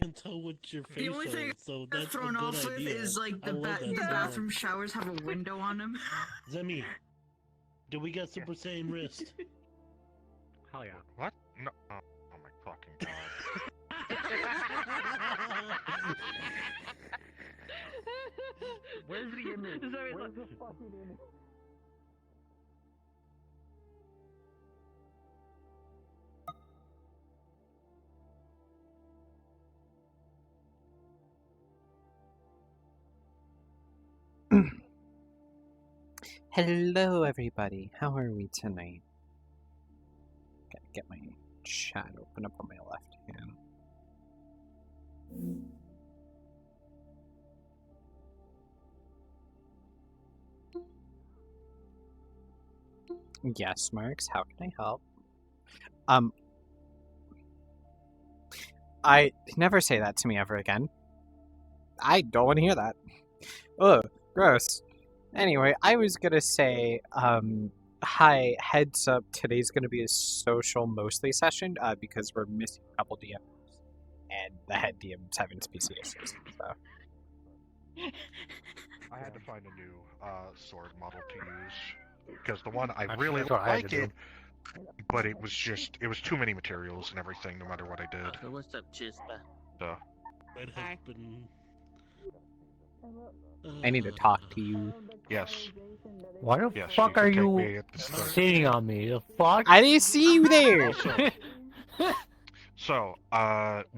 Can tell what your face The only thing is, so I'm that's thrown a good off with idea. is like the that bathroom showers have a window on them. Zemi, do we get Super Saiyan wrist? Hell yeah. What? No. Oh my fucking god. Where's the image? Where's the fucking image? Hello, everybody. How are we tonight? Gotta get my chat open up on my left hand. Yes, Marks, how can I help? I never say that to me ever again. I don't want to hear that. Ugh, gross. Anyway, I was gonna say, hi, heads up, today's gonna be a social mostly session, because we're missing a couple DMs, and the head DM's having PCS, so. I had to find a new sword model to use because the one I That's really what I had like to do. it, but it was too many materials and everything. No matter what I did. So what's up, Chispa? So. Red has been... I need to talk to you. Yes. Why the Yes. fuck can are take you me at the start. sitting on me? The fuck? I didn't see you there! So,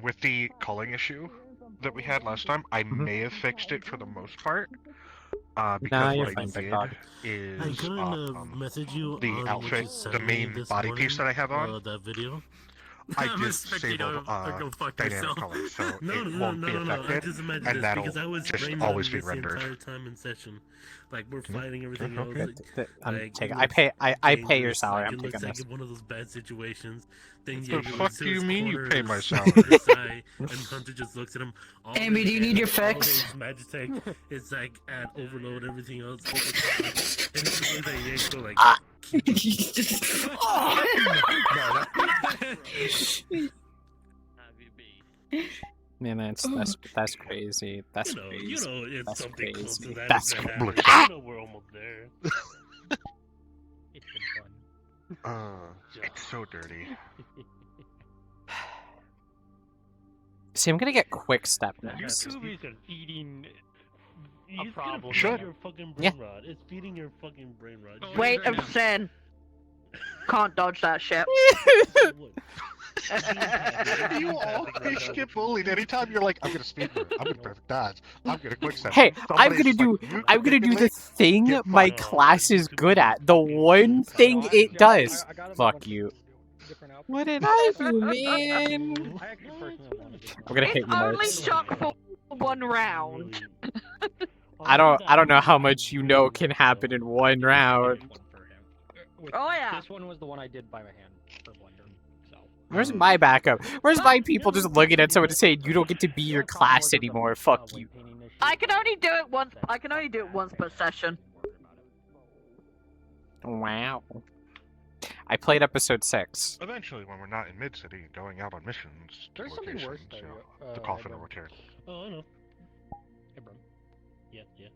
with the culling issue that we had last time, I may have fixed it for the most part. Because Nah, you're what I fine, big did dog. is I couldn't message you the on outfit, what you the sent me main this body morning, piece that I have on. that video. I I'm just expecting disabled go fuck dynamic yourself. color, so No, it no, won't no, be no, no. I affected, just imagine and this that'll because I was just brain always rotting be this rendered. the entire time in session. Like we're fighting everything okay. else. Like, Take, it I pay, looks I pay your dangerous, salary. like, I'm it taking looks this. like one of those bad situations. Then What the Jaeger fuck looks to do you his mean you corner pay and my to salary? the side, and Hunter just looks at him. All Amy, his do you need your all fix? his Magitech is like at overload. Everything else, and he just looks at Jaeger like. Man, that's crazy. That's crazy. You know, it's That's something close to crazy. that. That's is gonna crazy. happen. You know, we're almost there. It's been fun. It's so dirty. See, I'm gonna get quick step next. YouTube is feeding a It's problem. gonna Should. feed your fucking brain rot. It's feeding your fucking brain rot. Wait a second. Can't dodge that shit. You always get bullied anytime you're like, I'm gonna speed through it. I'm gonna perfect dodge. I'm gonna quick step. Hey, I'm Somebody's gonna just do like, I'm gonna do the "You thing get my fucked." class is good at. The one thing it does. Fuck you. What did I do, man? I actually personally want to do I'm gonna hit It's you, only Marks. shock for one round. I don't know how much you know can happen in one round. Oh, yeah. This one was the one I did by my hand for Blender, so. Where's my backup? Where's my people just looking at someone and saying, you don't get to be your class anymore, fuck you. I can only do it once. I can only do it once per session. Wow. I played episode 6. Eventually, when we're not in Mid-City going out on missions, to There's something worse locations, though. the coffin will return. Oh, I know. Hey, bro. Yeah, yeah.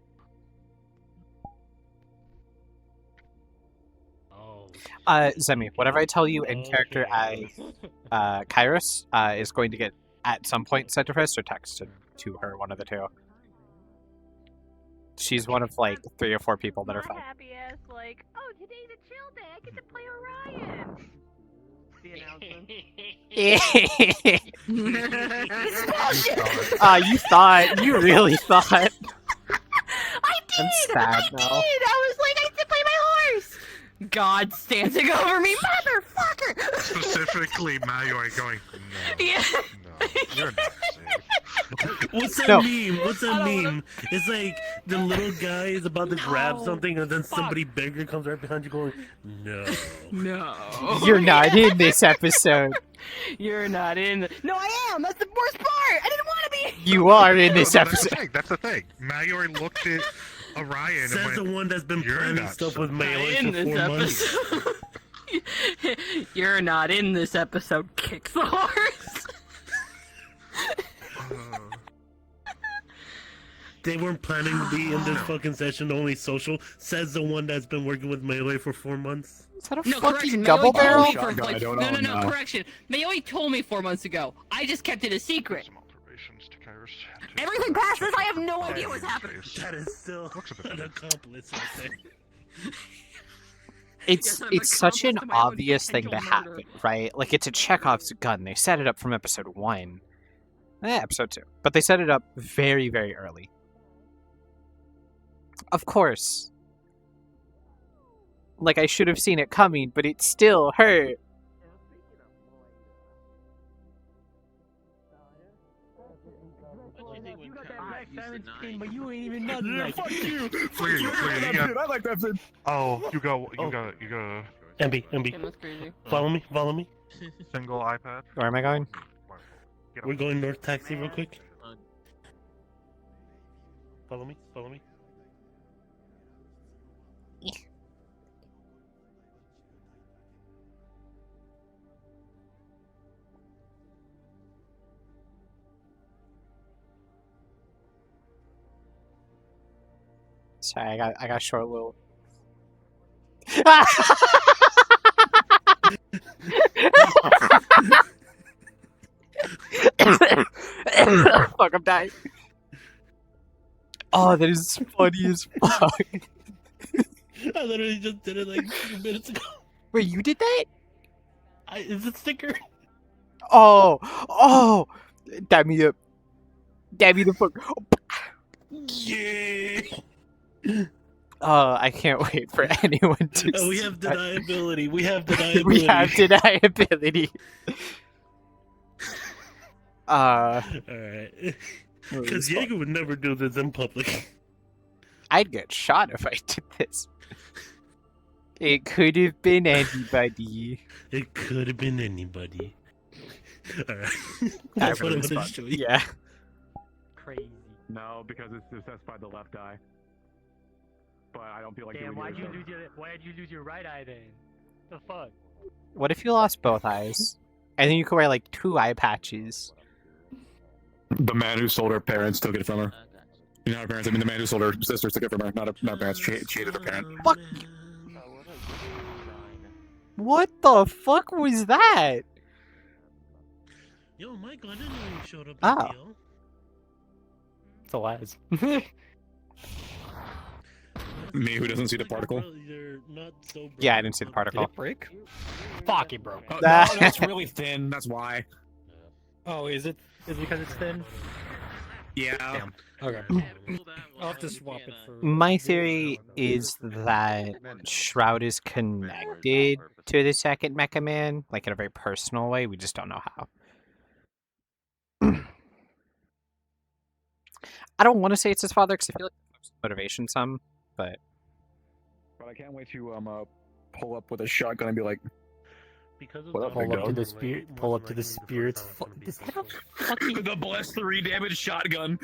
Oh. Zemi, whatever I tell you in character as Kairos is going to get at some point sent to her or texted to her, one of the two. She's one of like 3 or 4 people that are fine. happy ass like, oh, today's a chill day. I get to play Orion. The announcement. You thought. You really thought. I did. I'm sad now. I was like, I get to play my horse. God standing over me, motherfucker. Specifically, Mayoi going, no, Yeah. no, you're not safe. What's that No. meme? What's that I don't meme? It's like the little guy is about to grab No. something, and then Fuck. somebody bigger comes right behind you, going, "No." No. You're not in this episode. You're not in. No, I am. That's the worst part. I didn't want to be. You are in this No, that's the episode. thing. That's the thing. Mayoi looked at Orion and Says the went, one that's been "You're planning not stuff so with in Melee this for 4 months. episode. You're not in this episode. Kicks the horse. They weren't planning to be in this fucking session, only social. Says the one that's been working with Melee for 4 months. Is that a No, fucking correction. double Mayoi told barrel? me for, Shotgun, like, I don't no, know, no, no. correction. Mayoi told me 4 months ago. I just kept it a secret. some observations to Kairos. Everything passes. I have no idea what's happening. That is still Looks a bit an better. accomplice right there. It's Yes, I'm it's such an accomplice to my own obvious thing to potential murder. happen, right? Like it's a Chekhov's gun. They set it up from episode 1. Episode 2. But they set it up very, very early. Of course. Like I should have seen it coming, but it still hurt. But you ain't even nothing. Yeah, like fuck you! Fuck you, I you got- I like that fit. Oh, you go. Oh. You go. MB, That's crazy. follow me, follow me. Single iPad. Where am I going? Get We're up. going north taxi real quick. Follow me, follow me. Sorry, I got a short little. Fuck, I'm dying. Oh, that is funny as fuck. I literally just did it like a few minutes ago. Wait, you did that? Is it sticker? Oh, dab me up. Dab me the fuck. Yeah. Oh, I can't wait for anyone to. Oh, we see have that. deniability. We have deniability. We have deniability. Alright. Because Jaeger would never do this in public. I'd get shot if I did this. It could have been anybody. It could have been anybody. Alright. I That's what really I'm gonna spun. show you. Yeah. crazy. No, because it's assessed by the left eye. But I don't feel like Damn, doing why'd it. you lose your right eye then? The fuck? What if you lost both eyes? And then you could wear like 2 eye patches. The man who sold her parents took it from her. You know, her parents. I mean, the man who sold her sister took it from her. Not her parents. She hated her parent. Fuck. What the fuck was that? Yo, Michael, I didn't know you showed up Ah. at DL. It's a lies. Me, who doesn't see the particle. You're not so Yeah, I didn't see the particle. break? Fuck it, bro. Oh, no, That- that's really thin. That's why. Oh, is it? Is it because it's thin? Yeah. Damn. Okay. I'll have to swap it for. My theory is that Shroud is connected to the second Mecha Man, like in a very personal way. We just don't know how. I don't want to say it's his father because I feel like it's motivation some, but But I can't wait to pull up with a shotgun and be like, Because of What up, Zombie big Pull up to dog? the Land, spirit. more Pull than up to the likely the spirits. first time Is for that a the fucking? The blessed 3 damage shotgun.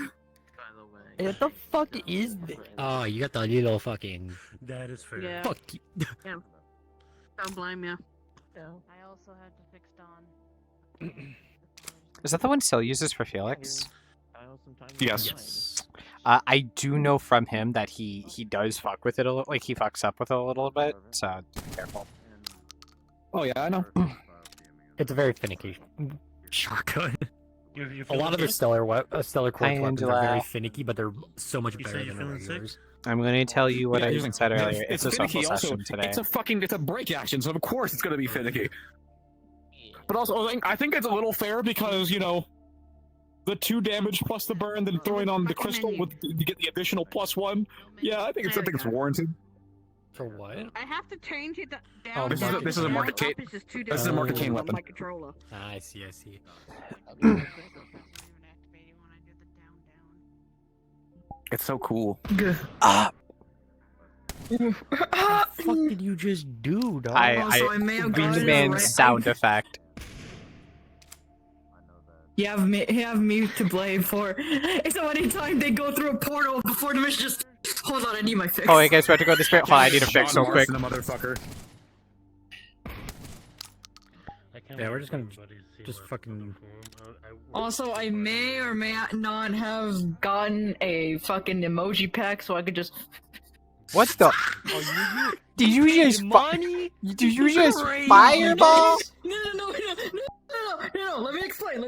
What the fuck is this? Oh, you got the little fucking. That is fair. Yeah. Fuck you. Don't blame you. I also had to fix Dawn. Is that the one Sil uses for Felix? Yes. I do know from him that he does fuck with it a little, like he fucks up with it a little bit, so be careful. Oh yeah, I know. It's a very finicky shotgun. You A lot of the stellar quartz Hi, weapons are Angela. very finicky, but they're so much You say better you're than the feeling regulars. I'm going to tell you what Yeah, I here's- said earlier. It's It's a social finicky also. session today. It's a break action, so of course it's gonna be finicky. But also, I think it's a little fair because, you know, the 2 damage plus the burn, then throwing on the crystal with you get the additional +1. Yeah, I think it's warranted. For what? I have to change it down. Oh, This is a down, Market up Kane- is just two this is a different Market things Kane on weapon. My controller. Ah, I see. I see. It's so cool. Ah! What the fuck did you just do, dog? Also, I may have gotten it Wingman right. sound effect. You have me to blame for. So anytime they go through a portal before the mission, just hold on. I need my fix. Oh, hey guys, we have to go to the spirit hall. I need a fix so quick. Motherfucker. Yeah, we're just gonna just fucking. Also, I may or may not have gotten a fucking emoji pack, so I could just. What the? Did you just money? Did you just Crazy. fireball? No. Let me explain.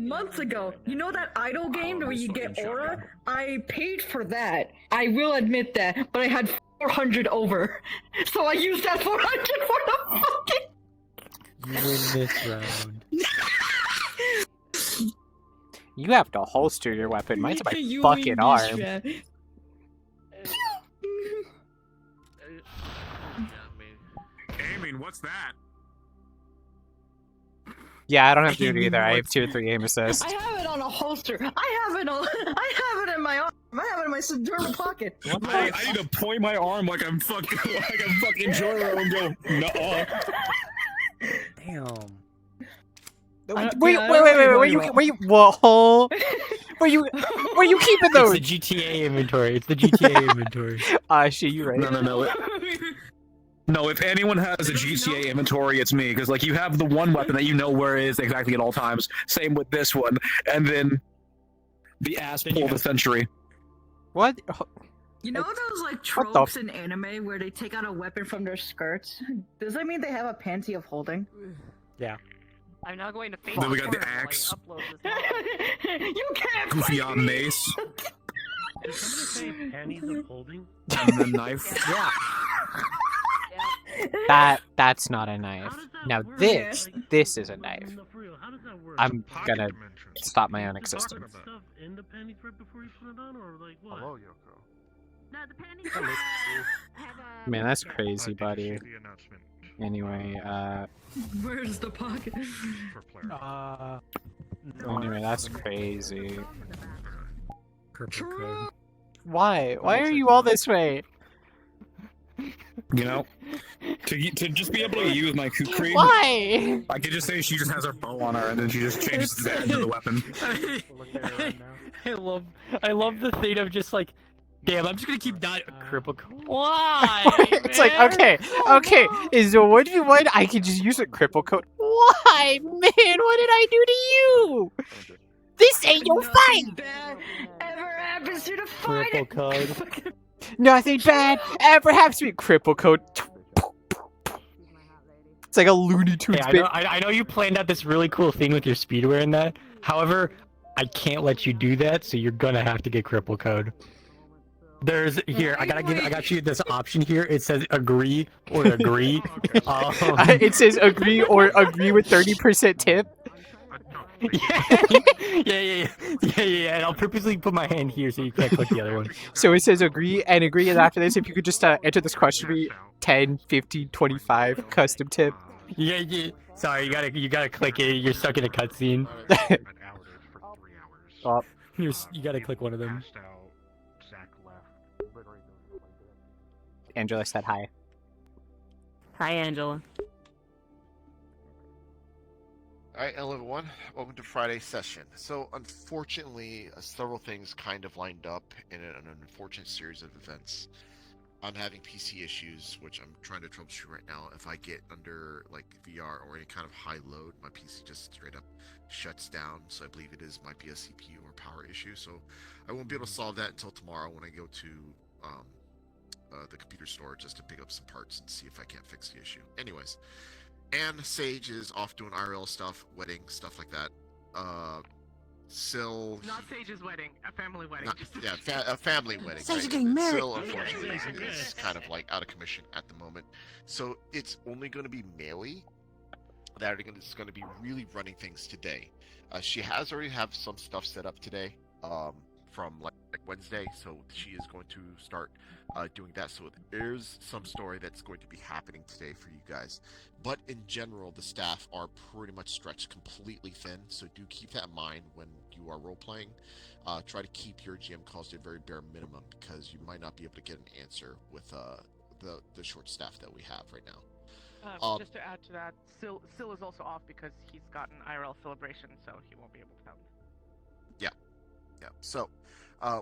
Months ago, you know that idol game where you get aura? I paid for that. I will admit that, but I had 400 over, so I used that 400 for the fucking. You win this round. You have to holster your weapon. Mine's my You fucking win this arm. round. Aiming, what's that? Yeah, I don't have to do it either. I have 2 or 3 aim assists. I have it on a holster. I have it in my arm. I have it in my internal pocket. I need to point my arm like I'm fucking Joro and go, no. Damn. Wait, whoa. Where you keeping It's those? the GTA inventory. It's the GTA inventory. Shit, you right. No. No, if anyone has a GTA inventory, it's me. Because, like, you have the one weapon that you know where it is exactly at all times. Same with this one. And then the ass pull of the century. What? You know those like What the tropes in anime where they take out a weapon from their skirts? Does that mean they have a panty of holding? I'm now going to face. Then we got the forward while I axe. upload this You can't. Goofy fight on me. mace. Did somebody say panties of holding? And the knife. Yeah. That's not a knife. How does that Now work? this is a knife. No, for real, how does that work? I'm Pocket gonna dimensions. stop my own Does it existence. put stuff in the panties right before you put it on, or like what? Hello, Yoko. No, the panties have a. Man, that's crazy, Did you buddy. see the announcement Anyway, Where's the pocket? for Player? anyway, that's crazy. Purple code. Why? Why are you all this way? You know? To just be able to use my kukri, Why? I could just say she just has her bow on her and then she just changes the end of the weapon. I love the thing of just like, damn, I'm just gonna keep dying. Cripple code. Why? It's like, man? okay, is the 1v1, I can just use a cripple code. Why? Man, what did I do to you? This ain't your fight! Bad ever happens to the Cripple fight. code. Nothing bad ever happens to me. Cripple code. It's like a Looney Tunes Hey, bit. I know you planned out this really cool thing with your speedwear and that. However, I can't let you do that, so you're gonna have to get cripple code. There's here. I got you this option here. It says agree or agree. It says agree or agree with 30% tip. No, wait. Yeah. And I'll purposely put my hand here so you can't click the other one. So it says agree, and after this, if you could just enter this question, be 10, 50, 25, custom tip. Yeah. Sorry, you gotta click it. You're stuck in a cutscene. An hour for 3 hours. Oh. You gotta click one of them. Passed out. Zach left. Literally Angela said hi. Hi, Angela. Alright, hello everyone. Welcome to Friday's session. So, unfortunately, several things kind of lined up in an unfortunate series of events. I'm having PC issues, which I'm trying to troubleshoot right now. If I get under, like, VR or any kind of high load, my PC just straight up shuts down. So I believe might be a CPU or power issue. So I won't be able to solve that until tomorrow when I go to the computer store just to pick up some parts and see if I can't fix the issue. Anyways. And Sage is off doing IRL stuff, wedding, stuff like that. Syl... Not Sage's wedding, a family wedding. a family wedding. Sage is right? getting married. Syl, unfortunately, is kind of like out of commission at the moment. So it's only going to be Melee that is going to be really running things today. She has already have some stuff set up today from like Wednesday, so she is going to start doing that. So there's some story that's going to be happening today for you guys. But in general, the staff are pretty much stretched completely thin, so do keep that in mind when you are role-playing. Try to keep your GM calls to a very bare minimum, because you might not be able to get an answer with the short staff that we have right now. Just to add to that, Syl is also off because he's got an IRL celebration, so he won't be able to come. Yeah. So,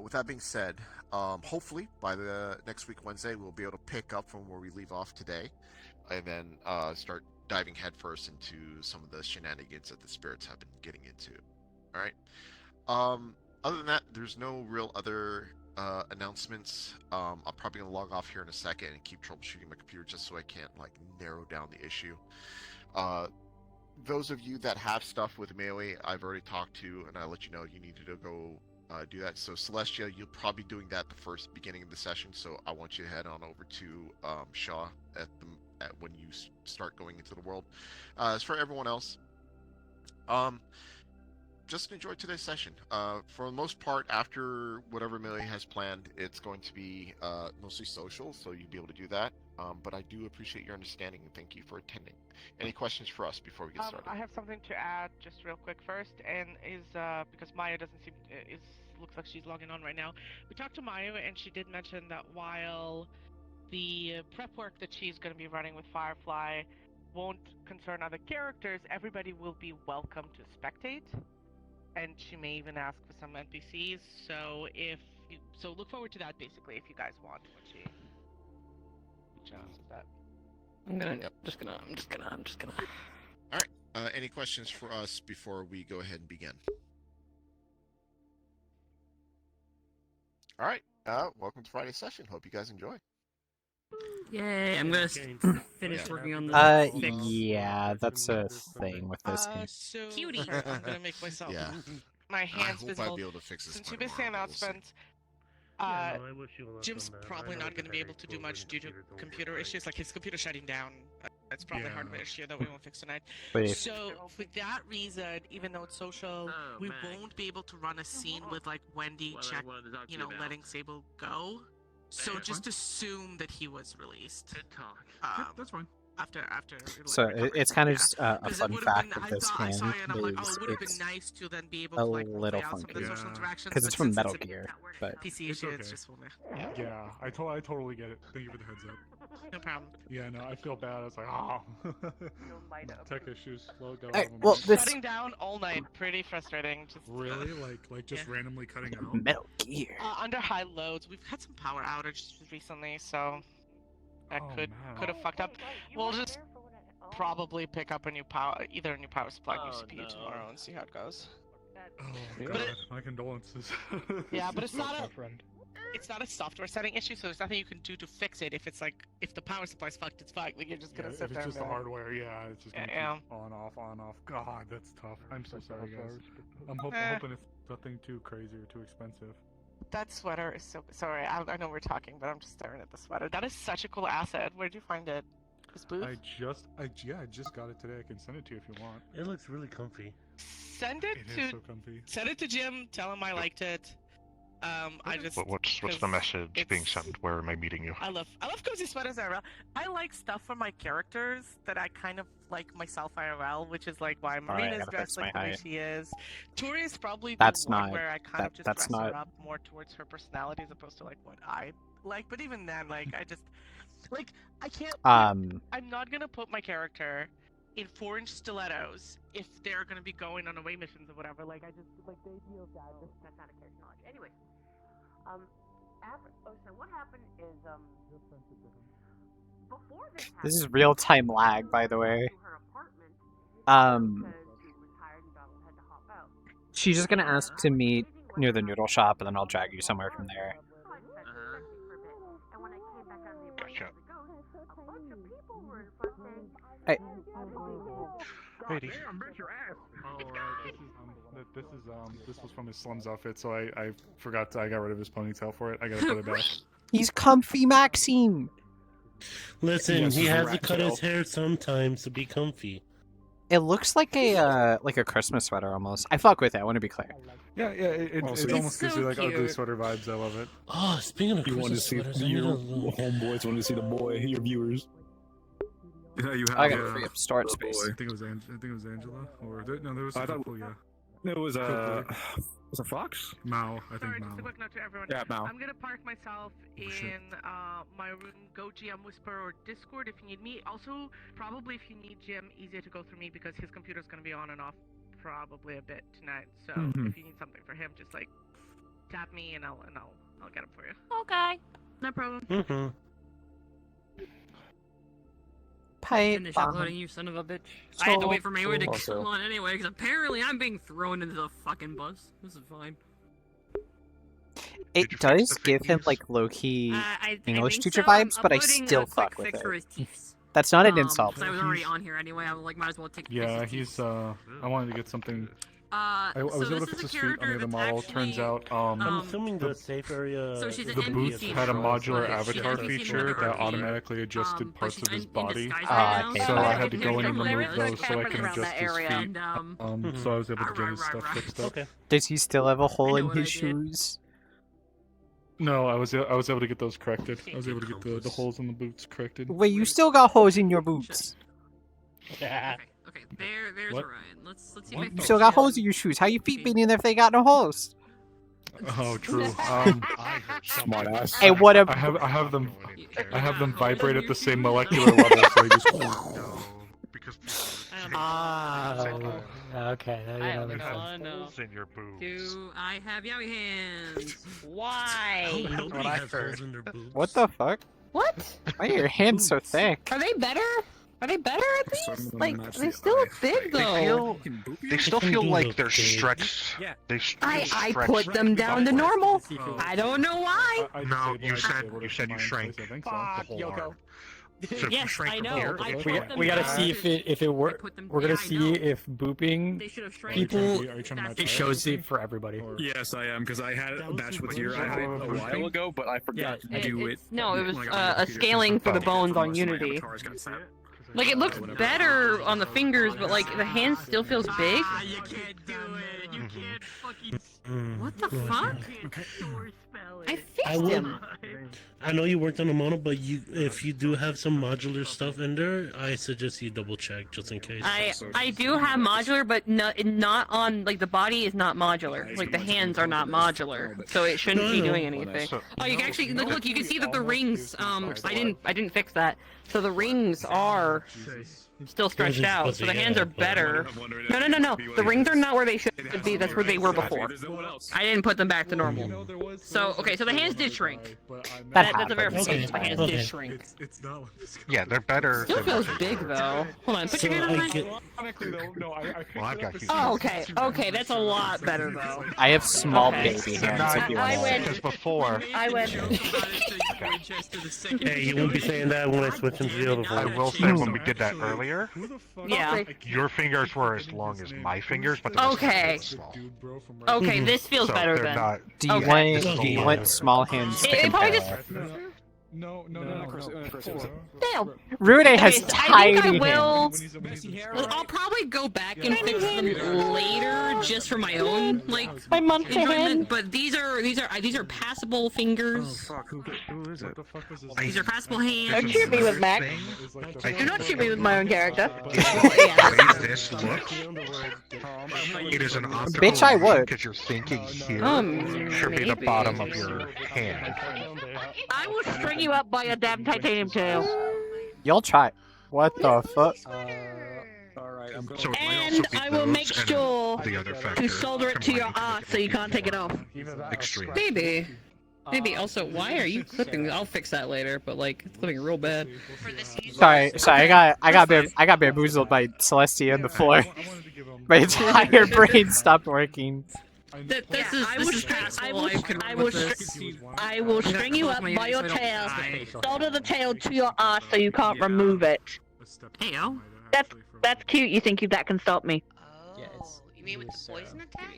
with that being said, hopefully by the next week Wednesday we'll be able to pick up from where we leave off today, and then start diving headfirst into some of the shenanigans that the spirits have been getting into. All right. Other than that, there's no real other announcements. I'm probably gonna log off here in a second and keep troubleshooting my computer just so I can't like narrow down the issue. Those of you that have stuff with Melee, I've already talked to, and I'll let you know you needed to go do that. So Celestia, you'll probably be doing that the first beginning of the session. So I want you to head on over to Shaw at when you start going into the world. As for everyone else, just enjoy today's session. For the most part, after whatever Melee has planned, it's going to be mostly social, so you'll be able to do that. But I do appreciate your understanding and thank you for attending. Any questions for us before we get started? I have something to add just real quick first, and is because Maya doesn't seem looks like she's logging on right now. We talked to Maya, and she did mention that while the prep work that she's going to be running with Firefly won't concern other characters, everybody will be welcome to spectate, and she may even ask for some NPCs. So look forward to that basically if you guys want when she that. I'm just gonna. All right. Any questions for us before we go ahead and begin? All right. Welcome to Friday's session. Hope you guys enjoy. Yay! I'm gonna finish Yeah. working on the. Yeah, that's a thing with this game. So Cutie. I'm gonna make myself Yeah. my I hands hope visible. I'll be able to fix this. Since by you missed the tomorrow, but we'll see. announcement, Yeah, no, I wish you luck Jim's on that. probably I know not going to be able to do much due to computer issues, like his computer shutting down. That's probably a hardware issue that we won't fix tonight. Wait, So, for that reason, even though it's social, we won't be able to run a scene with, like, Wendy letting Sable go. So just assume that he was released. That's fine. After so it's kind of just a 'cause it fun would've fact been- of I this thought I game saw it and I'm like, oh, is it would have been it's nice to then be able a to like little play out some of the funky. social Yeah. interactions. because it's but from since Metal a Gear, but PC It's issue, okay. it's just for me. Yeah, I totally get it. Thank you for the heads up. No problem. Yeah, no, I feel bad. I was like, oh, tech issues. Slow down. Hey, well, this Shutting down all night, pretty frustrating. Just Really, like just Yeah. randomly cutting out. Metal Gear. under high loads. We've had some power outages recently, so that Oh, could man. have fucked up. We'll just probably pick up either a new power supply, new CPU tomorrow, and see how it goes. Oh But god, it- my condolences. Yeah, but it's not My a- friend. It's not a software setting issue, so there's nothing you can do to fix it. If the power supply's fucked, it's fucked. Like, you're just Yeah, gonna if sit it's there just and the be like, hardware, yeah, it's just gonna Yeah. keep on off. God, that's tough. I'm so sorry, guys. I'm hoping it's nothing too crazy or too expensive. that sweater is so... Sorry, I know we're talking, but I'm just staring at the sweater. That is such a cool asset. Where'd you find it? This booth? I just got it today. I can send it to you if you want. It looks really comfy. Send it It is to... so comfy. Send it to Jim. Tell him I liked it. I just... What's the 'cause message being it's- sent? Where am I meeting you? I love cozy sweaters IRL. I like stuff for my characters that I kind of like myself IRL, which is like why Marina's gotta dressed fix like my the way height. she is. Tori is probably That's the one not- where I kind of just that's dress her not- up more towards her personality as opposed to like what I like. But even then, like I just like I can't. Um, I'm not gonna put my character in 4-inch stilettos if they're gonna be going on away missions or whatever. Like I just like the idea of that. That's out of character knowledge. Anyway, so what happened is before this happened, This is real time lag, by the way. to her apartment because she was tired and had to hop out. She's just gonna ask to meet near the noodle shop, and then I'll drag you somewhere from there. So I sat there for a bit, and when I came back out of the apartment with the ghost, a bunch of people were in front saying, Hey. Lady. This was from his Slums outfit, so I forgot I got rid of his ponytail for it. I gotta put it back. He's comfy, Maxime. Listen, Yes, he it's a has to rat cut tail. his hair sometimes to be comfy. It looks like a Christmas sweater almost. I fuck with it. I want to be clear. Yeah, it almost gives you like ugly sweater vibes. I love it. Oh, speaking of You want to Christmas see sweaters, I your need a little- homeboys want to see the boy, your viewers. Yeah, you have. I gotta free up storage space. I think it was Angela, or no, there was a I thought- couple. Yeah, It was was a fox? Mao. I think Sorry, Mao. just a quick note to everyone. Yeah, Mao. I'm gonna park myself in shit. my room. Go GM Whisper or Discord if you need me. Also, probably if you need GM, easier to go through me because his computer's gonna be on and off probably a bit tonight. So Mhm. if you need something for him, just like tap me and I'll get him for you. Okay. No problem. Mhm. Finish uploading, you son of a bitch. I had to wait for Mayweather to Also- come on anyway, because apparently I'm being thrown into the fucking bus. This is fine. It Did you fix does the give him figures? like low-key I English think teacher so. I'm vibes, but I uploading still a quick fuck with fix it. for his teeth. That's not an insult. 'cause I was already on here anyway. I was like, might as well take. Yeah, fix his he's. teeth. I wanted to get something. I So was able to this fix is the a street under character the that's model. Turns actually, out, I'm Um, assuming the safe area. so she's an the would booth be a had a control. modular but she's avatar NPC in feature another that RP. automatically adjusted But parts she's of his in body. disguise Ah, right now, okay, So fine. I had to go in and There remove is those so I cameras can around adjust that his area, feet. and, So I was able to get Right, his right, stuff right. fixed up. Okay. Does he still have a hole know in what his I did. shoes? No, I was able to get those corrected. I was able to get the holes in the boots corrected. Wait, you still got holes in your boots. Yeah. Okay, there's What? Orion. Let's see What? if I You still got holes in your shoes. How your feet been in there if they got no holes? Oh, true. Smart ass. Hey, what a I have them vibrate at the same molecular level, so they just. No, because Ah, okay. That I makes sense. don't know. holes in your boobs. Do I have yaoi hands? Oh, Why? nobody has holes in their boobs. What the fuck? What? Why are your hands so thick? Are they better? Are they better at Some these? of them Like, match they the still look eye. big They though. feel. They still can feel do like look they're big. stretched. Yeah. They I stretch put them down to normal. I don't know why. No, you said you shrank I think the so. whole Yoko. arm. So if you Yes, shrank I from know. here, I it's put fine. them We gotta down. see if it works. put them- We're gonna yeah, I see know. if booping They should have shrank. people. Are you trying to match It it? shows it for everybody. Yes, I am, because I had a batch with your your eye eye a while ago, but I forgot to do it. No, it was when I got my a computer scaling system. for the bones on Unless my Unity. avatars got fat. Like it looks better on the fingers, but like the hand still feels big. You can't do it. You can't fucking. What the fuck? I I fixed would. him. I know you worked on the model, but if you do have some modular stuff in there, I suggest you double check just in case. I do have modular, but not on like the body is not modular. Like the hands are not modular, so it shouldn't No, be no. doing anything. So- Oh, you can actually look. You can see that the rings. I didn't fix that. So the rings are still stretched out. So the hands are better. No. The rings are not where they should be. That's where they were before. I didn't put them back to normal. So okay, so the hands did shrink. That's a verification. The hands did shrink. It's not. Yeah, they're better. Still than feels what big though. Hold on, put your hand on my. Ironically, though, no, I Well, I've got huge Oh, okay, okay, that's a lot better though. I have small Okay. baby They're hands not if you want to. because before I went. Hey, you won't be saying that when I switch into the other I phone. will say when we did that earlier, Who the fuck? Yeah. your fingers were as long as my fingers, but the rest of them Okay. were small. Dude, bro, from Okay, this feels So better they're then. not. Do you Okay. want? Do you want small hands to It probably compare? just. No. Damn. Rude has Okay, I think tiny I will. hands. I'll probably go back and fix them later, just for my own like My monthly enjoyment. hand. But these are passable fingers. Fuck, who is it? What the fuck was this? These are passable hands. Don't shoot me with Mac. Is like the- Do not shoot me with my own character. The way this looks, it is an optical Bitch, I would. because you're thinking here should be the Maybe. bottom of your hand. I will string you up by a damn titanium tail. You'll try. What the fuck? So it might And also be I will those make and sure the other to factor solder it to your combined ass so you can't take it off. extreme. Maybe. Maybe. Also, why are you clipping? I'll fix that later, but like, it's clipping real bad. Sorry, I got bamboozled by Celestia on the floor. My entire brain stopped working. This is stressful. I will string you up by your tail, solder the tail to your ass so you can't remove it. Hey, yo. That's cute. You think that can stop me? Oh, you mean with the poison attack?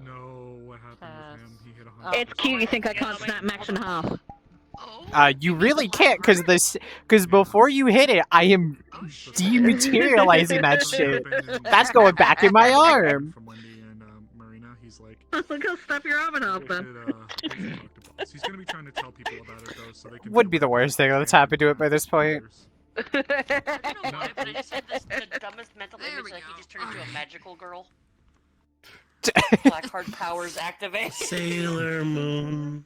No, what happened with him? He hit 100. It's cute. You think I can't snap Max in half? You really can't, cause before you hit it, I am dematerializing that shit. That's going back in my arm. From Wendy and Marina, he's like, Look how snap your arm in half then. he's gonna be trying to tell people about it though, so they can. Would be the worst thing that's happened to it by this point. I don't know why, but I just had the dumbest mental image like he just turned into a magical girl. Blackheart powers activate. Sailor Moon.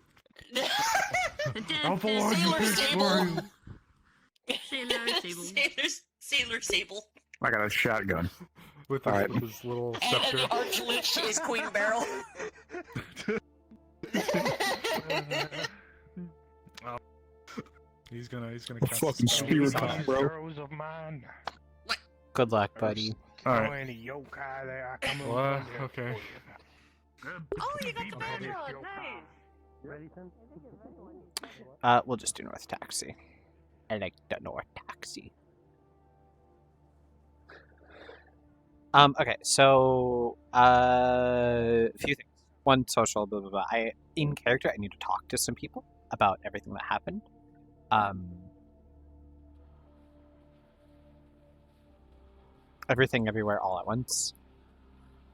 Sailor Sable. I got a shotgun. With his little And scepter. the Archlich is Queen Beryl. He's gonna A cast fucking spell. spirit bomb, bro. Arrows of mine. Good luck, buddy. Alright. Any yokai there, I come What? over there Okay. for you. Oh, you got the badge on. Nice. We'll just do North Taxi. I like the North Taxi. Okay, so, a few things. One, social, blah, blah, blah. In character, I need to talk to some people about everything that happened. Everything, everywhere, all at once.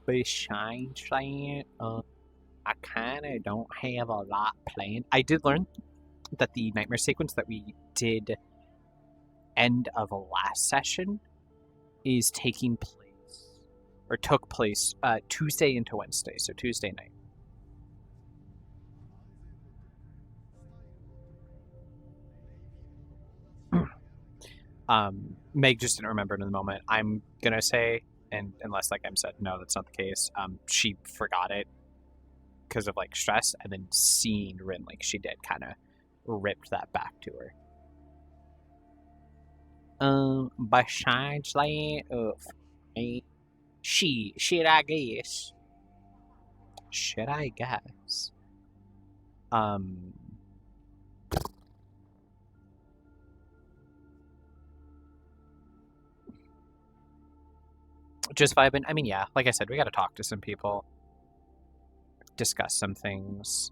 Besides that, I kinda don't have a lot planned. I did learn that the nightmare sequence that we did end of last session is taking place, or took place, Tuesday into Wednesday, so Tuesday night. Meg just didn't remember it in the moment. I'm gonna say, and unless like I'm said, no, that's not the case. She forgot it because of like stress, and then seeing Rin like she did kind of ripped that back to her. Besides that, shit, I guess. Shit, I guess. Just vibing. I mean, yeah, like I said, we gotta talk to some people, discuss some things.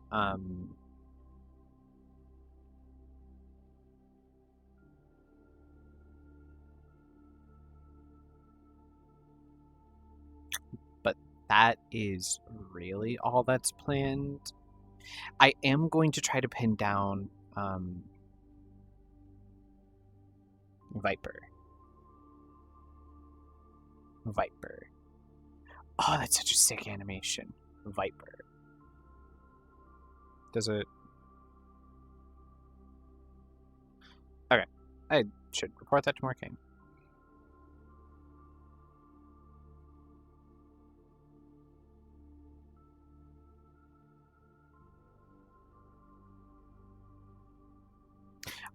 But that is really all that's planned. I am going to try to pin down Viper. Oh, that's such a sick animation. Viper. Does it... Okay. I should report that to Morkane.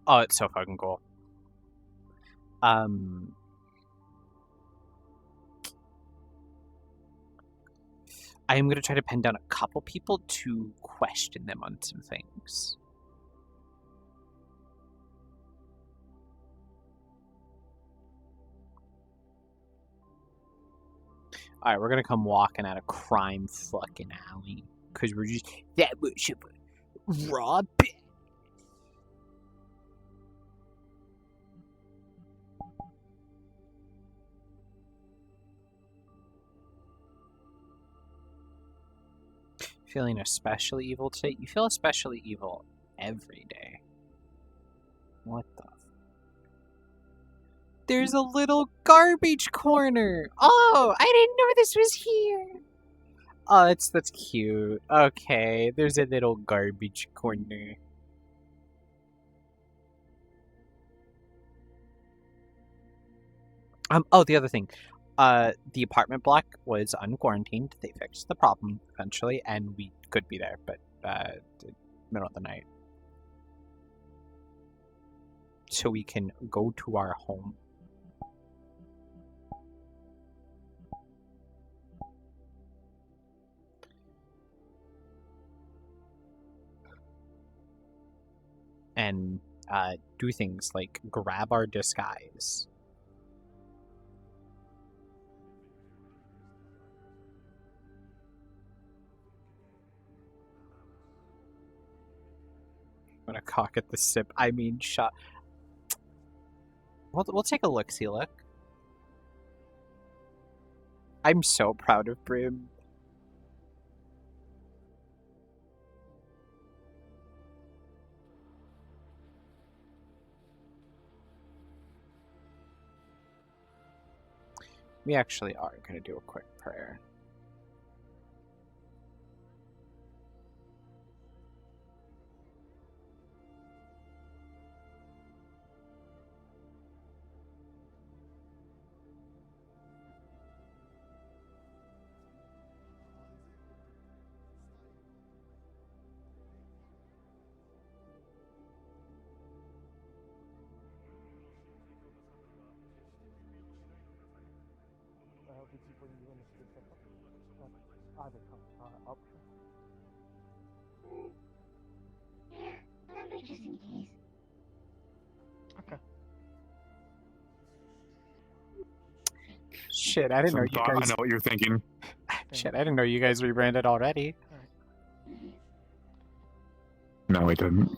Oh, it's so fucking cool. I am going to try to pin down a couple people to question them on some things. Alright, we're going to come walking out of crime fucking alley. Because we're just that much of a raw bitch. Feeling especially evil today? You feel especially evil every day. What the? There's a little garbage corner! Oh, I didn't know this was here! Oh, that's cute. Okay, there's a little garbage corner. Oh, the other thing. The apartment block was unquarantined. They fixed the problem eventually, and we could be there, but middle of the night. So we can go to our home. And do things like grab our disguise. I'm gonna cock at the sip. I mean, shot. We'll take a look. See, look. I'm so proud of Brim. We actually are gonna do a quick prayer. Just in case. Okay. Shit, I didn't know you I guys. know what you're thinking. Shit, I didn't know you guys rebranded already. No, we didn't.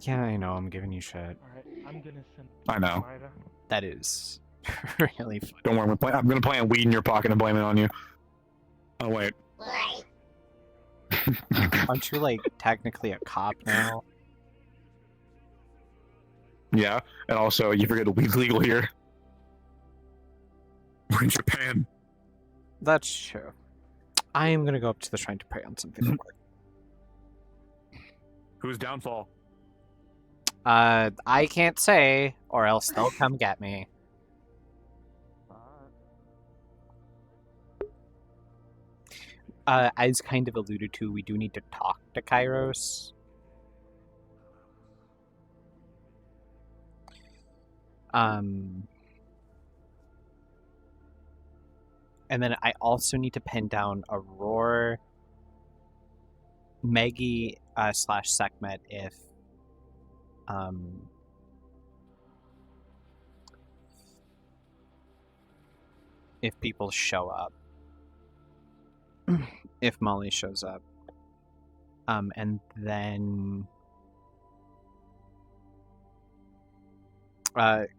Yeah, I know. I'm giving you shit. Alright, I'm gonna send. I know. Myra. That is really funny. Don't worry, I'm gonna plant weed in your pocket and blame it on you. Oh wait. Aren't you like technically a cop now? Yeah, and also you forget weed's legal here. We're in Japan. That's true. I am gonna go up to the shrine to pray on something at work. Whose downfall? I can't say, or else they'll come get me. As kind of alluded to, we do need to talk to Kairos. And then I also need to pin down Aurora, Maggie slash Sekhmet if people show up. If Molly shows up. And then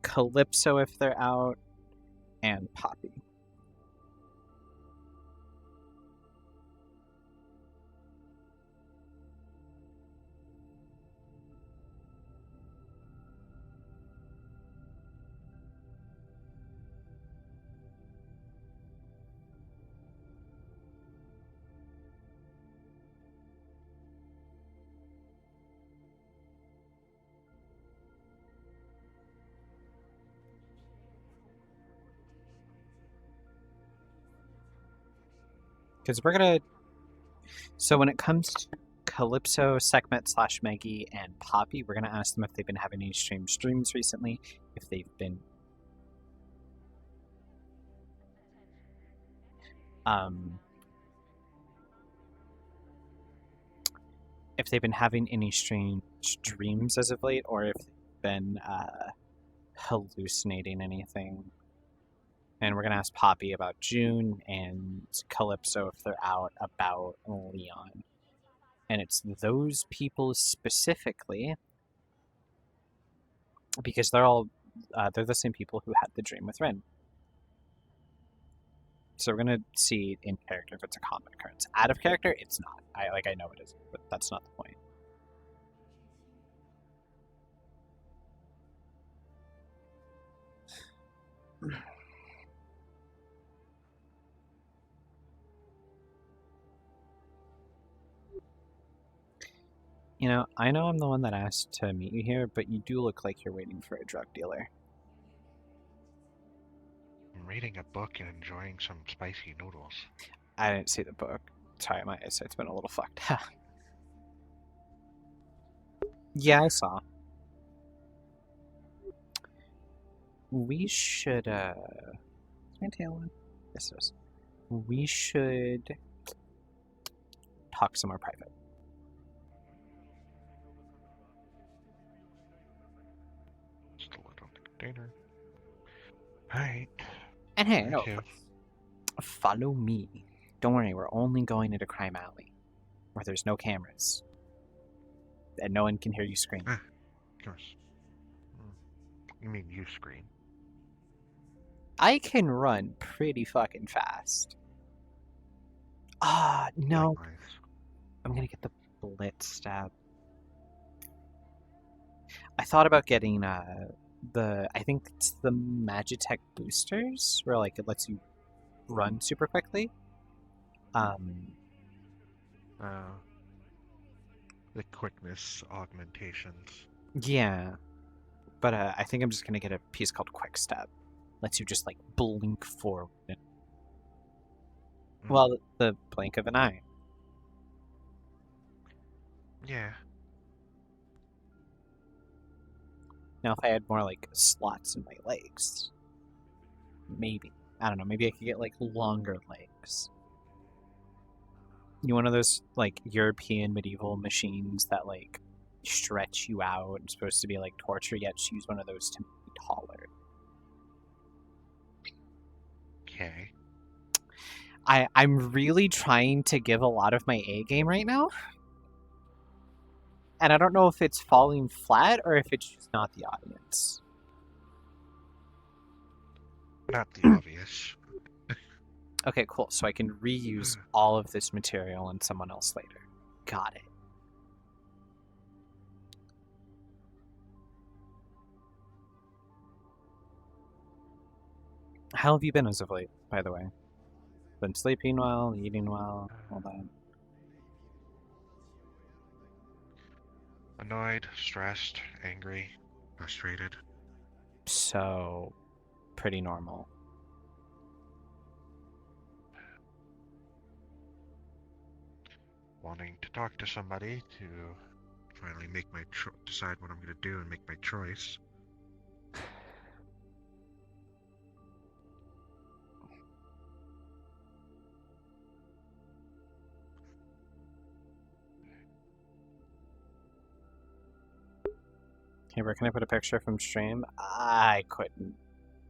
Calypso if they're out, and Poppy. Because we're gonna. So when it comes to Calypso, Sekhmet slash Maggie, and Poppy, we're gonna ask them if they've been having any streams recently, if they've been if they've been having any strange dreams as of late, or if they've been hallucinating anything. And we're going to ask Poppy about June, and Calypso, if they're out, about Leon. And it's those people specifically, because they're all, they're the same people who had the dream with Rin. So we're going to see in character if it's a common occurrence. Out of character, it's not. I know it isn't, but that's not the point. You know I'm the one that asked to meet you here, but you do look like you're waiting for a drug dealer. I'm reading a book and enjoying some spicy noodles. I didn't see the book. Sorry, my eyesight's been a little fucked. Yeah, I saw. We should, is my tail on? Yes, it is. We should talk somewhere private. Still on the container. Alright. And hey, Where no, to? follow me. Don't worry, we're only going into Crime Alley, where there's no cameras. And no one can hear you scream. Of course. You mean you scream? I can run pretty fucking fast. Ah, no. Likewise. I'm gonna get the Blitz stab. I thought about getting I think it's the Magitech boosters, where like it lets you run super quickly. The quickness augmentations. Yeah, but I think I'm just gonna get a piece called Quick Step. Lets you just like blink forward. Well, the blink of an eye. Yeah. Now, if I had more like slots in my legs, maybe. I don't know. Maybe I could get like longer legs. You one of those like European medieval machines that like stretch you out and supposed to be like torture, yet use one of those to be taller. Okay. I'm really trying to give a lot of my A game right now. And I don't know if it's falling flat or if it's just not the audience. Not the obvious. Okay, cool. So I can reuse all of this material on someone else later. Got it. How have you been as of late, by the way? Been sleeping well, eating well, all that? Annoyed, stressed, angry, frustrated. So, pretty normal. Wanting to talk to somebody to finally make my decide what I'm going to do and make my choice. Hey, where can I put a picture from stream? I couldn't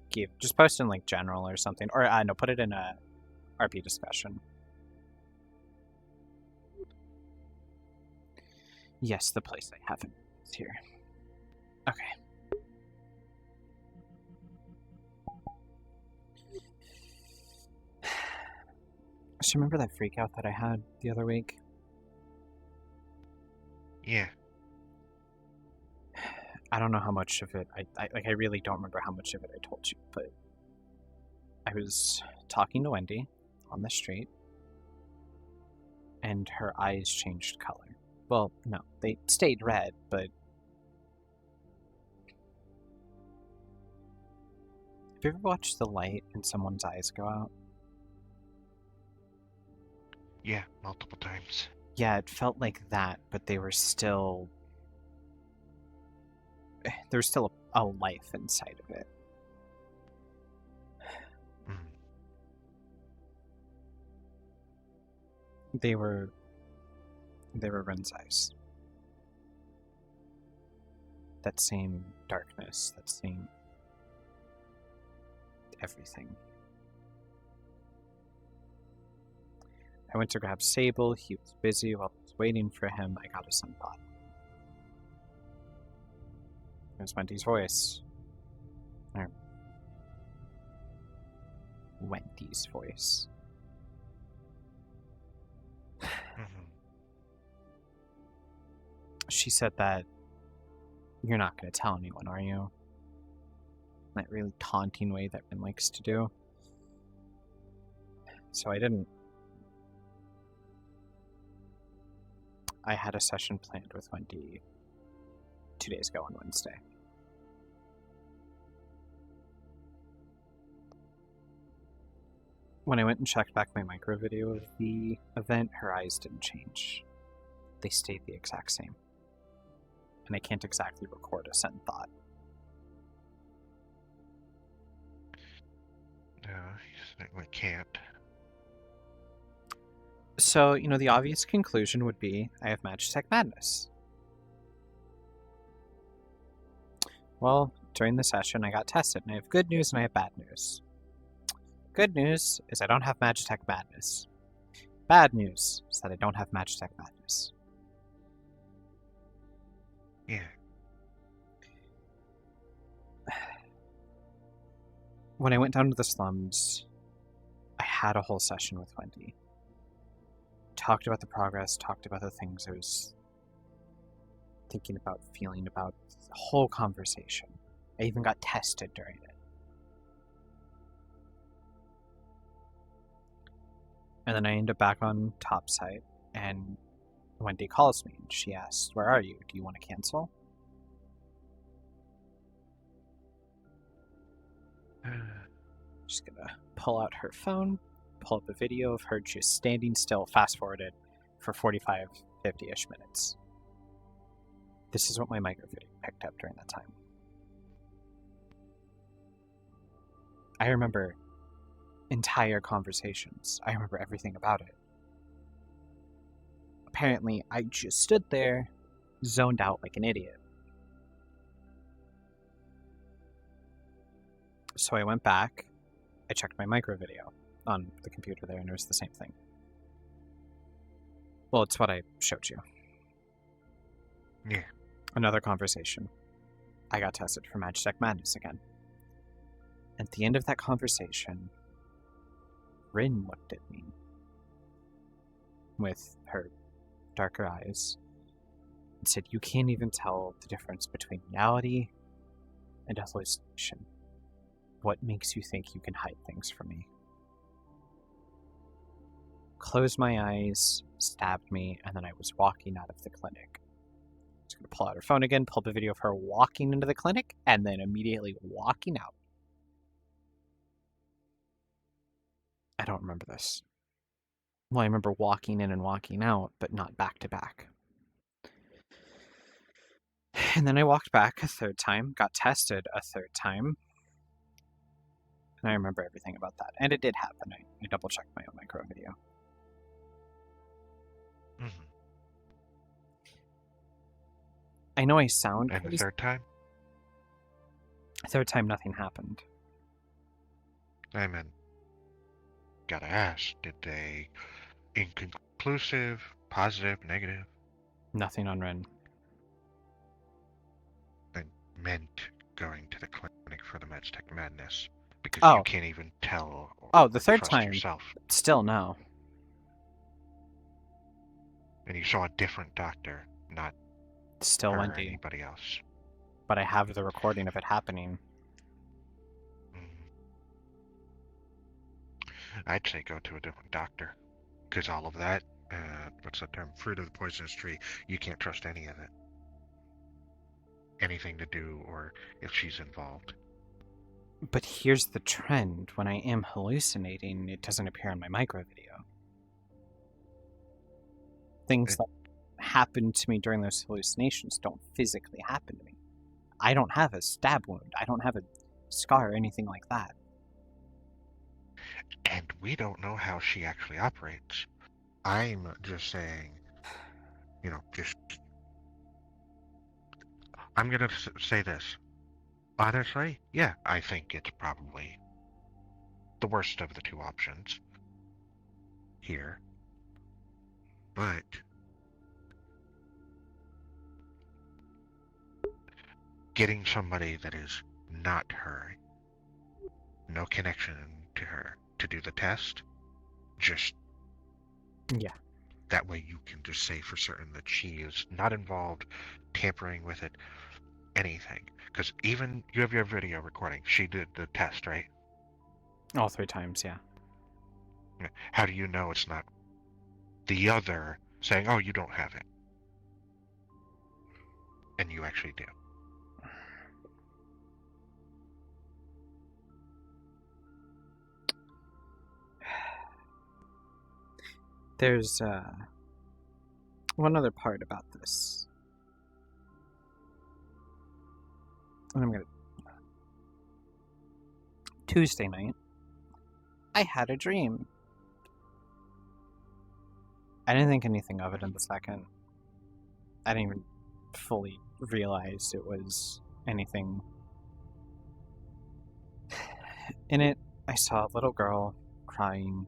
give. Just post in like general or something, or no, put it in a RP discussion. Yes, the place I have it is here. Okay. So remember that freak out that I had the other week? Yeah. I don't know how much of it I really don't remember how much of it I told you, but I was talking to Wendy on the street and her eyes changed color. Well, no, they stayed red, but have you ever watched the light in someone's eyes go out? Yeah, multiple times. Yeah, it felt like that, but they were still there's still a life inside of it. They were Ren's eyes. That same darkness, that same everything. I went to grab Sable, he was busy. While I was waiting for him, I got a sunbot. It was Wendy's voice. Or Wendy's voice. She said that you're not going to tell anyone, are you? That really taunting way that Ren likes to do. So I didn't. I had a session planned with Wendy 2 days ago on Wednesday. When I went and checked back my micro video of the event, her eyes didn't change. They stayed the exact same. And I can't exactly record a sudden thought. No, you certainly can't. So, the obvious conclusion would be I have Magitech Madness. Well, during the session I got tested, and I have good news and I have bad news. Good news is I don't have Magitech Madness. Bad news is that I don't have Magitech Madness. Yeah. When I went down to the slums, I had a whole session with Wendy. Talked about the progress, talked about the things I was thinking about, feeling about, the whole conversation. I even got tested during it. And then I end up back on topside, and Wendy calls me, and she asks, "Where are you? Do you want to cancel?" She's gonna pull out her phone, pull up a video of her just standing still, fast forwarded, for 45, 50-ish minutes. This is what my micro video picked up during that time. I remember entire conversations. I remember everything about it. Apparently, I just stood there, zoned out like an idiot. So I went back, I checked my micro video on the computer there, and it was the same thing. Well, it's what I showed you. Yeah. Another conversation. I got tested for Magitech Madness again. At the end of that conversation, Rin looked at me with her darker eyes and said, "You can't even tell the difference between reality and a hallucination. What makes you think you can hide things from me?" Closed my eyes, stabbed me, and then I was walking out of the clinic. I was going to pull out her phone again, pull up a video of her walking into the clinic, and then immediately walking out. I don't remember this. Well, I remember walking in and walking out, but not back to back. And then I walked back a third time, got tested a third time, and I remember everything about that. And it did happen. I double-checked my own micro video. Mm-hmm. I know I sound And the crazy. third time? Third time, nothing happened. I mean, gotta ask, did they inconclusive, positive, negative? Nothing on Ren. Then meant going to the clinic for the Magitech Madness because Oh. you can't even tell. Or Oh, the third trust time. yourself. Still no. And you saw a different doctor, not Still her or Wendy. anybody else. But I have the recording of it happening. I'd say go to a different doctor, because all of that, what's the term? Fruit of the poisonous tree. You can't trust any of it. Anything to do, or if she's involved. But here's the trend. When I am hallucinating, it doesn't appear on my micro video. Things that happen to me during those hallucinations don't physically happen to me. I don't have a stab wound. I don't have a scar or anything like that. And we don't know how she actually operates. I'm just saying, I'm gonna say this. Honestly, yeah, I think it's probably the worst of the two options here. But getting somebody that is not her, no connection to her, to do the test, just yeah. That way you can just say for certain that she is not involved, tampering with it, anything. Because even you have your video recording. She did the test, right? All 3 times, yeah. How do you know it's not the other saying, "Oh, you don't have it," and you actually do? There's one other part about this. And I'm gonna. Tuesday night, I had a dream. I didn't think anything of it in the second. I didn't even fully realize it was anything. In it, I saw a little girl crying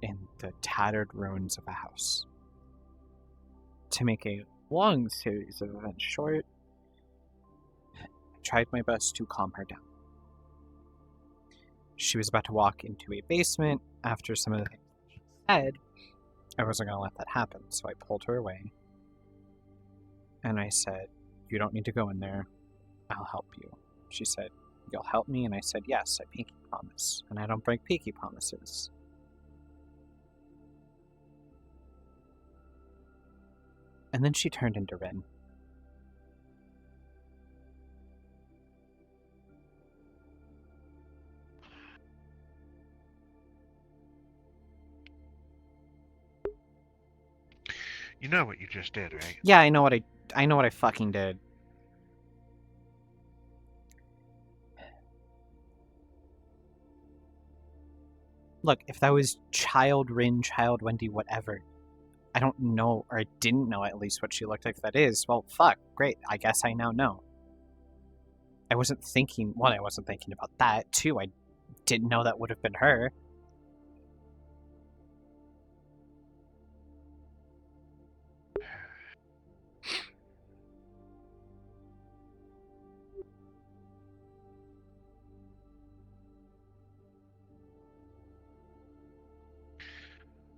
in the tattered ruins of a house. To make a long series of events short, I tried my best to calm her down. She was about to walk into a basement after some of the things she said. I wasn't going to let that happen, so I pulled her away. And I said, "You don't need to go in there. I'll help you." She said, "You'll help me?" And I said, "Yes, I pinky promise. And I don't break pinky promises." And then she turned into Ren. You know what you just did, right? Yeah, I know what I fucking did. Look, if that was child Rin, child Wendy, whatever, I don't know, or I didn't know at least what she looked like. If that is, well, fuck, great. I guess I now know. I wasn't thinking, one, I wasn't thinking about that. Two, I didn't know that would have been her.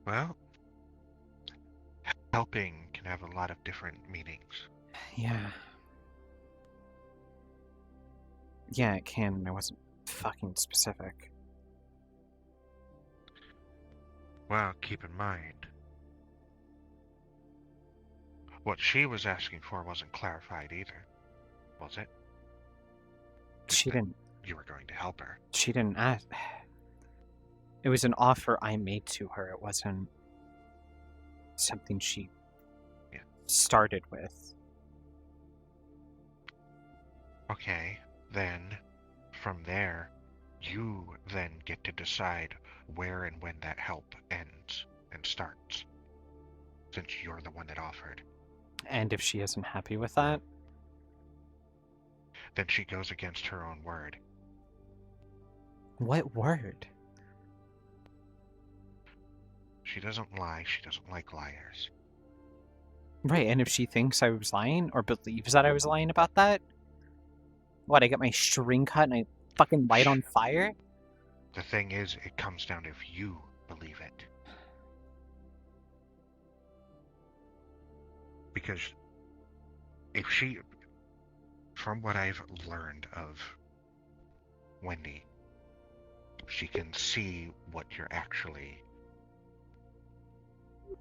Well, helping can have a lot of different meanings. Yeah. Yeah, it can, and I wasn't fucking specific. Well, keep in mind, what she was asking for wasn't clarified either, was it? She didn't. You were going to help her. She didn't ask. It was an offer I made to her. It wasn't something she started with. Okay, then, from there, you then get to decide where and when that help ends and starts, since you're the one that offered. And if she isn't happy with that? Then she goes against her own word. What word? She doesn't lie, she doesn't like liars. Right, and if she thinks I was lying, or believes that I was lying about that? What, I get my string cut and I fucking light on fire? The thing is, it comes down to if you believe it. Because if she, from what I've learned of Wendy, she can see what you're actually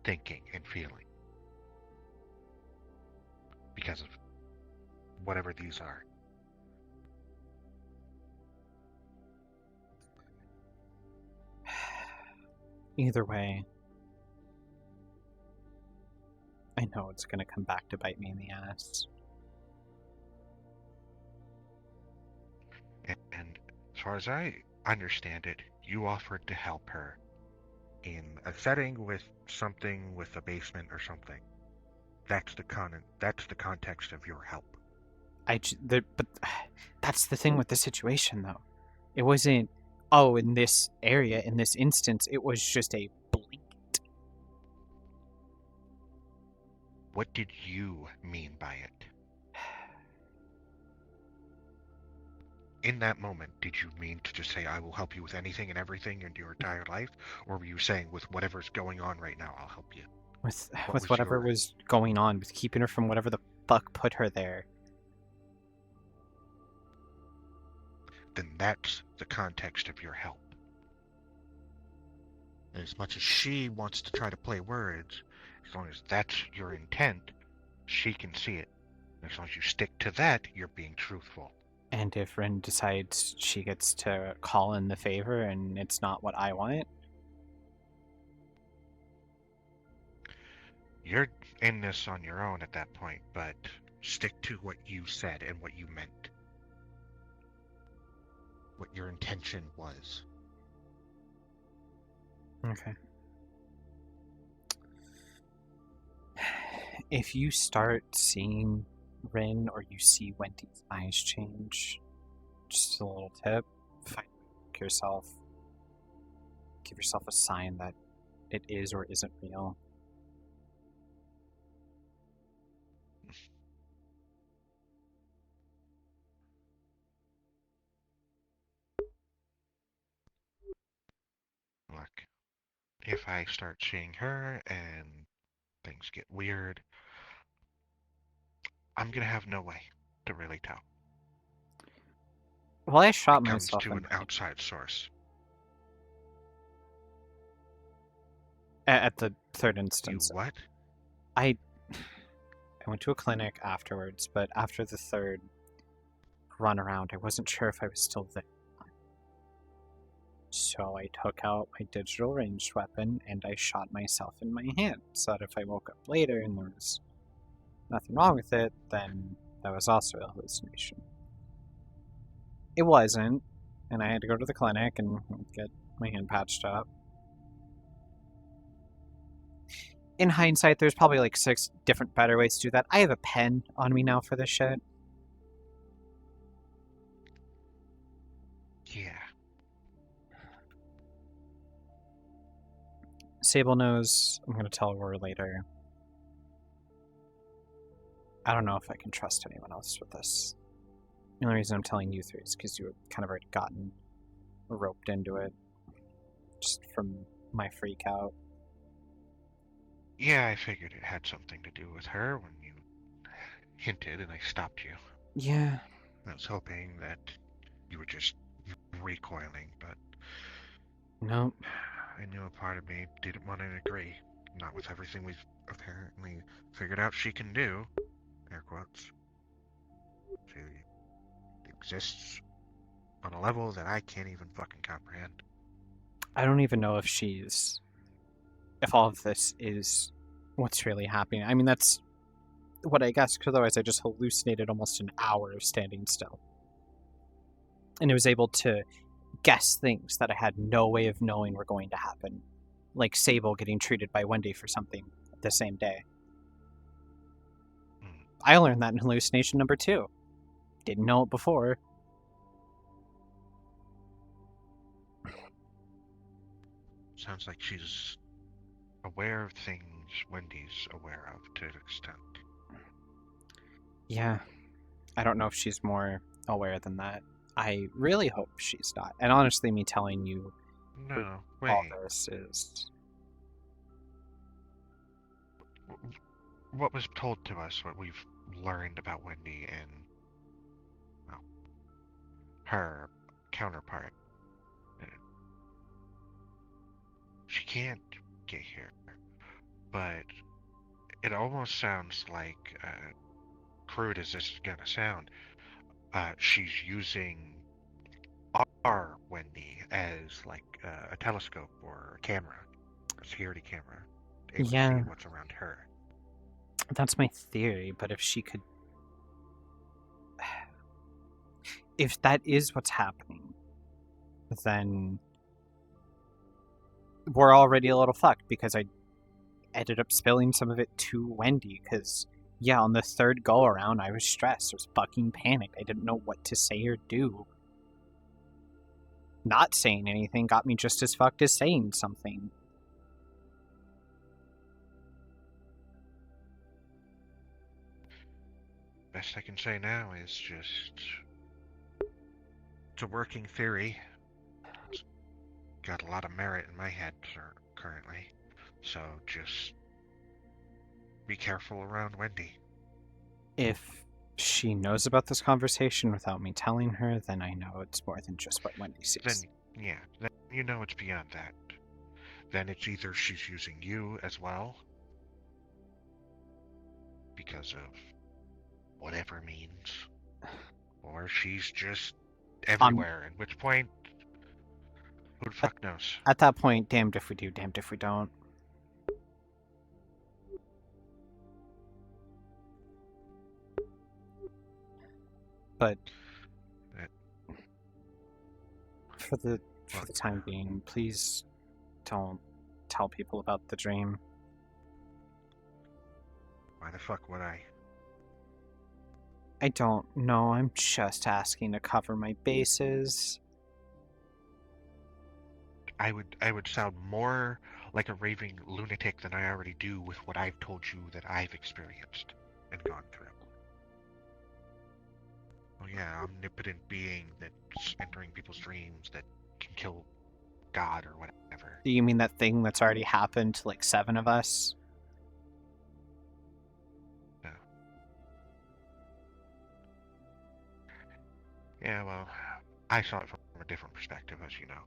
thinking and feeling. Because of whatever these are. Either way, I know it's gonna come back to bite me in the ass. And as far as I understand it, you offered to help her in a setting with something with a basement or something. That's the context of your help. But that's the thing with the situation, though. It wasn't, oh, in this area, in this instance, it was just a blanket. What did you mean by it? In that moment, did you mean to just say, I will help you with anything and everything in your entire life? Or were you saying, with whatever's going on right now, I'll help you? With whatever was going on, with keeping her from whatever the fuck put her there. Then that's the context of your help. And as much as she wants to try to play words, as long as that's your intent, she can see it. And as long as you stick to that, you're being truthful. And if Ren decides she gets to call in the favor and it's not what I want, You're in this on your own at that point, but stick to what you said and what you meant. What your intention was. Okay. If you start seeing Rin or you see Wendy's eyes change, just a little tip, find yourself. Give yourself a sign that it is or isn't real. Look, if I start seeing her and things get weird, I'm gonna have no way to really tell. Well, I shot It comes myself to in an outside source. at the third instance. You what? I went to a clinic afterwards, but after the third run around, I wasn't sure if I was still there. So I took out my digital ranged weapon and I shot myself in my hand, so that if I woke up later and there was nothing wrong with it, then that was also a hallucination. It wasn't, and I had to go to the clinic and get my hand patched up. In hindsight, there's probably like 6 different better ways to do that. I have a pen on me now for this shit. Yeah. Sable knows. I'm going to tell Aurora later. I don't know if I can trust anyone else with this. The only reason I'm telling you 3 is because you had kind of already gotten roped into it. Just from my freak out. Yeah, I figured it had something to do with her when you hinted and I stopped you. Yeah. I was hoping that you were just recoiling, but... Nope. I knew a part of me didn't want to agree. Not with everything we've apparently figured out she can do. Air quotes. She exists on a level that I can't even fucking comprehend. I don't even know if she's... if all of this is what's really happening. I mean, that's what I guess, because otherwise I just hallucinated almost an hour of standing still. And I was able to guess things that I had no way of knowing were going to happen. Like Sable getting treated by Wendy for something the same day. I learned that in hallucination number 2. Didn't know it before. Sounds like she's aware of things Wendy's aware of to an extent. Yeah. I don't know if she's more aware than that. I really hope she's not. And honestly, me telling you No, all wait. this is... What was told to us, what we've learned about Wendy and, well, her counterpart. She can't get here, but it almost sounds like, crude as this is gonna sound, she's using our Wendy as like a telescope or a camera, a security camera, able to Yeah. see what's around her. That's my theory, but if she could... if that is what's happening, then we're already a little fucked, because I ended up spilling some of it to Wendy, because, yeah, on the third go-around, I was stressed. I was fucking panicked. I didn't know what to say or do. Not saying anything got me just as fucked as saying something. Best I can say now is just... it's a working theory. It's got a lot of merit in my head currently. So just... be careful around Wendy. If she knows about this conversation without me telling her, then I know it's more than just what Wendy sees. Then, yeah, then you know it's beyond that. Then it's either she's using you as well, because of whatever means, or she's just everywhere, at which point, who the fuck knows? At that point, damned if we do, damned if we don't. but for the time being, please don't tell people about the dream. Why the fuck would I? I don't know. I'm just asking to cover my bases. I would sound more like a raving lunatic than I already do with what I've told you that I've experienced and gone through. Oh yeah, omnipotent being that's entering people's dreams that can kill God or whatever. Do you mean that thing that's already happened to like 7 of us? No. Yeah, well, I saw it from a different perspective, as you know.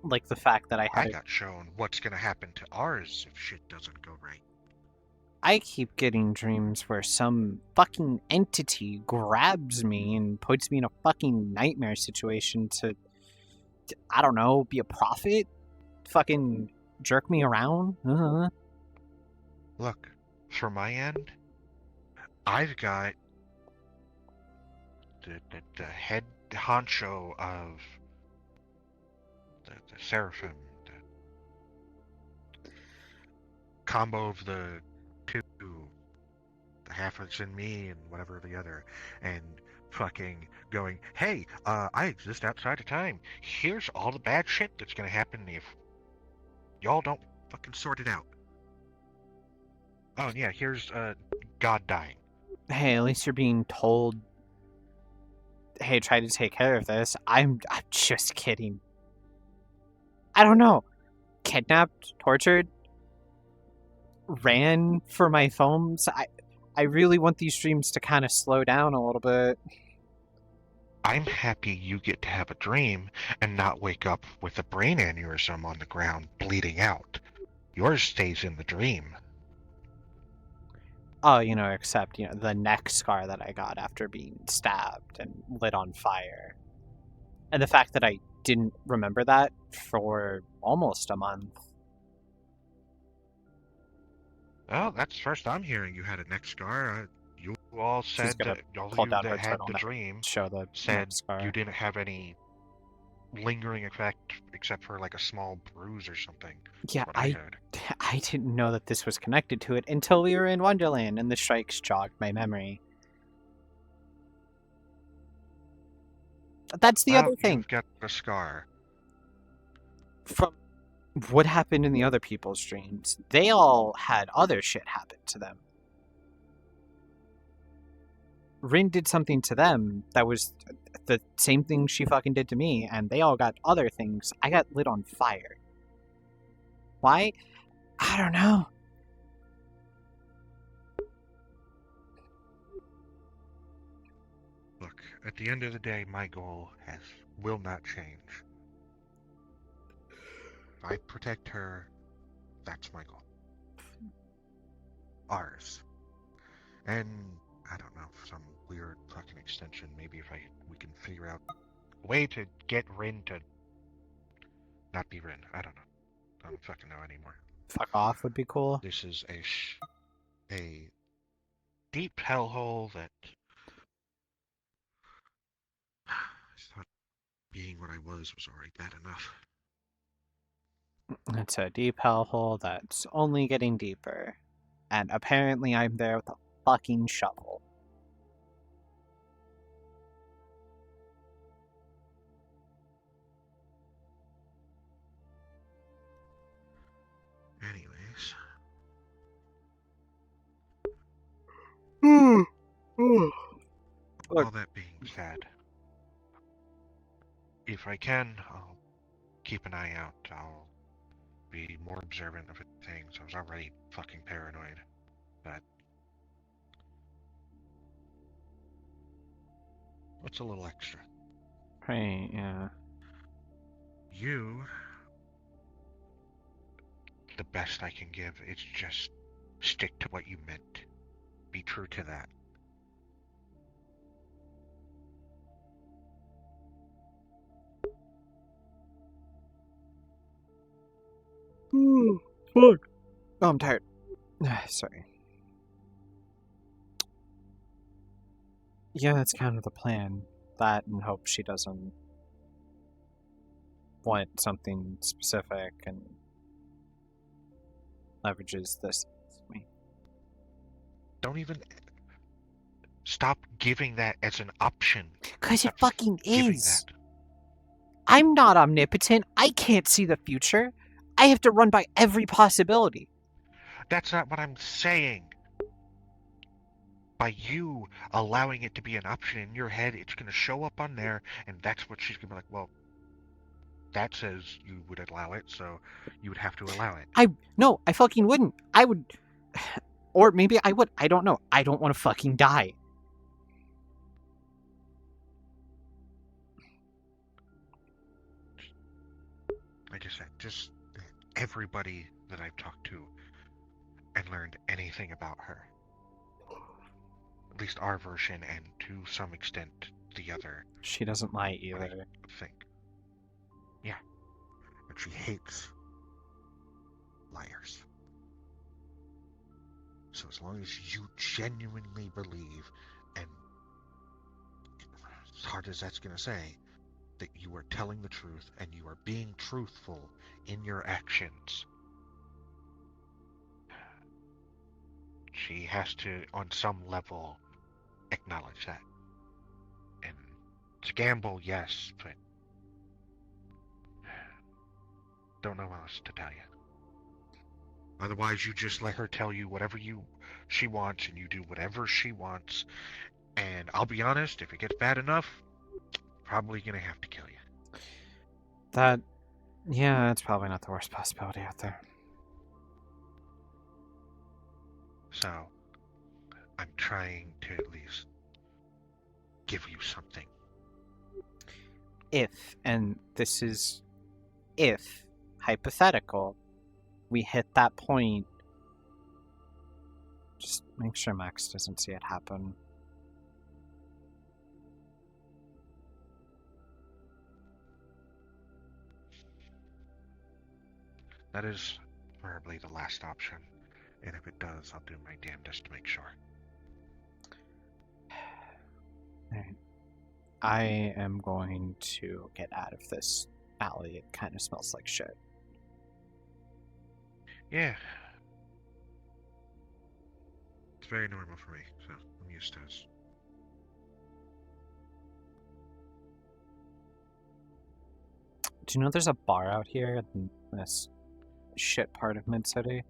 Like the fact that I got shown what's gonna happen to ours if shit doesn't go right. I keep getting dreams where some fucking entity grabs me and puts me in a fucking nightmare situation to I don't know, be a prophet? Fucking jerk me around? Look, from my end, I've got the head honcho of the Seraphim, the combo of the two, the half that's in me and whatever the other, and fucking going, hey, I exist outside of time. Here's all the bad shit that's gonna happen if y'all don't fucking sort it out. Oh, and yeah, here's God dying. Hey, at least you're being told, hey, try to take care of this. I'm just kidding. I don't know. Kidnapped, tortured, ran for my foams. I really want these dreams to kind of slow down a little bit. I'm happy you get to have a dream and not wake up with a brain aneurysm on the ground bleeding out. Yours stays in the dream. Oh, except, the neck scar that I got after being stabbed and lit on fire. And the fact that I didn't remember that for almost a month. Oh, that's first I'm hearing you had a neck scar. You all said that all pull you down that her had the turtleneck, dream show the said neck scar. you didn't have any lingering effect except for like a small bruise or something. Yeah, What I heard. I didn't know that this was connected to it until we were in Wonderland and the strikes jogged my memory. That's the other thing. You've got a scar. From what happened in the other people's dreams, they all had other shit happen to them. Rin did something to them that was the same thing she fucking did to me, and they all got other things. I got lit on fire. Why? I don't know. Look, at the end of the day, my goal will not change. If I protect her, that's my goal. Ours. And I don't know, some weird fucking extension. Maybe if we can figure out a way to get Rin to not be Rin. I don't know. I don't fucking know anymore. Fuck off would be cool. This is a deep hellhole that I thought being what I was already bad enough. It's a deep hellhole that's only getting deeper. And apparently I'm there with a fucking shovel. Anyways. All that being said, if I can, I'll keep an eye out. I'll be more observant of things. I was already fucking paranoid, but what's a little extra? Right, yeah. You, the best I can give is just stick to what you meant. Be true to that. Fuck. Oh, I'm tired. Sorry. Yeah, that's kind of the plan. That and hope she doesn't want something specific and leverages this. Don't even stop giving that as an option. Because it Stop fucking giving is. that. I'm not omnipotent. I can't see the future. I have to run by every possibility. That's not what I'm saying. By you allowing it to be an option in your head, it's going to show up on there, and that's what she's going to be like, well, that says you would allow it, so you would have to allow it. No, I fucking wouldn't. I would... Or maybe I would. I don't know. I don't want to fucking die. Like I said, just everybody that I've talked to and learned anything about her, at least our version and to some extent the other. She doesn't lie either. I think. Yeah. And she hates liars. So as long as you genuinely believe, and as hard as that's going to say, that you are telling the truth and you are being truthful in your actions, she has to, on some level, acknowledge that. And it's a gamble, yes, but don't know what else to tell you. Otherwise, you just let her tell you whatever she wants, and you do whatever she wants. And I'll be honest, if it gets bad enough, probably gonna have to kill you. Yeah, that's probably not the worst possibility out there. So, I'm trying to at least give you something. And this is if, hypothetical, we hit that point, just make sure Max doesn't see it happen. That is probably the last option, and if it does, I'll do my damnedest to make sure. Alright. I am going to get out of this alley. It kind of smells like shit. Yeah. It's very normal for me, so I'm used to this. Do you know there's a bar out here in this shit part of Mid-City?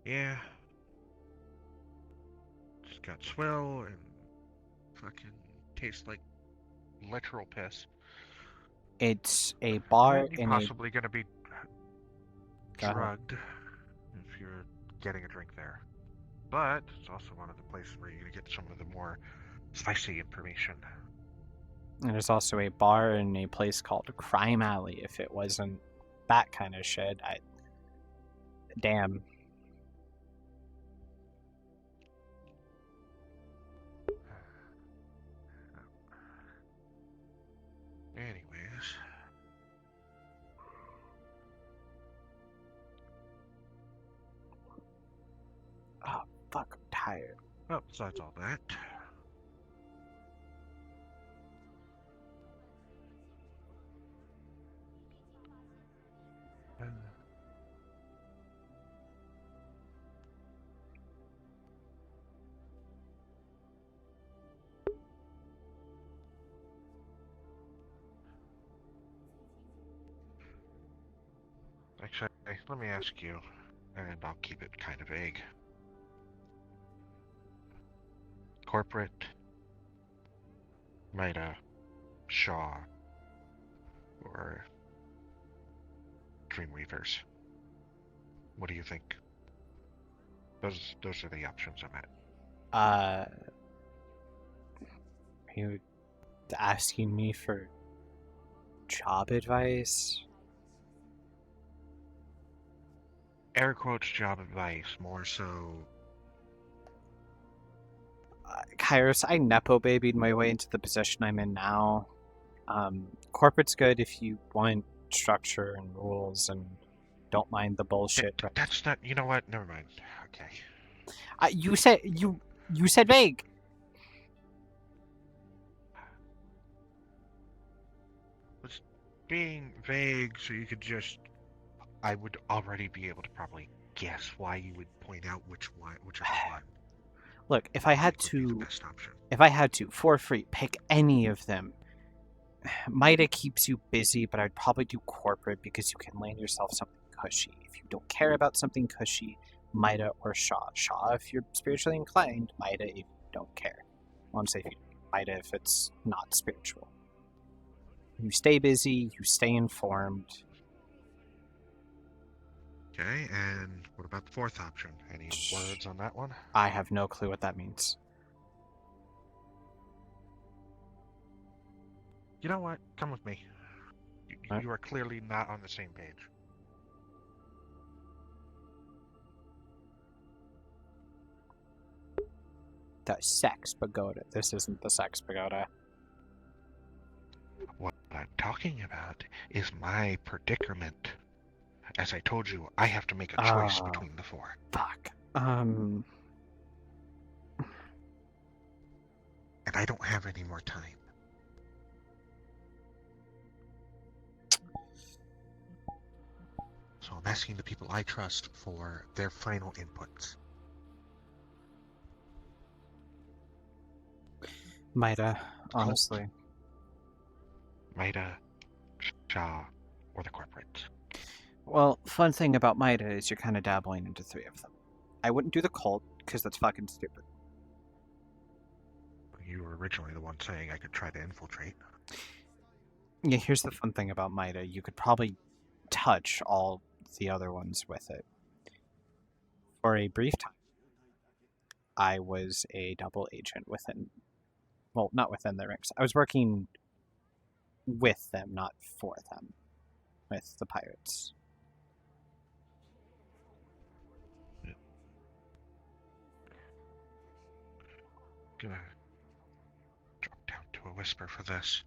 Yeah. It's got swell and fucking tastes like literal piss. It's a bar You're in possibly gonna be Go ahead. drugged if you're getting a drink there. But it's also one of the places where you're gonna get some of the more spicy information. And there's also a bar in a place called Crime Alley. If it wasn't that kind of shit, damn. Anyways. Oh, fuck, I'm tired. Well, besides all that. Actually, let me ask you, and I'll keep it kind of vague. Corporate, Maida, Shaw, or Dreamweavers. What do you think? Those are the options I'm at. Are you asking me for job advice? Air quotes job advice, more so. Kairos, I Nepo babied my way into the position I'm in now. Corporate's good if you want structure and rules and don't mind the bullshit. But That's not. You know what? Never mind. Okay. you said vague. being vague so you could just... I would already be able to probably guess why you would point out whichever one. Look, if I had would be the to, best option. for free, pick any of them, Mida keeps you busy, but I'd probably do corporate because you can land yourself something cushy. If you don't care about something cushy, Mida or Shaw. Shaw if you're spiritually inclined, Mida if you don't care. I want to say Mida if it's not spiritual. You stay busy, you stay informed. Okay, and what about the fourth option? Any words on that one? I have no clue what that means. You know what? Come with me. You are clearly not on the same page. The Sex Pagoda. This isn't the Sex Pagoda. What I'm talking about is my predicament. As I told you, I have to make a choice between the four. Fuck. And I don't have any more time. So I'm asking the people I trust for their final inputs. Mida, honestly. Mida, Shaw, or the corporates. Well, fun thing about Mida is you're kind of dabbling into three of them. I wouldn't do the cult, because that's fucking stupid. You were originally the one saying I could try to infiltrate. Yeah, here's the fun thing about Mida. You could probably touch all the other ones with it. For a brief time, I was a double agent within... Well, not within their ranks. I was working with them, not for them. With the pirates. Gonna drop down to a whisper for this.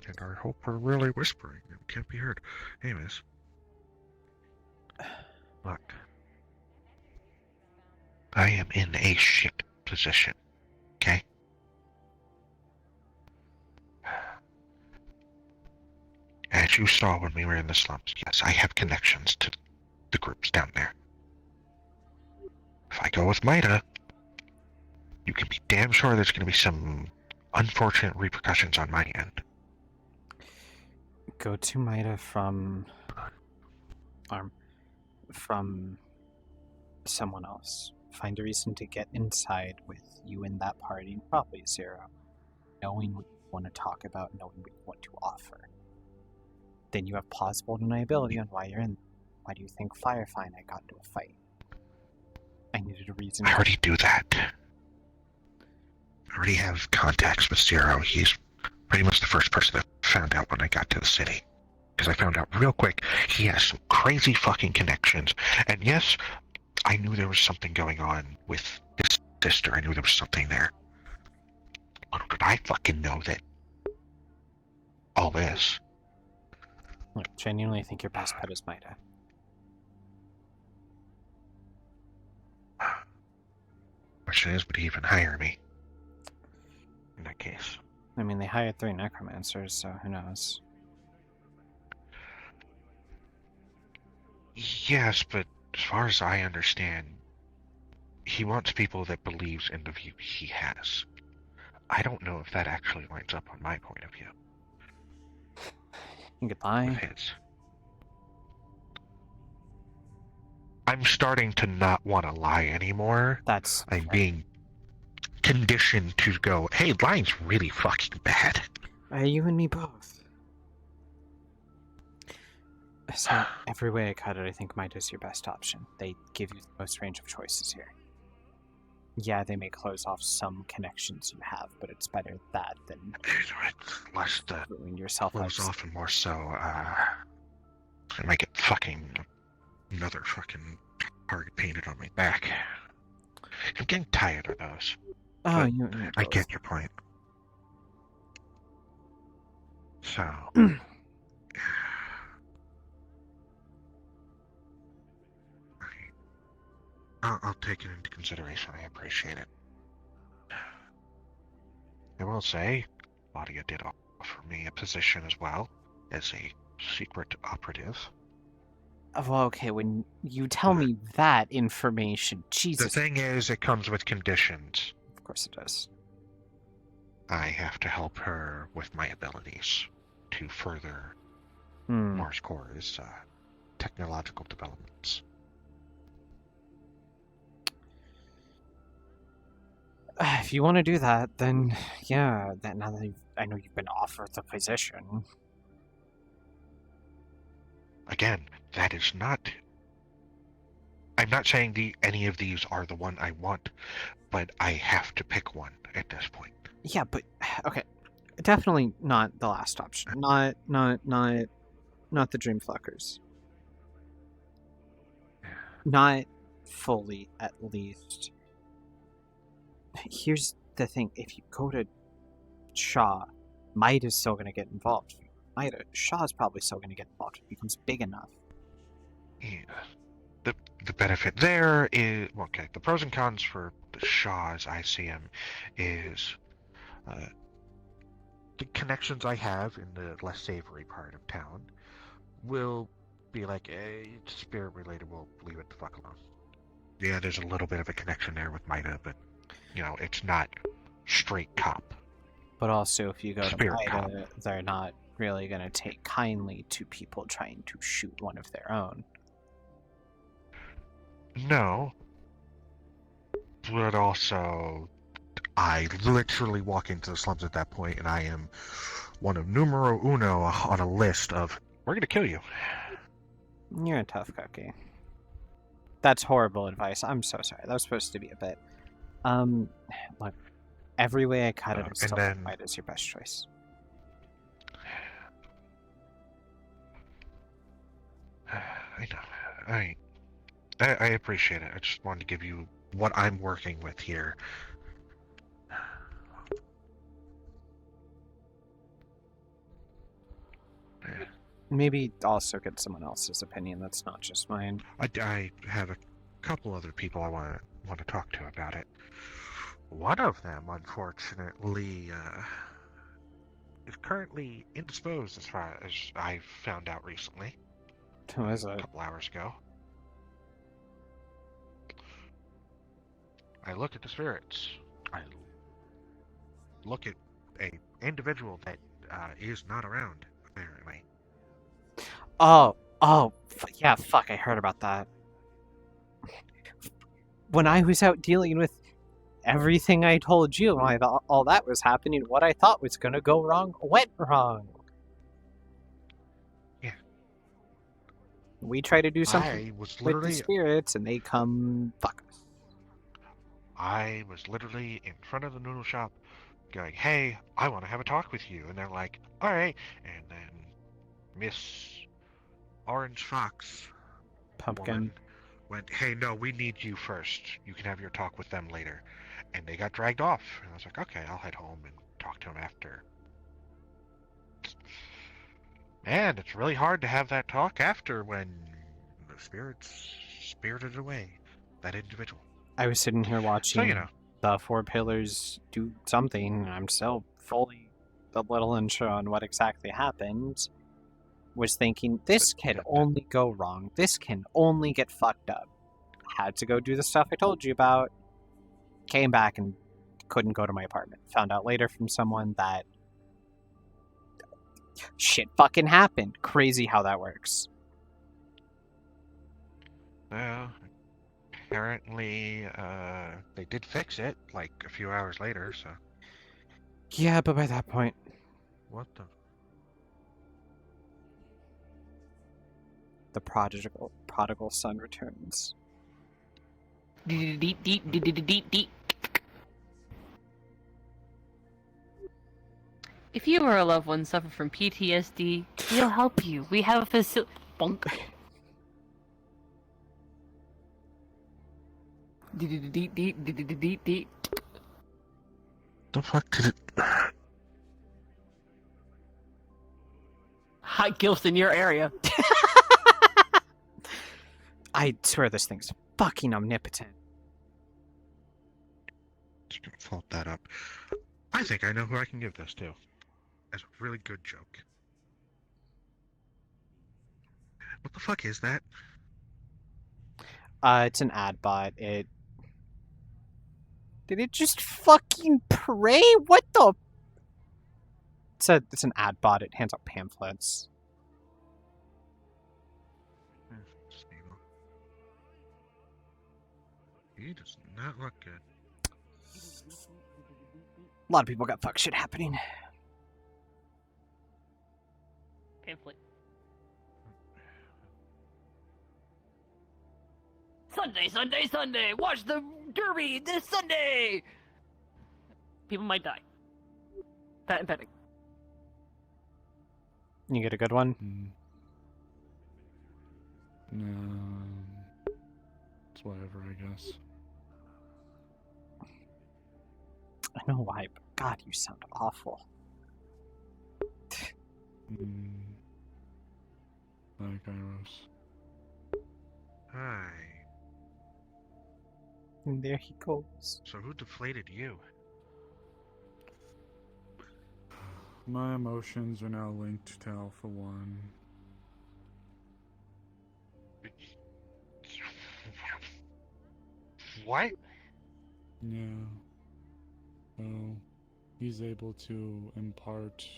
And I hope we're really whispering. It can't be heard. Anyways. Look. I am in a shit position. Okay? As you saw when we were in the slums, yes, I have connections to the groups down there. If I go with Mida, you can be damn sure there's going to be some unfortunate repercussions on my end. Go to Mida from someone else. Find a reason to get inside with you in that party, and probably Zero. Knowing what you want to talk about, knowing what you want to offer. Then you have plausible deniability on why you're in. Why do you think Firefly and I got into a fight? I needed a reason. I already do that. I already have contacts with Zero. He's pretty much the first person that found out when I got to the city. Because I found out real quick he has some crazy fucking connections. And yes, I knew there was something going on with his sister. I knew there was something there. Little did I fucking know that all this. Look, genuinely think your best bet is Mida. Question is, would he even hire me? In that case. I mean, they hired 3 necromancers, so who knows? Yes, but as far as I understand, he wants people that believes in the view he has. I don't know if that actually lines up on my point of view. Goodbye. His. I'm starting to not want to lie anymore. I'm being conditioned to go, hey, lying's really fucking bad. You and me both. So, every way I cut it, I think Mida's your best option. They give you the most range of choices here. Yeah, they may close off some connections you have, but it's better that than less the ruin yourself. Close off and more so, I might get fucking another fucking target painted on my back. I'm getting tired of those. Oh, I get your point. So. I'll take it into consideration. I appreciate it. I will say, Claudia did offer me a position as well as a secret operative. Well, okay, when you tell me that information, Jesus. The thing is, it comes with conditions. Of course it does. I have to help her with my abilities to further Mars Core's technological developments. If you want to do that, then yeah. Now that I know you've been offered the position. Again, that is not. I'm not saying any of these are the one I want, but I have to pick one at this point. Yeah, but okay, definitely not the last option. Not the Dreamfluckers. Not fully, at least. Here's the thing: if you go to Shaw, Maida's still going to get involved. Shaw's probably still going to get involved. It becomes big enough. Yeah. The benefit there is okay. The pros and cons for the Shaw, as I see them, is the connections I have in the less savory part of town will be like, it's spirit related. We'll leave it the fuck alone. Yeah, there's a little bit of a connection there with Maida, but it's not straight cop. But also, if you go Spirit to cop. Maida, they're not really going to take kindly to people trying to shoot one of their own. No. But also, I literally walk into the slums at that point, and I am one of numero uno on a list of, we're going to kill you. You're a tough cookie. That's horrible advice. I'm so sorry. That was supposed to be a bit. Look, every way I cut it, I still think Maida's your best choice. I know. I appreciate it. I just wanted to give you what I'm working with here. Maybe also get someone else's opinion that's not just mine. I have a couple other people I want to talk to about it. One of them, unfortunately, is currently indisposed as far as I found out recently. Who is it? A couple hours ago. I look at the spirits. I look at a individual that is not around, apparently. Yeah, fuck, I heard about that. When I was out dealing with everything I told you, when all that was happening, what I thought was gonna go wrong went wrong. Yeah. We try to do something was with the literally spirits, and they come fuck us. I was literally in front of the noodle shop going, hey, I want to have a talk with you. And they're like, all right. And then Miss Orange Fox Pumpkin went, hey, no, we need you first. You can have your talk with them later. And they got dragged off. And I was like, okay, I'll head home and talk to them after. And it's really hard to have that talk after when the spirits spirited away that individual. I was sitting here watching So, you know. the Four Pillars do something, and I'm still fully a little unsure on what exactly happened. Was thinking, this can only go wrong. This can only get fucked up. Had to go do the stuff I told you about. Came back and couldn't go to my apartment. Found out later from someone that shit fucking happened. Crazy how that works. Well, apparently, they did fix it, like, a few hours later, so... Yeah, but by that point... What the... The prodigal son returns. If you or a loved one suffer from PTSD, we'll help you. We have a facility. Bonk. The fuck did it... Hot gilfs in your area. I swear this thing's fucking omnipotent. Just gonna fault that up. I think I know who I can give this to. as a really good joke. What the fuck is that? It's an ad bot. Did it just fucking pray? What the? It's an ad bot. It hands out pamphlets. He does not look good. A lot of people got fuck shit happening. Pamphlet. Sunday, Sunday, Sunday! Watch the Derby this Sunday! People might die. Pat and petting. You get a good one? It's whatever, I guess. I know why, but God, you sound awful. Hi, Kairos. Hi. And there he goes. So who deflated you? My emotions are now linked to Alpha 1. What? Yeah. So, he's able to impart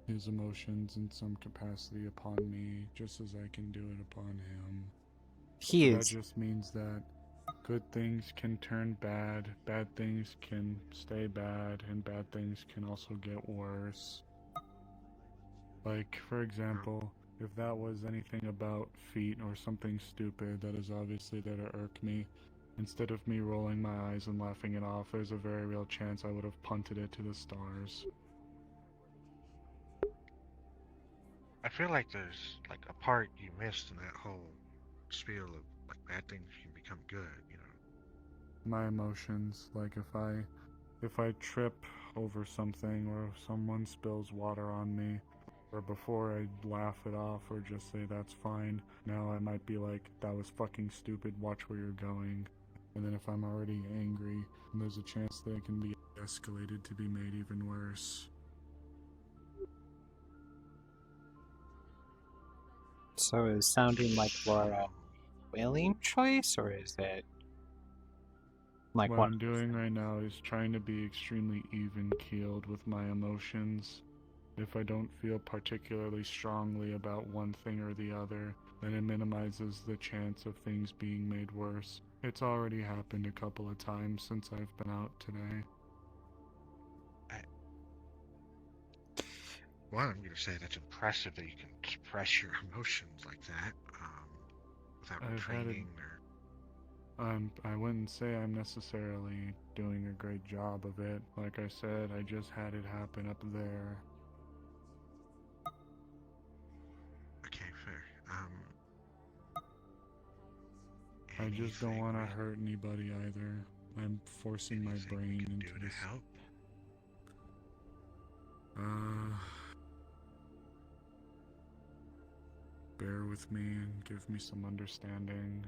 his emotions in some capacity upon me, just as I can do it upon him. That just means that good things can turn bad, bad things can stay bad, and bad things can also get worse. Like, for example, if that was anything about feet or something stupid that is obviously there to irk me, instead of me rolling my eyes and laughing it off, there's a very real chance I would have punted it to the stars. I feel like there's like a part you missed in that whole spiel of like bad things can become good, you know. My emotions, like if I trip over something or if someone spills water on me, or before I laugh it off or just say that's fine, now I might be like, that was fucking stupid, watch where you're going. And then if I'm already angry, there's a chance that it can be escalated to be made even worse. So is sounding like Laura whaling choice, or is it like what what? I'm doing right now is trying to be extremely even-keeled with my emotions. If I don't feel particularly strongly about one thing or the other, then it minimizes the chance of things being made worse. It's already happened a couple of times since I've been out today. Well, I'm gonna say that's impressive that you can suppress your emotions like that, without training or... I wouldn't say I'm necessarily doing a great job of it. Like I said, I just had it happen up there. Okay, fair. I just don't want to hurt anybody either. I'm forcing my brain into this. Help? Bear with me and give me some understanding.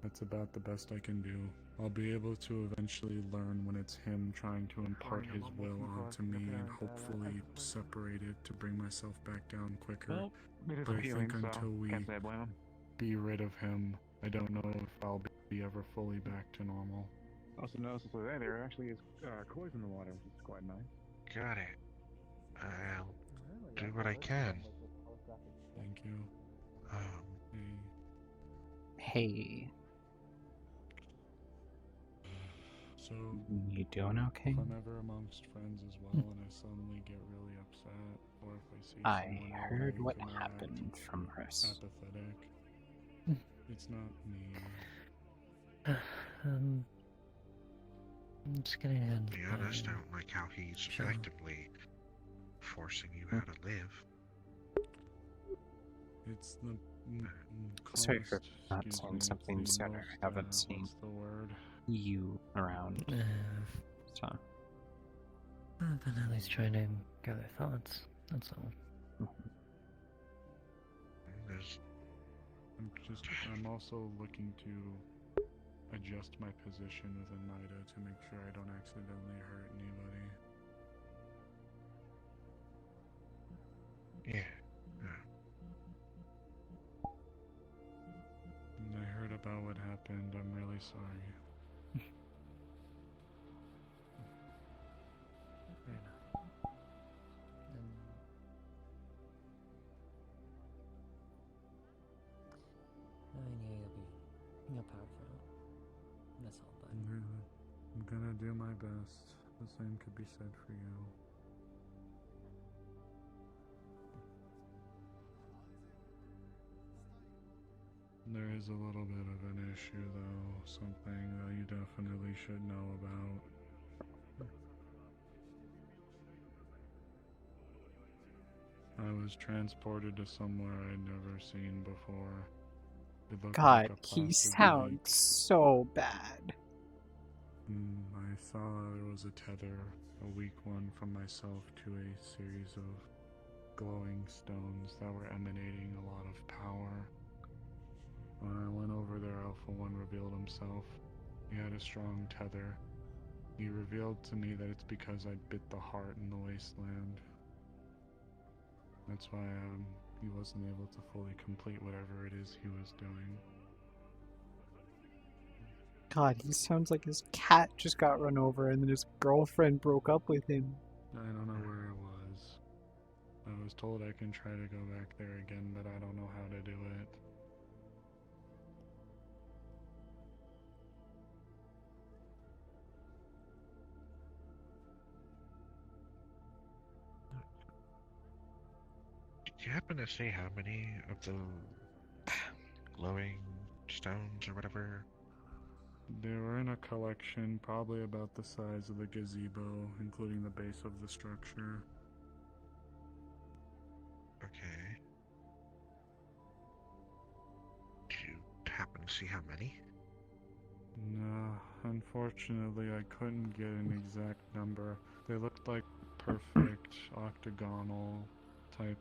That's about the best I can do. I'll be able to eventually learn when it's him trying to impart his will onto me and hopefully separate it to bring myself back down quicker. But I think until we be rid of him, I don't know if I'll be ever fully back to normal. Also notice that there actually is koi in the water, which is quite nice. Got it. I'll do what I can. Thank you. Hey. So, you doing okay? If I'm ever amongst friends as well and I suddenly get really upset, or if I see I someone heard who what can happened act from Chris. apathetic, it's not me. I'm just gonna To be honest, I don't like how he's effectively forcing you how to live. It's the Sorry for not excuse saying me, something it's the sooner. most, I haven't seen what's the word? you around. So. I've been at least trying to gather thoughts. That's all. I'm also looking to adjust my position within NIDA to make sure I don't accidentally hurt anybody. Yeah. I heard about what happened. I'm really sorry. Fair enough. I knew you'll be powerful. That's all, but I'm gonna do my best. The same could be said for you. There is a little bit of an issue, though. Something that you definitely should know about. I was transported to somewhere I'd never seen before. It looked God, like a he plastic sounds so bad. I saw there was a tether, a weak one from myself to a series of glowing stones that were emanating a lot of power. When I went over there, Alpha 1 revealed himself. He had a strong tether. He revealed to me that it's because I bit the heart in the wasteland. That's why he wasn't able to fully complete whatever it is he was doing. God, he sounds like his cat just got run over and then his girlfriend broke up with him. I don't know where it was. I was told I can try to go back there again, but I don't know how to do it. Did you happen to say how many of the glowing stones or whatever? They were in a collection probably about the size of the gazebo, including the base of the structure. Okay. Did you happen to see how many? No, unfortunately I couldn't get an exact number. They looked like perfect octagonal type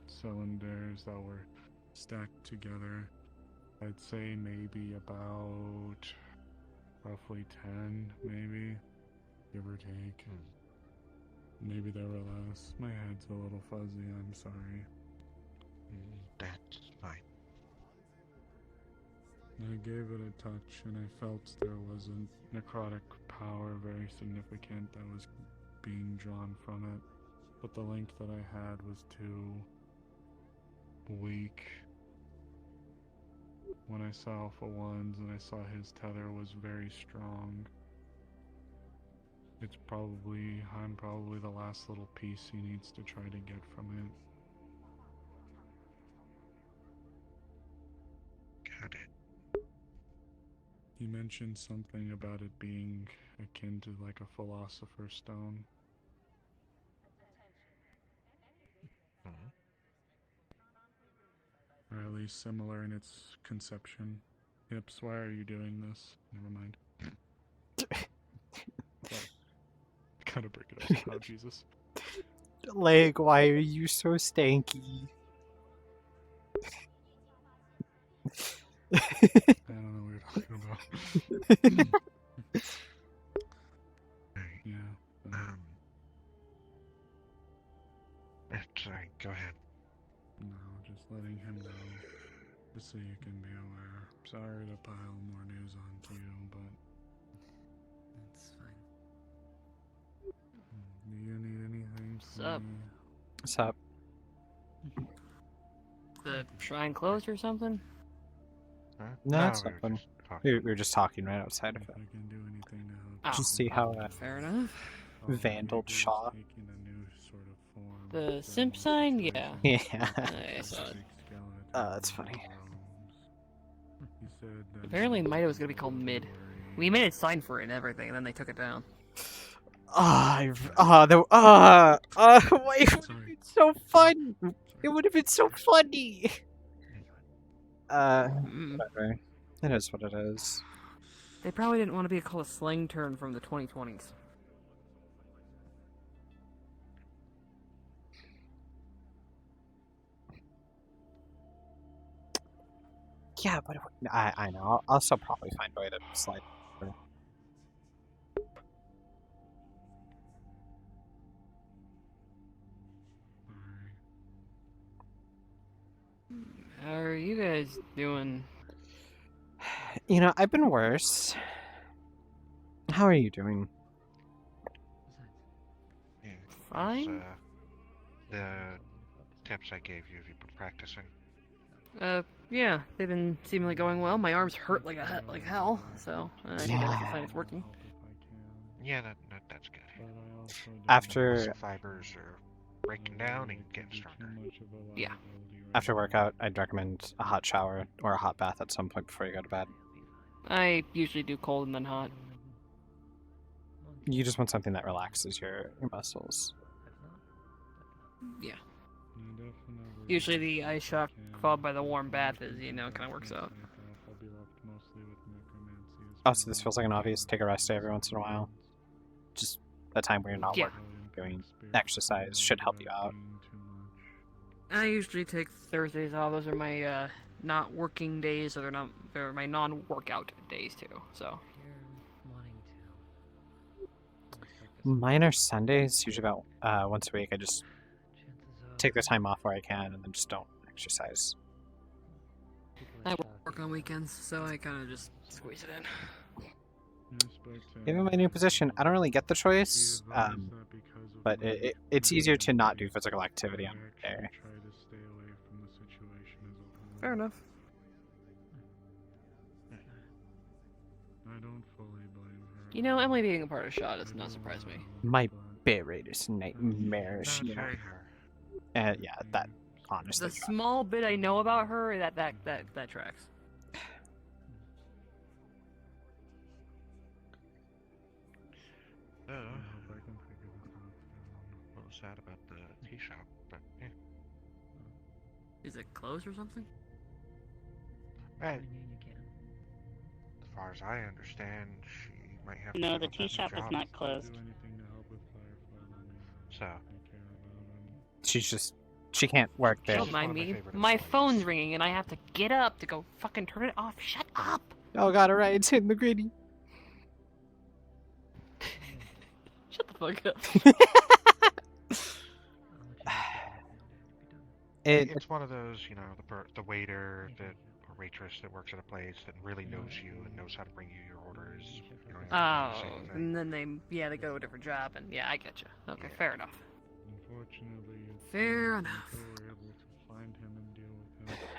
cylinders that were stacked together. I'd say maybe about roughly 10, maybe, give or take. Maybe there were less. My head's a little fuzzy, I'm sorry. That's fine. I gave it a touch and I felt there was a necrotic power very significant that was being drawn from it. But the link that I had was too weak. When I saw Alpha 1's and I saw his tether was very strong. I'm probably the last little piece he needs to try to get from it. Got it. He mentioned something about it being akin to like a philosopher's stone. Or at least similar in its conception. Hips, why are you doing this? Never mind. Gotta break it up somehow, Jesus. Leg, why are you so stanky? I don't know what you're talking about. Yeah. Sorry, go ahead. No, just letting him know. Just so you can be aware. Sorry to pile more news onto you, but that's fine. do you need anything from What's up? me? What's up? The shrine closed or something? No, it's we were nothing. just talking. We were just talking right outside of If it. I can do anything to help. Oh, Just see how fair enough. vandaled Maybe Shaw. it's taking a new sort of form. The with simp more sign? Yeah. Yeah. I saw it. That's funny. He said that Apparently Mida was gonna be called Mid. We made a sign for it and everything, and then they took it down. Why it would have been so fun. It would have been so funny. Whatever. It is what it is. They probably didn't want to be called a slang term from the 2020s. Yeah, but I know. I'll still probably find a way to slide. Through. How are you guys doing? You know, I've been worse. How are you doing? Fine. The tips I gave you, have you been practicing? Yeah, they've been seemingly going well. My arms hurt like hell, so I think everything's fine. It's working. Yeah, that's good. After Muscle fibers are breaking down and getting stronger. Yeah. After workout, I'd recommend a hot shower or a hot bath at some point before you go to bed. I usually do cold and then hot. You just want something that relaxes your muscles. Yeah. Usually the ice shock followed by the warm bath is, kind of works out. Oh, so this feels like an obvious take a rest day every once in a while. Just a time where you're not working, doing exercise should help you out. I usually take Thursdays off. Those are my not working days, or they're my non-workout days too. So. Mine are Sundays, usually about once a week. I just take the time off where I can, and then just don't exercise. I work on weekends, so I kind of just squeeze it in. Given my new position, I don't really get the choice, but it's easier to not do physical activity on a day. Fair enough. Emily being a part of SHA does not surprise me. My bit rate is nightmarish. Yeah, that honestly. The small bit I know about her, that tracks. What was that about the tea shop? But yeah. Is it closed or something? Right. As far as I understand, she might have. No, the tea shop is not closed. So. She can't work there. Don't mind me. My phone's ringing and I have to get up to go fucking turn it off. Shut up! Oh god, alright, it's hitting the gritty. Shut the fuck up. It's one of those, the waiter or waitress that works at a place that really knows you and knows how to bring you your orders. You don't have to do the same thing. And then they go to a different job, and yeah, I get you. Okay, fair enough. Fair enough.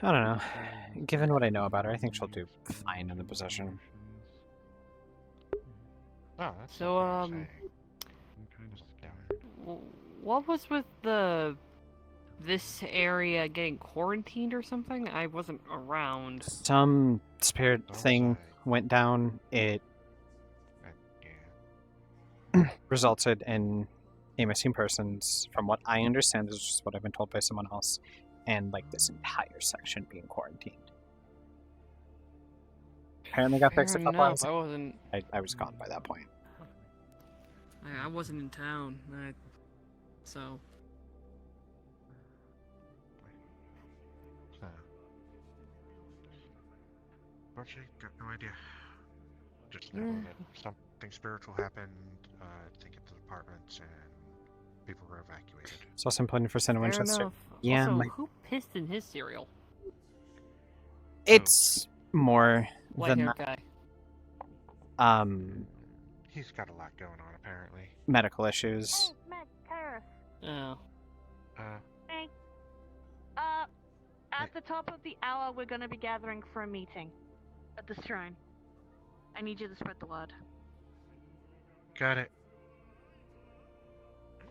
I don't know. Given what I know about her, I think she'll do fine in the position. Oh, that's So, what was with this area getting quarantined or something? I wasn't around. Some spirit thing went down. It resulted in a missing persons. From what I understand, this is just what I've been told by someone else, and like this entire section being quarantined. Apparently got fixed a couple hours. I was gone by that point. I wasn't in town, so. Unfortunately, got no idea. Just know that something spiritual happened, taken to the apartments, and people were evacuated. Saw some planning for Center Fair Winchester. enough. Yeah, Also, who pissed in his cereal? It's more than White-haired that. guy. He's got a lot going on, apparently. Medical issues. Oh. Hey. At the top of the hour, we're gonna be gathering for a meeting at the shrine. I need you to spread the word. Got it.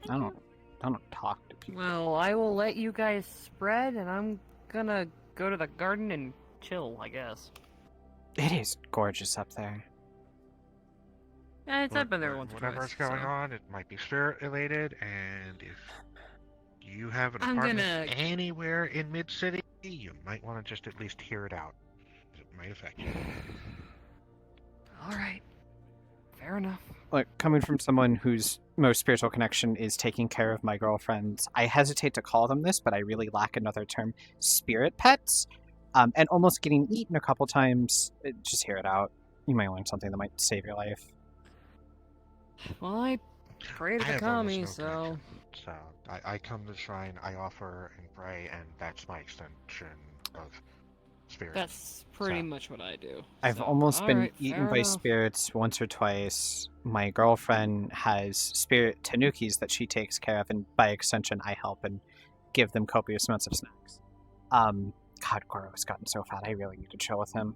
I don't talk to people. Well, I will let you guys spread, and I'm gonna go to the garden and chill, I guess. It is gorgeous up there. Yeah, I've been there once or Whatever's twice. going so. on, it might be spirit related, and if you have an I'm apartment gonna- anywhere in Mid-City, you might want to just at least hear it out. It might affect you. Alright. Fair enough. Look, coming from someone whose most spiritual connection is taking care of my girlfriends, I hesitate to call them this, but I really lack another term. Spirit pets? And almost getting eaten a couple times. Just hear it out. You might learn something that might save your life. Well, I pray to I the have almost commie, no so. So I come to the shrine, I offer and pray, and that's my extension of spirit. That's pretty much what I do. I've So, almost been alright, eaten fair by enough. spirits once or twice. My girlfriend has spirit tanukis that she takes care of, and by extension, I help and give them copious amounts of snacks. God, Goro has gotten so fat. I really need to chill with him.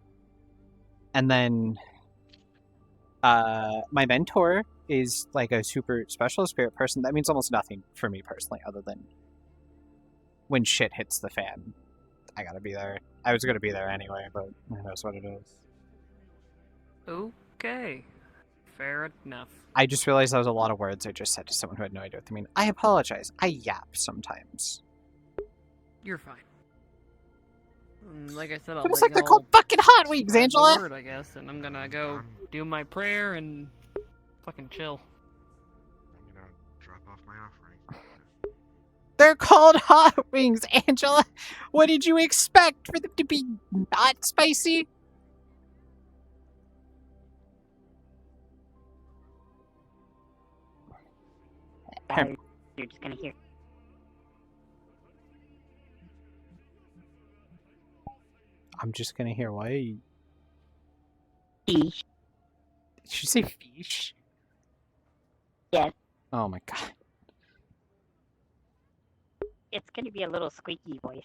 And then, my mentor is like a super special spirit person. That means almost nothing for me personally, other than when shit hits the fan, I gotta be there. I was gonna be there anyway, but that's what it is. Okay. Fair enough. I just realized that was a lot of words I just said to someone who had no idea what they mean. I apologize. I yap sometimes. You're fine. Like I said, I'll But it's let like they're y'all called fucking hot wings, spread the Angela! word, I guess, and I'm gonna go do my prayer and fucking chill. I'm gonna drop off my offering. They're called hot wings, Angela! What did you expect? For them to be not spicy? You're just gonna hear. I'm just gonna hear what? Did Fish. you say fish? Yes. Oh my god. It's gonna be a little squeaky voice.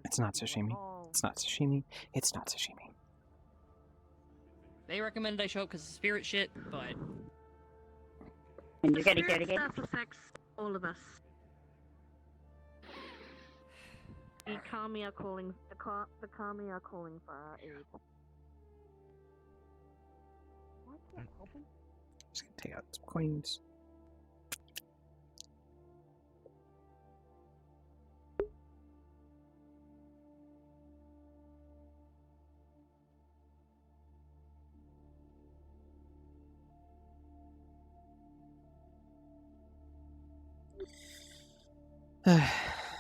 It's not sashimi. It's not sashimi. It's not sashimi. They recommended I show up because of spirit shit, but And you're gonna hear it Spirit again. stuff affects all of us. The Kami are calling. The Kami are calling for our aid. Just gonna take out some coins.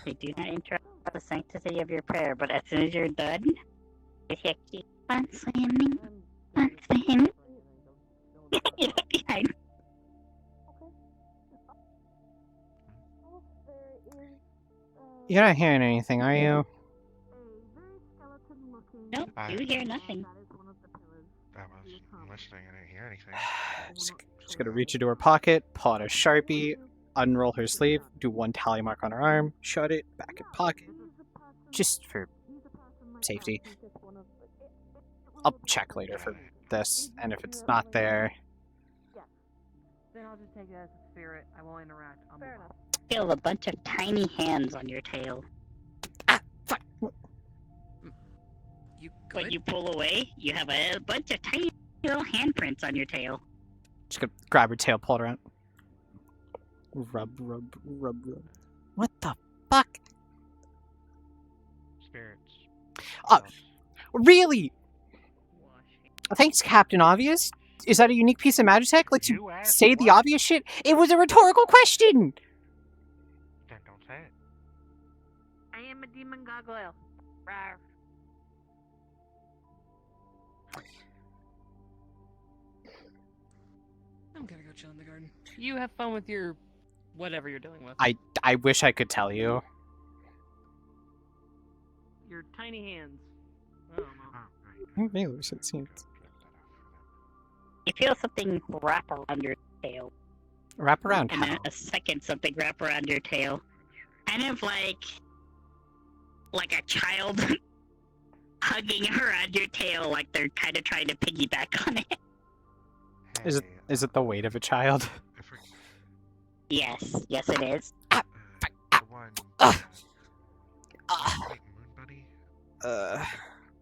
They do not interrupt the sanctity of your prayer, but as soon as you're done, you hear keep on slamming, on slamming. You look behind. You're not hearing anything, are you? Nope, you hear nothing. I was listening, I didn't hear anything. Just gonna reach into her pocket, pull out a Sharpie, unroll her sleeve, do one tally mark on her arm, shut it, back in pocket. Just for safety. I'll check later for this, and if it's not there... then I'll just take it as a spirit. I won't interact. Fair enough. Feel a bunch of tiny hands on your tail. You When you pull away, you have a bunch of tiny little handprints on your tail. Just gonna grab her tail, pull it around. Rub, rub, rub, rub. What the fuck? Spirits. Really? Thanks, Captain Obvious. Is that a unique piece of Magitech? Like to say the obvious shit? It was a rhetorical question! Then don't say it. I am a demon gargoyle. Rawr. I'm gonna go chill in the garden. You have fun with your whatever you're dealing with. I wish I could tell you. Your tiny hands. I don't know. Maybe we should see it. You feel something wrap around your tail. Wrap around And how? then a second something wrap around your tail. Kind of like a child hugging around your tail like they're kind of trying to piggyback on it. Is it the weight of a child? Yes, yes it is. The one.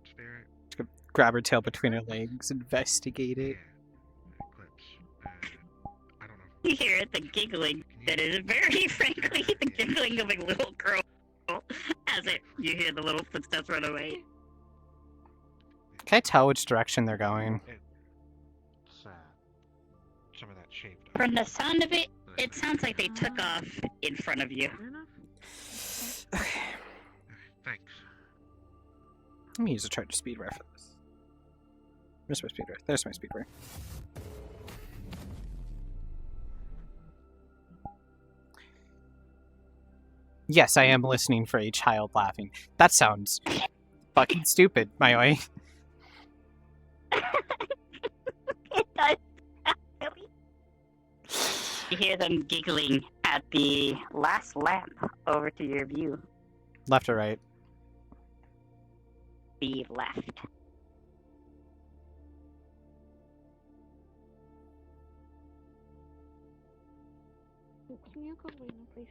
Spirit. Just gonna grab her tail between her legs, investigate it. You hear it, the giggling that is very frankly the giggling of a little girl as you hear the little footsteps run away. Can I tell which direction they're going? Some of that shaved From the sound of it, it sounds like they took off in front of you. Thanks. Let me use a charge speed ray for this. Where's my speed ray? There's my speed ray. Yes, I am listening for a child laughing. That sounds fucking stupid, Mayoi. It does. Really? You hear them giggling at the last lamp over to your view. Left or right? The left. Can you go Lena, please?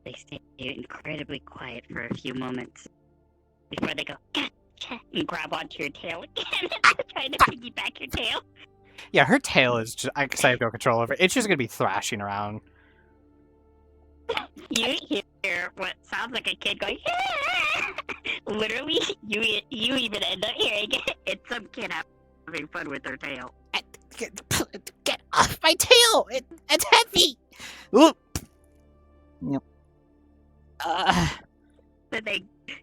They stay incredibly quiet for a few moments before they go gotcha and grab onto your tail again, trying to piggyback your tail. Yeah, her tail is just, because I have no control over it, it's just gonna be thrashing around. You hear what sounds like a kid going, literally, you even end up hearing it. It's some kid having fun with their tail. Get off my tail! It's heavy! Ooh. Yep. Then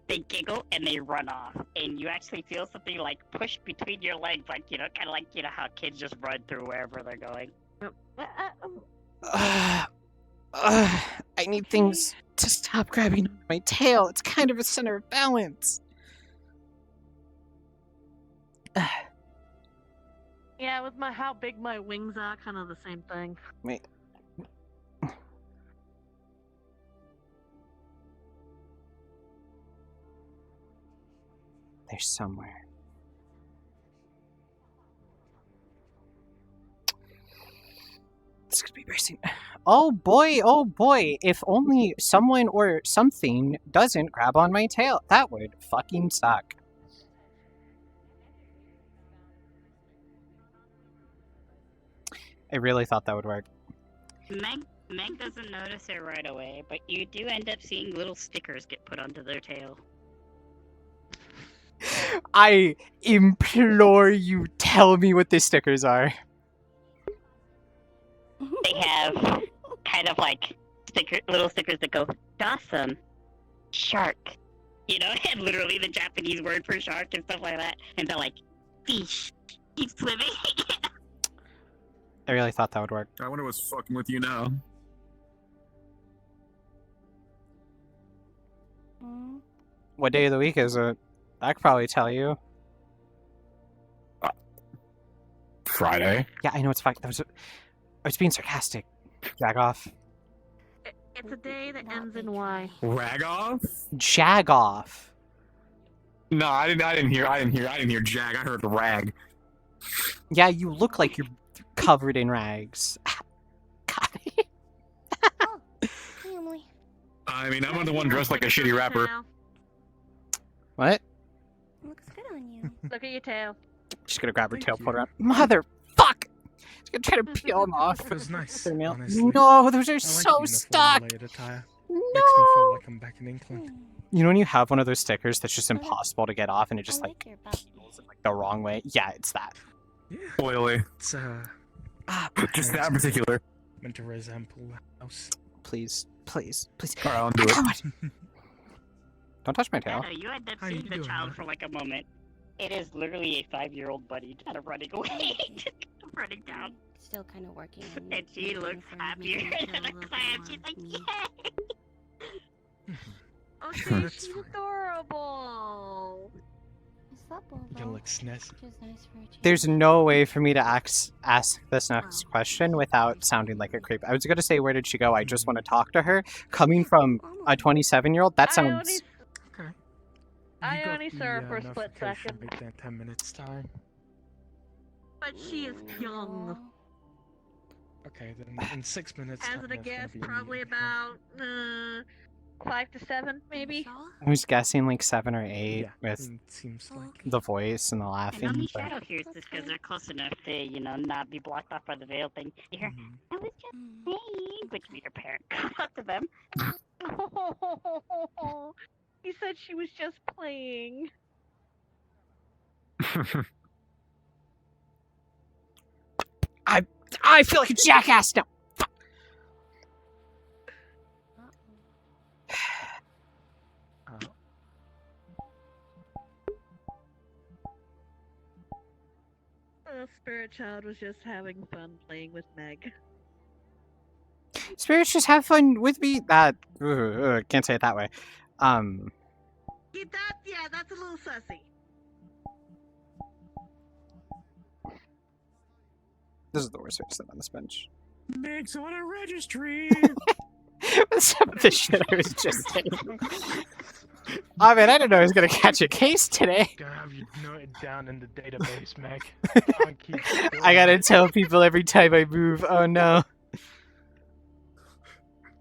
they giggle and they run off, and you actually feel something like pushed between your legs, like, you know, kind of like, you know, how kids just run through wherever they're going. I need things to stop grabbing my tail. It's kind of a center of balance. Yeah, with how big my wings are, kind of the same thing. Wait. They're somewhere. This could be embarrassing. Oh boy, if only someone or something doesn't grab on my tail. That would fucking suck. I really thought that would work. Meg doesn't notice it right away, but you do end up seeing little stickers get put onto their tail. I implore you, tell me what these stickers are. They have kind of like little stickers that go, "Dawsome, shark," you know, and literally the Japanese word for shark and stuff like that. And they're like, "Fish, keep swimming." I really thought that would work. I wonder what's fucking with you now. What day of the week is it? I could probably tell you. Friday. Yeah, I know it's fine. I was being sarcastic. Jag off. It's a day that ends in Y. Rag off? Jag off. No, I didn't hear jag. I heard rag. Yeah, you look like you're covered in rags. I mean, I'm not the one dressed like a shitty rapper. What? Looks good on you. Look at your tail. She's gonna grab her tail, pull her up. Mother fuck! She's gonna try to peel them off. It was nice. Their nail. Honestly. No, those are I like so the stuck. uniform-related attire. No. Makes me feel like I'm back in England. You know when you have one of those stickers that's just impossible to get off and it just like peels in like the wrong way? Yeah, it's that. Oily. It's Just that in particular. meant to resemble a house. Please, please, please. Alright, I'll do it. God. Don't touch my tail. Shadow, you end up How you seeing the doing, child man? for like a moment. It is literally a 5-year-old bunny kind of running away, just running down. Still kind of working on And she looks happier than a clam. She's like, yay! Oh, see, she's adorable. You look snazzy. There's no way for me to ask this next question without sounding like a creep. I was gonna say, where did she go? I just want to talk to her. Coming from a 27-year-old, that sounds... I only saw her for a split notification second. like that 10 minutes time. But she is young. Okay, then in 6 minutes time, Hazard a that's gonna guess, be a probably meeting. about 5 to 7, maybe. I was guessing like 7 or 8 with It seems like. the voice and the And laughing. only but- Shadow hears this because they're close enough to, you know, not be blocked off by the veil thing. You hear, I was just saying, which means her parent come up to them. He said she was just playing. I feel like a jackass now. Spirit Child was just having fun playing with Meg. Spirits just have fun with me. That can't say it that way. Yeah, that's a little sussy. This is the worst way to sit on this bench. Makes on a registry. Some of the shit I was just saying. I mean, I didn't know I was gonna catch a case today. Gonna have you noted down in the database, Meg. I gotta tell people every time I move. Oh no.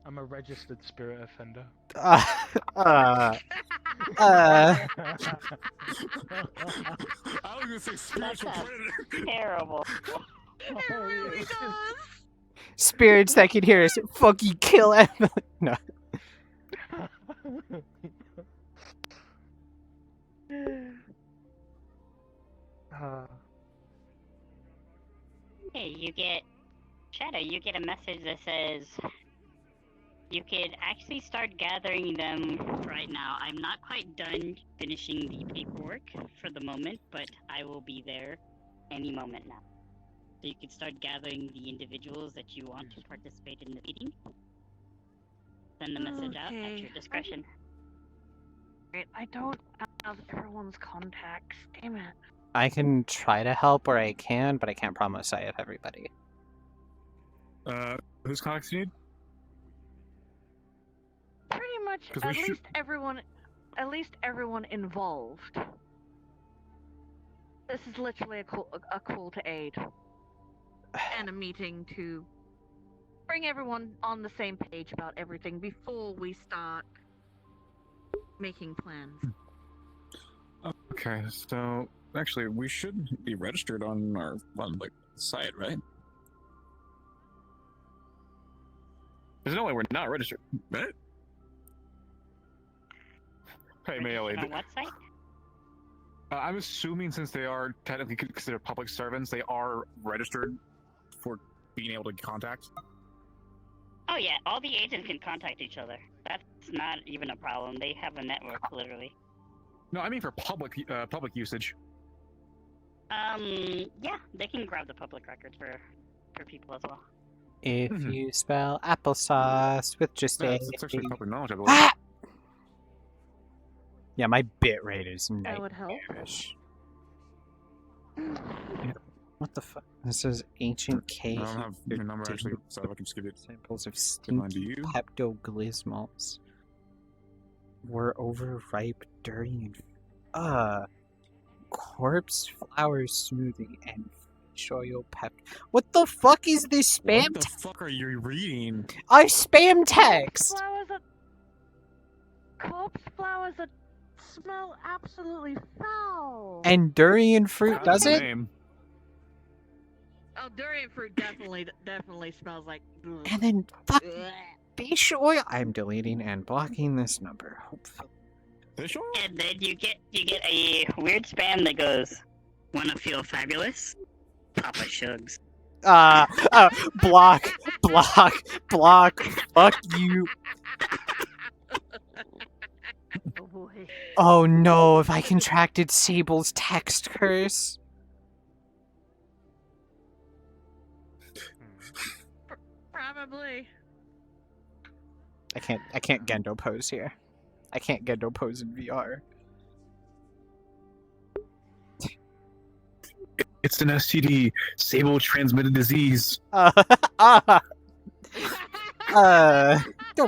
I'm a registered spirit offender. I was gonna say spiritual predator. Terrible. It really does. Spirits that can hear us fucking kill Emily. No. Hey, you get Shadow. You get a message that says you could actually start gathering them right now. I'm not quite done finishing the paperwork for the moment, but I will be there any moment now. So you can start gathering the individuals that you want to participate in the meeting. Send the message out at your discretion. Wait, I don't have everyone's contacts. Damn it. I can try to help where I can, but I can't promise I have everybody. Whose contacts do you need? Pretty much, 'Cause we at least everyone involved. This is literally a call to aid. And a meeting to bring everyone on the same page about everything before we start making plans. Okay, so actually, we should be registered on our site, right? There's no way we're not registered, right? Hey, Mayoli. On what site? I'm assuming since they are technically considered public servants, they are registered for being able to contact. Oh yeah, all the agents can contact each other. That's not even a problem. They have a network, literally. No, I mean for public usage. Yeah, they can grab the public records for people as well. If you spell applesauce with just a... It's actually public knowledge, I believe. Ah! Yeah, my bit rate is That would help. nightmarish. What the fuck? This is ancient cave. I don't have your number actually, so I can just give it. Samples of mine to stinky you. Pepto-Glismals were overripe, dirty, and corpse flower smoothie and fish oil pep. What the fuck is this spam? What the fuck are you reading? I spam text. Corpse flowers that smell absolutely foul. And durian fruit does it? Oh, durian fruit definitely smells like. Ugh. And then fucking fish oil. I'm deleting and blocking this number. Hopefully. Fish oil? And then you get a weird spam that goes, "Wanna feel fabulous? Papa Shugs." Block. Fuck you. Oh boy. Oh no, if I contracted Sable's text curse. Probably. I can't Gendo pose here. I can't Gendo pose in VR. It's an STD, Sable transmitted disease. Don't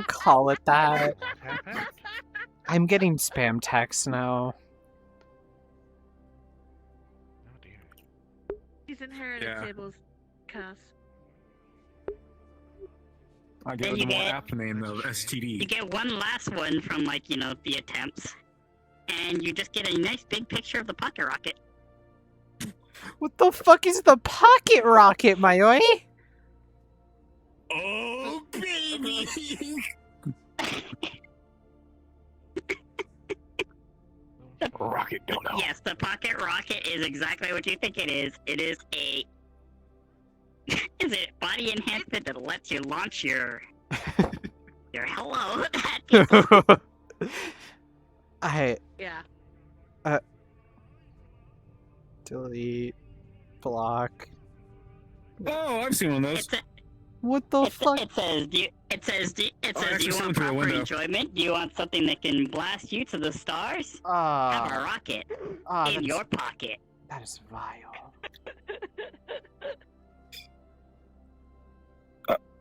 call it that. I'm getting spam texts now. He's inherited Sable's curse. I Then gave you them more get- apt name of STD. You get one last one from the attempts, and you just get a nice big picture of the pocket rocket. What the fuck is the pocket rocket, Mayoi? Oh baby! Rocket dono. Yes, the pocket rocket is exactly what you think it is. It is a is it body enhancement that lets you launch your hello at people. I Yeah. delete block. Oh, I've seen one of those. What the fuck? It says, do you actually seen want through a proper window. enjoyment? Do you want something that can blast you to the stars? Have a Ah, rocket in that's- your pocket. that is vile.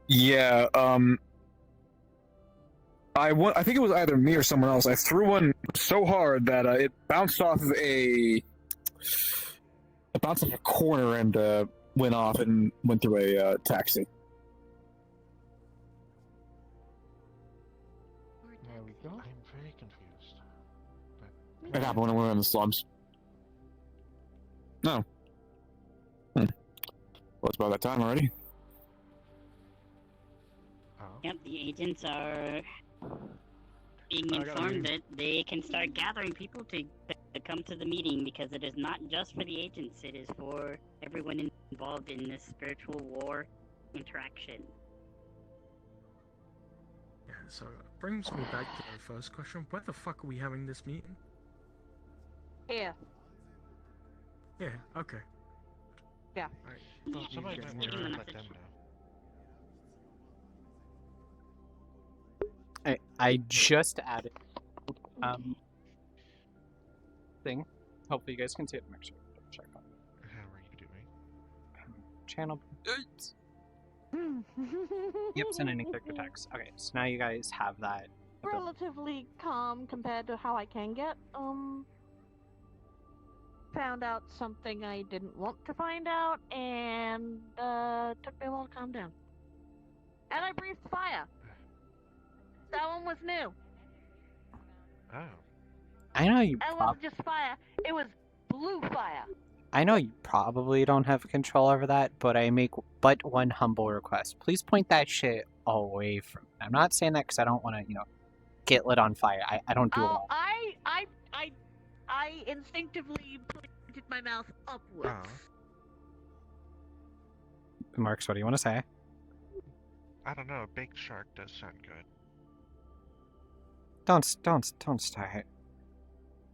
Yeah, I think it was either me or someone else. I threw one so hard that it bounced off of a corner and went off and went through a taxi. There we go. I'm very confused. It happened when we were in the slums. No. Well, it's about that time already. Yep, the agents are being informed that they can start gathering people to come to the meeting because it is not just for the agents, it is for everyone involved in this spiritual war interaction. Yeah, so it brings me back to the first question. Where the fuck are we having this meeting? Here. Yeah, okay. Yeah. Alright. Well, somebody might want to let them know. I just added thing. Hopefully you guys can see it. Make sure check on How are you doing? channel. Yep, send any character text. Okay, so now you guys have that. Relatively calm compared to how I can get. Found out something I didn't want to find out, and took me a while to calm down. And I breathed fire. That one was new. Oh. I know you. It wasn't just fire; it was blue fire. I know you probably don't have control over that, but I make but one humble request. Please point that shit away from me. I'm not saying that because I don't want to, get lit on fire. I don't do it. Oh, I instinctively pointed my mouth upwards. Marks, what do you want to say? I don't know. A baked shark does sound good. Don't start.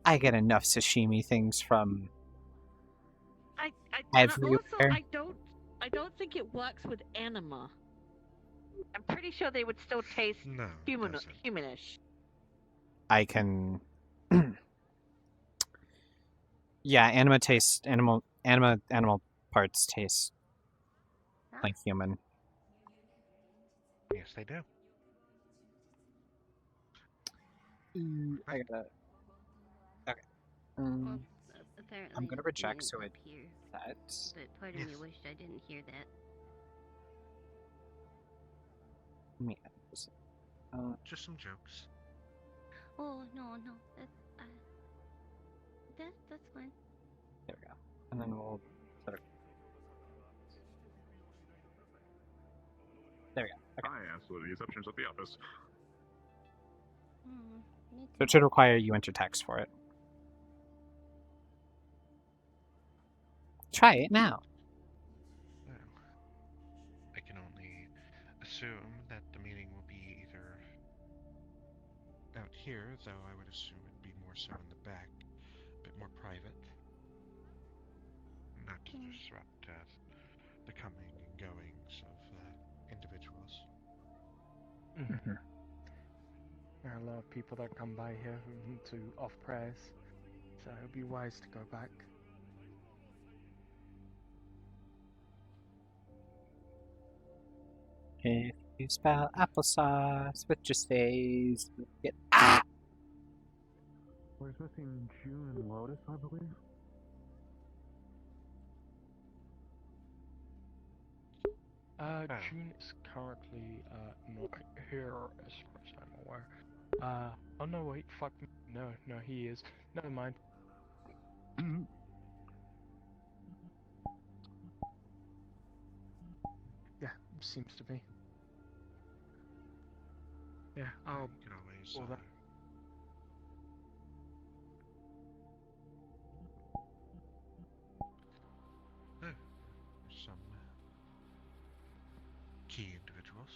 I get enough sashimi things from everywhere. Also, I don't think it works with anima. I'm pretty sure they would still taste humanish. I can. Yeah, animal parts taste like human. Yes, they do. I gotta. Okay. Apparently I'm gonna it reject didn't so it appear, that. but part of me wished I didn't hear that. Just some jokes. Oh no, that's fine. There we go. And then we'll sort of. There we go. Okay. I asked what are the exceptions at the office. So it should require you enter text for it. Try it now. Well, I can only assume that the meeting will be either out here, though I would assume it'd be more so in the back, a bit more private. Not to disrupt the coming and goings of individuals. There are a lot of people that come by here to off prayers, so it'd be wise to go back. If you spell applesauce with just A's, you get We're missing June and Lotus, I believe. June is currently not here as far as I'm aware. Oh no, wait, fuck me. No, he is. Never mind. Yeah, seems to be. Yeah, I'll You can always pull that. Some key individuals.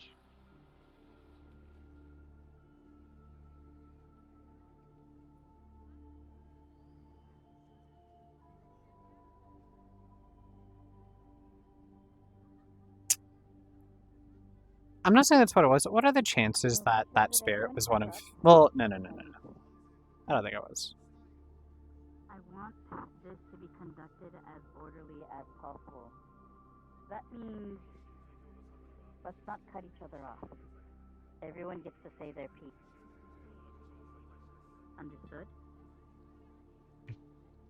I'm not saying that's what it was. What are the chances that that spirit was one of... Well, no. I don't think it was. I want this to be conducted as orderly as possible. That means let's not cut each other off. Everyone gets to say their piece. Understood?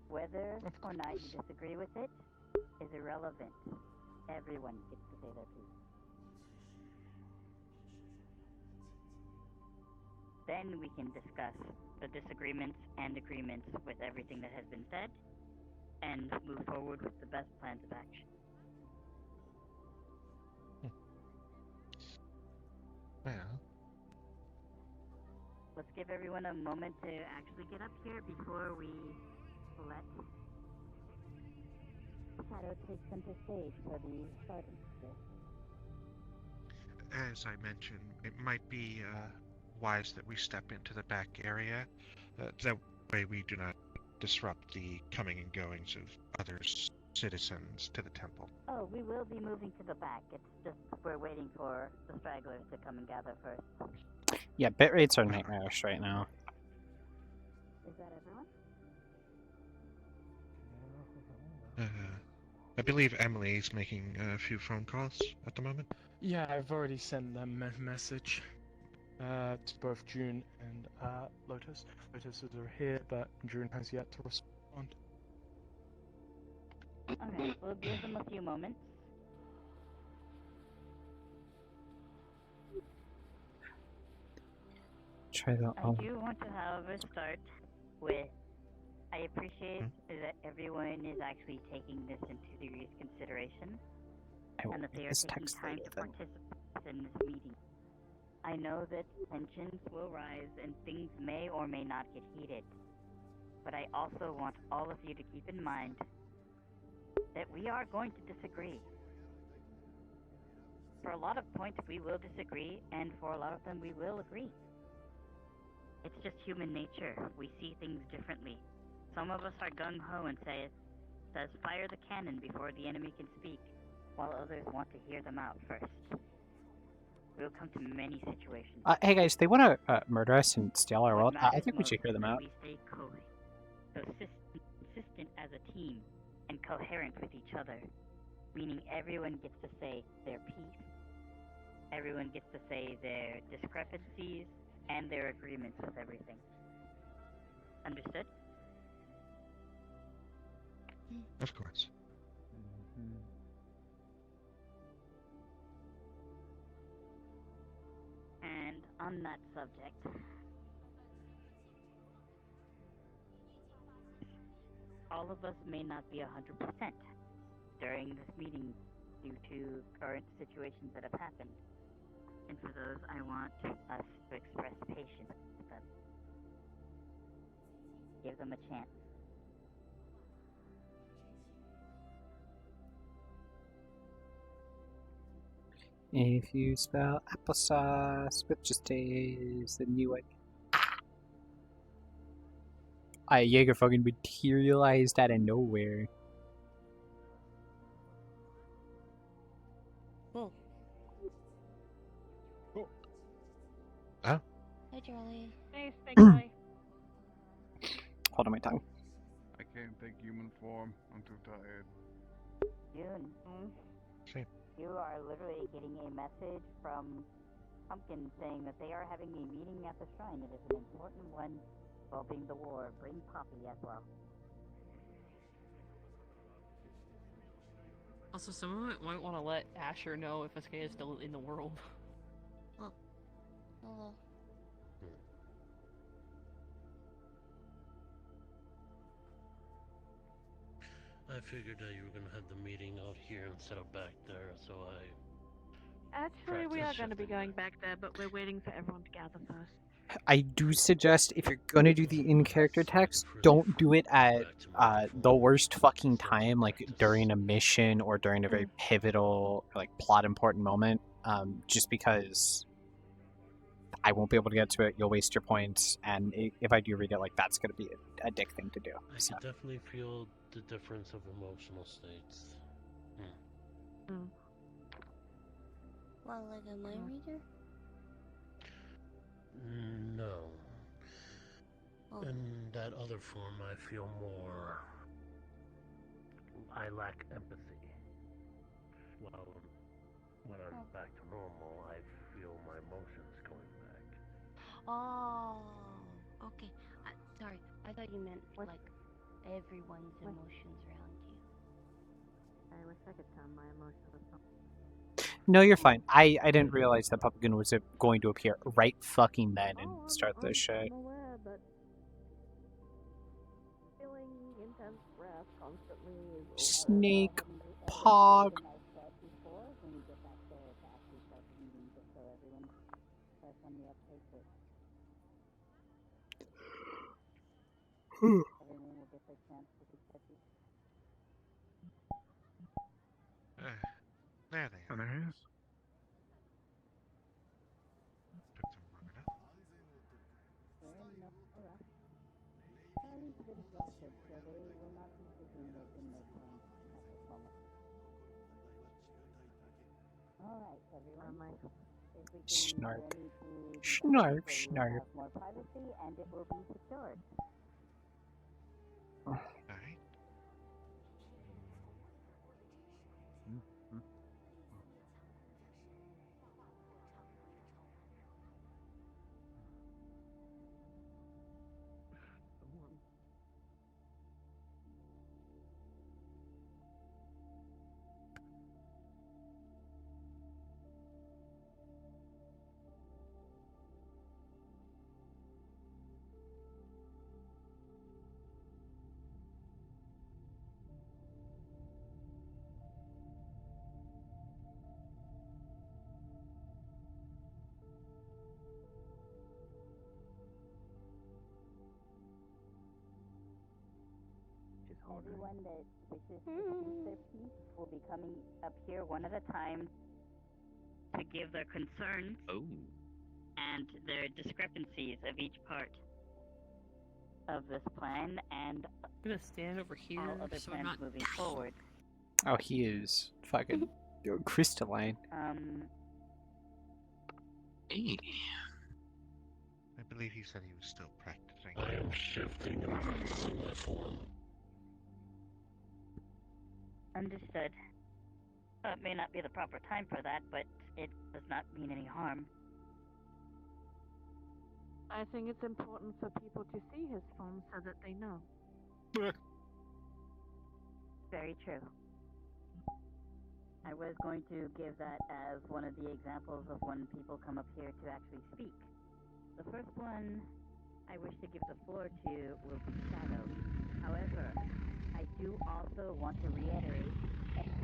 Whether or not you disagree with it is irrelevant. Everyone gets to say their piece. Then we can discuss the disagreements and agreements with everything that has been said, and move forward with the best plans of action. Well, Let's give everyone a moment to actually get up here before we let Shadow take center stage for the starting. as I mentioned, it might be wise that we step into the back area. That way we do not disrupt the coming and goings of other citizens to the temple. Oh, we will be moving to the back. It's just we're waiting for the stragglers to come and gather first. Yeah, bit rates are nightmarish right now. Is that everyone? I believe Emily's making a few phone calls at the moment. Yeah, I've already sent them a message to both June and Lotus. Lotus is here, but June has yet to respond. Okay, we'll give them a few moments. Try that I do want to, however, start with I appreciate that everyone is actually taking this into serious consideration and that they are taking time to participate in this meeting. I know that tensions will rise and things may or may not get heated, but I also want all of you to keep in mind that we are going to disagree. For a lot of points we will disagree, and for a lot of them we will agree. It's just human nature. We see things differently. Some of us are gung-ho and says fire the cannon before the enemy can speak, while others want to hear them out first. We'll come to many situations. Hey guys, they want to murder us and steal our world. What I matters think we should most hear them is that out. We stay consistent as a team and coherent with each other, meaning everyone gets to say their piece. Everyone gets to say their discrepancies and their agreements with everything. Understood? Of course. And on that subject, all of us may not be 100% during this meeting due to current situations that have happened. And for those, I want us to express patience with them. Give them a chance. If you spell applesauce with just A's, then you would. Jaeger fucking materialized out of nowhere. Whoa. Oh? Hi, Charlie. Hey, Snake Hold on my tongue. I can't take human form. I'm too tired. June, See. you are literally getting a message from Pumpkin saying that they are having a meeting at the shrine. It is an important one involving the war. Bring Poppy as well. Also, someone might want to let Asher know if SK is still in the world. Hello. I figured that you were gonna have the meeting out here instead of back there, so Actually, we are going to be going back there, but we're waiting for everyone to gather first. I do suggest if you're gonna do the in-character text, don't do it at the worst fucking time, like during a mission or during a very pivotal, like plot important moment. Just because I won't be able to get to it, you'll waste your points, and if I do read it, like that's gonna be a dick thing to do. I So. can definitely feel the difference of emotional states. Well, like a mind reader? No. Oh. In that other form, I feel more. I lack empathy. Well, when I'm back to normal, I feel my emotions going back. Oh, okay. Sorry, I thought you meant like everyone's emotions around you. I wish I could tell my emotions. No, you're fine. I didn't realize that Papagoon was going to appear right fucking then and start this shit. I'm aware, but feeling intense breath constantly is Snake Pog. There they are. And there he is. Took them long enough. Snark. Snark, snark. Alright. Everyone that wishes to speak their piece will be coming up here one at a time to give their concerns and their discrepancies of each part of this plan and I'm gonna stand over here all other so I'm plans not moving forward. Oh, he is fucking crystalline. I believe he said he was still practicing. I am shifting into my form. Understood. It may not be the proper time for that, but it does not mean any harm. I think it's important for people to see his form so that they know. Very true. I was going to give that as one of the examples of when people come up here to actually speak. The first one I wish to give the floor to will be Shadow. However, I do also want to reiterate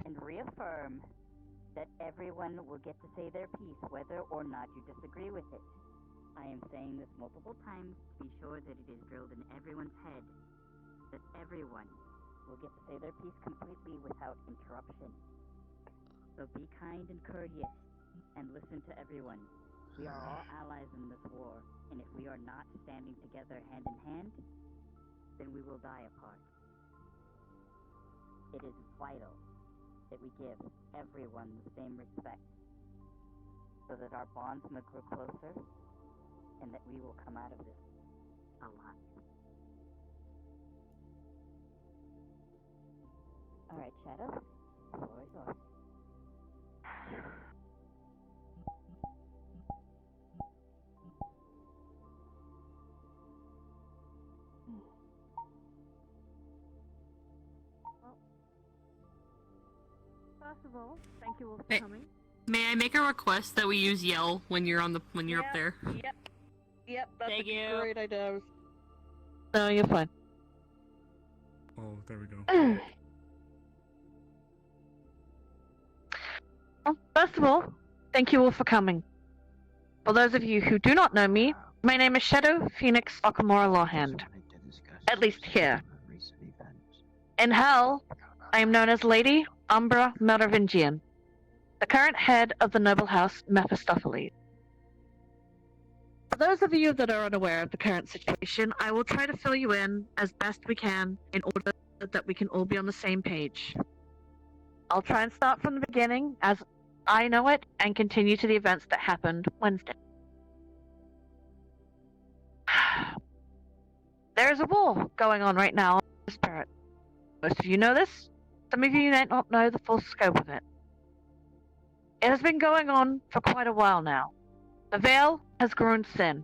and reaffirm that everyone will get to say their piece, whether or not you disagree with it. I am saying this multiple times to be sure that it is drilled in everyone's head, that everyone will get to say their piece completely without interruption. So be kind and courteous, and listen to everyone. We are all allies in this war, and if we are not standing together hand in hand, then we will die apart. It is vital that we give everyone the same respect, so that our bonds may grow closer, and that we will come out of this alive. Alright, Shadow, the floor is yours. First of all, thank you all for Hey. coming. May I make a request that we use yell when you're up there? Yep, that's Thank a you. great idea. No, you're fine. Oh, there we go. First of all, thank you all for coming. For those of you who do not know me, my name is Shadow Phoenix Okamura Lawhand. At least here. In Hell, I am known as Lady Umbra Merovingian, the current head of the noble house Mephistopheles. For those of you that are unaware of the current situation, I will try to fill you in as best we can in order that we can all be on the same page. I'll try and start from the beginning, as I know it and continue to the events that happened Wednesday. There's a war going on right now on the Spirit. Most of you know this. Some of you might not know the full scope of it. It has been going on for quite a while now. The veil has grown thin.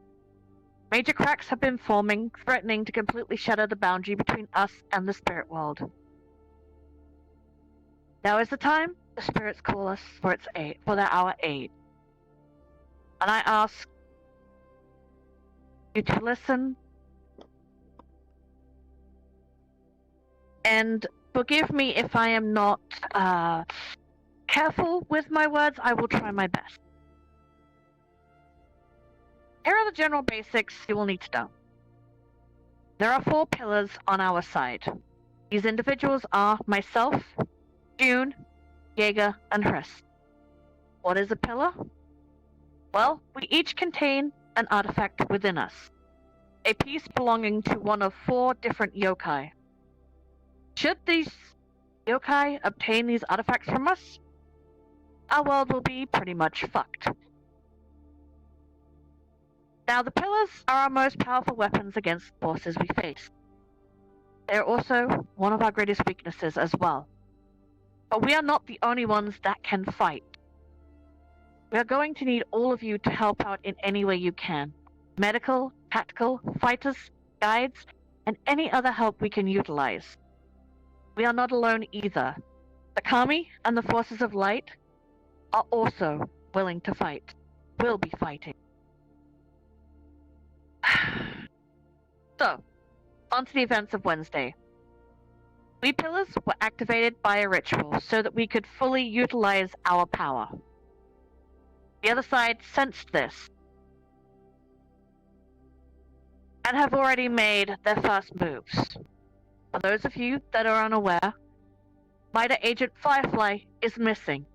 Major cracks have been forming, threatening to completely shatter the boundary between us and the spirit world. Now is the time the spirits call us for our aid. And I ask you to listen and forgive me if I am not careful with my words. I will try my best. Here are the general basics you will need to know. There are 4 pillars on our side. These individuals are myself, June, Jaeger, and Chris. What is a pillar? Well, we each contain an artifact within us. A piece belonging to one of 4 different yokai. Should these yokai obtain these artifacts from us, our world will be pretty much fucked. Now, the pillars are our most powerful weapons against the forces we face. They are also one of our greatest weaknesses as well. But we are not the only ones that can fight. We are going to need all of you to help out in any way you can. Medical, tactical, fighters, guides, and any other help we can utilize. We are not alone either. The Kami and the Forces of Light are also willing to fight. Will be fighting. So, on to the events of Wednesday. We pillars were activated by a ritual so that we could fully utilize our power. The other side sensed this and have already made their first moves. For those of you that are unaware, Mida Agent Firefly is missing,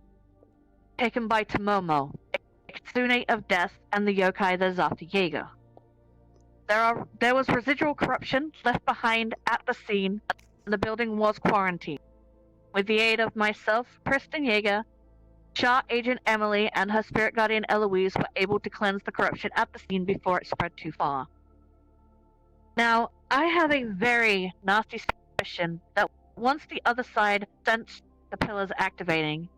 taken by Tomomo, a Kitsune of Death and the yokai that is after Jaeger. There was residual corruption left behind at the scene, and the building was quarantined. With the aid of myself, Kristen Jaeger, Shaw Agent Emily, and her spirit guardian Eloise were able to cleanse the corruption at the scene before it spread too far. Now, I have a very nasty suspicion that once the other side sensed the pillars activating,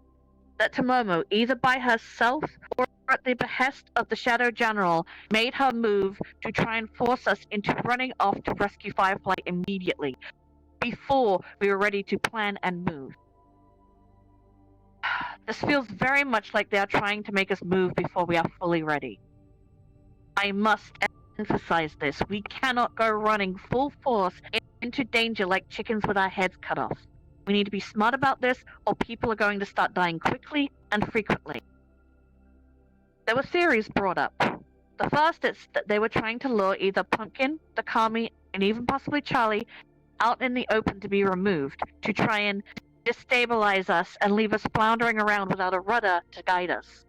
that Tomomo, either by herself or at the behest of the Shadow General, made her move to try and force us into running off to rescue Firefly immediately, before we were ready to plan and move. This feels very much like they are trying to make us move before we are fully ready. I must emphasize this. We cannot go running full force into danger like chickens with our heads cut off. We need to be smart about this, or people are going to start dying quickly and frequently. There were theories brought up. The first is that they were trying to lure either Pumpkin, the Kami, and even possibly Charlie out in the open to be removed, to try and destabilize us and leave us floundering around without a rudder to guide us.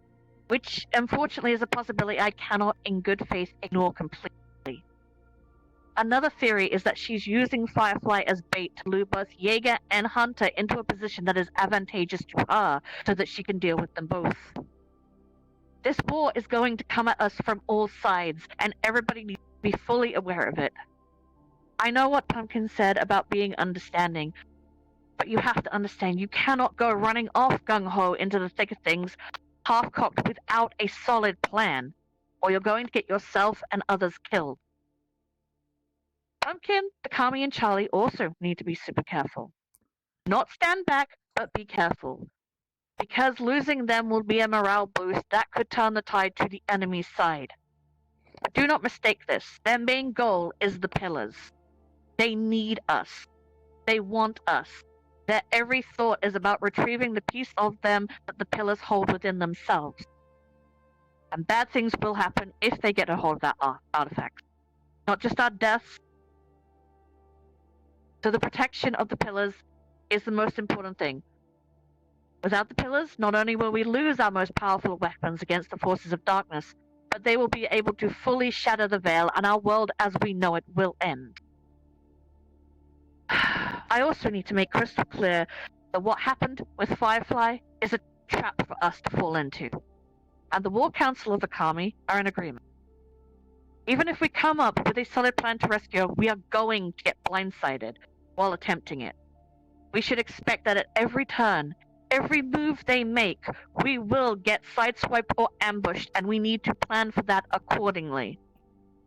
Which, unfortunately, is a possibility I cannot in good faith ignore completely. Another theory is that she's using Firefly as bait to lure both Jaeger and Hunter into a position that is advantageous to her, so that she can deal with them both. This war is going to come at us from all sides, and everybody needs to be fully aware of it. I know what Pumpkin said about being understanding, but you have to understand you cannot go running off gung-ho into the thick of things, half-cocked without a solid plan, or you're going to get yourself and others killed. Pumpkin, the Kami, and Charlie also need to be super careful. Not stand back, but be careful. Because losing them will be a morale boost that could turn the tide to the enemy's side. But do not mistake this. Their main goal is the pillars. They need us. They want us. Their every thought is about retrieving the piece of them that the pillars hold within themselves. And bad things will happen if they get a hold of that artifact. Not just our deaths. So the protection of the pillars is the most important thing. Without the pillars, not only will we lose our most powerful weapons against the forces of darkness, but they will be able to fully shatter the veil, and our world as we know it will end. I also need to make crystal clear that what happened with Firefly is a trap for us to fall into. And the War Council of Akami are in agreement. Even if we come up with a solid plan to rescue her, we are going to get blindsided while attempting it. We should expect that at every turn, every move they make, we will get sideswiped or ambushed, and we need to plan for that accordingly.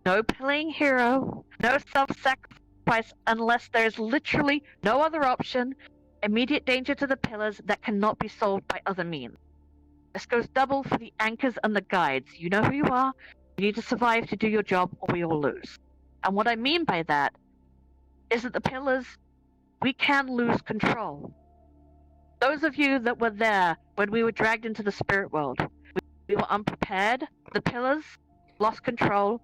No playing hero, no self-sacrifice unless there's literally no other option, immediate danger to the pillars that cannot be solved by other means. This goes double for the anchors and the guides. You know who you are, you need to survive to do your job or we all lose. And what I mean by that is that the pillars, we can lose control. Those of you that were there when we were dragged into the spirit world, we were unprepared, the pillars lost control,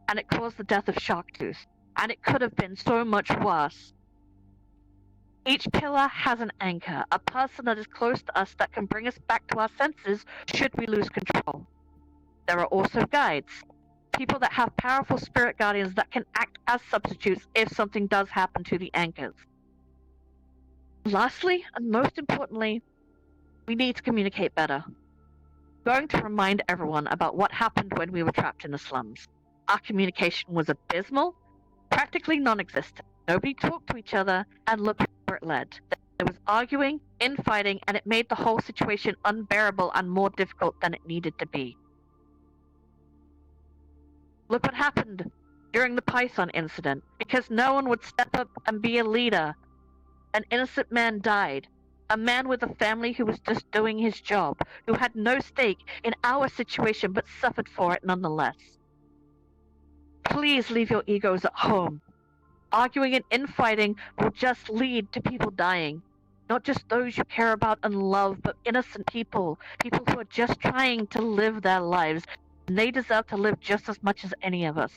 and it caused the death of Sharktooth. And it could have been so much worse. Each pillar has an anchor, a person that is close to us that can bring us back to our senses should we lose control. There are also guides, people that have powerful spirit guardians that can act as substitutes if something does happen to the anchors. Lastly, and most importantly, we need to communicate better. I'm going to remind everyone about what happened when we were trapped in the slums. Our communication was abysmal, practically non-existent. Nobody talked to each other, and look where it led. There was arguing, infighting, and it made the whole situation unbearable and more difficult than it needed to be. Look what happened during the Python incident. Because no one would step up and be a leader, an innocent man died. A man with a family who was just doing his job, who had no stake in our situation but suffered for it nonetheless. Please leave your egos at home. Arguing and infighting will just lead to people dying. Not just those you care about and love, but innocent people. People who are just trying to live their lives. And they deserve to live just as much as any of us.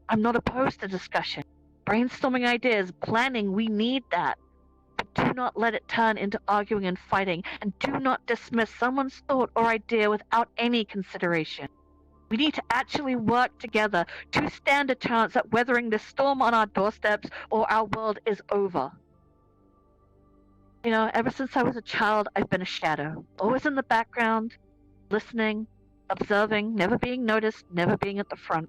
I'm not opposed to discussion. Brainstorming ideas, planning, we need that. But do not let it turn into arguing and fighting. And do not dismiss someone's thought or idea without any consideration. We need to actually work together to stand a chance at weathering this storm on our doorsteps, or our world is over. You know, ever since I was a child, I've been a shadow. Always in the background, listening, observing, never being noticed, never being at the front.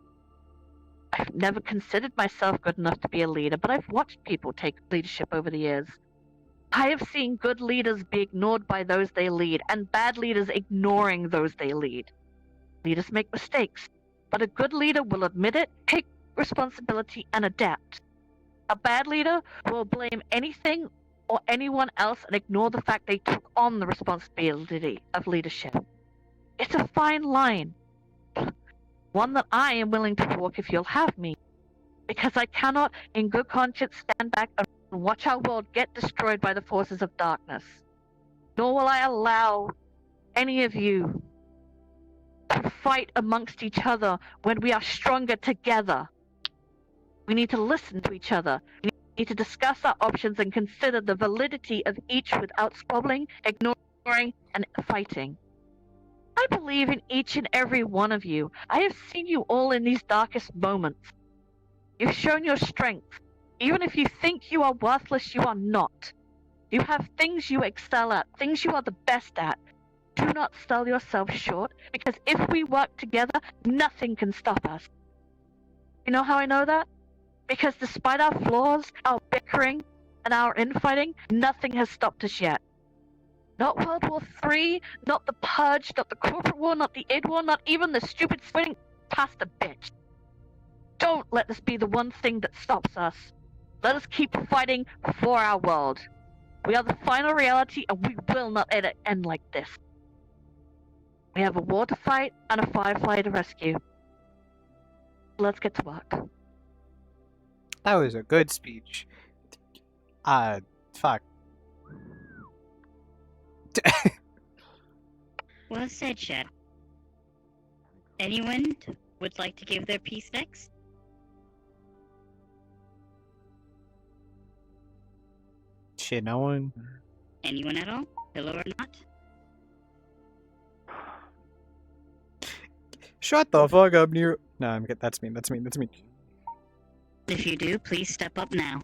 I've never considered myself good enough to be a leader, but I've watched people take leadership over the years. I have seen good leaders be ignored by those they lead, and bad leaders ignoring those they lead. Leaders make mistakes, but a good leader will admit it, take responsibility, and adapt. A bad leader will blame anything or anyone else and ignore the fact they took on the responsibility of leadership. It's a fine line. One that I am willing to walk if you'll have me. Because I cannot, in good conscience, stand back and watch our world get destroyed by the forces of darkness. Nor will I allow any of you to fight amongst each other when we are stronger together. We need to listen to each other. We need to discuss our options and consider the validity of each without squabbling, ignoring, and fighting. I believe in each and every one of you. I have seen you all in these darkest moments. You've shown your strength. Even if you think you are worthless, you are not. You have things you excel at, things you are the best at. Do not sell yourself short, because if we work together, nothing can stop us. You know how I know that? Because despite our flaws, our bickering, and our infighting, nothing has stopped us yet. Not World War III, not the Purge, not the Corporate War, not the Id War, not even the stupid swing past the bitch. Don't let this be the one thing that stops us. Let us keep fighting for our world. We are the final reality, and we will not let it end like this. We have a war to fight and a firefly to rescue. Let's get to work. That was a good speech. Fuck. Well said, Shadow. Anyone would like to give their piece next? Shit, no one. Anyone at all? Pillow or not? Shut the fuck up, Nero. No, I'm good. That's me. If you do, please step up now.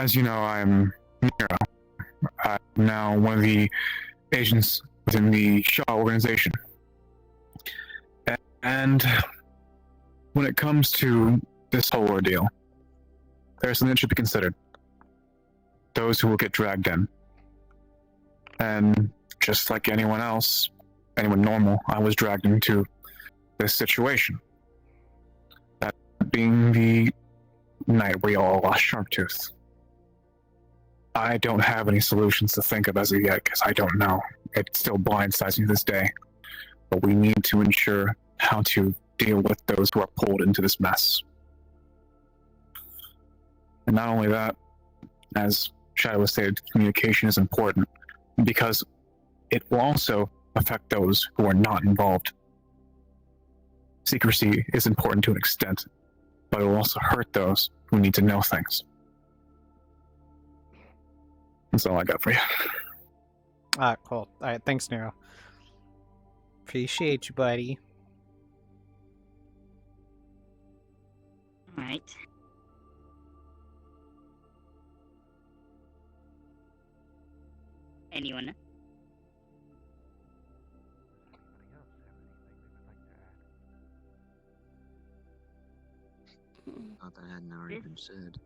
As you know, I'm Nero. I'm now one of the agents within the Shaw organization. And when it comes to this whole ordeal, there's something that should be considered. Those who will get dragged in. And just like anyone else, anyone normal, I was dragged into this situation. That being the night we all lost Sharptooth. I don't have any solutions to think of as of yet, because I don't know. It still blindsides me to this day. But we need to ensure how to deal with those who are pulled into this mess. And not only that, as Shadow stated, communication is important, because it will also affect those who are not involved. Secrecy is important to an extent, but it will also hurt those who need to know things. That's all I got for you. Alright, cool. Alright, thanks, Nero. Appreciate you, buddy. Alright. Anyone? Thought that hadn't already been said.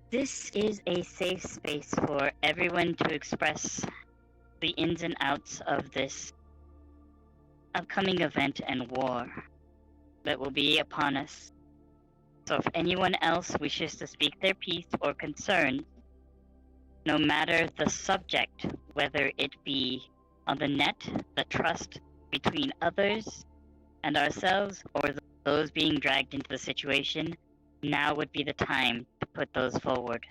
This is a safe space for everyone to express the ins and outs of this upcoming event and war that will be upon us. So if anyone else wishes to speak their piece or concern, no matter the subject, whether it be on the net, the trust between others and ourselves, or those being dragged into the situation, now would be the time to put those forward.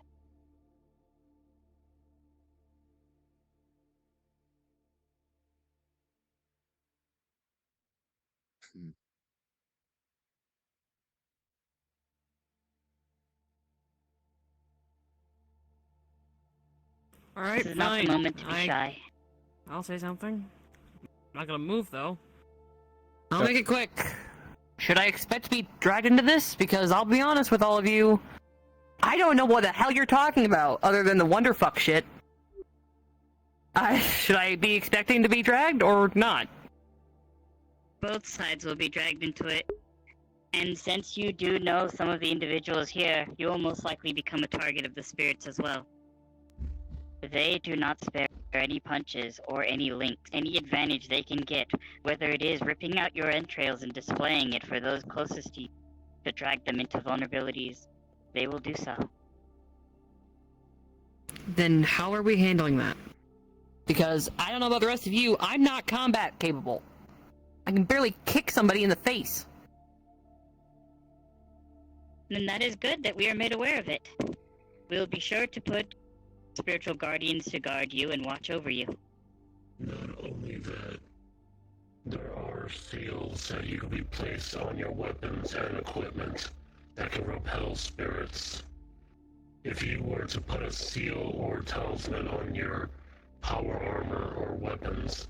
Alright, This is fine. not the moment to be shy. I'll say something. I'm not gonna move, though. I'll make it quick. Should I expect to be dragged into this? Because I'll be honest with all of you, I don't know what the hell you're talking about, other than the Wonderfuck shit. Should I be expecting to be dragged, or not? Both sides will be dragged into it. And since you do know some of the individuals here, you will most likely become a target of the spirits as well. They do not spare any punches or any links, any advantage they can get, whether it is ripping out your entrails and displaying it for those closest to you to drag them into vulnerabilities. They will do so. Then how are we handling that? Because I don't know about the rest of you, I'm not combat capable. I can barely kick somebody in the face. Then that is good that we are made aware of it. We will be sure to put spiritual guardians to guard you and watch over you. Not only that, there are seals that you can be placed on your weapons and equipment that can repel spirits. If you were to put a seal or talisman on your power armor or weapons,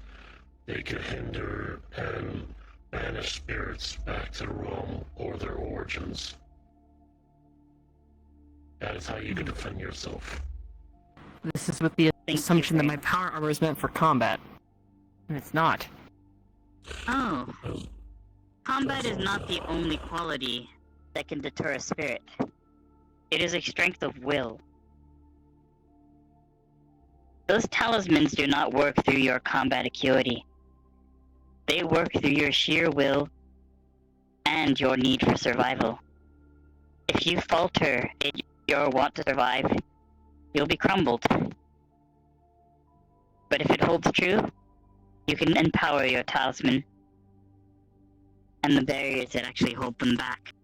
they could hinder and banish spirits back to the realm or their origins. That is how you can defend yourself. This is with the assumption that my power armor is meant for combat. And it's not. Oh. Combat is not the only quality that can deter a spirit. It is a strength of will. Those talismans do not work through your combat acuity. They work through your sheer will and your need for survival. If you falter in your want to survive, you'll be crumbled. But if it holds true, you can empower your talisman and the barriers that actually hold them back,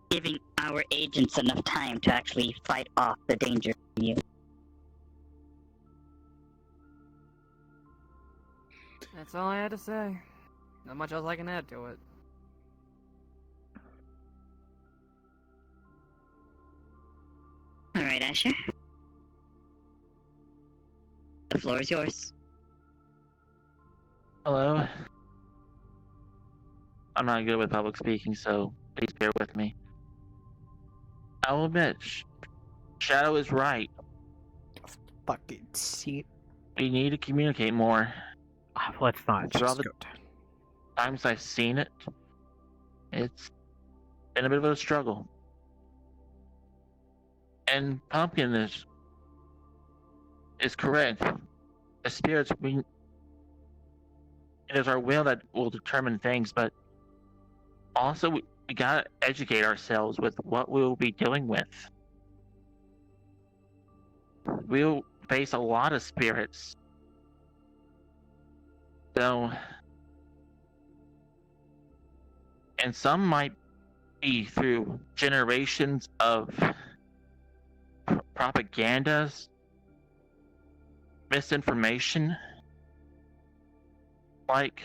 giving our agents enough time to actually fight off the danger from you. That's all I had to say. Not much else I can add to it. Alright, Asher. The floor is yours. Hello? I'm not good with public speaking, so please bear with me. I will admit, Shadow is right. Fucking see. We need to communicate more. Let's not For all just the go. times I've seen it, it's been a bit of a struggle. And Pumpkin is correct. The spirits, it is our will that will determine things, but also we gotta educate ourselves with what we'll be dealing with. We'll face a lot of spirits. So, and some might be through generations of propagandas, misinformation, like,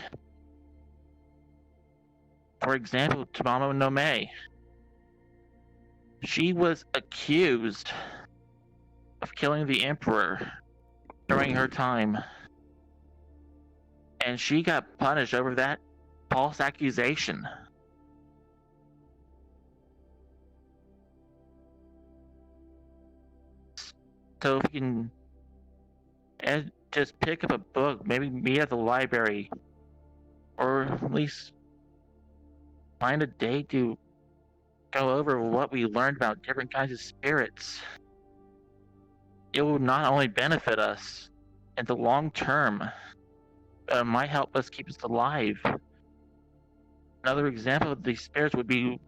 for example, Tamamo no Mae. She was accused of killing the Emperor during her time, and she got punished over that false accusation. So if you can just pick up a book, maybe meet at the library, or at least find a day to go over what we learned about different kinds of spirits. It will not only benefit us in the long term, but it might help us keep us alive. Another example of these spirits would be,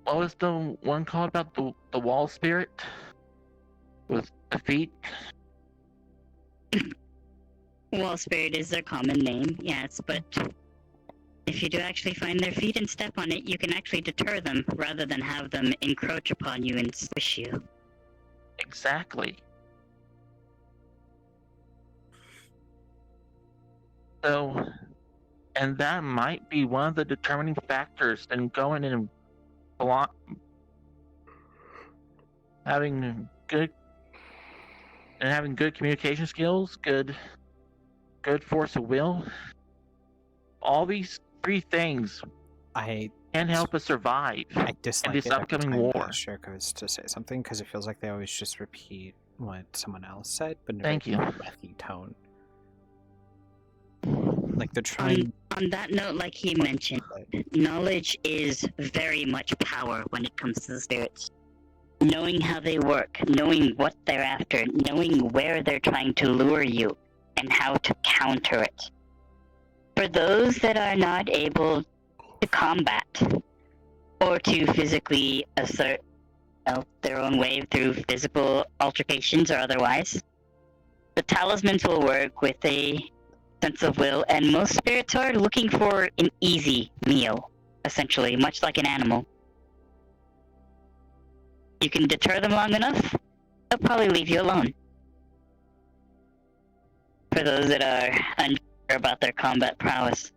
what was the one called about the wall spirit? With the feet? Wall spirit is their common name, yes, but if you do actually find their feet and step on it, you can actually deter them rather than have them encroach upon you and squish you. Exactly. So, and that might be one of the determining factors in going and having good communication skills, good force of will. All these three things can help us survive I in dislike this it every upcoming time war. Share goes to say something because it feels like they always just repeat what someone else said, but in a Thank very you. breathy tone. Like they're trying. On that note, like he mentioned, knowledge is very much power when it comes to the spirits. Knowing how they work, knowing what they're after, knowing where they're trying to lure you, and how to counter it. For those that are not able to combat, or to physically assert their own way through physical altercations or otherwise, the talismans will work with a sense of will, and most spirits are looking for an easy meal, essentially, much like an animal. You can deter them long enough, they'll probably leave you alone. For those that are unsure about their combat prowess,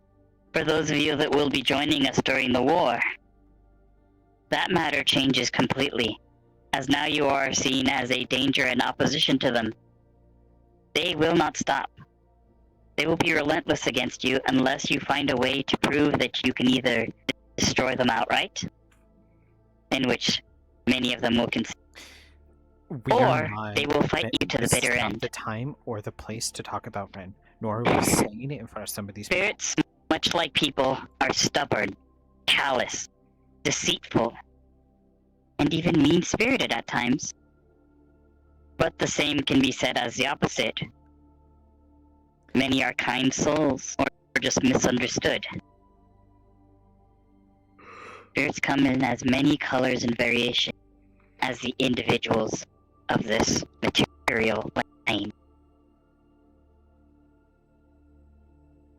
for those of you that will be joining us during the war, that matter changes completely, as now you are seen as a danger and opposition to them. They will not stop. They will be relentless against you unless you find a way to prove that you can either destroy them outright, in which many of them will concede, or they will fight you to the This is bitter not end. the time or the place to talk about Ren, nor are we saying it in front of some of these people. Spirits, much like people, are stubborn, callous, deceitful, and even mean-spirited at times. But the same can be said as the opposite. Many are kind souls, or just misunderstood. Spirits come in as many colors and variations as the individuals of this material plane.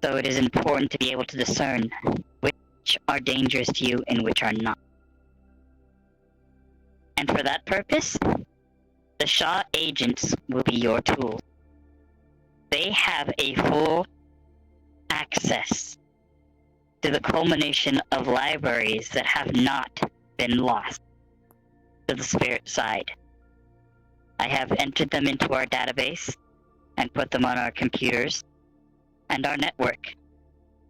So it is important to be able to discern which are dangerous to you and which are not. And for that purpose, the Shaw agents will be your tool. They have a full access to the culmination of libraries that have not been lost to the spirit side. I have entered them into our database and put them on our computers, and our network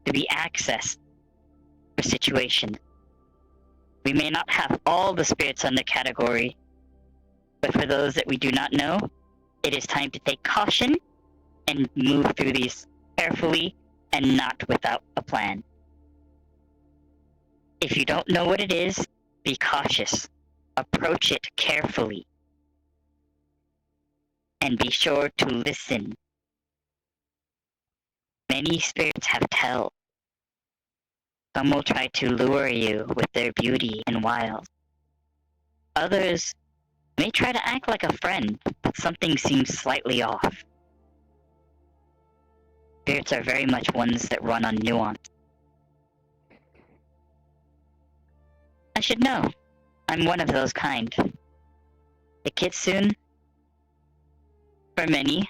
to be accessed for situations. We may not have all the spirits under category, but for those that we do not know, it is time to take caution and move through these carefully and not without a plan. If you don't know what it is, be cautious. Approach it carefully. And be sure to listen. Many spirits have tell. Some will try to lure you with their beauty and wiles. Others may try to act like a friend, but something seems slightly off. Spirits are very much ones that run on nuance. I should know. I'm one of those kind. The Kitsune, for many,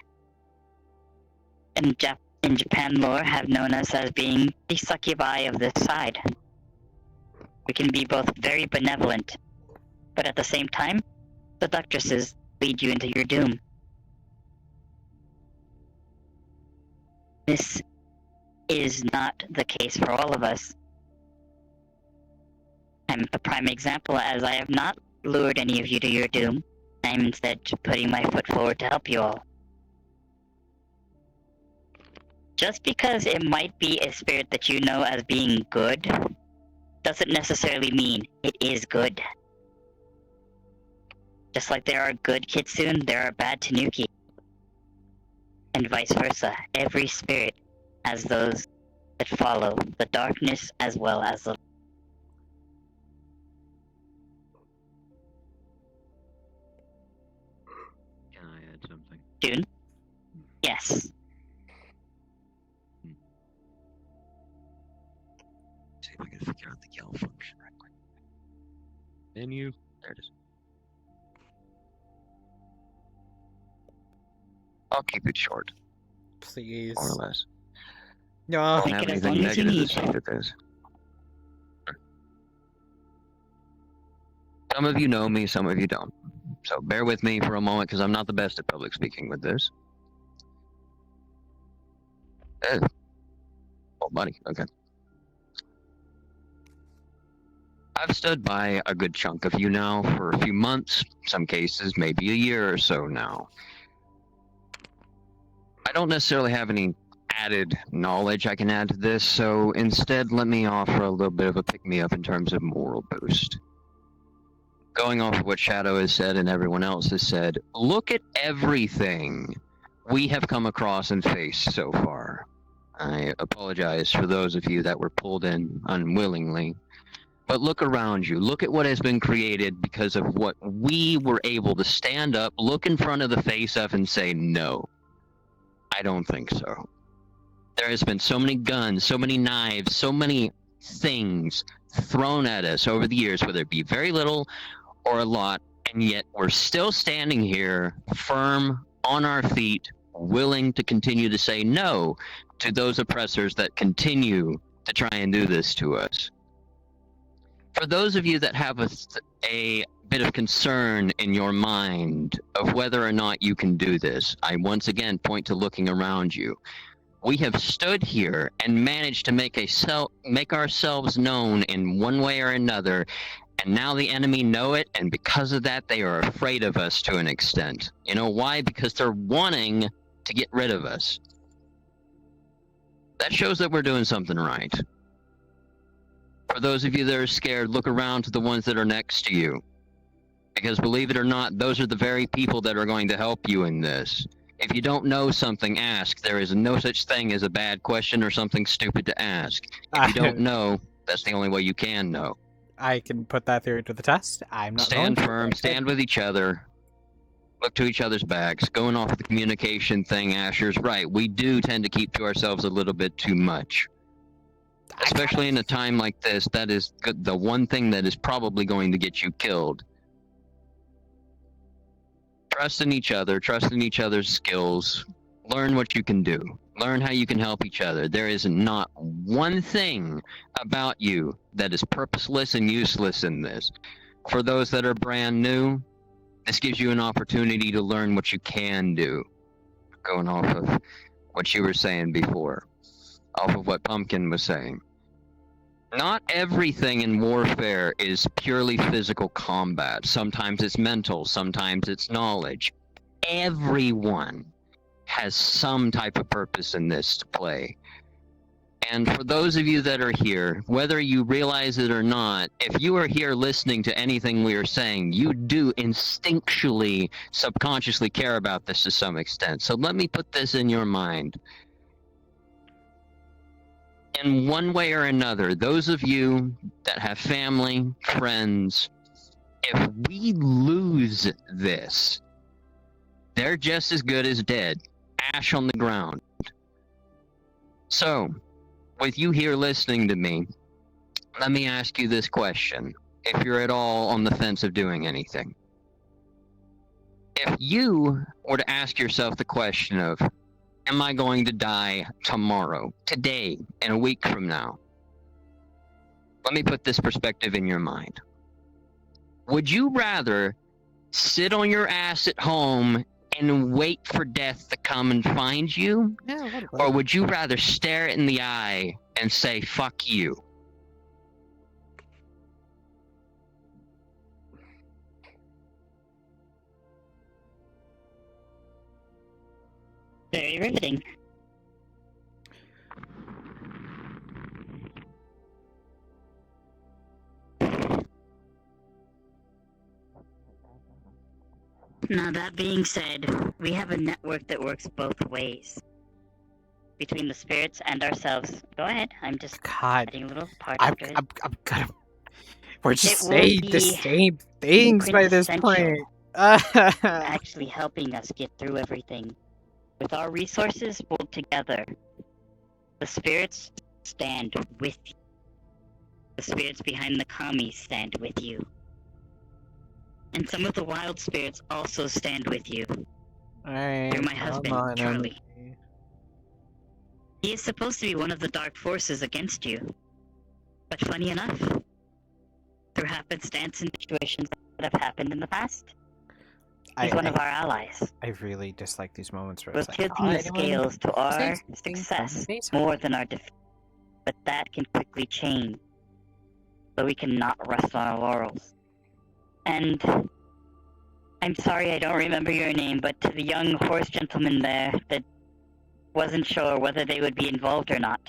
in Japan lore, have known us as being the succubi of this side. We can be both very benevolent, but at the same time, seductresses lead you into your doom. This is not the case for all of us. I'm a prime example, as I have not lured any of you to your doom. I'm instead putting my foot forward to help you all. Just because it might be a spirit that you know as being good, doesn't necessarily mean it is good. Just like there are good Kitsune, there are bad Tanuki. And vice versa. Every spirit has those that follow the darkness as well as the... Can I add something? June? Yes. See if I can figure out the yell function right quick. Menu. There it is. I'll keep it short. Please. More or less. No. I don't have anything negative to say to this. Some of you know me, some of you don't. So bear with me for a moment, because I'm not the best at public speaking with this. Oh, buddy, okay. I've stood by a good chunk of you now for a few months, some cases maybe a year or so now. I don't necessarily have any added knowledge I can add to this, so instead let me offer a little bit of a pick-me-up in terms of moral boost. Going off of what Shadow has said and everyone else has said, look at everything we have come across and faced so far. I apologize for those of you that were pulled in unwillingly, but look around you. Look at what has been created because of what we were able to stand up, look in front of the face of, and say no. I don't think so. There has been so many guns, so many knives, so many things thrown at us over the years, whether it be very little or a lot, and yet we're still standing here, firm, on our feet, willing to continue to say no to those oppressors that continue to try and do this to us. For those of you that have a bit of concern in your mind of whether or not you can do this, I once again point to looking around you. We have stood here and managed to make ourselves known in one way or another, and now the enemy know it, and because of that, they are afraid of us to an extent. You know why? Because they're wanting to get rid of us. That shows that we're doing something right. For those of you that are scared, look around to the ones that are next to you. Because believe it or not, those are the very people that are going to help you in this. If you don't know something, ask. There is no such thing as a bad question or something stupid to ask. If you don't know, that's the only way you can know. I can put that theory to the test. I'm not Stand firm, stand with each other, look to each other's backs. Going off of the communication thing, Asher's right. We do tend to keep to ourselves a little bit too much. Especially in a time like this, that is the one thing that is probably going to get you killed. Trust in each other, trust in each other's skills, learn what you can do, learn how you can help each other. There is not one thing about you that is purposeless and useless in this. For those that are brand new, this gives you an opportunity to learn what you can do. Going off of what you were saying before. off of what Pumpkin was saying. Not everything in warfare is purely physical combat. Sometimes it's mental, sometimes it's knowledge. Everyone has some type of purpose in this to play. And for those of you that are here, whether you realize it or not, if you are here listening to anything we are saying, you do instinctually, subconsciously care about this to some extent. So let me put this in your mind. In one way or another, those of you that have family, friends, if we lose this, they're just as good as dead. Ash on the ground. So, with you here listening to me, let me ask you this question, if you're at all on the fence of doing anything. If you were to ask yourself the question of, am I going to die tomorrow, today, and a week from now? Let me put this perspective in your mind. Would you rather sit on your ass at home and wait for death to come and find you? Or would you rather stare it in the eye and say, fuck you? Very riveting. Now, that being said, we have a network that works both ways. Between the spirits and ourselves. Go ahead, I'm just adding a little part after it. I'm gonna... We're just It will saying the be same things by this point. Actually helping us get through everything. With our resources pulled together, the spirits stand with you. The spirits behind the kami stand with you. And some of the wild spirits also stand with you. Through my husband, Charlie. He is supposed to be one of the dark forces against you. But funny enough, through happenstance and situations that have happened in the past, he's one of our allies. I really dislike these moments where We're it's like, tilting the scales to our success more than our defeat. But that can quickly change. So we cannot rest on our laurels. And I'm sorry I don't remember your name, but to the young horse gentleman there that wasn't sure whether they would be involved or not.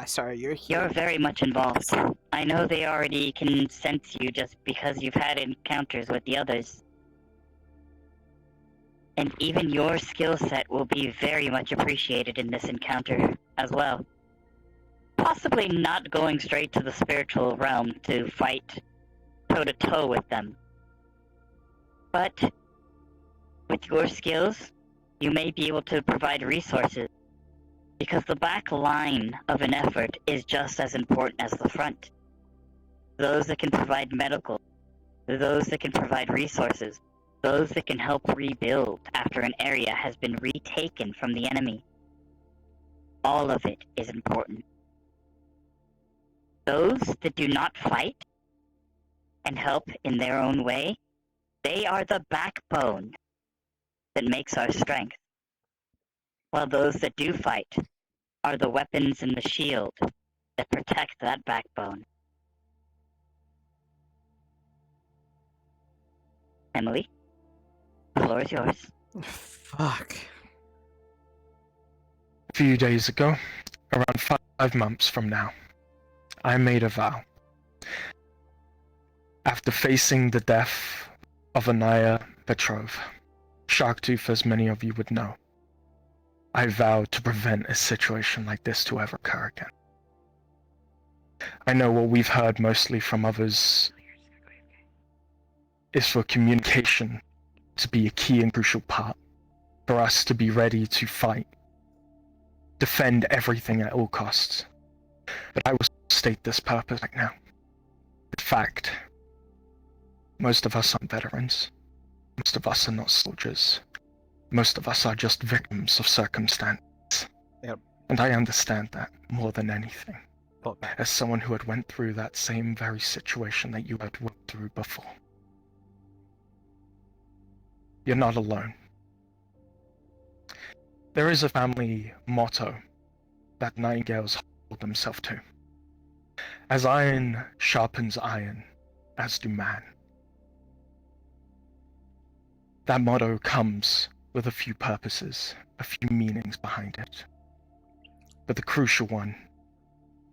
Sorry, you're here. You're very much involved. I know they already can sense you just because you've had encounters with the others. And even your skill set will be very much appreciated in this encounter as well. Possibly not going straight to the spiritual realm to fight toe-to-toe with them. But with your skills, you may be able to provide resources, because the back line of an effort is just as important as the front. Those that can provide medical, those that can provide resources, those that can help rebuild after an area has been retaken from the enemy. All of it is important. Those that do not fight and help in their own way, they are the backbone that makes our strength. While those that do fight are the weapons and the shield that protect that backbone. Emily, the floor is yours. Fuck. A few days ago, around 5 months from now, I made a vow. After facing the death of Anaya Petrov, Sharktooth, as many of you would know, I vowed to prevent a situation like this to ever occur again. I know what we've heard mostly from others is for communication to be a key and crucial part, for us to be ready to fight, defend everything at all costs. But I will state this purpose right now. In fact, most of us aren't veterans. Most of us are not soldiers. Most of us are just victims of circumstance. Yep. And I understand that more than anything. As someone who had went through that same very situation that you had went through before. You're not alone. There is a family motto that nightingales hold themselves to. As iron sharpens iron, as do man. That motto comes with a few purposes, a few meanings behind it. But the crucial one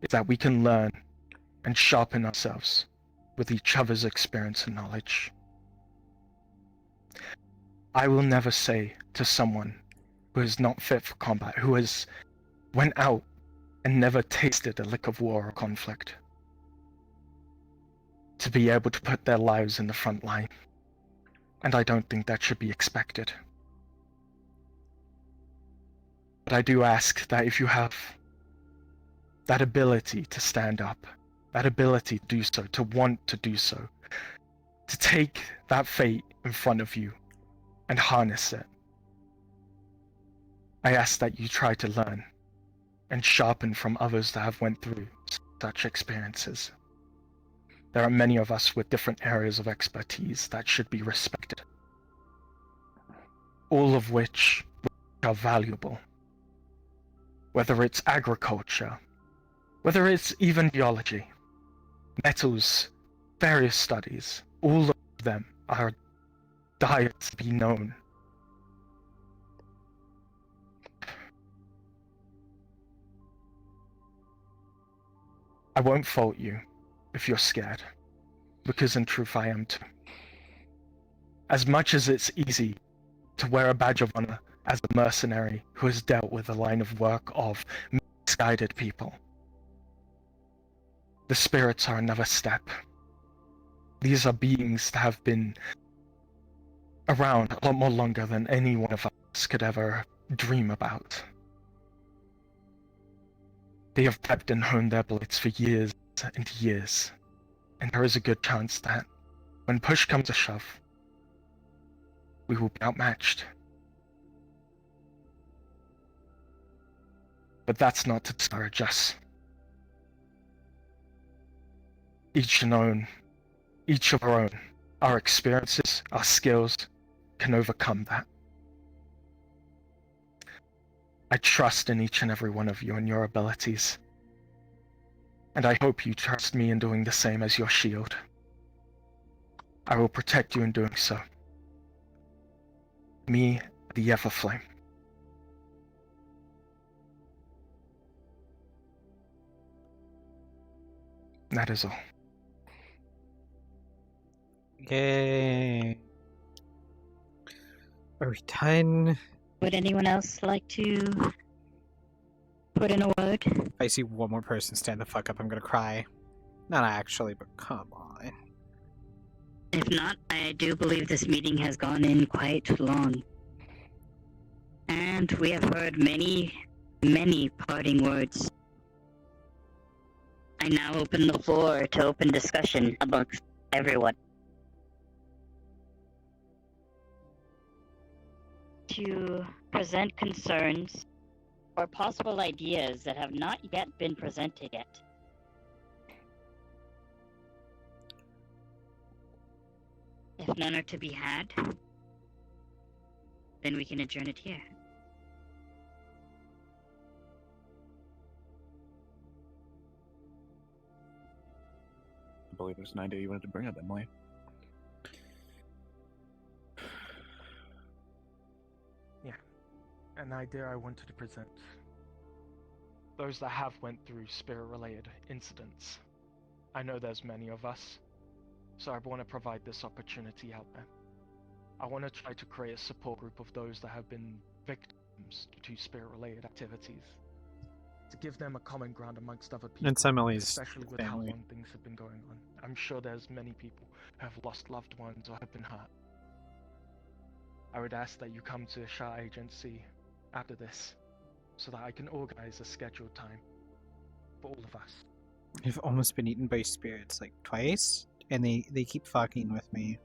is that we can learn and sharpen ourselves with each other's experience and knowledge. I will never say to someone who is not fit for combat, who has went out and never tasted a lick of war or conflict, to be able to put their lives in the front line. And I don't think that should be expected. But I do ask that if you have that ability to stand up, that ability to do so, to want to do so, to take that fate in front of you and harness it, I ask that you try to learn and sharpen from others that have went through such experiences. There are many of us with different areas of expertise that should be respected, all of which are valuable. Whether it's agriculture, whether it's even geology, metals, various studies, all of them are dire to be known. I won't fault you if you're scared, because in truth I am too. As much as it's easy to wear a badge of honor as a mercenary who has dealt with a line of work of misguided people, the spirits are another step. These are beings that have been around a lot more longer than any one of us could ever dream about. They have prepped and honed their blades for years and years, and there is a good chance that, when push comes to shove, we will be outmatched. But that's not to discourage us. Each of our own, our experiences, our skills can overcome that. I trust in each and every one of you and your abilities. And I hope you trust me in doing the same as your shield. I will protect you in doing so. Me, the Everflame. That is all. Yay. Are we done? Would anyone else like to put in a word? If I see one more person stand the fuck up, I'm gonna cry. Not actually, but come on. If not, I do believe this meeting has gone in quite long. And we have heard many, many parting words. I now open the floor to open discussion amongst everyone. To present concerns or possible ideas that have not yet been presented yet. If none are to be had, then we can adjourn it here. I believe there's an idea you wanted to bring up, Emily. Yeah, an idea I wanted to present. Those that have went through spirit-related incidents. I know there's many of us, so I want to provide this opportunity out there. I want to try to create a support group of those that have been victims to spirit-related activities. To give them a common ground amongst other people, It's Emily's especially with family. how long things have been going on. I'm sure there's many people who have lost loved ones or have been hurt. I would ask that you come to the Shah Agency after this, so that I can organize a scheduled time for all of us. I've almost been eaten by spirits like twice, and they keep fucking with me.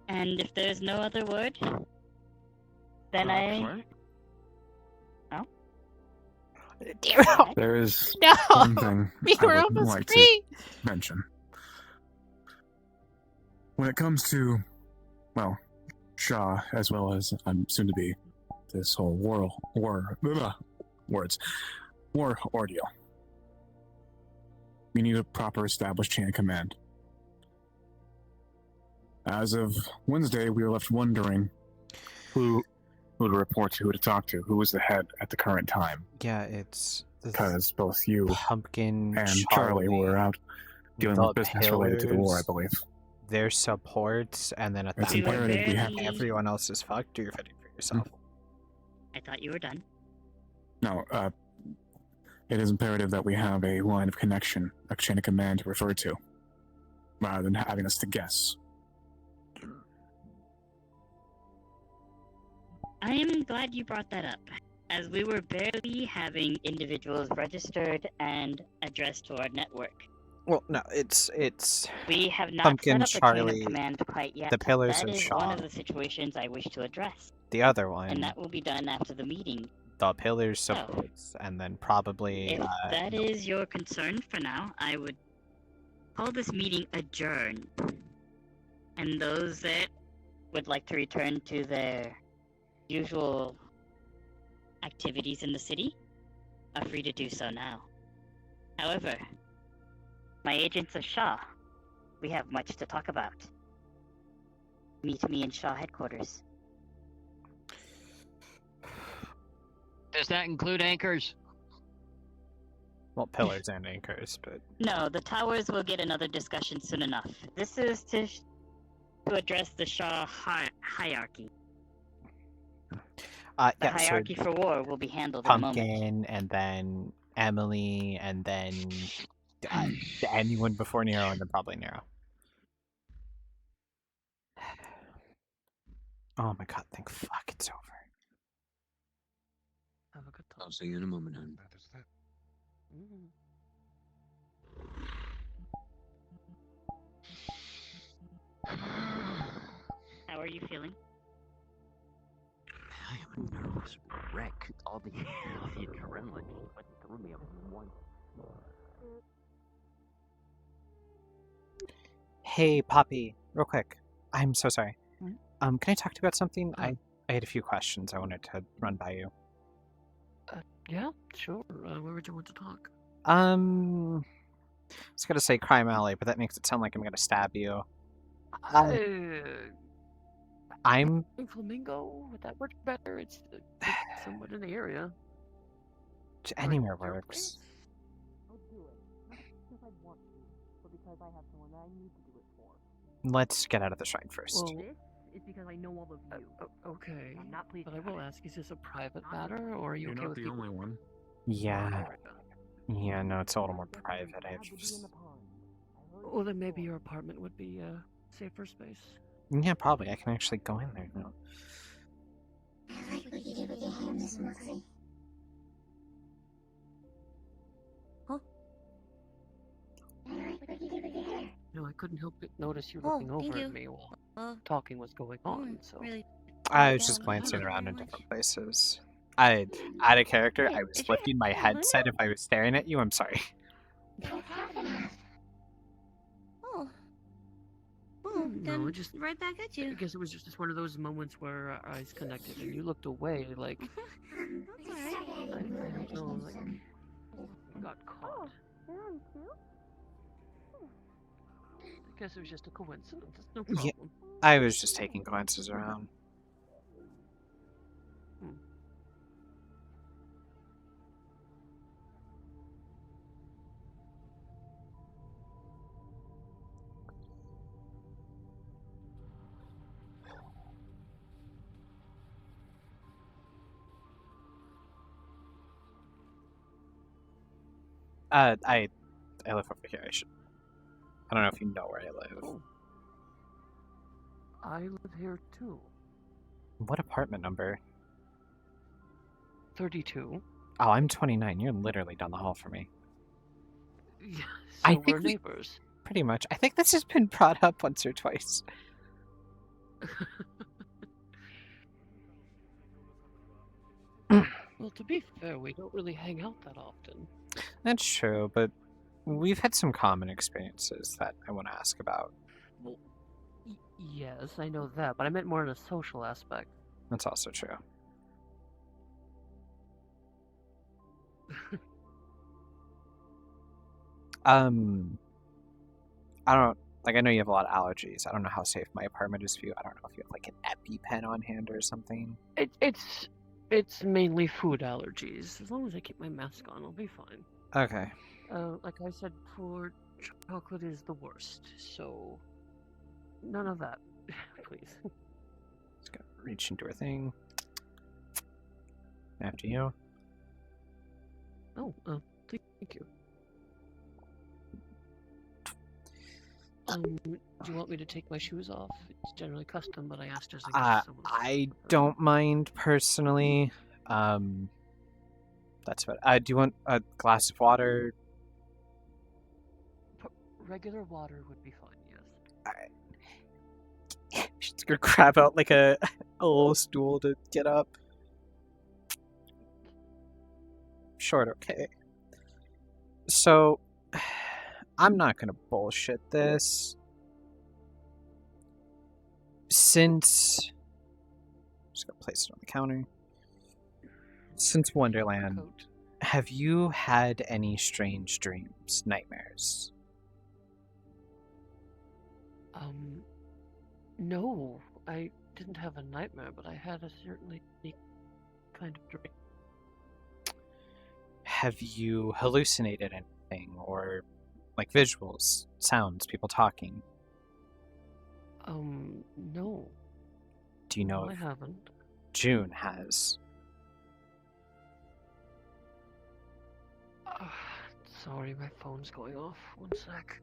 And if there's no other word, then Sorry? Oh? There is No! one thing We I were would almost like free! to mention. When it comes to, well, Shah, as well as soon to be this whole War ordeal. We need a proper established chain of command. As of Wednesday, we were left wondering who to report to, who to talk to, who was the head at the current time. Yeah, it's because both you Pumpkin and Charlie were out dealing with the business related to the war, I Pillars, believe. their supports, and then at It's that point, imperative we have- everyone else is fucked, or you're fighting for yourself. I thought you were done. No, it is imperative that we have a line of connection, a chain of command to refer to, rather than having us to guess. I am glad you brought that up, as we were barely having individuals registered and addressed to our network. Well, no, it's We have not Pumpkin, set up a chain Charlie, of command quite yet. the Pillars, That and is Shaw. one of the situations I wish to address, The other one, and that will be done after the meeting. the Pillars supports, and then probably If that is your concern for now, I would call this meeting adjourned. And those that would like to return to their usual activities in the city are free to do so now. However, my agents of Shaw, we have much to talk about. Meet me in Shaw headquarters. Does that include anchors? well, Pillars and Anchors, but No, the towers will get another discussion soon enough. This is to address the Shaw hierarchy. The yeah, so hierarchy for war will be handled in a moment. Pumpkin, and then Emily, and then anyone before Nero, and then probably Nero. Oh my god, thank fuck it's over. Have a good time. I'll see you in a moment, hon. How are you feeling? I am a nervous wreck. All the adrenaline just went through me at once. Hey, Poppy, real quick. I'm so sorry. Hmm? Can I talk to you about something? I had a few questions I wanted to run by you. Yeah, sure. Where would you want to talk? I was gonna say Crime Alley, but that makes it sound like I'm gonna stab you. I'm Flamingo. Would that work better? It's somewhat in the area. anywhere works. I'll do it. Not because I want to, but because I have someone that I need to do it for. Let's get out of the shrine first. Well, This is because I know all of you. Okay. I'm not pleased But I about will it. ask: is this a private matter, or are you You're okay not with the people? only one. Yeah. Yeah, no, it's a little more private. I just... Well, then maybe your apartment would be a safer space. Yeah, probably. I can actually go in there now. No, I couldn't help but notice you Oh, looking thank over you. at me while talking was going on. So Really? I was just glancing around in different places. Out of character, I was lifting my headset if I was staring at you. I'm sorry. Oh. Oh, No, then just right back at I you. guess it was just one of those moments where our eyes connected and you looked away, like That's alright. I don't know, like you got caught. I guess it was just a coincidence. It's no problem. Yeah, I was just taking glances around. I live over here. I don't know if you know where I live. Oh. I live here too. What apartment number? 32. Oh, I'm 29. You're literally down the hall from me. Yeah, I so think we're we- neighbors. Pretty much. I think this has been brought up once or twice. Well, to be fair, we don't really hang out that often. That's true, but we've had some common experiences that I want to ask about. Well, yes, I know that, but I meant more in a social aspect. That's also true. I don't like. I know you have a lot of allergies. I don't know how safe my apartment is for you. I don't know if you have like an EpiPen on hand or something. It's mainly food allergies. As long as I keep my mask on, I'll be fine. Okay. Like I said before, chocolate is the worst. So none of that, please. Just gonna reach into her thing. After you. Oh, thank you. Do you want me to take my shoes off? It's generally custom, but I asked just in case someone... I don't mind personally. That's what. Do you want a glass of water? Regular water would be fine, yes. Alright. She's gonna grab out like a little stool to get up. Short, okay. So, I'm not gonna bullshit this. Since... I'm just gonna place it on the counter. Since Wonderland, have you had any strange dreams, nightmares? No. I didn't have a nightmare, but I had a certainly kind of dream. Have you hallucinated anything, or like visuals, sounds, people talking? No. Do you know No, I if haven't. June has? Sorry, my phone's going off. One sec.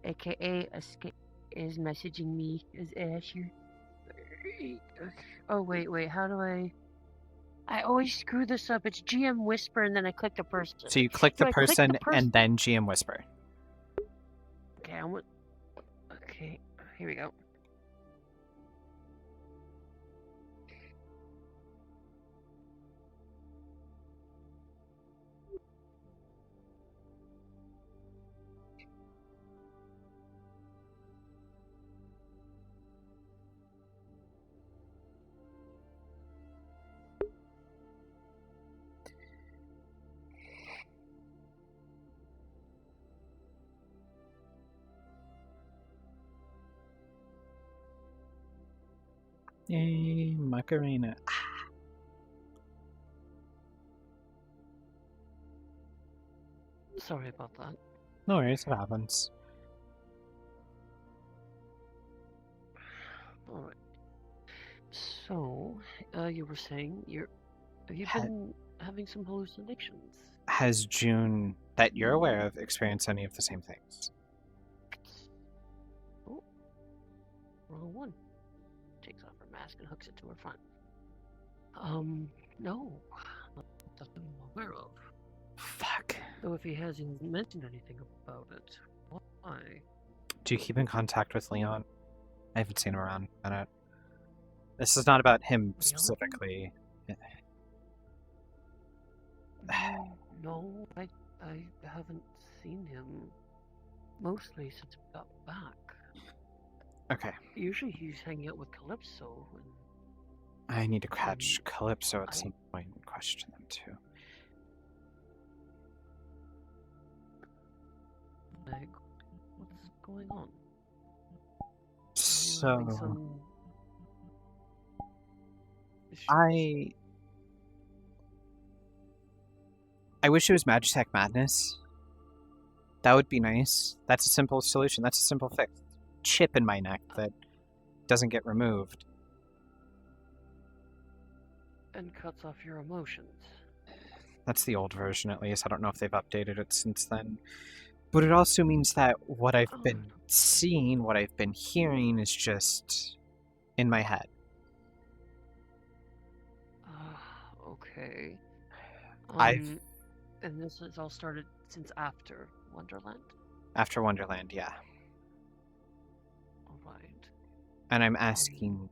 AKA Escape is messaging me as Asher. Oh, wait, how do I always screw this up. It's GM Whisper and then I click the person. So you click the person and then GM Whisper. Okay, okay, here we go. Yay, Macarena. Sorry about that. No worries, it happens. Alright. So, you were saying have you been having some hallucinations? Has June, that you're aware of, experienced any of the same things? Oh, wrong one. Takes off her mask and hooks it to her front. No. Nothing I'm aware of. Fuck. Though if he hasn't mentioned anything about it, why? Do you keep in contact with Leon? I haven't seen him around in a minute. This is not about him specifically. No, I haven't seen him mostly since we got back. Okay. Usually he's hanging out with Calypso. I need to catch Calypso at some point and question them too. Like, what's going on? So... I wish it was Magitech Madness. That would be nice. That's a simple solution. That's a simple fix. Chip in my neck that doesn't get removed. And cuts off your emotions. That's the old version, at least. I don't know if they've updated it since then. But it also means that what I've been seeing, what I've been hearing, is just in my head. Okay. And this has all started since after Wonderland? After Wonderland, yeah. Alright. And I'm asking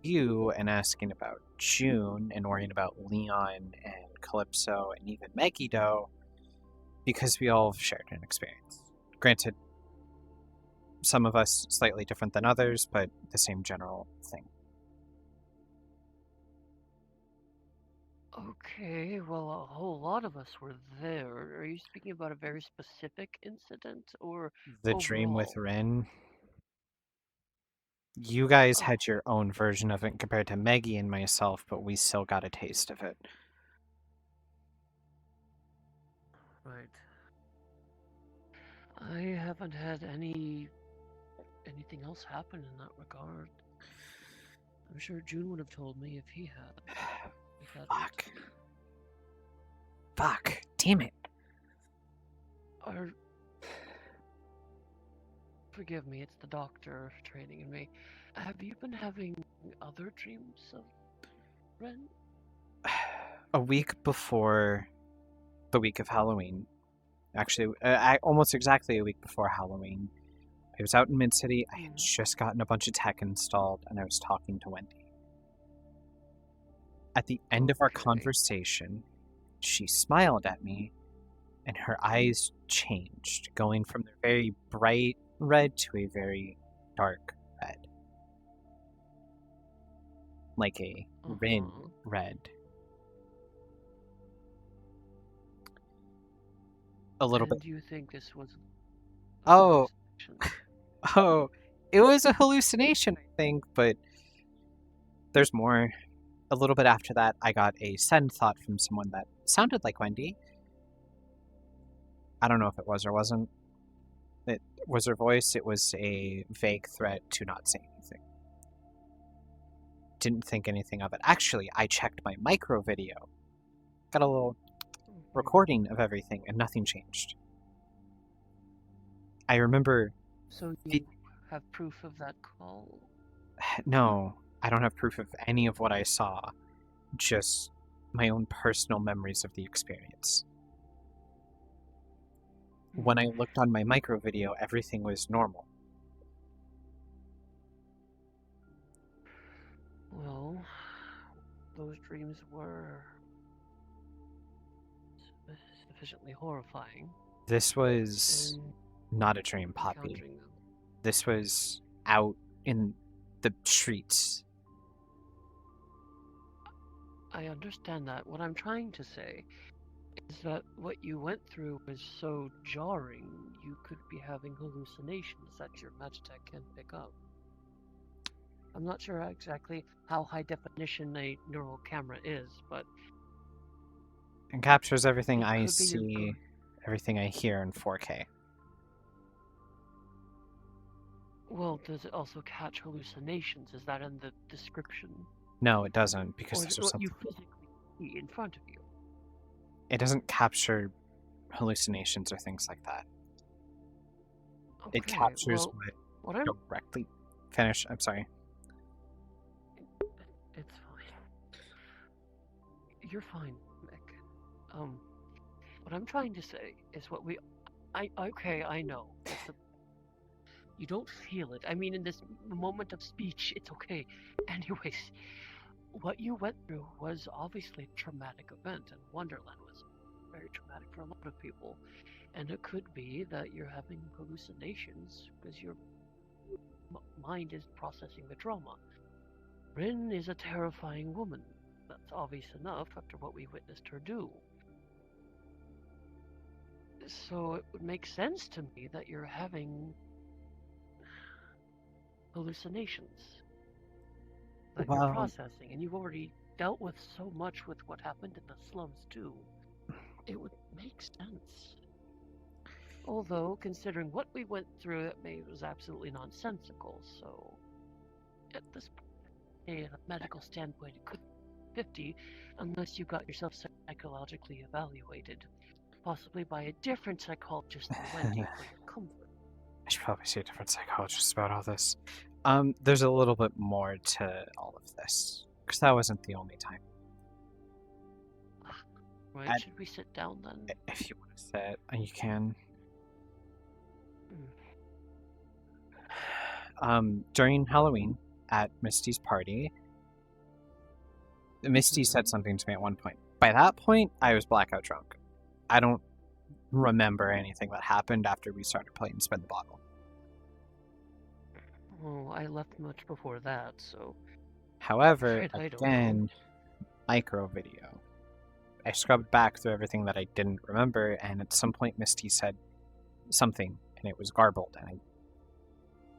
you and asking about June and worrying about Leon and Calypso and even Megiddo because we all have shared an experience. Granted, some of us slightly different than others, but the same general thing. Okay, well, a whole lot of us were there. Are you speaking about a very specific incident or The dream with overall? Rin. You guys had your own version of it compared to Meggie and myself, but we still got a taste of it. Right. I haven't had anything else happen in that regard. I'm sure June would have told me if he had. Fuck. Fuck. Damn it. Forgive me, it's the doctor training in me. Have you been having other dreams of Ren? A week before the week of Halloween, actually, almost exactly a week before Halloween, I was out in Mid-City, I had just gotten a bunch of tech installed, and I was talking to Wendy. At the end of our conversation, she smiled at me, and her eyes changed, going from the very bright red to a very dark red. Like a Rin red. A little bit. Do you think this was... Oh, it was a hallucination, I think, but there's more. A little bit after that, I got a send thought from someone that sounded like Wendy. I don't know if it was or wasn't. It was her voice. It was a vague threat to not say anything. Didn't think anything of it. Actually, I checked my micro video. Got a little recording of everything, and nothing changed. I remember... So you have proof of that call? No, I don't have proof of any of what I saw. Just my own personal memories of the experience. When I looked on my micro video, everything was normal. Well, those dreams were sufficiently horrifying. This was not a dream, Poppy. This was out in the streets. I understand that. What I'm trying to say is that what you went through was so jarring, you could be having hallucinations that your Magitech can pick up. I'm not sure exactly how high definition a neural camera is, but... It captures everything I see, everything I hear in 4K. Well, does it also catch hallucinations? Is that in the description? No, it doesn't, because or there's is it what something... you physically see in front of you? It doesn't capture hallucinations or things like that. Okay, It captures well, what I'm... directly... Finish, I'm sorry. It's fine. You're fine, Mick. What I'm trying to say is what we... Okay, I know. You don't feel it. I mean, in this moment of speech, it's okay. Anyways, what you went through was obviously a traumatic event, and Wonderland was very traumatic for a lot of people. And it could be that you're having hallucinations because your mind is processing the trauma. Rin is a terrifying woman. That's obvious enough after what we witnessed her do. So it would make sense to me that you're having hallucinations that you're processing, and you've already dealt with so much with what happened in the slums too. It would make sense. Although, considering what we went through, it was absolutely nonsensical, so at this point, in a medical standpoint, it could be 50, unless you got yourself psychologically evaluated, possibly by a different psychologist than Wendy for your comfort. I should probably see a different psychologist about all this. There's a little bit more to all of this, because that wasn't the only time. Right, should we sit down then? If you want to sit, you can. During Halloween, at Misty's party, Misty said something to me at one point. By that point, I was blackout drunk. I don't remember anything that happened after we started playing Spin the Bottle. Oh, I left much before that, so... However, I don't again, know. micro video. I scrubbed back through everything that I didn't remember, and at some point Misty said something, and it was garbled, and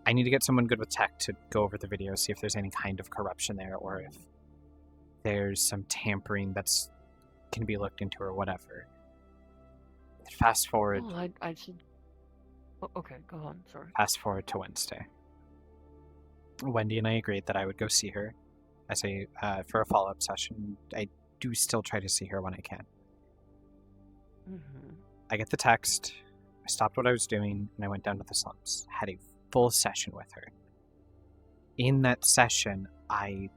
I need to get someone good with tech to go over the video, see if there's any kind of corruption there, or if there's some tampering that's can be looked into or whatever. Fast forward. Oh, I should... Oh, okay, go on, sorry. Fast forward to Wednesday. Wendy and I agreed that I would go see her as for a follow-up session. I do still try to see her when I can. Mm-hmm. I get the text, I stopped what I was doing, and I went down to the slums. Had a full session with her. In that session, I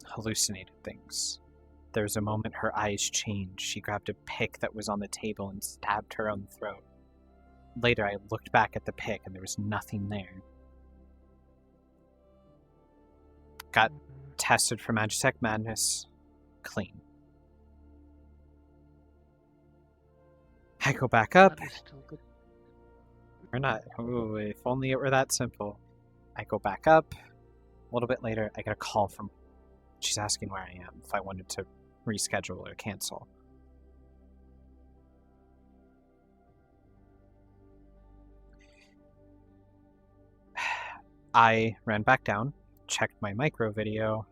hallucinated things. There was a moment her eyes changed. She grabbed a pick that was on the table and stabbed her on the throat. Later, I looked back at the pick and there was nothing there. Got tested for Magitech Madness. Clean. I go back up. Or not. Ooh, if only it were that simple. I go back up. A little bit later, I get a call from... She's asking where I am, if I wanted to reschedule or cancel. I ran back down, checked my micro video.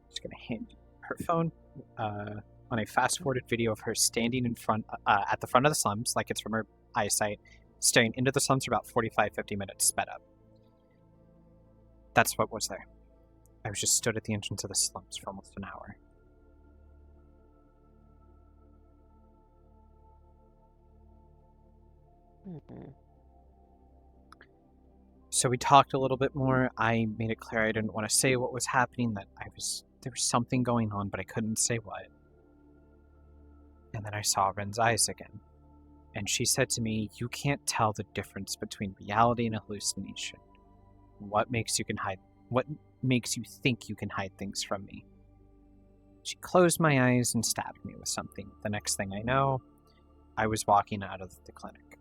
Just gonna hand her phone on a fast-forwarded video of her standing in front, at the front of the slums, like it's from her eyesight, staring into the slums for about 45-50 minutes, sped up. That's what was there. I was just stood at the entrance of the slums for almost an hour. Mm-hmm. So we talked a little bit more. I made it clear I didn't want to say what was happening, that there was something going on, but I couldn't say what. And then I saw Ren's eyes again. And she said to me, "You can't tell the difference between reality and a hallucination. What makes you think you can hide things from me?" She closed my eyes and stabbed me with something. The next thing I know, I was walking out of the clinic.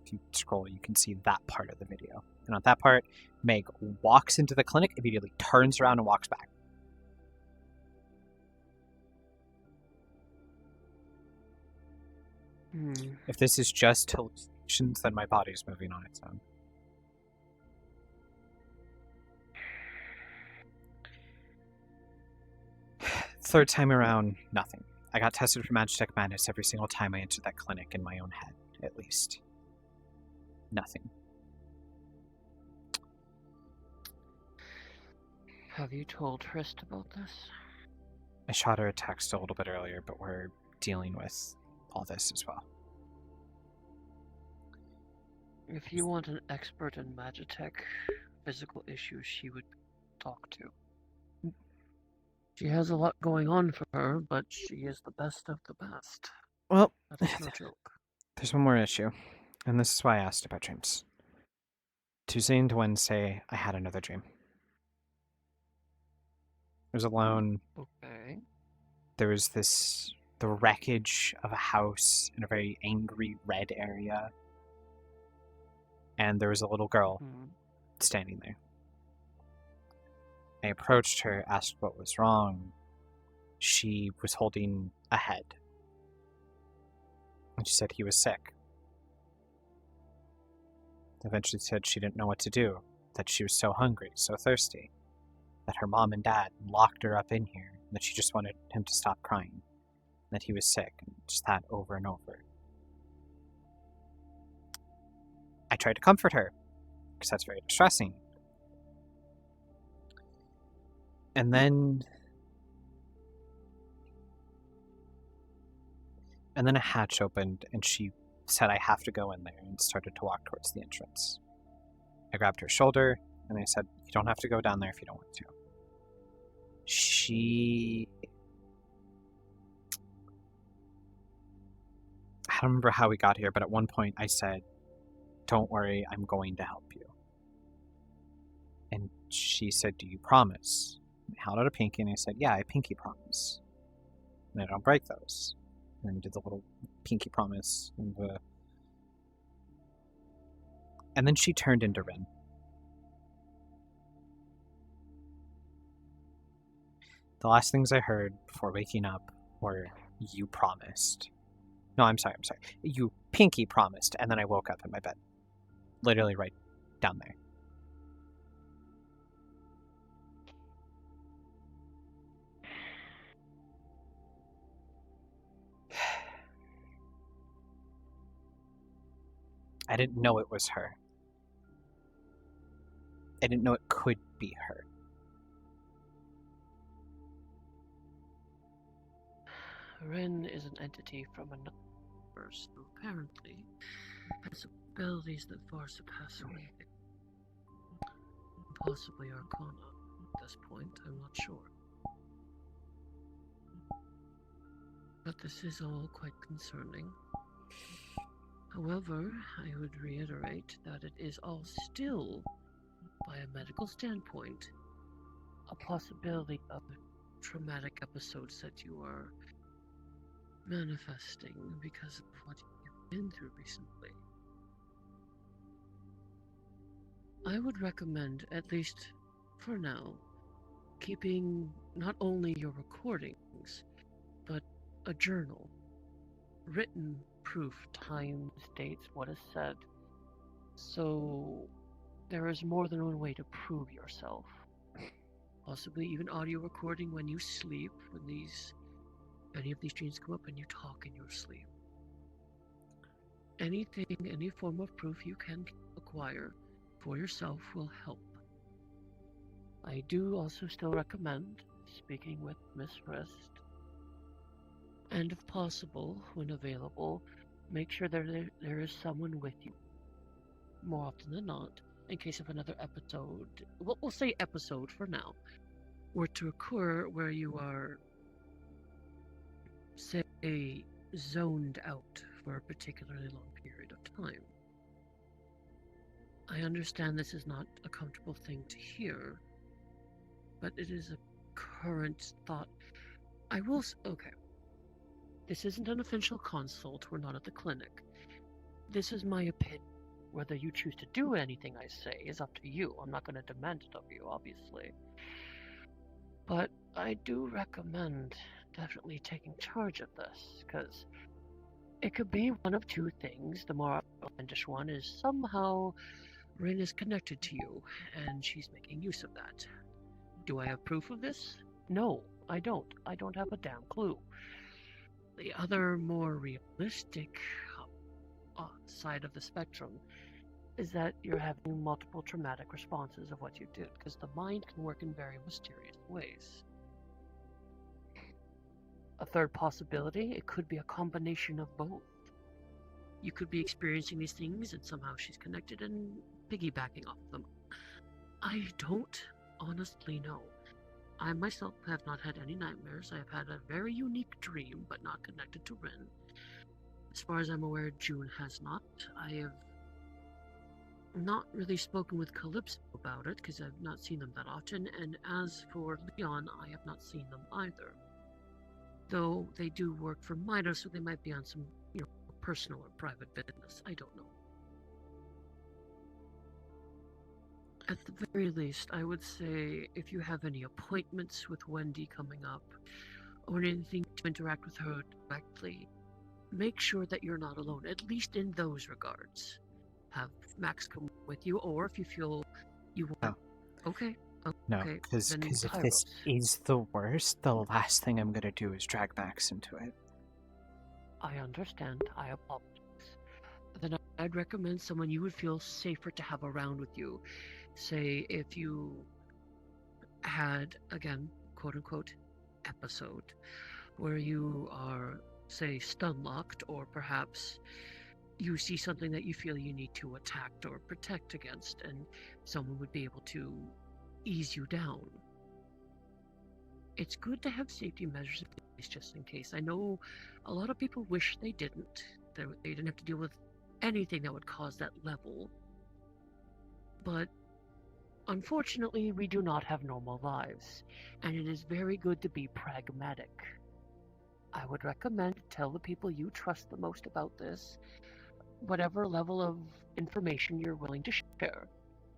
If you scroll, you can see that part of the video. And on that part, Meg walks into the clinic, immediately turns around and walks back. If this is just hallucinations, then my body's moving on its own. Third time around, nothing. I got tested for Magitech Madness every single time I entered that clinic in my own head, at least. Nothing. Have you told Trist about this? I shot her a text a little bit earlier, but we're dealing with all this as well. If you want an expert in Magitech physical issues, she would talk to. She has a lot going on for her, but she is the best of the best. Well, that's no joke. There's one more issue, and this is why I asked about dreams. Tuesday into Wednesday, I had another dream. I was alone. Okay. There was the wreckage of a house in a very angry red area. And there was a little girl standing there. I approached her, asked what was wrong. She was holding a head. And she said he was sick. Eventually said she didn't know what to do, that she was so hungry, so thirsty, that her mom and dad locked her up in here, and that she just wanted him to stop crying, that he was sick, and just that over and over. I tried to comfort her, because that's very distressing. And then a hatch opened, and she said I have to go in there, and started to walk towards the entrance. I grabbed her shoulder, and I said, "You don't have to go down there if you don't want to." I don't remember how we got here, but at one point I said, "Don't worry, I'm going to help you." And she said, "Do you promise?" I held out a pinky, and I said, "Yeah, I pinky promise. And I don't break those." And then did the little pinky promise. And then she turned into Ren. The last things I heard before waking up or you promised. No, I'm sorry. You pinky promised, and then I woke up in my bed. Literally right down there. I didn't know it was her. I didn't know it could be her. Rin is an entity from another universe, who apparently has abilities that far surpass me. Possibly Arcana. At this point, I'm not sure. But this is all quite concerning. However, I would reiterate that it is all still, by a medical standpoint, a possibility of traumatic episodes that you are manifesting because of what you've been through recently. I would recommend, at least for now, keeping not only your recordings, but a journal. Written proof, times, dates, what is said. So there is more than one way to prove yourself. Possibly even audio recording when you sleep, when any of these dreams come up and you talk in your sleep. Anything, any form of proof you can acquire for yourself will help. I do also still recommend speaking with Miss Rest, and if possible, when available, make sure that there is someone with you. More often than not, in case of another episode, we'll say episode for now, were to occur where you are, say, zoned out for a particularly long period of time. I understand this is not a comfortable thing to hear, but it is a current thought. Okay. This isn't an official consult, we're not at the clinic. This is my opinion. Whether you choose to do anything I say is up to you. I'm not going to demand it of you, obviously. But I do recommend definitely taking charge of this, because it could be one of two things. The more outlandish one is somehow Rin is connected to you, and she's making use of that. Do I have proof of this? No, I don't. I don't have a damn clue. The other, more realistic side of the spectrum is that you're having multiple traumatic responses of what you did, because the mind can work in very mysterious ways. A third possibility, it could be a combination of both. You could be experiencing these things and somehow she's connected and piggybacking off them. I don't honestly know. I myself have not had any nightmares. I have had a very unique dream, but not connected to Rin. As far as I'm aware, June has not. I have not really spoken with Calypso about it, because I've not seen them that often, and as for Leon, I have not seen them either. Though they do work for Midas, so they might be on some, personal or private business. I don't know. At the very least, I would say if you have any appointments with Wendy coming up, or anything to interact with her directly, make sure that you're not alone, at least in those regards. Have Max come with you, or if you feel you want... No. Okay. No, because if this is the worst, the last thing I'm going to do is drag Max into it. I understand. I apologize. Then I'd recommend someone you would feel safer to have around with you. Say, if you had, again, quote-unquote, episode, where you are, say, stun-locked, or perhaps you see something that you feel you need to attack or protect against, and someone would be able to ease you down. It's good to have safety measures in place just in case. I know a lot of people wish they didn't. They didn't have to deal with anything that would cause that level. But unfortunately, we do not have normal lives, and it is very good to be pragmatic. I would recommend tell the people you trust the most about this, whatever level of information you're willing to share,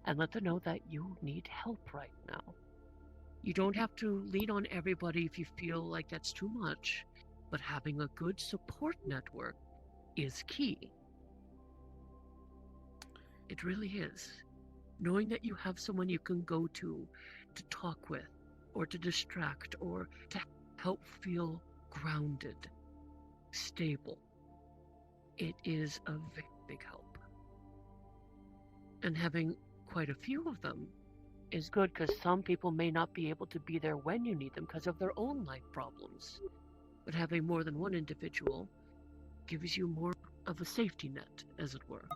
and let them know that you need help right now. You don't have to lean on everybody if you feel like that's too much. but having a good support network is key. It really is. Knowing that you have someone you can go to talk with, or to distract, or to help feel grounded, stable. It is a very big help. And having quite a few of them is good, because some people may not be able to be there when you need them because of their own life problems. But having more than one individual gives you more of a safety net, as it were.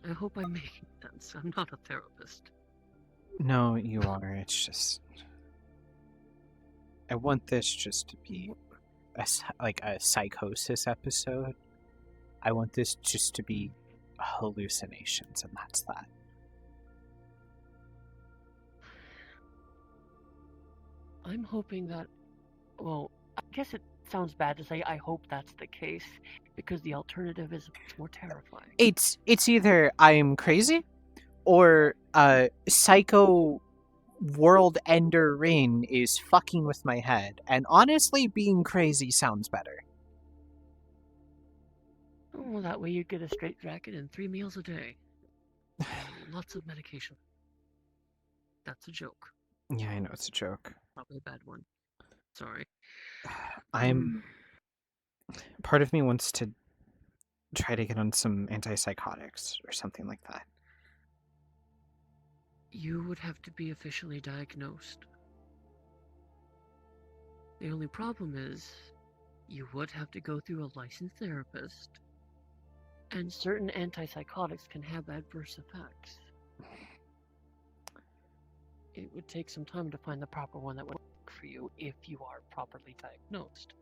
I hope I'm making sense. I'm not a therapist. No, you are. It's just... I want this just to be like a psychosis episode. I want this just to be hallucinations, and that's that. I'm hoping that... Well, I guess it sounds bad to say I hope that's the case, because the alternative is more terrifying. It's either I'm crazy, or psycho world ender Rin is fucking with my head. And honestly, being crazy sounds better. Oh, that way you get a straight jacket and 3 meals a day. And lots of medication. That's a joke. Yeah, I know it's a joke. Probably a bad one. Sorry. Part of me wants to try to get on some antipsychotics or something like that. You would have to be officially diagnosed. The only problem is, you would have to go through a licensed therapist, and certain antipsychotics can have adverse effects. It would take some time to find the proper one that would work for you if you are properly diagnosed.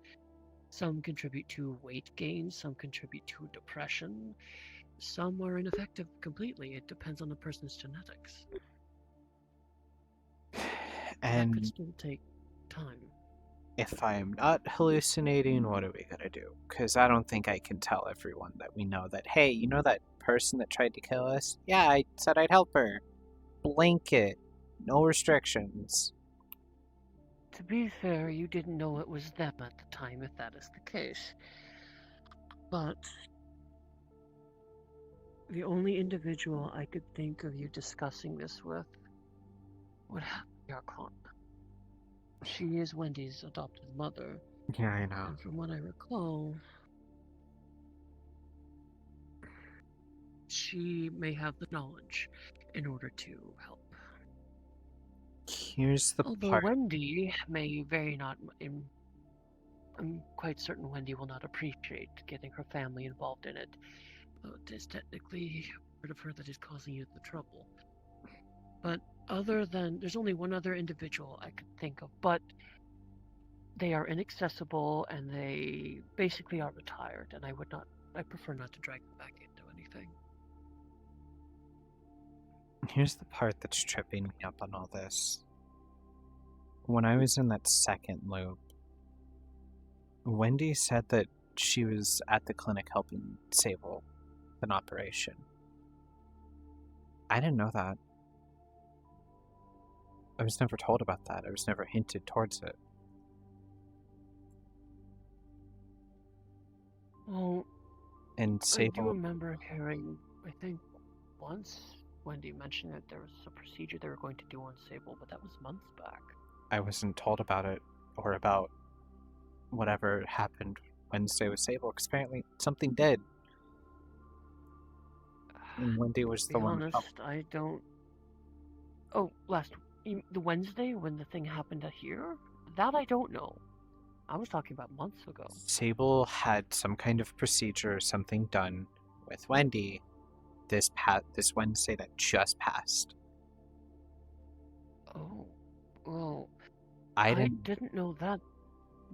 Some contribute to weight gain, some contribute to depression, some are ineffective completely. It depends on the person's genetics. And that could still take time. If I'm not hallucinating, what are we gonna do? Because I don't think I can tell everyone that we know that, hey, you know that person that tried to kill us? Yeah, I said I'd help her. Blanket. No restrictions. To be fair, you didn't know it was them at the time, if that is the case. But the only individual I could think of you discussing this with would have to be Archon. She is Wendy's adopted mother. Yeah, I know. And from what I recall, she may have the knowledge in order to help. Here's the Although part. Wendy may very not... I'm quite certain Wendy will not appreciate getting her family involved in it. It is technically part of her that is causing you the trouble. But other than... There's only one other individual I could think of, but they are inaccessible and they basically are retired, and I prefer not to drag them back into anything. Here's the part that's tripping me up on all this. When I was in that second loop, Wendy said that she was at the clinic helping Sable with an operation. I didn't know that. I was never told about that. I was never hinted towards it. Well, And I do Sable... remember hearing, I think once Wendy mentioned that there was a procedure they were going to do on Sable, but that was months back. I wasn't told about it, or about whatever happened Wednesday with Sable, because apparently something did. And Wendy was To the be one... honest, I don't... Oh, the Wednesday when the thing happened here? That I don't know. I was talking about months ago. Sable had some kind of procedure or something done with Wendy this Wednesday that just passed. Oh, well, I I didn't... didn't know that,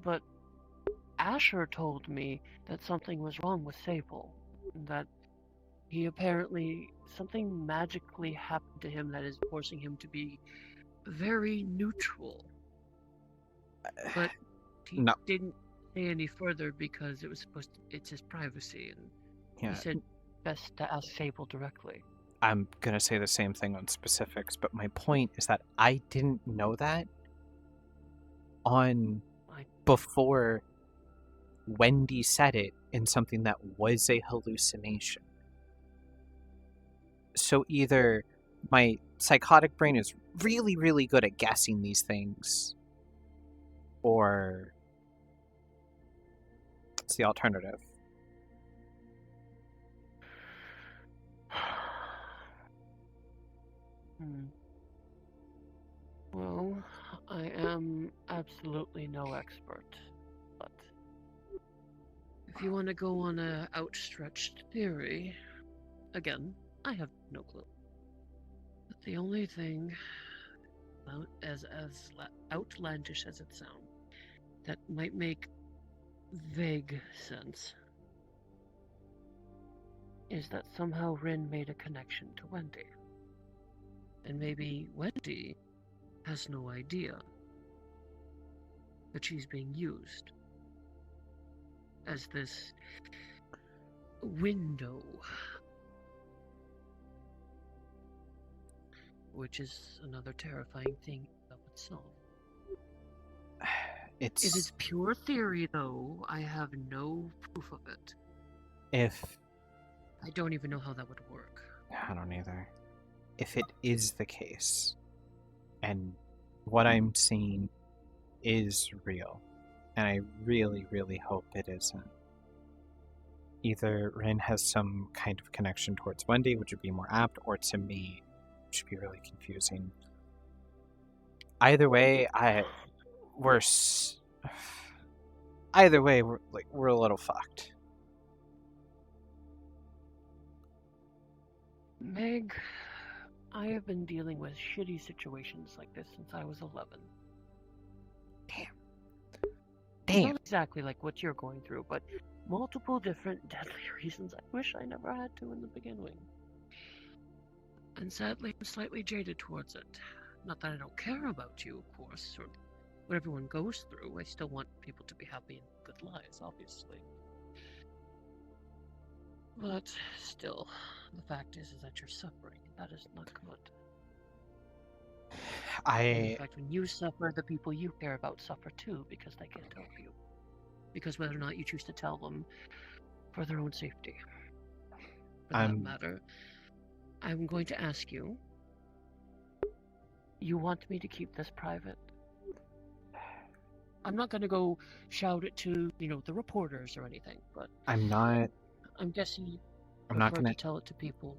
but Asher told me that something was wrong with Sable. That he apparently... something magically happened to him that is forcing him to be very neutral. But he didn't say any further because it was it's his privacy, and Yeah. he said best to ask Sable directly. I'm gonna say the same thing on specifics, but my point is that I didn't know that on before Wendy said it in something that was a hallucination. So either my psychotic brain is really, really good at guessing these things, or it's the alternative. Well, I am absolutely no expert, but if you want to go on a outstretched theory, again, I have no clue. But the only thing, as outlandish as it sounds, that might make vague sense is that somehow Rin made a connection to Wendy. And maybe Wendy has no idea that she's being used as this window, which is another terrifying thing of itself. It is pure theory, though. I have no proof of it. I don't even know how that would work. I don't either. If it is the case, and what I'm seeing is real, and I really, really hope it isn't, either Rin has some kind of connection towards Wendy, which would be more apt, or to me, which would be really confusing. Either way, we're a little fucked. Meg, I have been dealing with shitty situations like this since I was 11. Damn. Not exactly like what you're going through, but multiple different deadly reasons I wish I never had to in the beginning. And sadly, I'm slightly jaded towards it. Not that I don't care about you, of course, or what everyone goes through. I still want people to be happy and good lives, obviously. But still, the fact is that you're suffering. That is not good. In fact, when you suffer, the people you care about suffer too, because they can't help you. Because whether or not you choose to tell them for their own safety. For that matter, I'm going to ask you, you want me to keep this private? I'm not going to go shout it to, the reporters or anything, but I'm guessing you I'm not prefer gonna to tell it to people.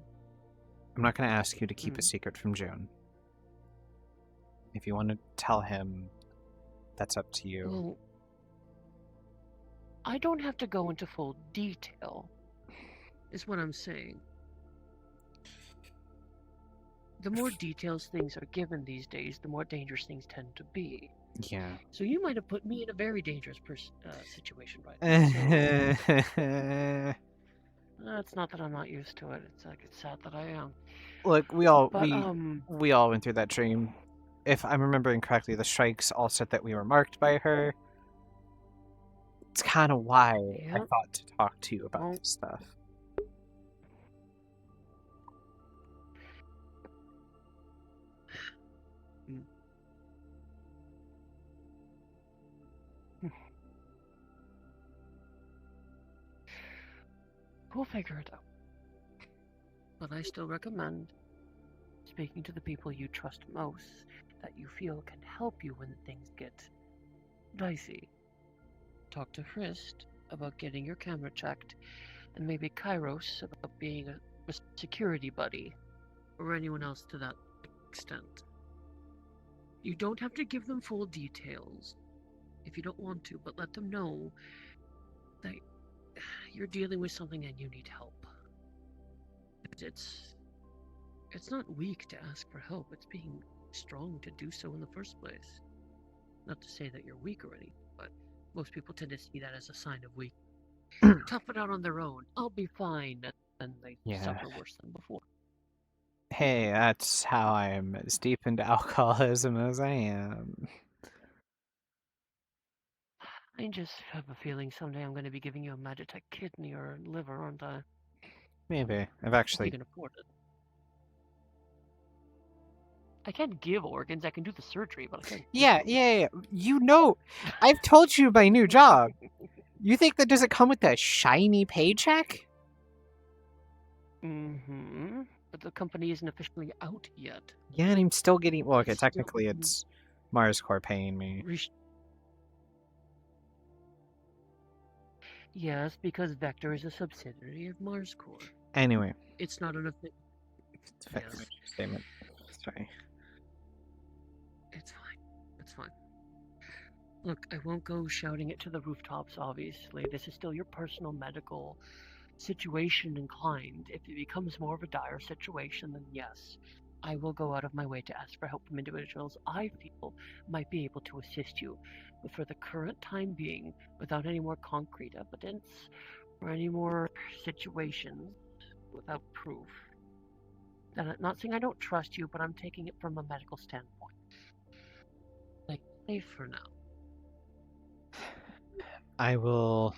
I'm not gonna ask you to keep a secret from June. If you want to tell him, that's up to you. Well, I don't have to go into full detail, is what I'm saying. The more details things are given these days, the more dangerous things tend to be. Yeah. So you might have put me in a very dangerous situation right now. So, it's not that I'm not used to it. It's sad that I am. Look, we all went through that dream. If I'm remembering correctly, the strikes all said that we were marked by her. It's kind of why I thought to talk to you about this stuff. We'll figure it out. But I still recommend speaking to the people you trust most, that you feel can help you when things get dicey. Talk to Frist about getting your camera checked, and maybe Kairos about being a security buddy, or anyone else to that extent. You don't have to give them full details if you don't want to, but let them know that you're dealing with something and you need help. It's not weak to ask for help, it's being strong to do so in the first place. Not to say that you're weak already, but most people tend to see that as a sign of weak. Tough it out on their own. I'll be fine, and they suffer worse than before. Hey, that's how I am as deep into alcoholism as I am. I just have a feeling someday I'm going to be giving you a Magitech kidney or liver, aren't I? Maybe. I've If actually you can afford it. I can't give organs. I can do the surgery, but I can't. Yeah. You know, I've told you my new job. You think that doesn't come with a shiny paycheck? Mm-hmm. But the company isn't officially out yet. Yeah, and I'm still getting. Well, okay, Still- technically it's Mars Corps paying me. Yes, because Vector is a subsidiary of Mars Corps. Anyway, It's not an official. finish your statement. Sorry. It's fine. It's fine. Look, I won't go shouting it to the rooftops, obviously. This is still your personal medical situation inclined. If it becomes more of a dire situation, then yes, I will go out of my way to ask for help from individuals I feel might be able to assist you. But for the current time being, without any more concrete evidence or any more situations without proof, then I'm not saying I don't trust you, but I'm taking it from a medical standpoint. Like, safe for now. I will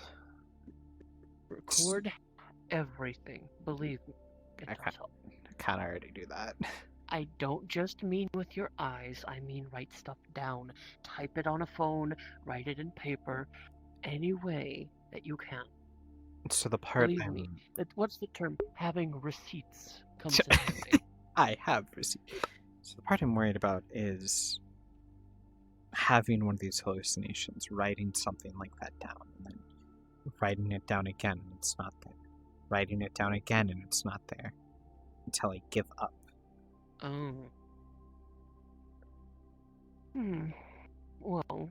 Record everything. Believe me. It does help. I kind of already do that. I don't just mean with your eyes, I mean write stuff down. Type it on a phone, write it in paper, any way that you can. So the part Believe I'm... me, what's the term? Having receipts comes in handy. I have received. So the part I'm worried about is having one of these hallucinations, writing something like that down, and then writing it down again and it's not there. Writing it down again and it's not there. Until I give up. Oh. Well,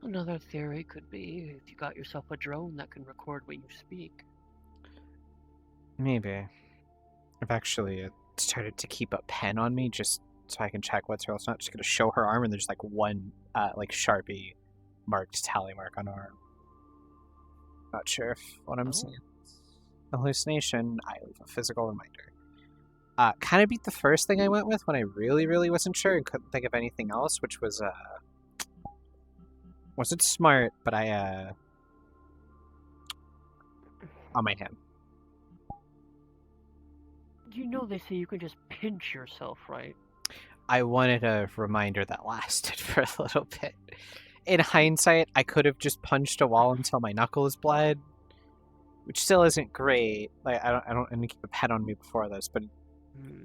another theory could be if you got yourself a drone that can record when you speak. Maybe. I've actually started to keep a pen on me just so I can check what's real. It's not just going to show her arm and there's like one Sharpie marked tally mark on her arm. Not sure if what I'm saying is a hallucination. I leave a physical reminder. Kind of beat the first thing I went with when I really wasn't sure and couldn't think of anything else, which was wasn't smart, but I on my hand. You know they say you can just pinch yourself, right? I wanted a reminder that lasted for a little bit. In hindsight, I could have just punched a wall until my knuckles bled, which still isn't great. Like I didn't keep a pen on me before this, but it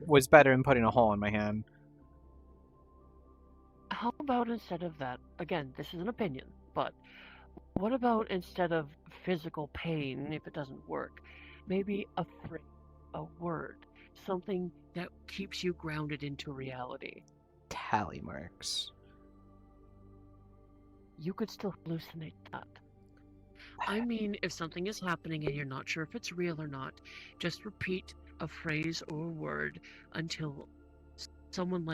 was better than putting a hole in my hand. How about instead of that, again, this is an opinion, but what about instead of physical pain, if it doesn't work, maybe a phrase, a word, something that keeps you grounded into reality? Tally marks. You could still hallucinate that. I mean, if something is happening and you're not sure if it's real or not, just repeat a phrase or a word until someone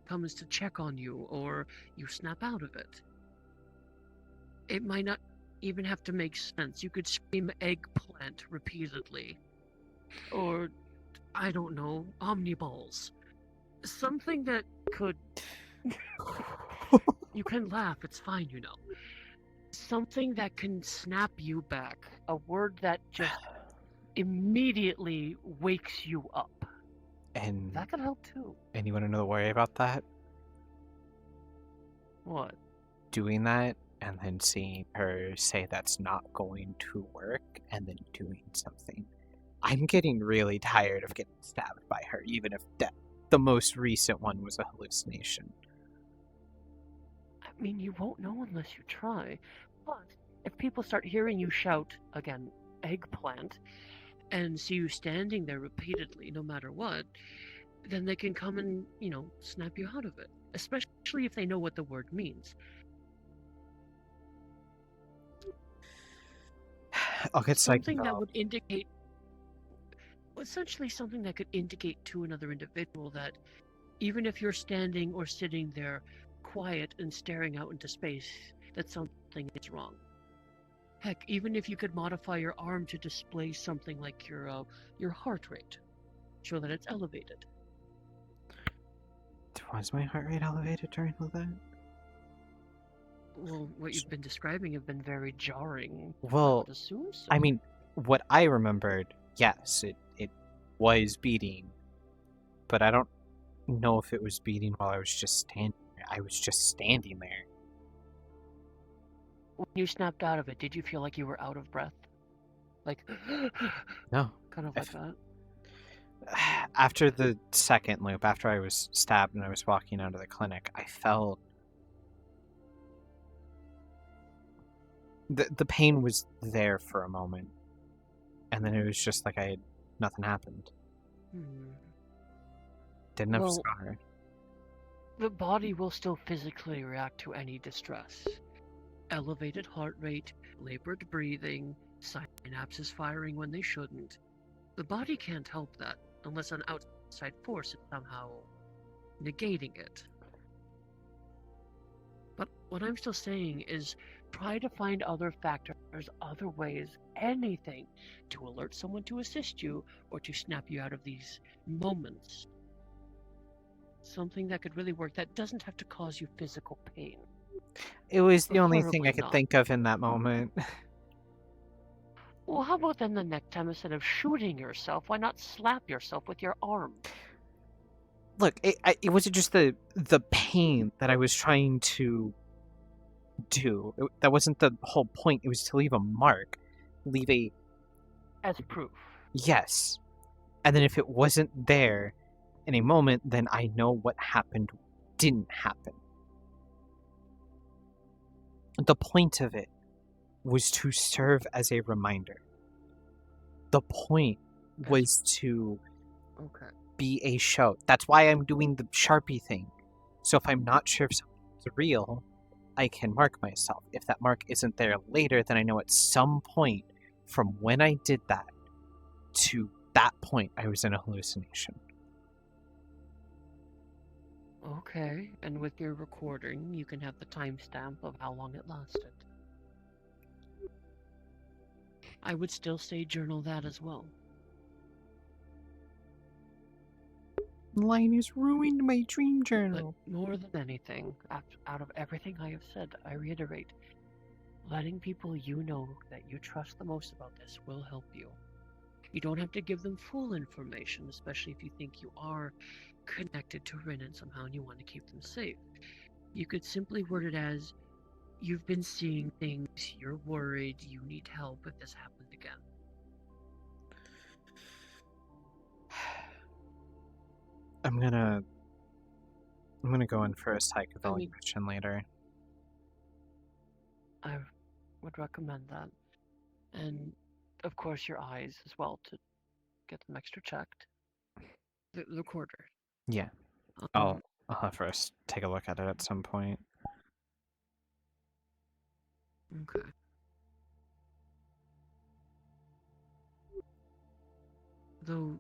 comes to check on you or you snap out of it. It might not even have to make sense. You could scream eggplant repeatedly. Or, I don't know, omniballs. Something that could... You can laugh, it's fine, you know. Something that can snap you back. A word that just immediately wakes you up. And that could help too. And you want to know the worry about that? What? Doing that and then seeing her say that's not going to work and then doing something. I'm getting really tired of getting stabbed by her, even if the most recent one was a hallucination. I mean, you won't know unless you try. But if people start hearing you shout, again, eggplant, and see you standing there repeatedly, no matter what, then they can come and, snap you out of it. Especially if they know what the word means. I'll get something that would indicate... Essentially something that could indicate to another individual that even if you're standing or sitting there quiet and staring out into space, that something is wrong. Heck, even if you could modify your arm to display something like your heart rate, show that it's elevated. Was my heart rate elevated during all that? Well, what you've been describing have been very jarring. Well, I would assume so. I mean, what I remembered, yes, it was beating, but I don't know if it was beating while I was just standing there. I was just standing there. When you snapped out of it, did you feel like you were out of breath? Like, No. kind of like that? After the second loop, after I was stabbed and I was walking out of the clinic, I felt the pain was there for a moment, and then it was just like nothing happened. Didn't have a Well, scar. the body will still physically react to any distress. Elevated heart rate, labored breathing, synapses firing when they shouldn't. The body can't help that unless an outside force is somehow negating it. But what I'm still saying is try to find other factors, other ways, anything to alert someone to assist you or to snap you out of these moments. Something that could really work that doesn't have to cause you physical pain. It was the only thing Preferably I could not. think of in that moment. Well, how about then the next time, instead of shooting yourself, why not slap yourself with your arm? Look, it wasn't just the pain that I was trying to do. That wasn't the whole point. It was to leave a mark. Leave a... As proof. Yes. And then if it wasn't there in a moment, then I know what happened didn't happen. The point of it was to serve as a reminder. The point was to be a show. That's why I'm doing the Sharpie thing. So if I'm not sure if something's real, I can mark myself. If that mark isn't there later, then I know at some point from when I did that to that point I was in a hallucination. Okay, and with your recording, you can have the timestamp of how long it lasted. I would still say journal that as well. Linus ruined my dream journal. But more than anything, out of everything I have said, I reiterate, letting people you know that you trust the most about this will help you. You don't have to give them full information, especially if you think you are connected to Renan somehow and you want to keep them safe. You could simply word it as, you've been seeing things, you're worried, you need help if this happened again. I'm gonna go in for a psych evaluation later. I would recommend that. And, of course, your eyes as well, to get them extra checked. The recorder. Yeah. I'll have first take a look at it at some point. Okay. Though,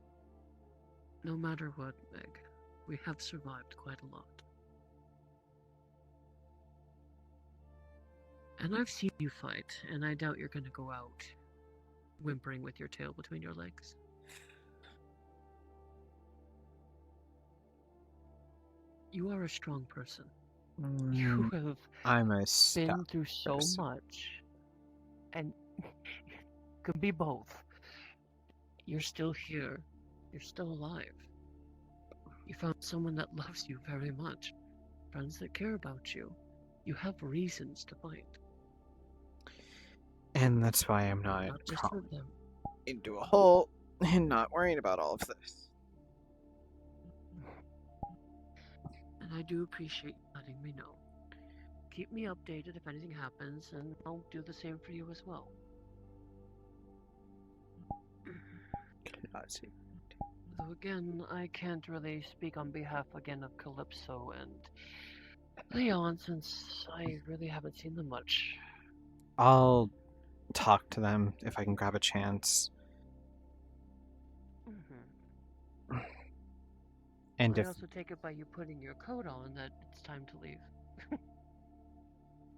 no matter what, Meg, we have survived quite a lot. And I've seen you fight, and I doubt you're gonna go out whimpering with your tail between your legs. You are a strong person. You have I'm a been stout through so person. much, and could be both. You're still here. You're still alive. You found someone that loves you very much. Friends that care about you. You have reasons to fight. And that's why I'm not Not just for them. into a hole and not worrying about all of this. And I do appreciate you letting me know. Keep me updated if anything happens, and I'll do the same for you as well. Though again, I can't really speak on behalf again of Calypso and Leon, since I really haven't seen them much. I'll talk to them if I can grab a chance. And I if also take it by you putting your coat on that it's time to leave.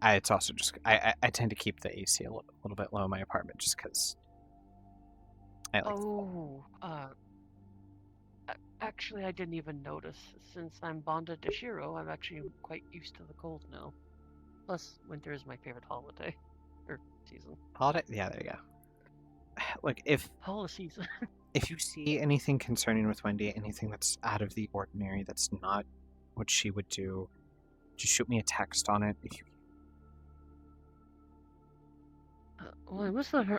it's also just I tend to keep the AC a little bit low in my apartment just because. Actually, I didn't even notice. Since I'm bonded to Shiro, I'm actually quite used to the cold now. Plus, winter is my favorite holiday. Or season. Holiday? Yeah, there you go. Look, if Holiday season. If you see anything concerning with Wendy, anything that's out of the ordinary, that's not what she would do, just shoot me a text on it. If you... Well,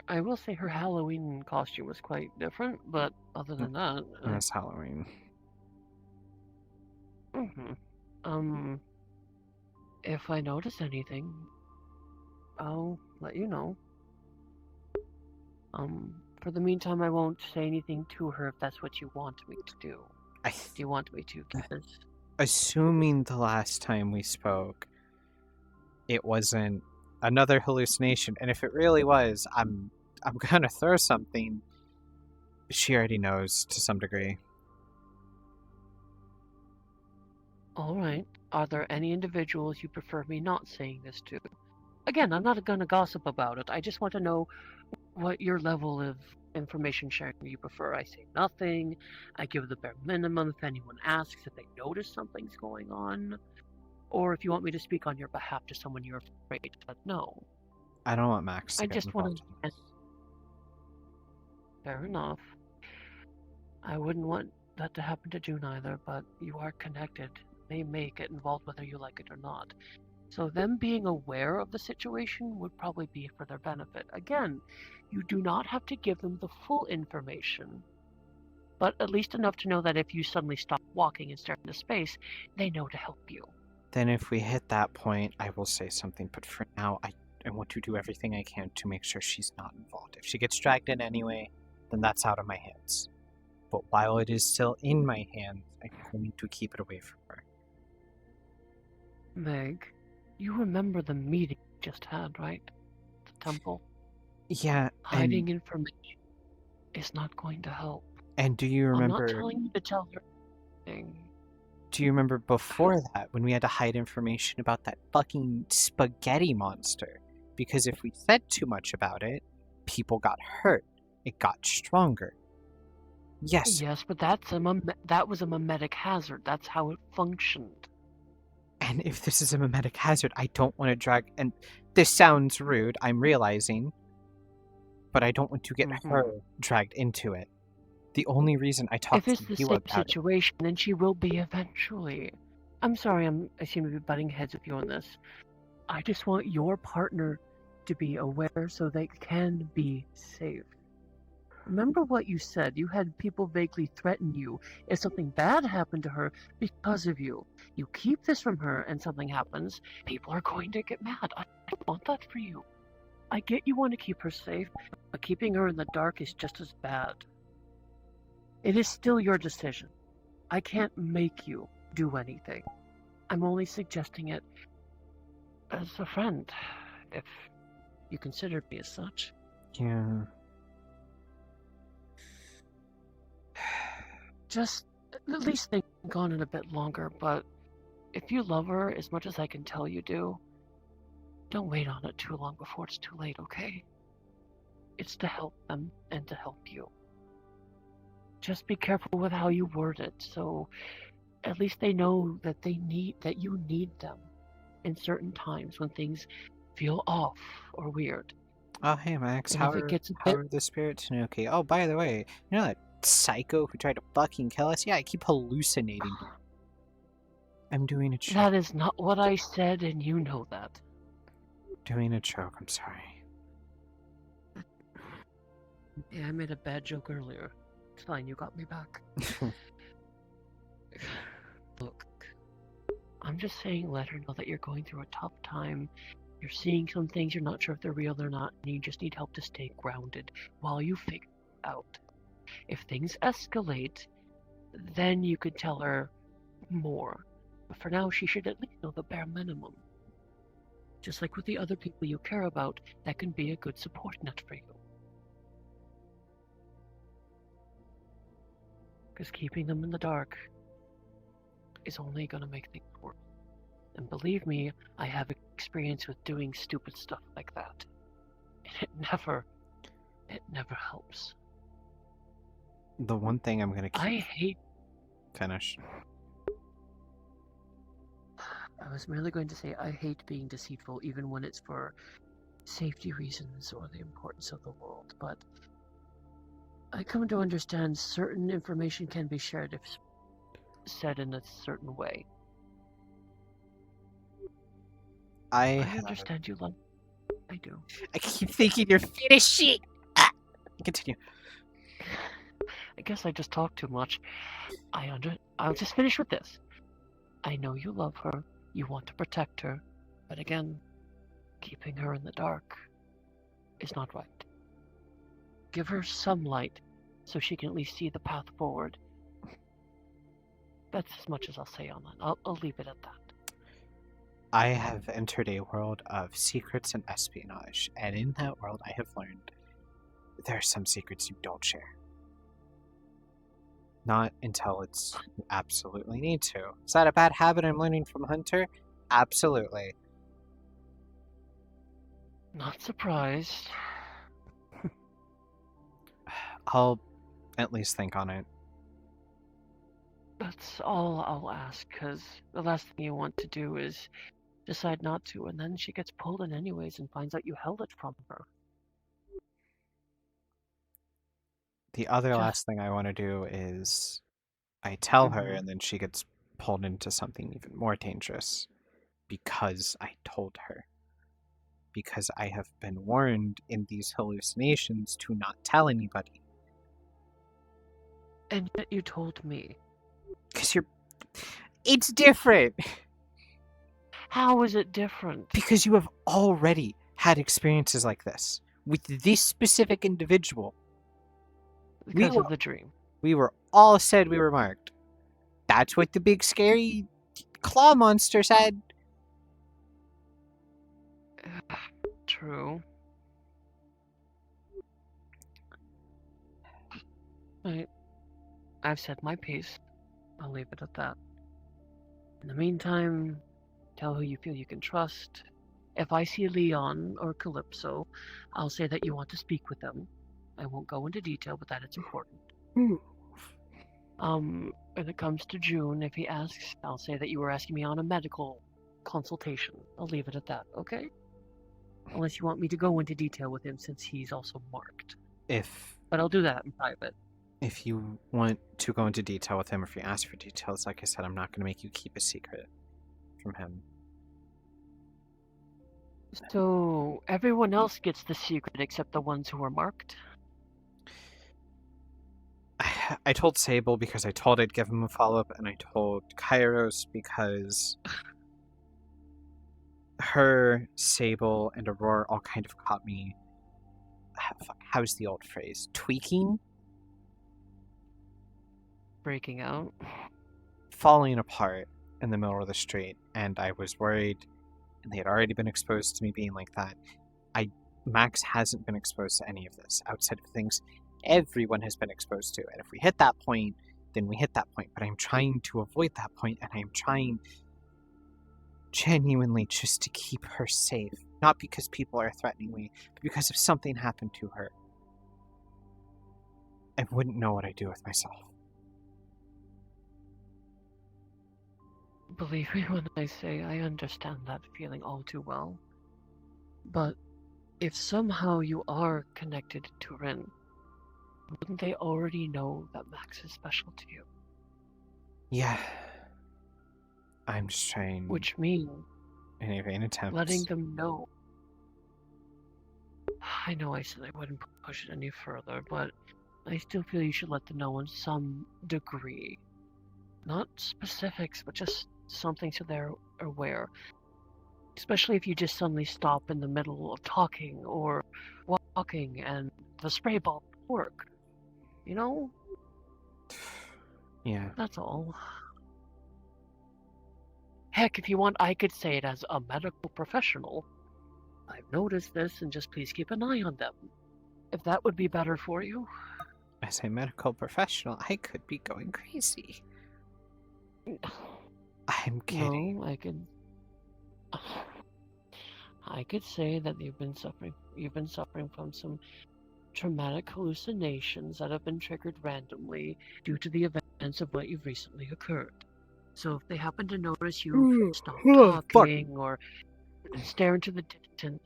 I will say her Halloween costume was quite different, but other than that, It's Halloween. If I notice anything, I'll let you know. For the meantime, I won't say anything to her if that's what you want me to do. Do you want me to, because... Assuming the last time we spoke, it wasn't another hallucination, and if it really was, I'm gonna throw something. She already knows to some degree. Alright. Are there any individuals you prefer me not saying this to? Again, I'm not gonna gossip about it. I just want to know what your level of information sharing you prefer. I say nothing. I give the bare minimum if anyone asks if they notice something's going on. Or if you want me to speak on your behalf to someone you're afraid to know. I don't want Max to I get just want involved. to... Fair enough. I wouldn't want that to happen to June either, but you are connected. They may get involved whether you like it or not. So them being aware of the situation would probably be for their benefit. Again, you do not have to give them the full information, but at least enough to know that if you suddenly stop walking and stare into space, they know to help you. Then if we hit that point, I will say something, but for now, I want to do everything I can to make sure she's not involved. If she gets dragged in anyway, then that's out of my hands. But while it is still in my hands, I'm going to keep it away from her. Meg, you remember the meeting we just had, right? The temple? Yeah, Hiding information is not going to help. And do you remember... I'm not telling you to tell her anything. Do you remember before that, when we had to hide information about that fucking spaghetti monster? Because if we said too much about it, people got hurt. It got stronger. Yes. Yes, but that was a mimetic hazard. That's how it functioned. And if this is a mimetic hazard, I don't want to drag... And this sounds rude, I'm realizing. But I don't want to get her dragged into it. The only reason I talked to you about it... If it's the same situation, then she will be eventually. I'm sorry, I seem to be butting heads with you on this. I just want your partner to be aware so they can be safe. Remember what you said. You had people vaguely threaten you if something bad happened to her because of you. You keep this from her and something happens, people are going to get mad. I don't want that for you. I get you want to keep her safe, but keeping her in the dark is just as bad. It is still your decision. I can't make you do anything. I'm only suggesting it as a friend, if you consider me as such. Yeah. Just at least think on it a bit longer, but if you love her as much as I can tell you do, don't wait on it too long before it's too late, okay? It's to help them and to help you. Just be careful with how you word it, so at least they know that you need them in certain times when things feel off or weird. Oh, hey Max, And how if it are, gets a how bit- are the spirits? Okay. Oh, by the way, you know that psycho who tried to fucking kill us? Yeah, I keep hallucinating. I'm doing a joke. That is not what I said, and you know that. Doing a joke, I'm sorry. Yeah, I made a bad joke earlier. It's fine, you got me back. Look, I'm just saying let her know that you're going through a tough time. You're seeing some things, you're not sure if they're real or not, and you just need help to stay grounded while you figure it out. If things escalate, then you could tell her more. But for now, she should at least know the bare minimum. Just like with the other people you care about, that can be a good support net for you. Because keeping them in the dark is only going to make things worse. And believe me, I have experience with doing stupid stuff like that. And it never helps. The one thing I'm gonna keep... I hate... Finish. I was merely going to say I hate being deceitful even when it's for safety reasons or the importance of the world, but I come to understand certain information can be shared if said in a certain way. I understand you love. I do. I keep thinking you're finishing. Continue. I guess I just talk too much. I'll just finish with this. I know you love her. You want to protect her, but again, keeping her in the dark is not right. Give her some light, so she can at least see the path forward. That's as much as I'll say on that. I'll leave it at that. I have entered a world of secrets and espionage, and in that world I have learned there are some secrets you don't share. Not until you absolutely need to. Is that a bad habit I'm learning from Hunter? Absolutely. Not surprised. I'll at least think on it. That's all I'll ask, because the last thing you want to do is decide not to, and then she gets pulled in anyways and finds out you held it from her. The other last thing I want to do is I tell her and then she gets pulled into something even more dangerous because I told her. Because I have been warned in these hallucinations to not tell anybody. And yet you told me. Because it's different. How is it different? Because you have already had experiences like this with this specific individual. Because of the dream. We were all said we were marked. That's what the big scary claw monster said. True. I've said my piece. I'll leave it at that. In the meantime, tell who you feel you can trust. If I see Leon or Calypso, I'll say that you want to speak with them. I won't go into detail, but that it's important. When it comes to June, if he asks, I'll say that you were asking me on a medical consultation. I'll leave it at that, okay? Unless you want me to go into detail with him since he's also marked. But I'll do that in private. If you want to go into detail with him, or if you ask for details, like I said, I'm not going to make you keep a secret from him. So, everyone else gets the secret except the ones who are marked? I told Sable because I told I'd give him a follow-up, and I told Kairos because her, Sable, and Aurora all kind of caught me... How's the old phrase? Tweaking? Breaking out? Falling apart in the middle of the street, and I was worried, and they had already been exposed to me being like that. Max hasn't been exposed to any of this, outside of things everyone has been exposed to, and if we hit that point, then we hit that point, but I'm trying to avoid that point, and I'm trying genuinely just to keep her safe, not because people are threatening me, but because if something happened to her, I wouldn't know what I'd do with myself. Believe me when I say I understand that feeling all too well. But if somehow you are connected to Rin, wouldn't they already know that Max is special to you? Yeah. I'm just trying... Which means... any vain attempts. Letting them know. I know I said I wouldn't push it any further, but I still feel you should let them know in some degree. Not specifics, but just something so they're aware. Especially if you just suddenly stop in the middle of talking or walking and the spray ball work. You know? Yeah. That's all. Heck, if you want, I could say it as a medical professional. I've noticed this, and just please keep an eye on them. If that would be better for you. As a medical professional, I could be going crazy. I'm kidding. No, I could say that you've been suffering from some traumatic hallucinations that have been triggered randomly due to the events of what you've recently occurred. So if they happen to notice you stop talking or stare into the distance,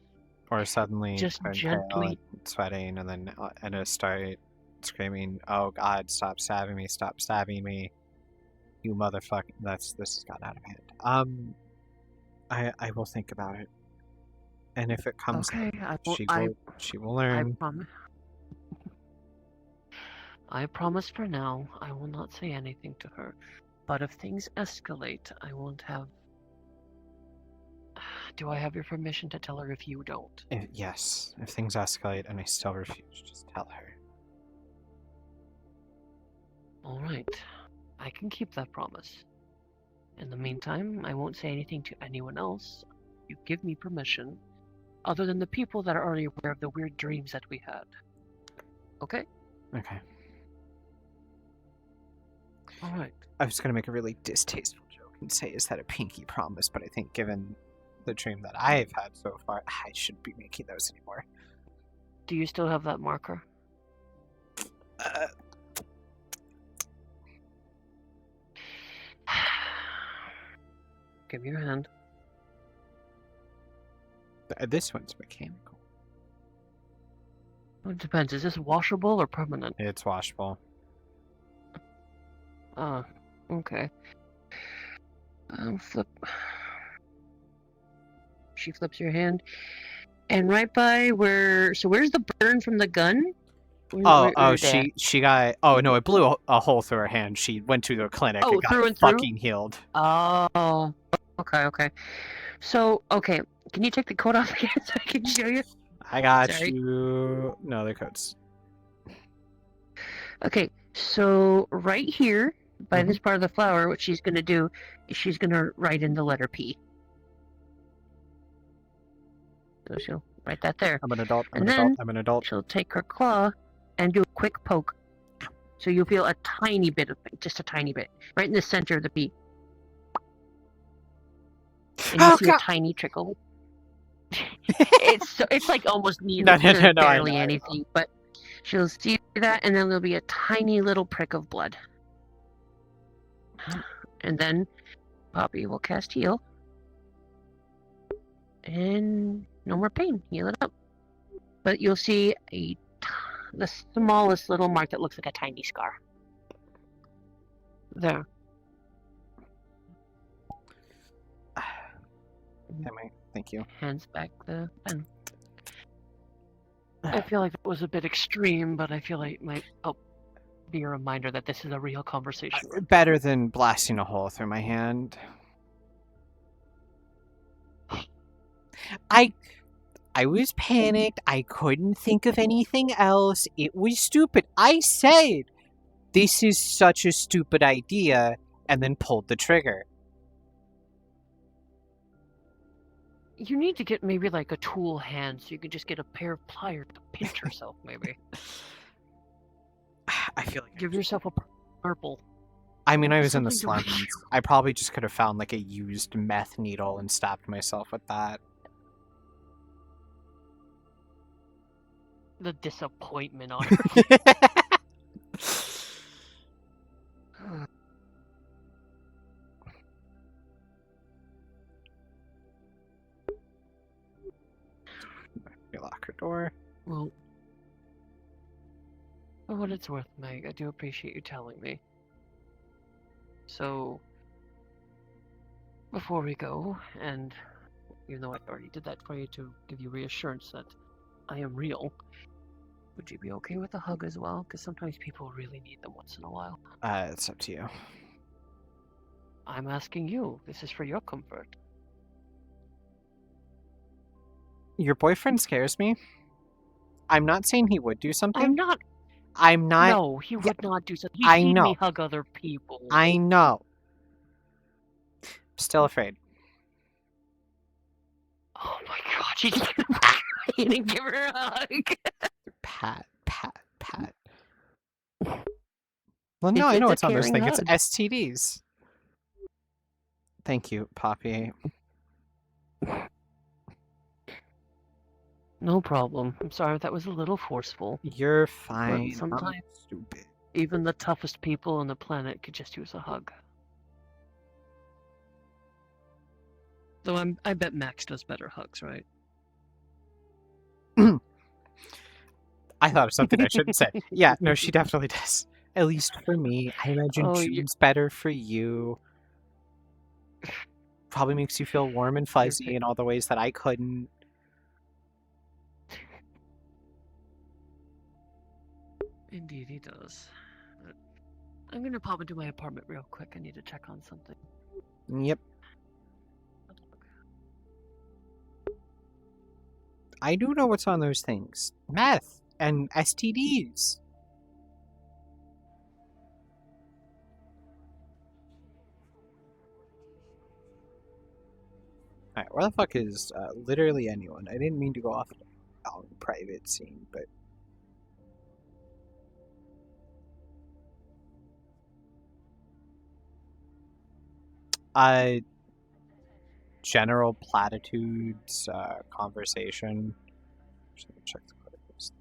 or suddenly just turn gently pale and sweating, and then start screaming, "Oh God, stop stabbing me! Stop stabbing me! You motherfucker!" This has gotten out of hand. I will think about it, and if it comes, Okay, she will learn. I promise for now I will not say anything to her. But if things escalate, I won't have... Do I have your permission to tell her if you don't? Yes, if things escalate and I still refuse, just tell her. Alright, I can keep that promise. In the meantime, I won't say anything to anyone else. You give me permission, other than the people that are already aware of the weird dreams that we had. Okay? Okay. Alright. I was gonna make a really distasteful joke and say, "Is that a pinky promise?" But I think given the dream that I've had so far, I shouldn't be making those anymore. Do you still have that marker? Give me your hand. This one's mechanical. It depends. Is this washable or permanent? It's washable. Okay. Flip. She flips your hand. And right by where... So where's the burn from the gun? She got... Oh, no, it blew a hole through her hand. She went to the clinic and got it fucking healed. Oh. Okay. So, okay. Can you take the coat off again so I can show you? I got you. No, the coats. Okay, so right here, by this part of the flower, what she's going to do is she's going to write in the letter P. So she'll write that there. I'm an adult. I'm an adult. She'll take her claw and do a quick poke. So you'll feel a tiny bit of it, just a tiny bit, right in the center of the P. And you see a tiny trickle. It's like almost needle, barely anything, but she'll see that, and then there'll be a tiny little prick of blood. And then Poppy will cast heal. And no more pain. Heal it up. But you'll see the smallest little mark that looks like a tiny scar. There. Thank you. Hands back the pen. I feel like it was a bit extreme, but I feel like it might be a reminder that this is a real conversation. Better than blasting a hole through my hand. I was panicked. I couldn't think of anything else. It was stupid. I said, "This is such a stupid idea," and then pulled the trigger. You need to get maybe like a tool hand so you can just get a pair of pliers to pinch yourself, maybe. I feel like... Give yourself a purple. I mean, I was in the slums. I probably just could have found like a used meth needle and stabbed myself with that. The disappointment on her. Lock her door. Well, for what it's worth, Meg, I do appreciate you telling me. So, before we go, and even though I already did that for you to give you reassurance that I am real, would you be okay with a hug as well? Because sometimes people really need them once in a while. It's up to you. I'm asking you. This is for your comfort. Your boyfriend scares me. I'm not saying he would do something. I'm not. No, he would not do something. He's seen me hug other people. I know. Still afraid. Oh my god, she's gonna and give her a hug. Pat. Well, no, I know it's not this thing. It's STDs. Thank you, Poppy. No problem. I'm sorry if that was a little forceful. You're fine. But sometimes I'm stupid. Even the toughest people on the planet could just use a hug. Though I bet Max does better hugs, right? I thought of something I shouldn't say. Yeah, no, she definitely does. At least for me. I imagine Oh, you- June's better for you. Probably makes you feel warm and fuzzy in all the ways that I couldn't. Indeed, he does. But I'm gonna pop into my apartment real quick. I need to check on something. Yep. I do know what's on those things. Meth and STDs. Alright, where the fuck is literally anyone? I didn't mean to go off on a private scene, but... General platitudes, conversation. Just gonna check the clips.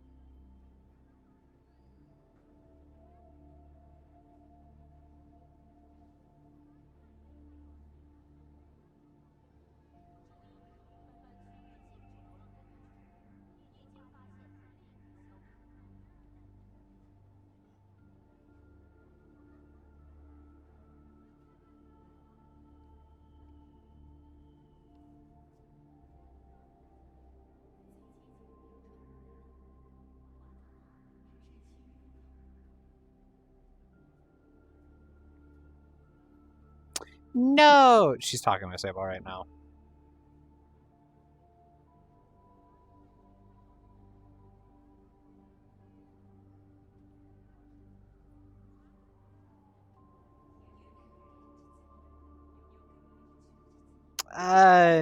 No! She's talking to Sable right now.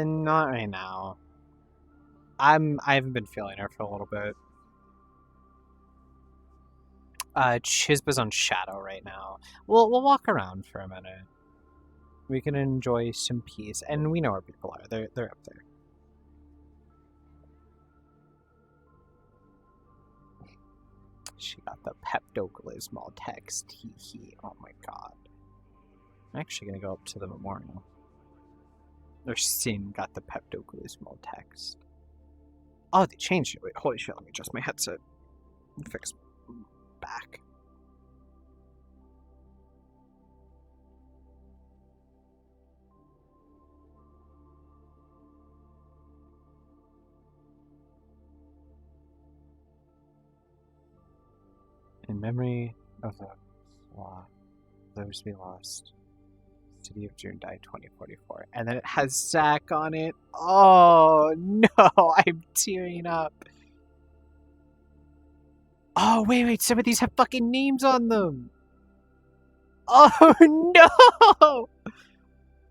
Not right now. I haven't been feeling her for a little bit. Chisba's on Shadow right now. We'll walk around for a minute. We can enjoy some peace, and we know where people are. They're up there. She got the Pepto-Glismol text. Hee. Oh my god. I'm actually gonna go up to the memorial. Or Sin got the Pepto-Glismol text. Oh, they changed it. Wait, holy shit, let me adjust my headset. Fix back. In memory of those we lost, City of June died 2044. And then it has Zach on it. Oh, no, I'm tearing up. Oh, wait, some of these have fucking names on them. Oh, no!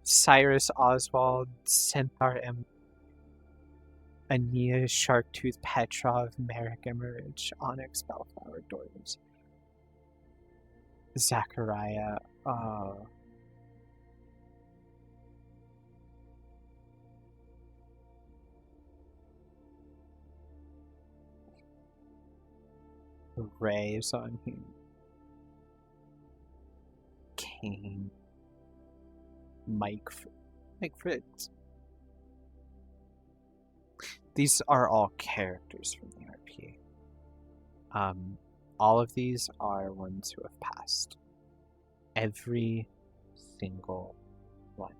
Cyrus Oswald, Centaur M. Ania, Sharktooth, Petrov, Merrick Emmerich, Onyx, Bellflower, Doors. Zachariah, Ray's on here. Kane. Mike Fritz. These are all characters from the RP. All of these are ones who have passed. Every single one.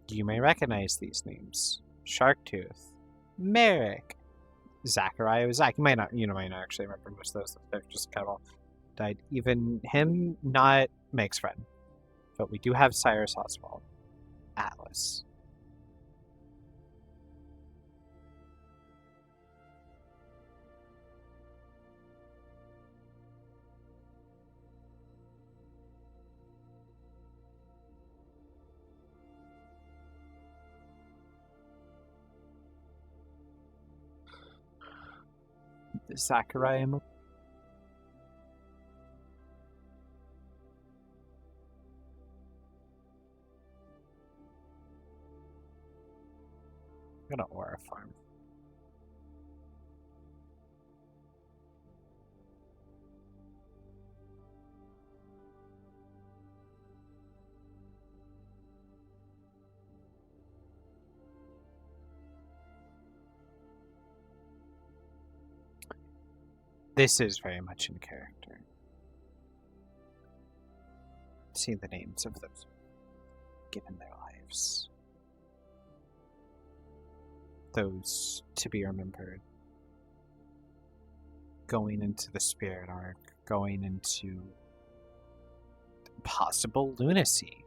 You may recognize these names. Sharktooth, Merrick, Zachariah was Zach. You might not actually remember most of those. They're just kind of all died. Even him, not Meg's friend. But we do have Cyrus Oswald. Atlas. Zachariah. I'm gonna Aura farm. this is very much in character. See the names of those given their lives. Those to be remembered. Going into the spirit arc, going into possible lunacy.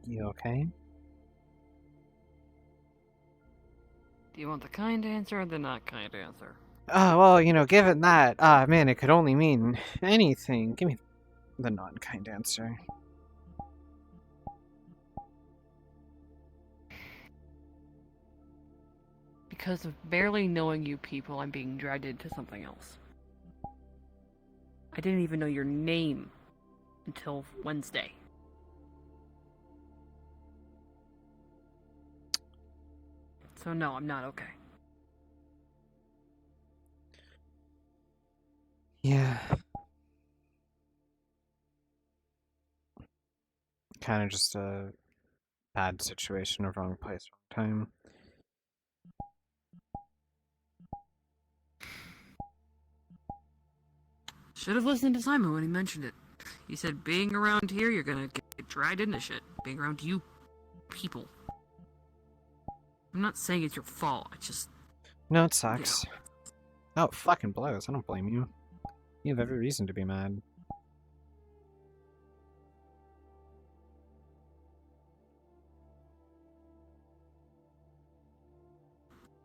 You okay? Do you want the kind answer or the not kind answer? Well, given that, man, it could only mean anything. Give me the non-kind answer. Because of barely knowing you people, I'm being dragged into something else. I didn't even know your name until Wednesday. So no, I'm not okay. Yeah. Kind of just a bad situation of wrong place, wrong time. Should have listened to Simon when he mentioned it. He said, being around here, you're gonna get dragged into shit. Being around you people. I'm not saying it's your fault, I just... No, it sucks. Oh, it fucking blows. I don't blame you. You have every reason to be mad.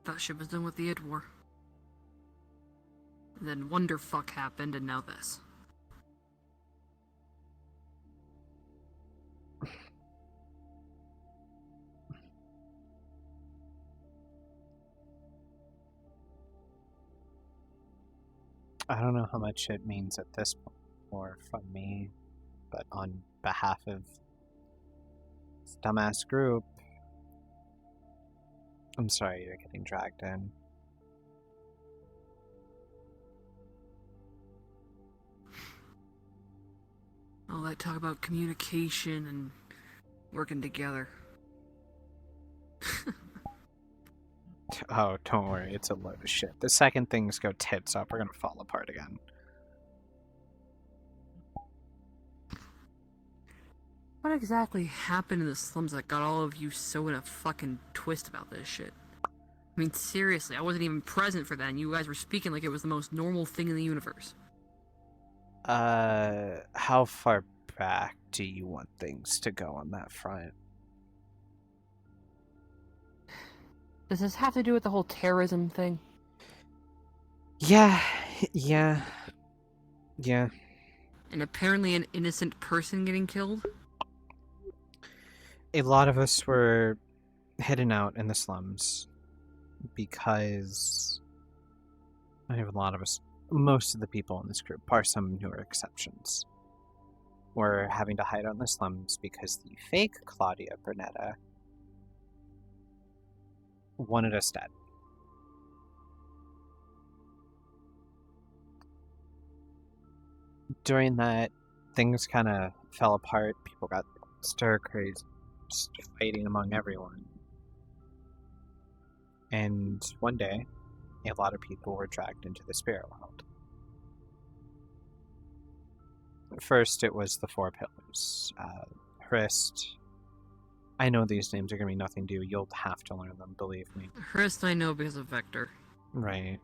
Thought shit was done with the Id War. And then Wonderfuck happened, and now this. I don't know how much it means at this point or from me, but on behalf of this dumbass group, I'm sorry you're getting dragged in. All that talk about communication and working together. Oh, don't worry, it's a load of shit. The second things go tits up, we're gonna fall apart again. What exactly happened in the slums that got all of you so in a fucking twist about this shit? I mean, seriously, I wasn't even present for that, and you guys were speaking like it was the most normal thing in the universe. How far back do you want things to go on that front? Does this have to do with the whole terrorism thing? Yeah. And apparently an innocent person getting killed? A lot of us were hidden out in the slums because... not even a lot of us, most of the people in this group, bar some who are exceptions, were having to hide out in the slums because the fake Claudia Bernetta wanted us dead. during that, things kind of fell apart. People got stir crazy, just fighting among everyone. And one day, a lot of people were dragged into the spirit world. First, it was the Four Pillars. Hrist. I know these names are going to be nothing to you. You'll have to learn them, believe me. Hrist I know because of Vector. Right.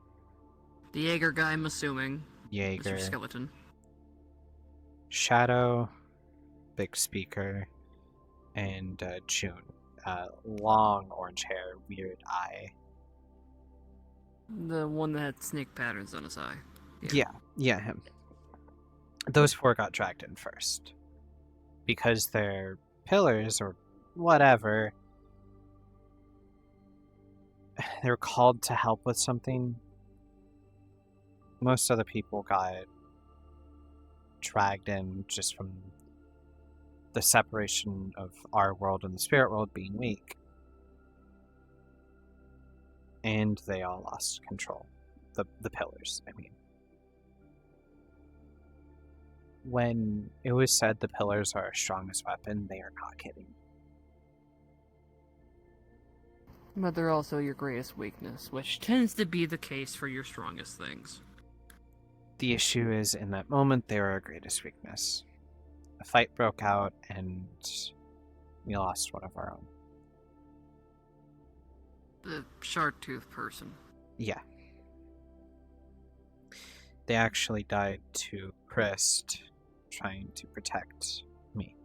The Jaeger guy, I'm assuming. Jaeger. Is your skeleton. Shadow, Big Speaker, and June. Long orange hair, weird eye. The one that had snake patterns on his eye. Yeah, him. Those four got dragged in first. Because they're pillars or whatever. They were called to help with something. Most other people got dragged in just from the separation of our world and the spirit world being weak. And they all lost control. The pillars, I mean. When it was said the pillars are our strongest weapon, they are not kidding. But they're also your greatest weakness, which tends to be the case for your strongest things. The issue is, in that moment, they were our greatest weakness. A fight broke out, and we lost one of our own. The Shard-Tooth person. Yeah. They actually died to Hrist trying to protect me.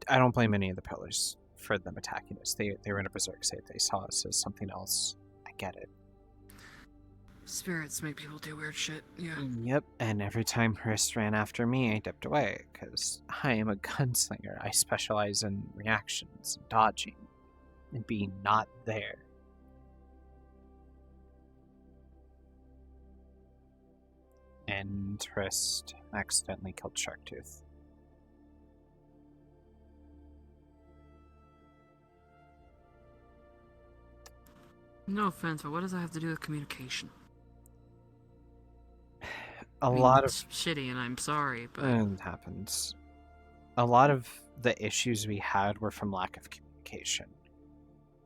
I don't blame any of the pillars for them attacking us. They were in a berserk state. They saw us as something else. I get it. Spirits make people do weird shit, yeah. Yep, and every time Hrist ran after me, I dipped away, because I am a gunslinger. I specialize in reactions, and dodging, and being not there. And Hrist accidentally killed Sharktooth. No offense, but what does that have to do with communication? I mean, it's shitty, and I'm sorry, but it happens. A lot of the issues we had were from lack of communication.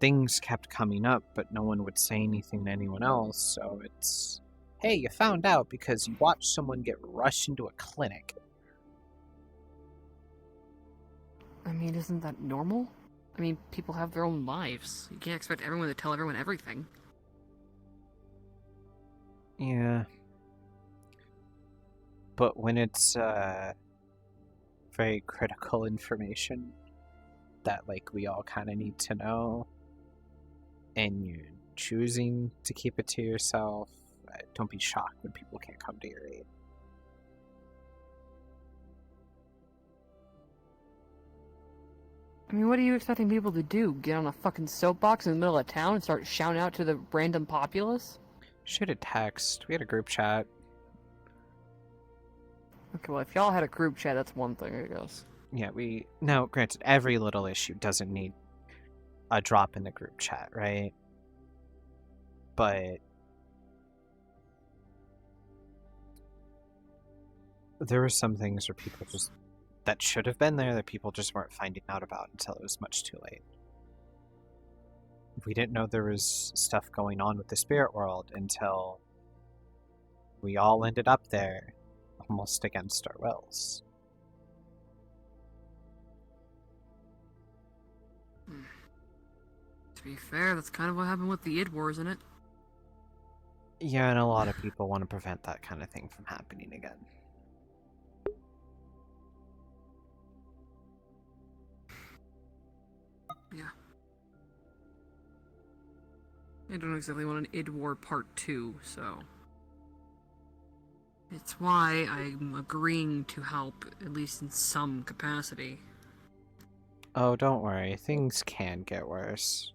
Things kept coming up, but no one would say anything to anyone else, so it's... Hey, you found out because you watched someone get rushed into a clinic. I mean, isn't that normal? I mean, people have their own lives. You can't expect everyone to tell everyone everything. Yeah. But when it's very critical information that, like, we all kind of need to know, and you're choosing to keep it to yourself, don't be shocked when people can't come to your aid. I mean, what are you expecting people to do? Get on a fucking soapbox in the middle of town and start shouting out to the random populace? Should have text. We had a group chat. Okay, well, if y'all had a group chat, that's one thing, I guess. Yeah, now, granted, every little issue doesn't need a drop in the group chat, right? But there were some things where people just... that should have been there that people just weren't finding out about until it was much too late. We didn't know there was stuff going on with the spirit world until we all ended up there, almost against our wills. To be fair, that's kind of what happened with the id War, isn't it? Yeah, and a lot of people want to prevent that kind of thing from happening again. Yeah. I don't exactly want an id War Part 2, so... It's why I'm agreeing to help, at least in some capacity. Oh, don't worry. Things can get worse.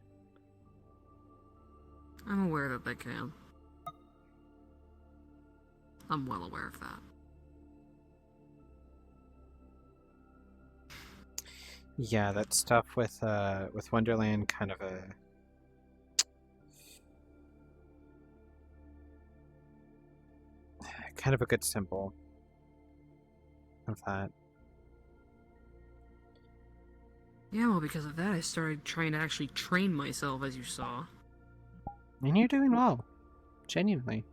I'm aware that they can. I'm well aware of that. Yeah, that stuff with Wonderland kind of kind of a good symbol of that. Yeah, well, because of that, I started trying to actually train myself, as you saw. And you're doing well. Genuinely.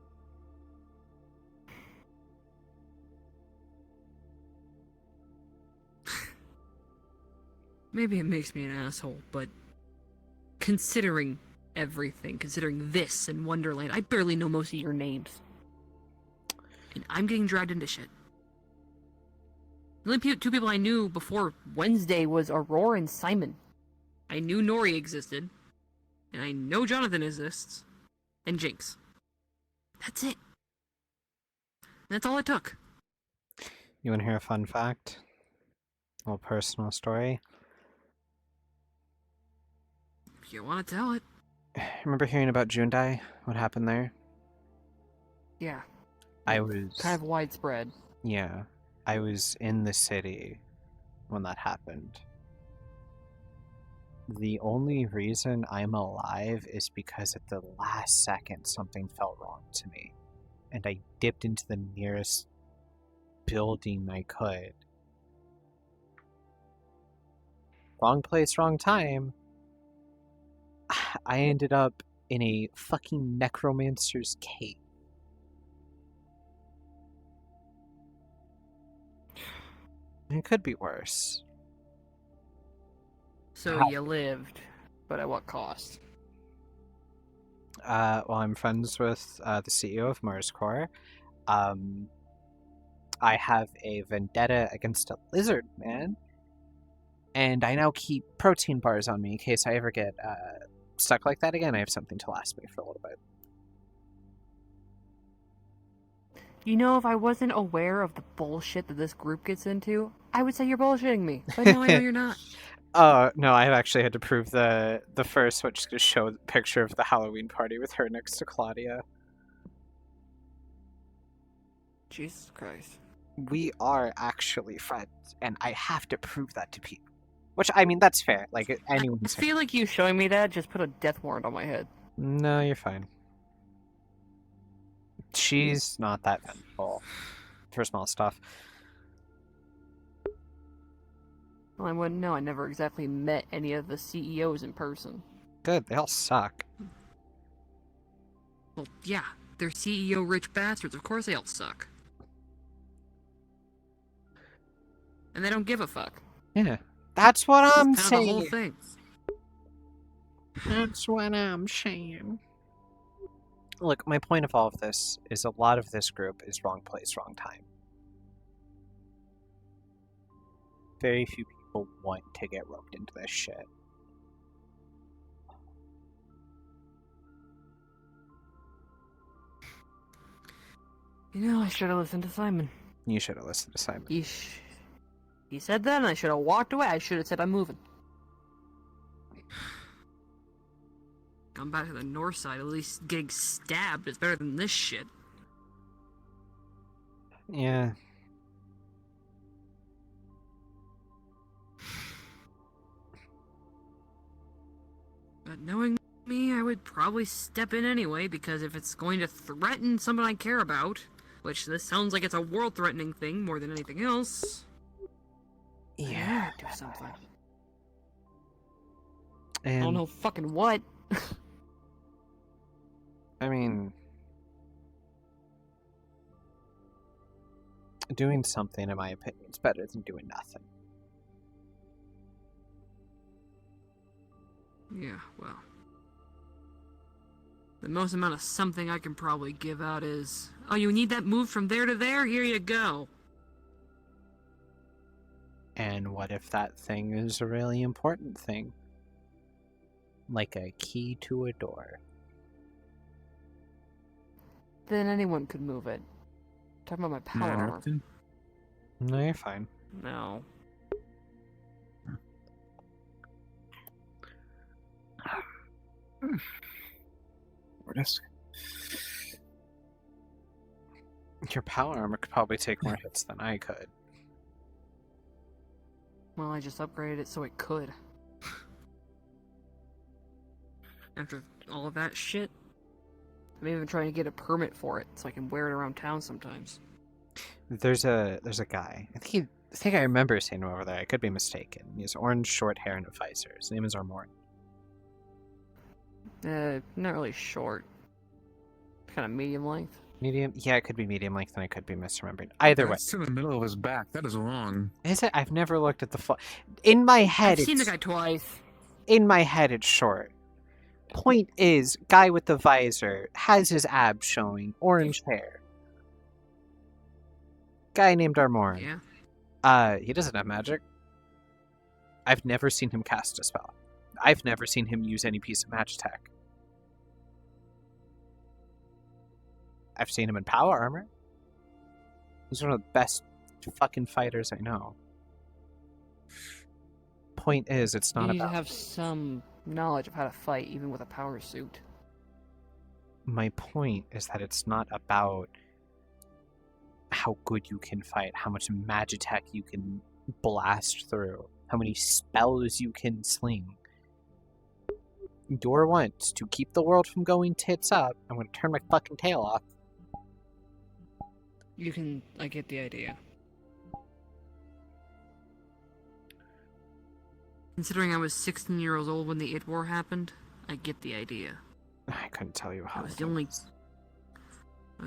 Maybe it makes me an asshole, but considering everything, considering this and Wonderland, I barely know most of your names. And I'm getting dragged into shit. The only two people I knew before Wednesday was Aurora and Simon. I knew Nori existed, and I know Jonathan exists, and Jinx. That's it. That's all it took. You want to hear a fun fact? A little personal story. If you want to tell it. Remember hearing about Jundai? What happened there? Yeah. I was... Kind of widespread. Yeah. I was in the city when that happened. The only reason I'm alive is because at the last second something felt wrong to me. And I dipped into the nearest building I could. Wrong place, wrong time. I ended up in a fucking necromancer's cave. It could be worse. So you lived, but at what cost? Well, I'm friends with the CEO of MarsCore. I have a vendetta against a lizard man, and I now keep protein bars on me in case I ever get stuck like that again. I have something to last me for a little bit. You know, if I wasn't aware of the bullshit that this group gets into, I would say you're bullshitting me. But now I know you're not. Oh, no, I've actually had to prove the first, which just show the picture of the Halloween party with her next to Claudia. Jesus Christ. We are actually friends, and I have to prove that to people. Which, I mean, that's fair. Like, anyone's I feel like you showing me that just put a death warrant on my head. No, you're fine. She's not that vengeful for small stuff. Well, I wouldn't know. I never exactly met any of the CEOs in person. Good, they all suck. Well, yeah, they're CEO rich bastards. Of course they all suck. And they don't give a fuck. Yeah, that's what I'm That's kind of saying. the whole thing. That's what I'm saying. Look, my point of all of this is a lot of this group is wrong place, wrong time. Very few people want to get roped into this shit. You know, I should have listened to Simon. You should have listened to Simon. He said that, and I should have walked away. I should have said, I'm moving. Come back to the north side, at least getting stabbed is better than this shit. Yeah. But knowing me, I would probably step in anyway, because if it's going to threaten someone I care about, which this sounds like it's a world-threatening thing more than anything else, yeah, do something. And I don't know fucking what. I mean, doing something, in my opinion, is better than doing nothing. Yeah, well. The most amount of something I can probably give out is, oh, you need that move from there to there? Here you go. And what if that thing is a really important thing? Like a key to a door. Then anyone could move it. Talking about my power armor. No, you're fine. No. Your power armor could probably take more hits than I could. Well, I just upgraded it so it could. After all of that shit. I'm even trying to get a permit for it so I can wear it around town sometimes. There's a guy. I think I remember seeing him over there. I could be mistaken. He has orange short hair and a visor. His name is Armorn. Not really short. Kind of medium length. Medium? Yeah, it could be medium length, and I could be misremembering. Either way. That's in the middle of his back. That is long. Is it? I've never looked at the in my head. I've seen the guy twice. In my head, it's short. Point is, guy with the visor has his abs showing, orange hair. Guy named Armorn. Yeah. He doesn't have magic. I've never seen him cast a spell. I've never seen him use any piece of magitech. I've seen him in power armor. He's one of the best fucking fighters I know. Point is, it's not You need about... to have some knowledge of how to fight, even with a power suit. My point is that it's not about how good you can fight, how much magitech you can blast through, how many spells you can sling. Your want to keep the world from going tits up, I'm gonna turn my fucking tail off. I get the idea. Considering I was 16 years old when the Id War happened, I get the idea. I couldn't tell you how. I was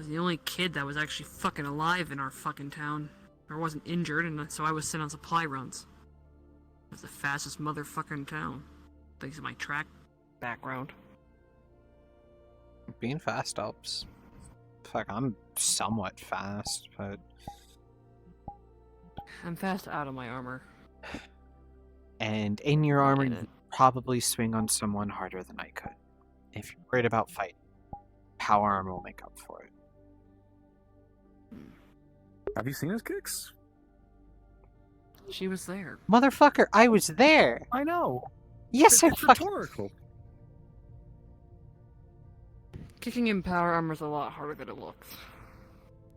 the only kid that was actually fucking alive in our fucking town. Or wasn't injured, and so I was sent on supply runs. It was the fastest motherfucker in town. Thanks to my track background. Being fast helps. Fuck, I'm somewhat fast, but... I'm fast out of my armor. And in your armor, you probably swing on someone harder than I could. If you're worried about fight, power armor will make up for it. Have you seen his kicks? She was there. Motherfucker, I was there! I know! Yes, it's rhetorical. Kicking in power armor is a lot harder than it looks.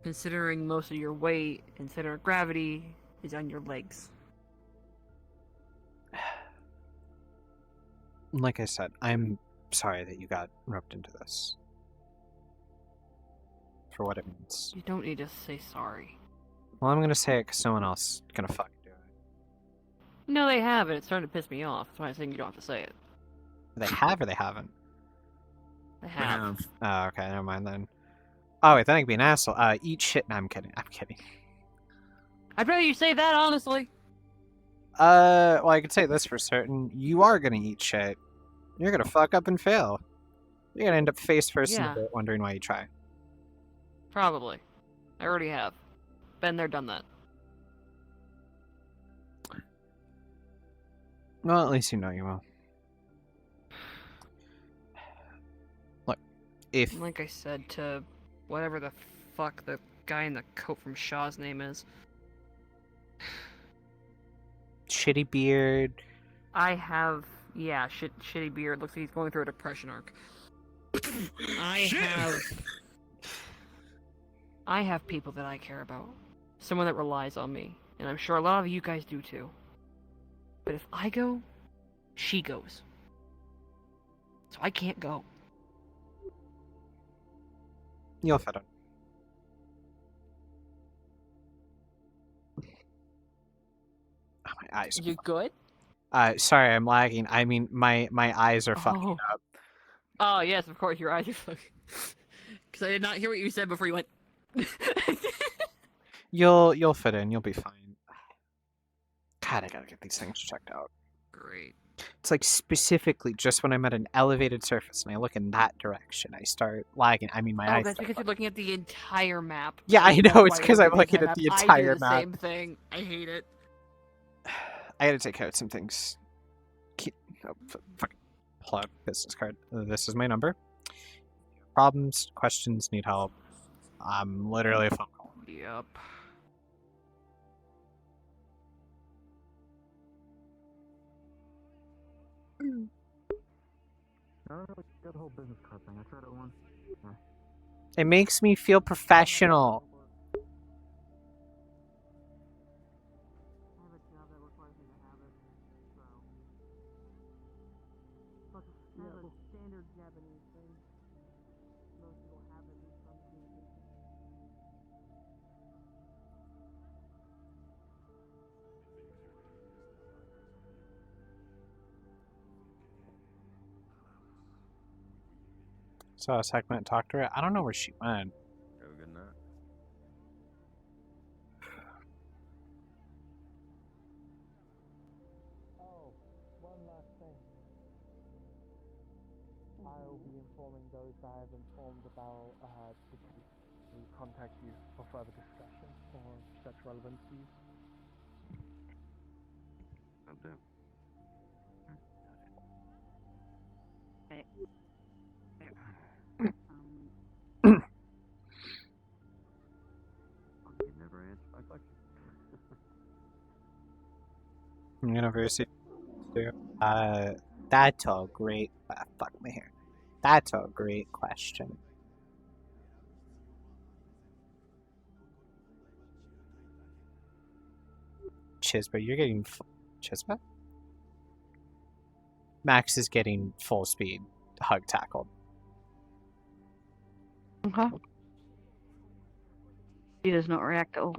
Considering most of your weight and center of gravity is on your legs. Like I said, I'm sorry that you got roped into this. For what it means. You don't need to say sorry. Well, I'm gonna say it because no one else is gonna fucking do it. No, they haven't. It's starting to piss me off. That's why I'm saying you don't have to say it. They have or they haven't? They have. Oh, okay, never mind then. Oh, wait, then I can be an asshole. Eat shit. No, I'm kidding. I'm kidding. I'd rather you say that, honestly. Well, I could say this for certain. You are gonna eat shit. You're gonna fuck up and fail. You're gonna end up face first in Yeah. the dirt wondering why you try. Probably. I already have. Been there, done that. Well, at least you know you will. Look, if... Like I said to whatever the fuck the guy in the coat from Shaw's name is. Shitty beard. I have... Yeah, shitty beard. Looks like he's going through a depression arc. I have people that I care about. Someone that relies on me. And I'm sure a lot of you guys do too. But if I go, she goes. So I can't go. You'll fit in. Oh, my eyes. You good? Sorry, I'm lagging. I mean, my eyes are fucking up. Oh, yes, of course, your eyes are fucking... Because I did not hear what you said before you went... You'll fit in. You'll be fine. God, I gotta get these things checked out. Great. It's like specifically just when I'm at an elevated surface and I look in that direction, I start lagging. I mean, my eyes. That's because you're looking at the entire map. Yeah, I Not know. It's white because I'm looking looking at the I entire do the map. same thing. I hate it. I gotta take care of some things. Fuck. Pull out business card. This is my number. Problems, questions, need help. I'm literally a phone call. Yep. I don't really get the whole business card thing. I tried it once. Yeah. It makes me feel professional. Saw a segment, talked to her. I don't know where she went. Have a good night. Oh, one last thing. I'll be informing those that I have informed about the case. We'll contact you for further discussion or such relevancies. I'll do. Okay. You never answered my question. University. That's a great. Fuck my hair. That's a great question. Chispa, you're getting Chispa? Max is getting full speed hug tackled. Okay. He does not react at all.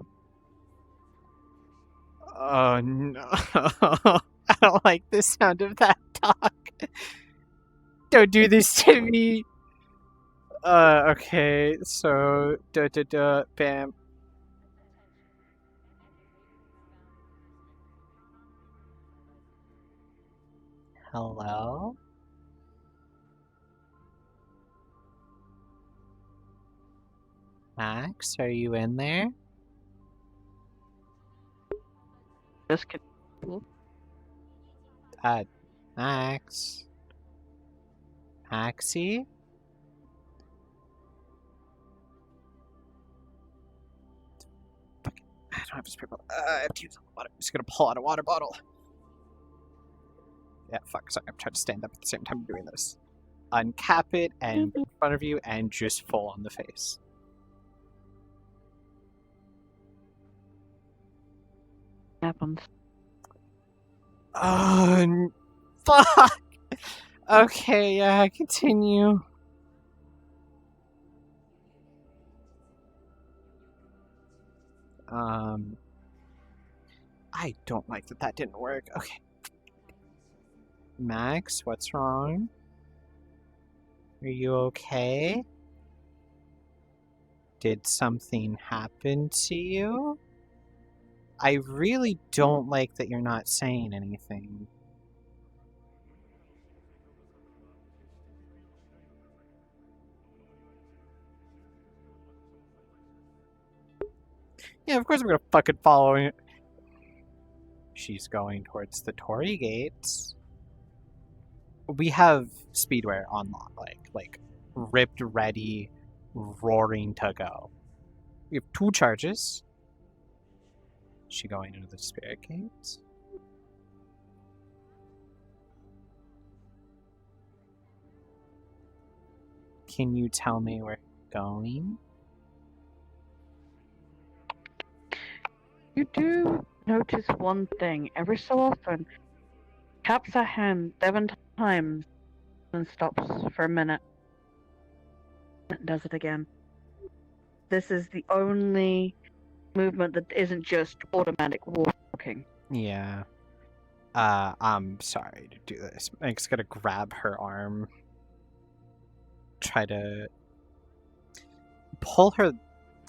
Oh no. I don't like the sound of that talk. Don't do this to me. Okay, so bam. Hello? Max, are you in there? Just kidding. Max? Maxie? I don't have a spare bottle. I have to use water. I'm just gonna pull out a water bottle. Yeah, fuck, sorry, I'm trying to stand up at the same time doing this. Uncap it and in front of you and just full on the face. Happens. Oh, fuck! Okay, yeah, continue. I don't like that that didn't work. Okay. Max, what's wrong? Are you okay? Did something happen to you? I really don't like that you're not saying anything. Yeah, of course I'm gonna fucking follow it. She's going towards the Torii gates. We have Speedwear on like ripped ready, roaring to go. We have 2 charges. Is she going into the spirit gates? Can you tell me where you're going? You do notice one thing. Every so often, taps her hand 7 times and stops for a minute. And does it again. This is the only movement that isn't just automatic walking. Yeah. I'm sorry to do this. Mike's gonna grab her arm. Try to pull her,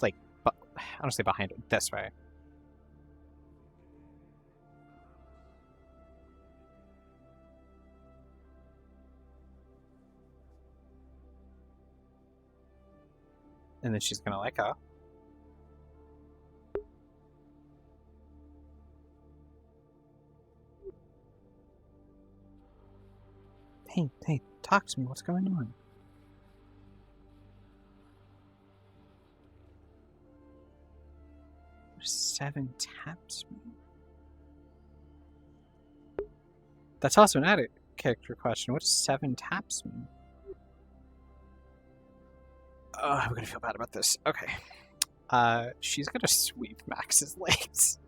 like, honestly behind her, this way. And then she's gonna let go. Hey, talk to me. What's going on? There's 7 taps mean? That's also an added character question. What does 7 taps mean? Oh, I'm gonna feel bad about this. Okay. She's gonna sweep Max's legs.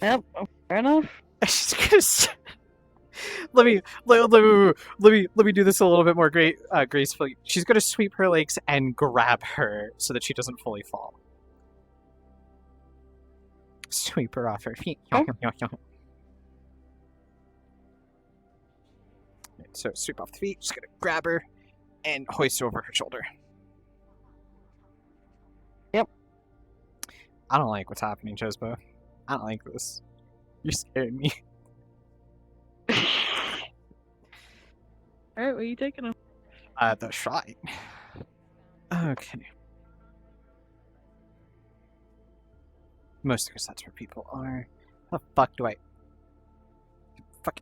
Yep, fair enough. She's gonna let me do this a little bit more gracefully. She's gonna sweep her legs and grab her so that she doesn't fully fall. Sweep her off her feet. So sweep off the feet. Just gonna grab her and hoist her over her shoulder. Yep. I don't like what's happening, Chesbo. I don't like this. You're scaring me. Alright, where are you taking him? The shrine. Okay. Most of the sets where people are. How the fuck do I... Fuck.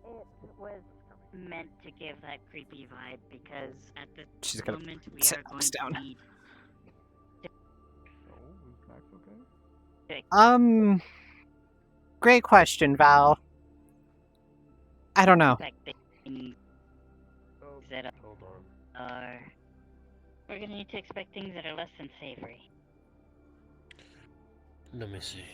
It was meant to give that creepy vibe because at this She's gonna moment we sit are going us down. to need Great question, Val. I don't know. expecting that are we're gonna need to expect things that are less than savory. Let me see.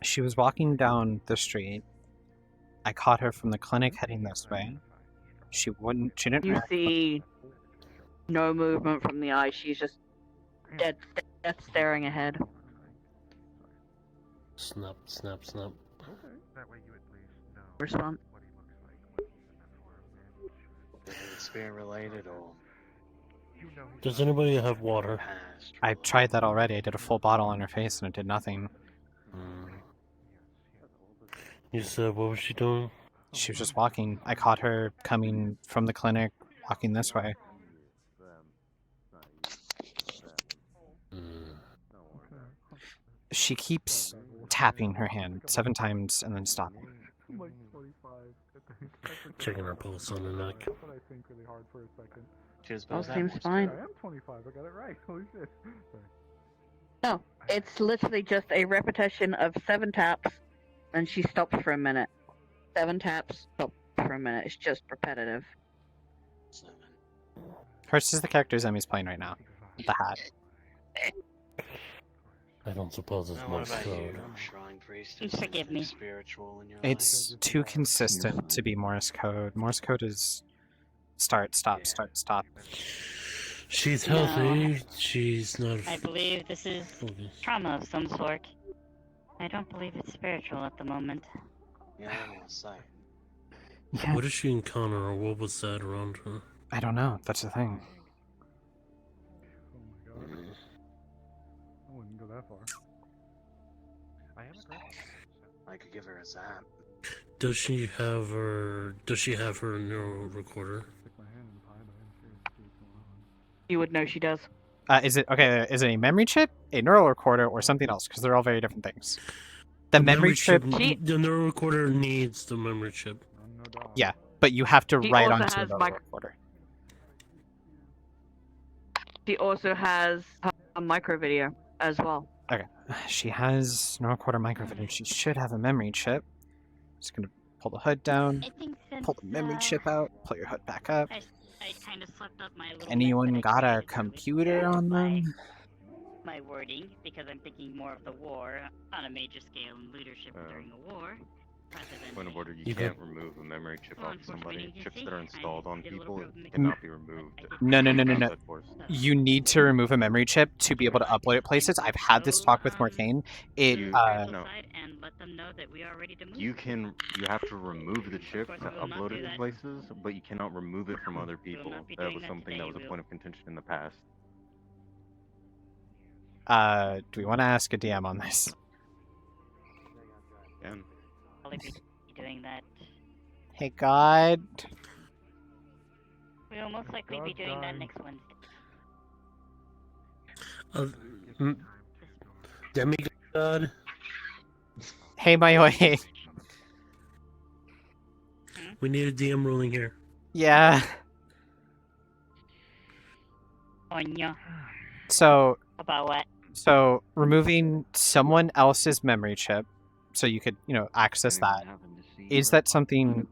She was walking down the street. I caught her from the clinic heading this way. She didn't You react. see no movement from the eye. She's just dead staring ahead. Snap, snap, snap. Response. Spirit related or Does anybody have water? I tried that already. I did a full bottle on her face and it did nothing. You said, what was she doing? She was just walking. I caught her coming from the clinic, walking this way. She keeps tapping her hand 7 times and then stopping. Checking her pulse on the neck. All seems fine. I am 25. I got it right. Holy shit. No, it's literally just a repetition of 7 taps, and she stops for a minute. 7 taps, stop for a minute. It's just repetitive. Hers is the character Zemi's playing right now. The hat. I don't suppose it's Morse code. Forgive me. Spiritual in your It's too consistent to be Morse code. Morse code is start, stop, start, stop. She's healthy. She's not. I believe this is trauma of some sort. I don't believe it's spiritual at the moment. Yeah, I don't say. What did she encounter, or what was that around her? I don't know. That's the thing. I wouldn't go that far. I am a girl. I could give her a zap. Does she have her neural recorder? You would know she does. Is it a memory chip, a neural recorder, or something else? Because they're all very different things. The memory chip. The neural recorder needs the memory chip. Yeah, but you have to She write also onto has the recorder. She also has a micro video as well. Okay. She has neural recorder microvideo. She should have a memory chip. Just gonna pull the hood down, pull the memory chip out, pull your hood back up. I kind of slipped up my little Anyone got a computer on them? my wording because I'm thinking more of the war on a major scale and leadership during a war. Point of order, you You can't could- remove a memory chip off somebody. Chips that are installed on people N- cannot be removed. No. outside force. You need to remove a memory chip to be able to upload it places. I've had this talk with Morcane. It You, no. And let them know that we are ready to move. You have to remove the chip to upload it to places, but you cannot remove it from other people. not be That doing was that something today, that was a we'll- point of contention in the past. do we want to ask a DM on this? And Probably be doing that. Hey God. We will most likely be doing that next Wednesday. Demigod. Hey Mayoe. We need a DM ruling here. Yeah. Anya. So About what? So removing someone else's memory chip, so you could, access that. Is that something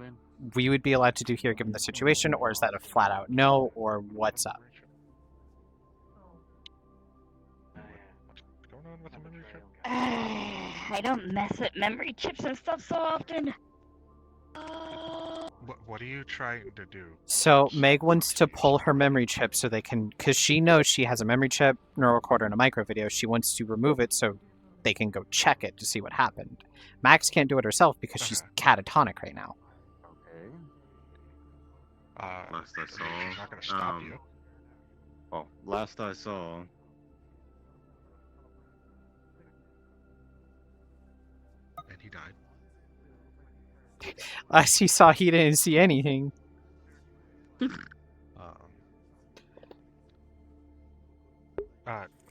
we would be allowed to do here, given the situation, or is that a flat out no, or what's up? I don't mess with memory chips and stuff so often. What are you trying to do? So Meg wants to pull her memory chip so they can, because she knows she has a memory chip, neural recorder, and a micro video. She wants to remove it so they can go check it to see what happened. Max can't do it herself because she's catatonic right now. Last I saw. She's not going to stop you. Well, last I saw. And he died. As he saw, he didn't see anything.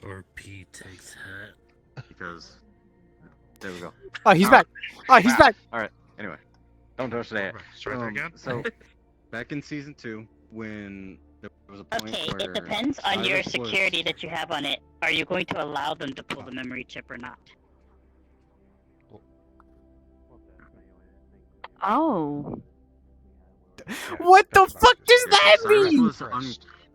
Or P takes hat. Because there we go. Oh, he's back. Oh, he's back. All right. Anyway, don't touch that. Start there again. So, back in season 2, when there was a point Okay, where it depends on your Cyrus was- security that you have on it. Are you going to allow them to pull the memory chip or not? Oh. What the fuck does that mean?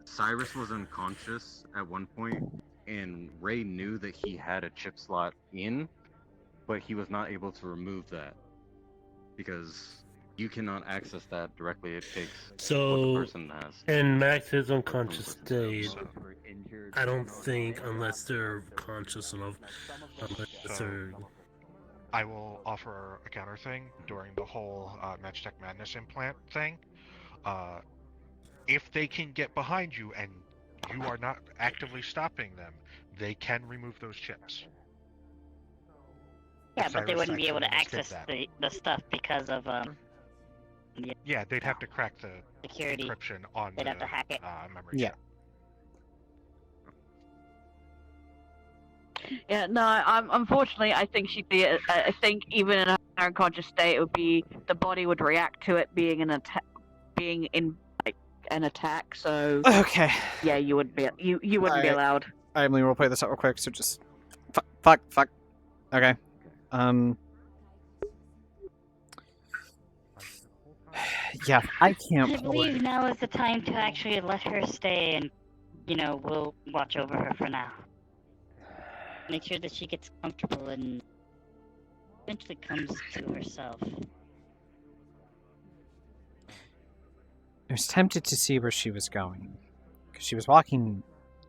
Cyrus was unconscious at one point, and Ray knew that he had a chip slot in, but he was not able to remove that because you cannot access that directly. It takes what the So, person has. in Max's unconscious state, I don't think, unless they're conscious enough, unless they're... I will offer a counter thing during the whole Magitech Madness implant thing. If they can get behind you and you are not actively stopping them, they can remove those chips. Yeah, If but they Cyrus wouldn't be able to actually access did the stuff because of Yeah, they'd have to crack the security. encryption on They'd the have to hack it. memory Yeah. chip. Yeah, no, unfortunately, I think she'd be. I think even in her unconscious state, it would be the body would react to it being an attack, being in like an attack. So Okay. yeah, you wouldn't be. You wouldn't be Alright. allowed. Alright, Emily, we'll play this out real quick. So just fuck. Okay. Yeah, I can't I pull believe it. now is the time to actually let her stay, and we'll watch over her for now. Make sure that she gets comfortable and eventually comes to herself. I was tempted to see where she was going. Because she was walking,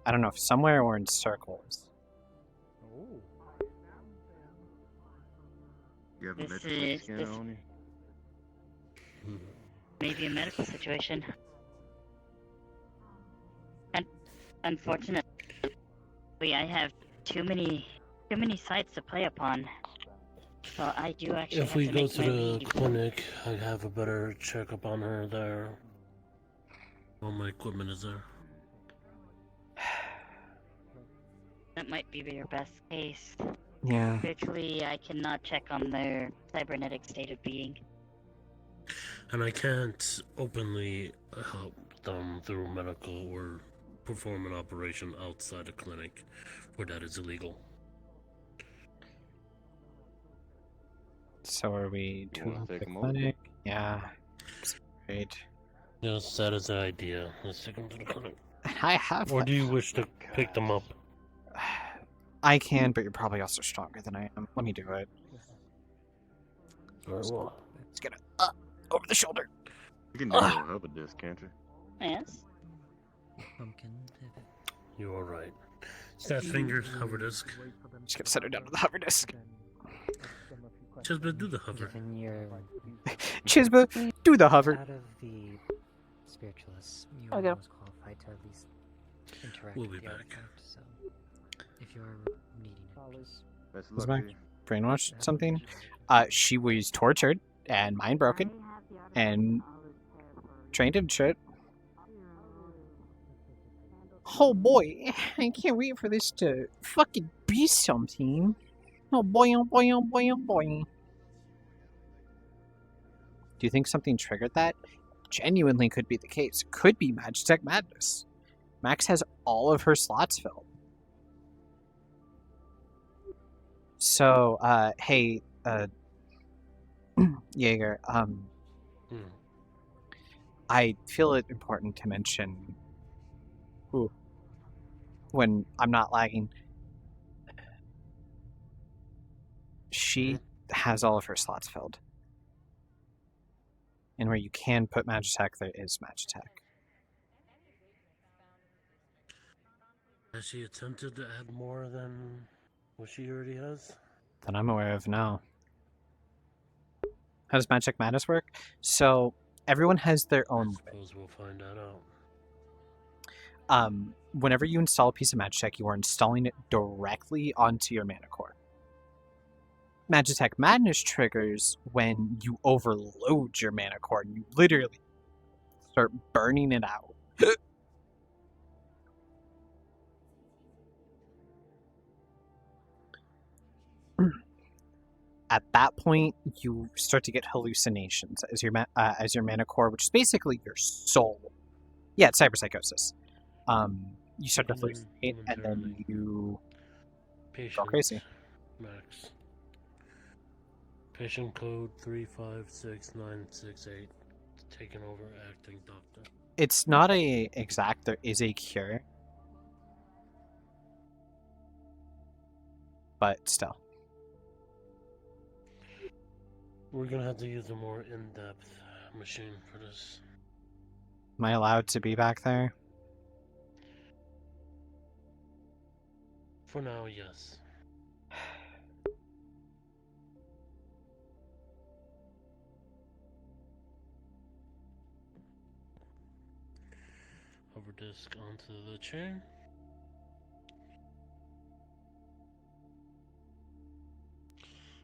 I don't know, if somewhere or in circles. You have a This medical is- scanner this- on you? Maybe a medical situation. And unfortunately, I have too many sites to play upon. So I do actually If have we to go make to my the leave. clinic, I have a better checkup on her there. All my equipment is there. That might be your best case. Yeah. Virtually, I cannot check on their cybernetic state of being. And I can't openly help them through medical or perform an operation outside a clinic, where that is illegal. So are we You wanna doing take the 'em over? clinic? Yeah. Great. Yes, that is the idea. Let's take them to the clinic. I have. Or do you wish to pick them up? I can, but you're probably also stronger than I am. Let me do it. Very well. Let's get it over the shoulder. You can do a little help with this, can't you? Yes. You are right. Snap fingers, hover disk. Just gonna set her down to the hover disk. Chisba, do the hover. Chisba, do the hover. Out of the spiritualists, you Okay. are most qualified to at least interact We'll with be the back. artifact, so if you're needing it, just... Best of Was luck Mac to you. brainwashed something? She was tortured and mind broken and trained and shit. Oh boy, I can't wait for this to fucking be something. Oh boy, oh boy, oh boy, oh boy. Do you think something triggered that? Genuinely could be the case. Could be Magitech Madness. Max has all of her slots filled. So, hey, Jaeger, I feel it important to mention, when I'm not lagging, she has all of her slots filled. And where you can put Magitech, there is Magitech. Has she attempted to add more than what she already has? That I'm aware of, no. How does Magic Madness work? So, everyone has their own limit. Suppose we'll find that out. Whenever you install a piece of Magitech, you are installing it directly onto your mana core. Magitech Madness triggers when you overload your mana core and you literally start burning it out. At that point, you start to get hallucinations as your mana core, which is basically your soul. Yeah, it's cyberpsychosis. You start to hallucinate, and then you go crazy. Max. Patient code 356968. Taken over acting doctor. It's not a exact. There is a cure, but still. We're gonna have to use a more in-depth machine for this. Am I allowed to be back there? For now, yes. Hover disk onto the chair.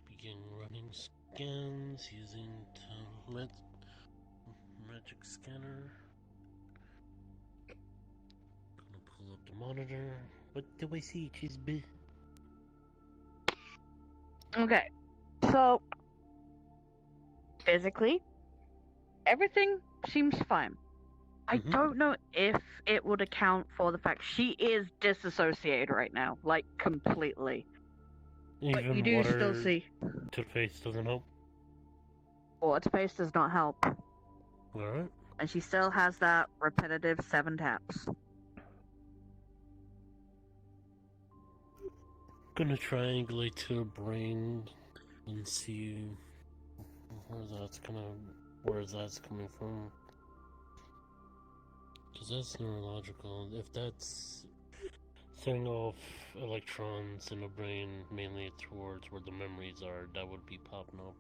Begin running scans using magic scanner. Gonna pull up the monitor. What do I see, Chisby? Okay, so physically, everything seems fine. I don't know if it would account for the fact she is disassociated right now, like completely. But Even you do water still see. to the face doesn't help. Water face does not help. Alright. And she still has that repetitive 7 taps. Gonna triangulate to her brain and see where that's coming from. Cause that's neurological. If that's setting off electrons in the brain, mainly towards where the memories are, that would be popping up.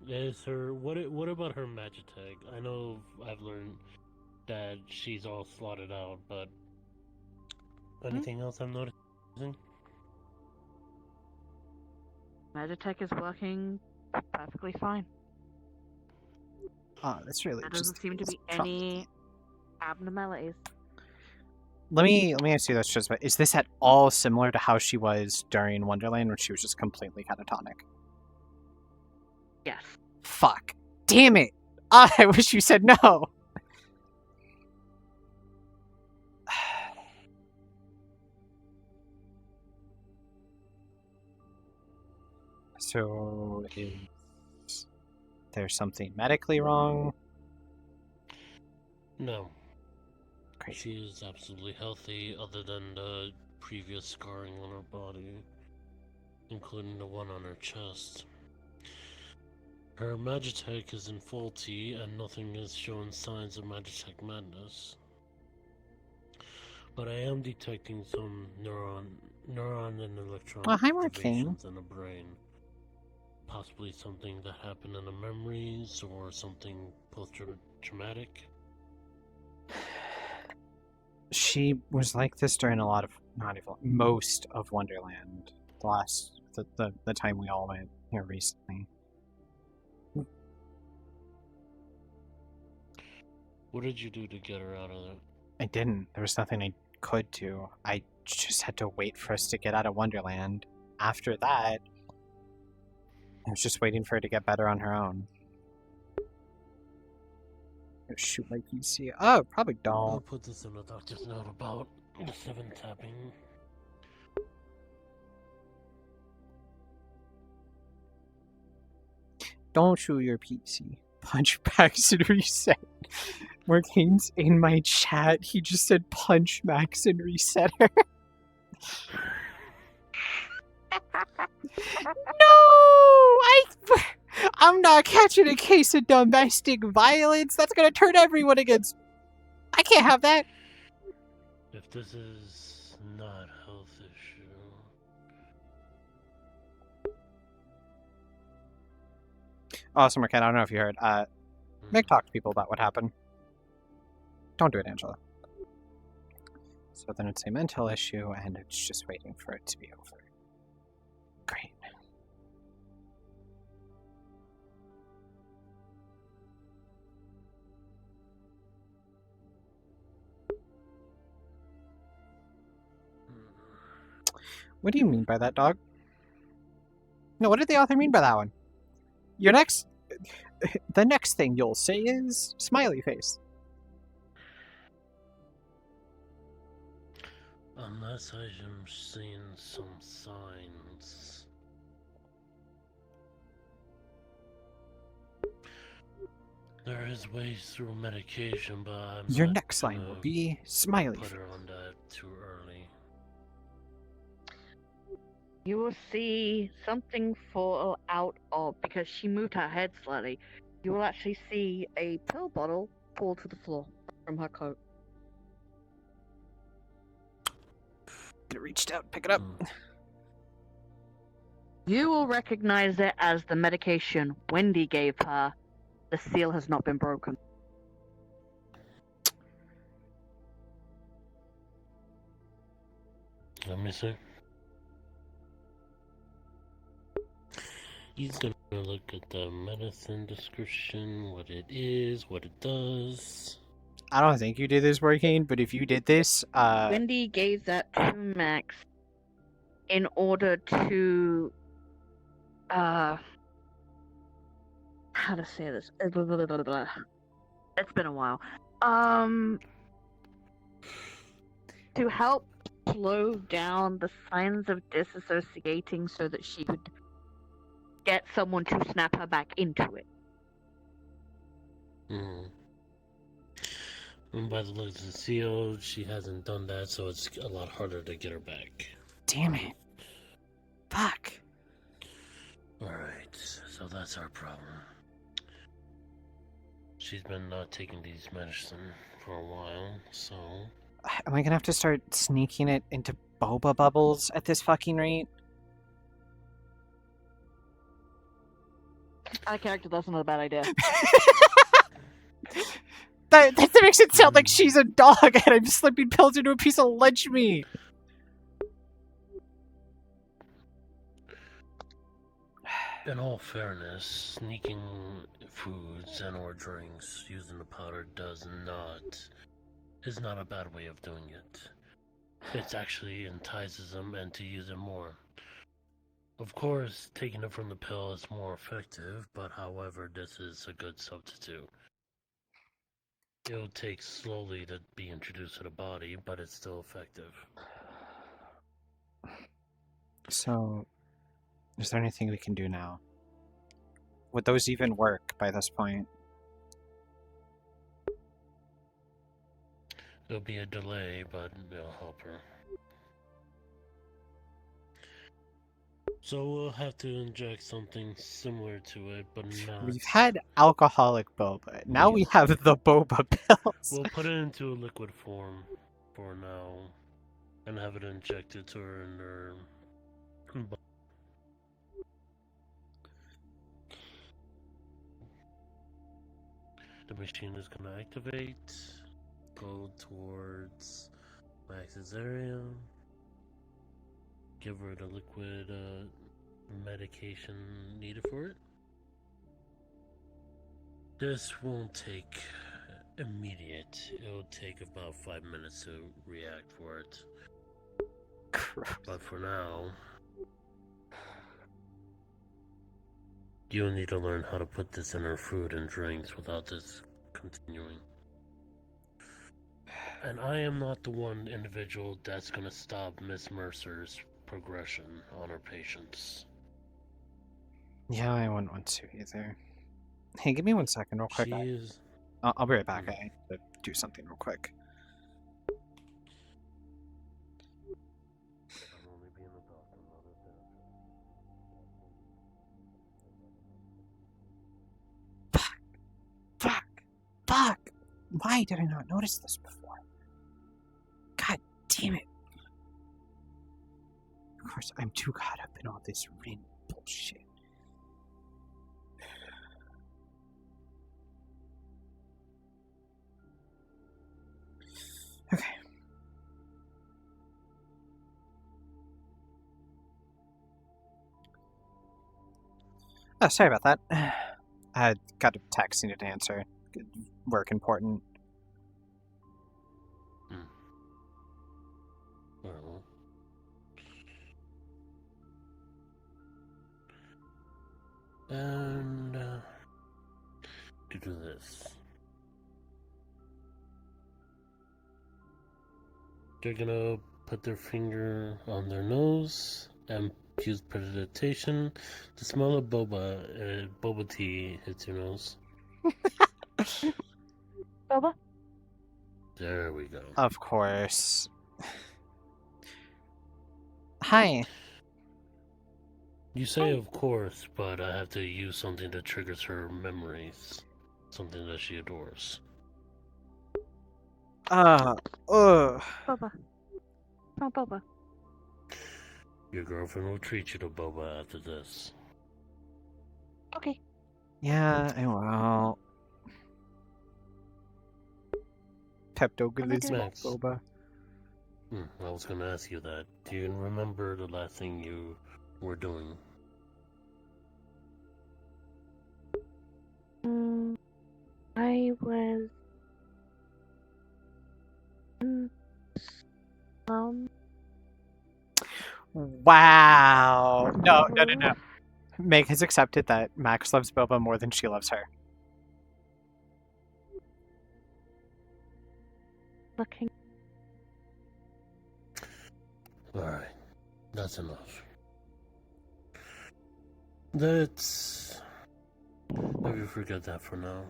Is her what about her Magitech? I know I've learned that she's all slotted out, but anything else I'm noticing? Magitech is working perfectly fine. Oh, that's really There just. doesn't seem to be any abnormalities. Let me ask you this, Chisba. Is this at all similar to how she was during Wonderland, when she was just completely catatonic? Yes. Fuck. Damn it! I wish you said no! So, is there something medically wrong? No. She is absolutely healthy, other than the previous scarring on her body, including the one on her chest. Her Magitech isn't faulty, and nothing is showing signs of Magitech madness. But I am detecting some neuron and electron Oh, hi, Marcane. activations in the brain. Possibly something that happened in the memories, or something post-traumatic. She was like this during most of Wonderland. The time we all went here recently. What did you do to get her out of there? I didn't. There was nothing I could do. I just had to wait for us to get out of Wonderland. After that, I was just waiting for her to get better on her own. Shoot my PC. Oh, probably I'll don't. put this in the doctor's note about the 7 tapping. Don't shoot your PC. Punch Max and reset. Morgane's in my chat. He just said punch Max and reset her. No! I'm not catching a case of domestic violence. That's gonna turn everyone against. I can't have that. If this is not a health issue. Awesome, Morgane. I don't know if you heard. Meg talked to people about what happened. Don't do it, Angela. So then it's a mental issue, and it's just waiting for it to be over. Great. What do you mean by that, dog? No, what did the author mean by that one? The next thing you'll say is smiley face. Unless I am seeing some signs. There is ways through medication, but I'm Your not next line will be smiley put face. her on that too early. You will see something fall out of, because she moved her head slightly, you will actually see a pill bottle fall to the floor from her coat. Could have reached out, pick it up. You will recognize it as the medication Wendy gave her. The seal has not been broken. Let me see. He's gonna look at the medicine description, what it is, what it does. I don't think you did this, Morgane, but if you did this, Wendy gave that to Max in order to, how to say this? It's been a while. To help slow down the signs of disassociating so that she could get someone to snap her back into it. And by the looks of the seal, she hasn't done that, so it's a lot harder to get her back. Damn it. Fuck. Alright, so that's our problem. She's been not taking these medicine for a while, so... Am I gonna have to start sneaking it into boba bubbles at this fucking rate? Out of character, that's not a bad idea. That makes it sound like she's a dog and I'm slipping pills into a piece of lunch meat. In all fairness, sneaking foods and or drinks using the powder is not a bad way of doing it. It actually entices them and to use it more. Of course, taking it from the pill is more effective, but however, this is a good substitute. It'll take slowly to be introduced to the body, but it's still effective. So, is there anything we can do now? Would those even work by this point? There'll be a delay, but it'll help her. So we'll have to inject something similar to it, but not... We've had alcoholic boba. Now we have the boba pills. We'll put it into a liquid form for now, and have it injected to her in her... The machine is going to activate, go towards Max's area, give her the liquid medication needed for it. This won't take immediate. It'll take about 5 minutes to react for it. But for now, you'll need to learn how to put this in her food and drinks without this continuing. And I am not the one individual that's gonna stop Miss Mercer's progression on her patients. Yeah, I wouldn't want to either. Hey, give me 1 second, real quick. She is. I'll be right back. I need to do something real quick. Fuck! Why did I not notice this before? God damn it. Of course, I'm too caught up in all this ring bullshit. Okay. Oh, sorry about that. I got a text needed to answer. Work important. Well. And to do this. They're gonna put their finger on their nose and use precipitation to smell a boba tea hits your nose. Boba? There we go. Of course. Hi. You say of course, but I have to use something that triggers her memories. Something that she adores. Boba. No, Boba. Your girlfriend will treat you to boba after this. Okay. Yeah, I will. Pepto-Bismol Max. boba. I was gonna ask you that. Do you remember the last thing you were doing? I was... Wow. No. Meg has accepted that Max loves Boba more than she loves her. Looking. Alright. That's enough. Let's... maybe forget that for now.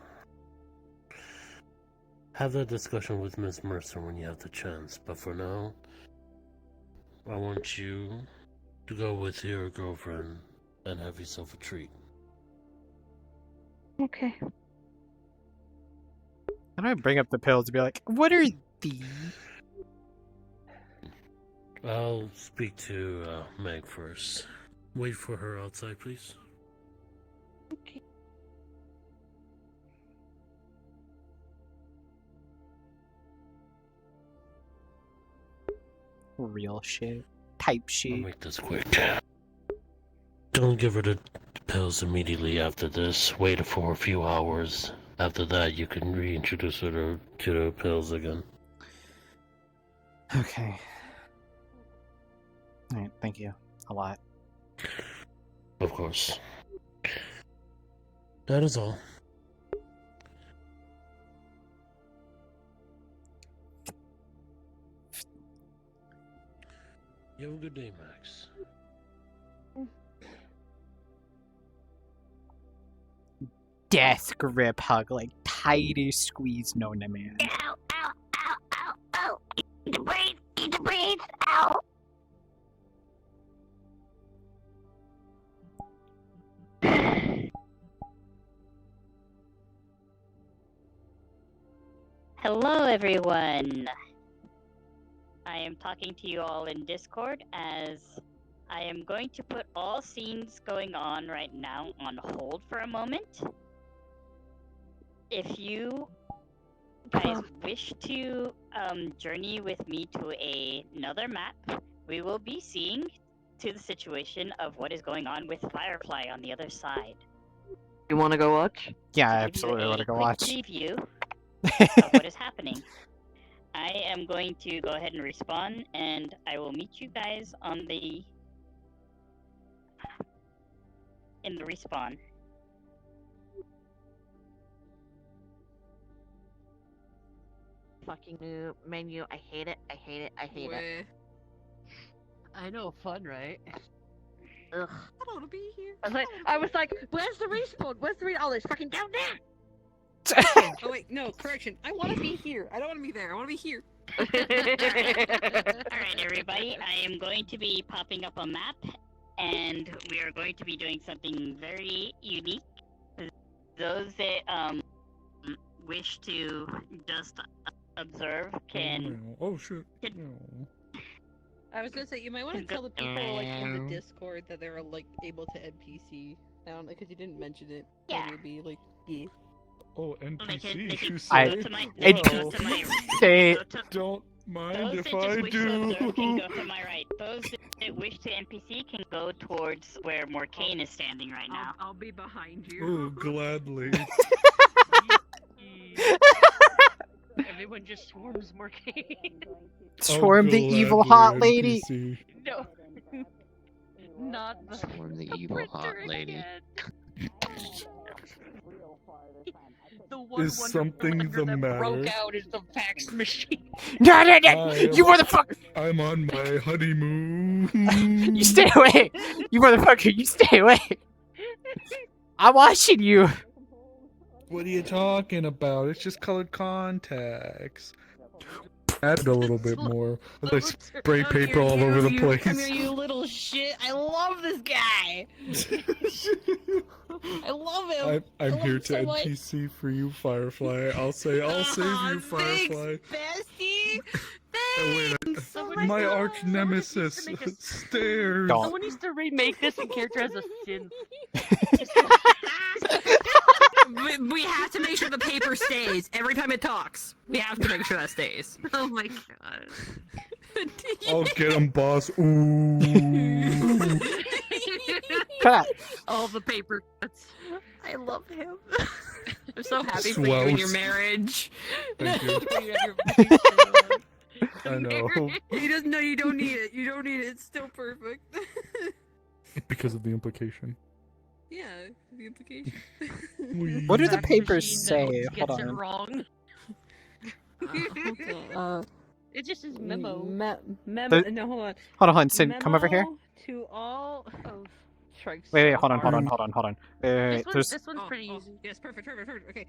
Have that discussion with Miss Mercer when you have the chance, but for now, I want you to go with your girlfriend and have yourself a treat. Okay. How do I bring up the pills to be like, what are these? I'll speak to Meg first. Wait for her outside, please. Okay. Real shit. Type I'll shit. make this quick. Don't give her the pills immediately after this. Wait for a few hours. After that, you can reintroduce her to the pills again. Okay. Alright, thank you. A lot. Of course. That is all. You have a good day, Max. Death grip hug, like tightest squeeze known to man. Ow, ow, ow, ow, ow. Need to breathe, ow. Hello, everyone. I am talking to you all in Discord as I am going to put all scenes going on right now on hold for a moment. If you guys wish to journey with me to another map, we will be seeing to the situation of what is going on with Firefly on the other side. You want to go watch? Yeah, I Give you absolutely a want to go quick watch. preview of what is happening. I am going to go ahead and respawn, and I will meet you guys on in the respawn. fucking new menu. I hate it. I hate it. I hate it. I know, fun, right? Ugh. I don't want to be here. I was like, where's the respawn? Where's the Oh, it's fucking down there. Oh wait, no, correction. I want to be here. I don't want to be there. I want to be here. Alright, everybody, I am going to be popping up a map, and we are going to be doing something very unique. Those that wish to just observe can. Oh shit. I was gonna say you might want to tell the people like in the Discord that they're like able to NPC. I don't know because you didn't mention it. Yeah. Maybe like yeah. Oh, NPC. they can You go say? to my They Don't mind Those if that just I wish to do. observe can go to my right. Those that wish to NPC can go towards where Morcane is standing right now. I'll be behind you. Oh, gladly. Everyone just swarms Morcane. Swarm the evil hot lady. NPC. No. Not the Swarm the evil hot lady. The one Is something the that matter? broke out is the fax machine. No, you motherfucker! I'm on my honeymoon. You stay away! You motherfucker, you stay away! I'm watching you! What are you talking about? It's just colored contacts. Added a little bit more. Like spray paper all over the Come here, place. you little shit! I love this guy. I love him. I'm I love here him to so much. NPC for you, Firefly. I'll save you, Firefly. Bestie. Oh, wait, my arch nemesis, Stairs. Someone needs to remake this in character as a sin. We have to make sure the paper stays every time it talks. We have to make sure that stays. Oh my god. I'll get him, boss. Ooh. All the paper cuts. I love him. I'm so happy for you and your Swouse. marriage. Thank you. I know. He doesn't know you don't need it. You don't need it. It's still perfect. Because of the implication. Yeah, the implication. What do the Fax papers machine say? that Hold gets it on. wrong. Okay. It just says memo. Memo. The- No, hold on. Hold on, Sin, come over here. Memo to all of strikes. Wait, hold on. Wait, there's... This one's pretty easy. Yes, perfect. Okay.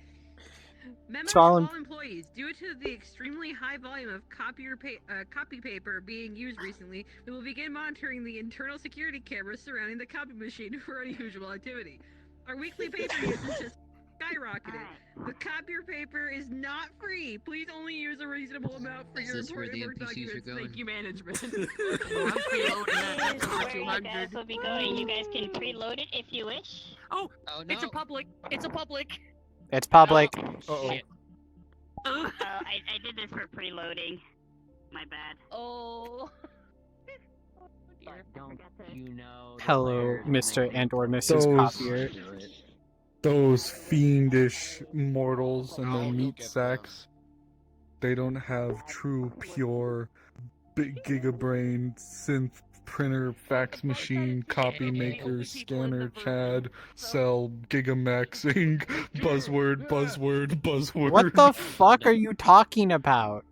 Memo So to I'll all im- employees. Due to the extremely high volume of copy paper being used recently, we will begin monitoring the internal security cameras surrounding the copy machine for unusual activity. Our weekly paper usage has skyrocketed. The copier paper is not free. Please only use a reasonable amount for your this where the important NPCs are documents. going? Thank you, management. I'm preloading that. That's over Where you guys will be going. You guys can preload it if you wish. Oh, no. it's a public. It's a public. It's public. Uh-oh. Oh, I did this for preloading. My bad. Oh. Don't you know? Hello, Mr. and/or Mrs. Copier. Those fiendish mortals and their meat sacks, they don't have true, pure, big gigabrain, synth, printer, fax machine, copy maker, scanner, CAD, cell, gigamaxing, buzzword. What the fuck are you talking about?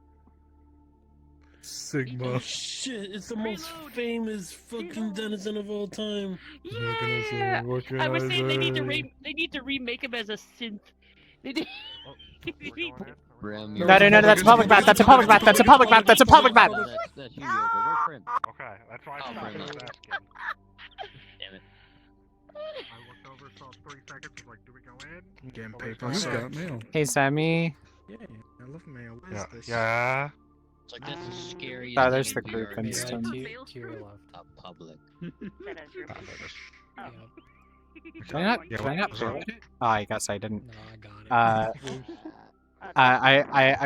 Sigma. Shit, it's the most famous fucking denizen of all time. Yeah. What can I was saying they need to say? they need to remake him as a synth. They need... Bram, No, that's a public map. That's a public map. That's a public map. That's a public map. That's you, Yoga. We're friends. Okay, that's why I I'll stopped bring it. asking. Damn it. I looked over, saw 3 seconds, was like, do we go in? Getting So they paper. started- You've got mail. Hey, Sammy. Yeah, I love mail. What is Yeah, this? yeah. It's like that's as scary Oh, as there's the any group VR and game. stuff. To your left. Public. Can I not preload it? Oh, I guess I didn't. No, I got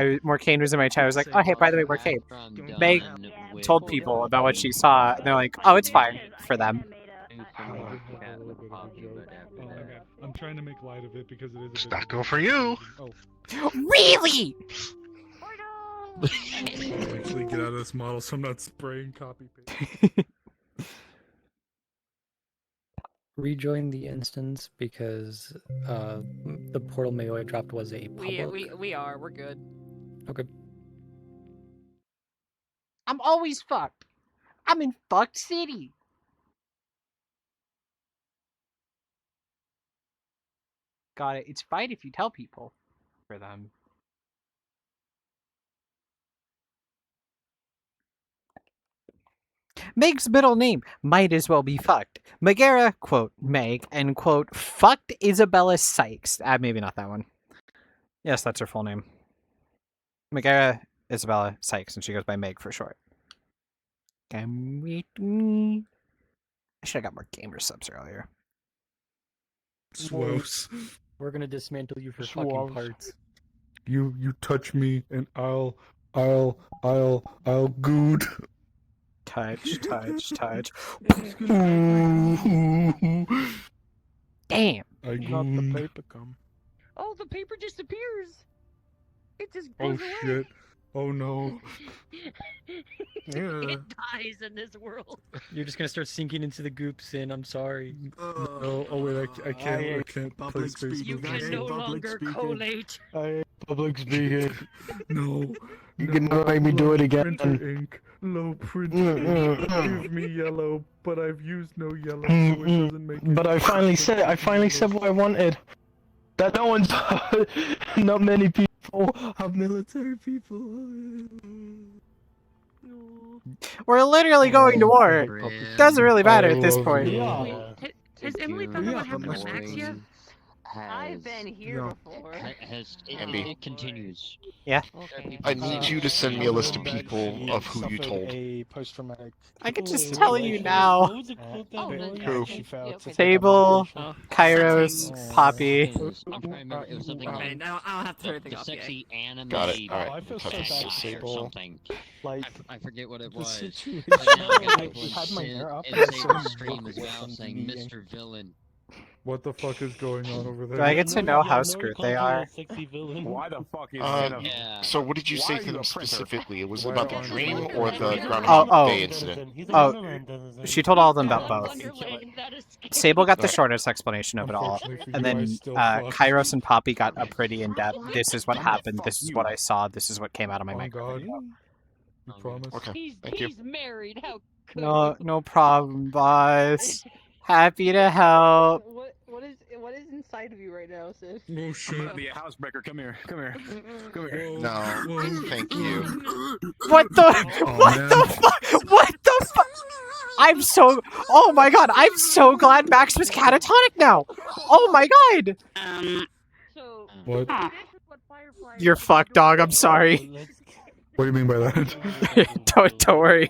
it. Morcane was in my chat. I was like, oh, hey, by the way, Morcane. Meg told people about what she saw, and they're like, oh, it's fine for them. I'm trying to make light of it because it is a bit... Stucco for you! Oh. Really? Actually get out of this model so I'm not spraying copy paste. Rejoin the instance because the portal mail I dropped was a public. We are. We're good. Okay. I'm always fucked. I'm in fucked city. Got it. It's fine if you tell people. For them. Meg's middle name might as well be fucked. Megara, quote, Meg, and quote, fucked Isabella Sykes. Maybe not that one. Yes, that's her full name. Megara Isabella Sykes, and she goes by Meg for short. Come with me. I should have got more gamer subs earlier. Swoves. We're gonna dismantle you for Swabs. fucking parts. You touch me and I'll good. Touch. Damn. Not the paper come. Oh, the paper disappears. It just Oh goes away. shit. Oh no. It dies in this world. You're just gonna start sinking into the goops, and I'm sorry. No, oh wait, I can't play space. You can no longer collate. I hate public speaking. No. You can never make me do it again. Printer ink. Low printer ink. Give me yellow, but I've used no yellow, so it doesn't make it. But I finally said what I wanted. That no one's not many people have military people. We're literally going to war. Doesn't really matter at this point. Has Emily found out what happened with Max yet? I've been here before. It continues. Yeah. I need you to send me a list of people of who you told. A post-traumatic. I can just tell you now. Who? Sable, Kairos, Poppy. I'm trying to remember. It was something Okay, now I'll have to everything the off. sexy anime. Got it. All right. I feel so Okay. bad. or Sable. something. Like, I forget what it the was. situation. But now I it had my hair up was and in someone Saber's stream walked as away well, from the saying meeting. Mr. Villain. What the fuck is going on over there? Do I get to know how screwed they are? Why the fuck is Yeah. So what did you Why say are to you them a printer? specifically? It was Why about the aren't dream you- or the Groundhog Day incident? She told all of them about both. Wonderland, that is Sable got the Okay. shortest explanation of it all, Unfortunately for and you, I then still fuck. Kairos and Poppy got a pretty in-depth. This is what happened. This is what I saw. This is what came out of my On microphone. God. You promise? Okay. Thank you. He's married. How could No problem, boss. Happy to help. What is inside of you right now, sis? Oh shit. The housebreaker. Come here. Come here. No, thank you. What the? Oh, What man. the fuck? What the fuck? I'm so. Oh my god! I'm so glad Max was catatonic now. Oh my god! So, What? this is what Firefly You're fucked, dog. I'm sorry. What do you mean by that? Don't worry.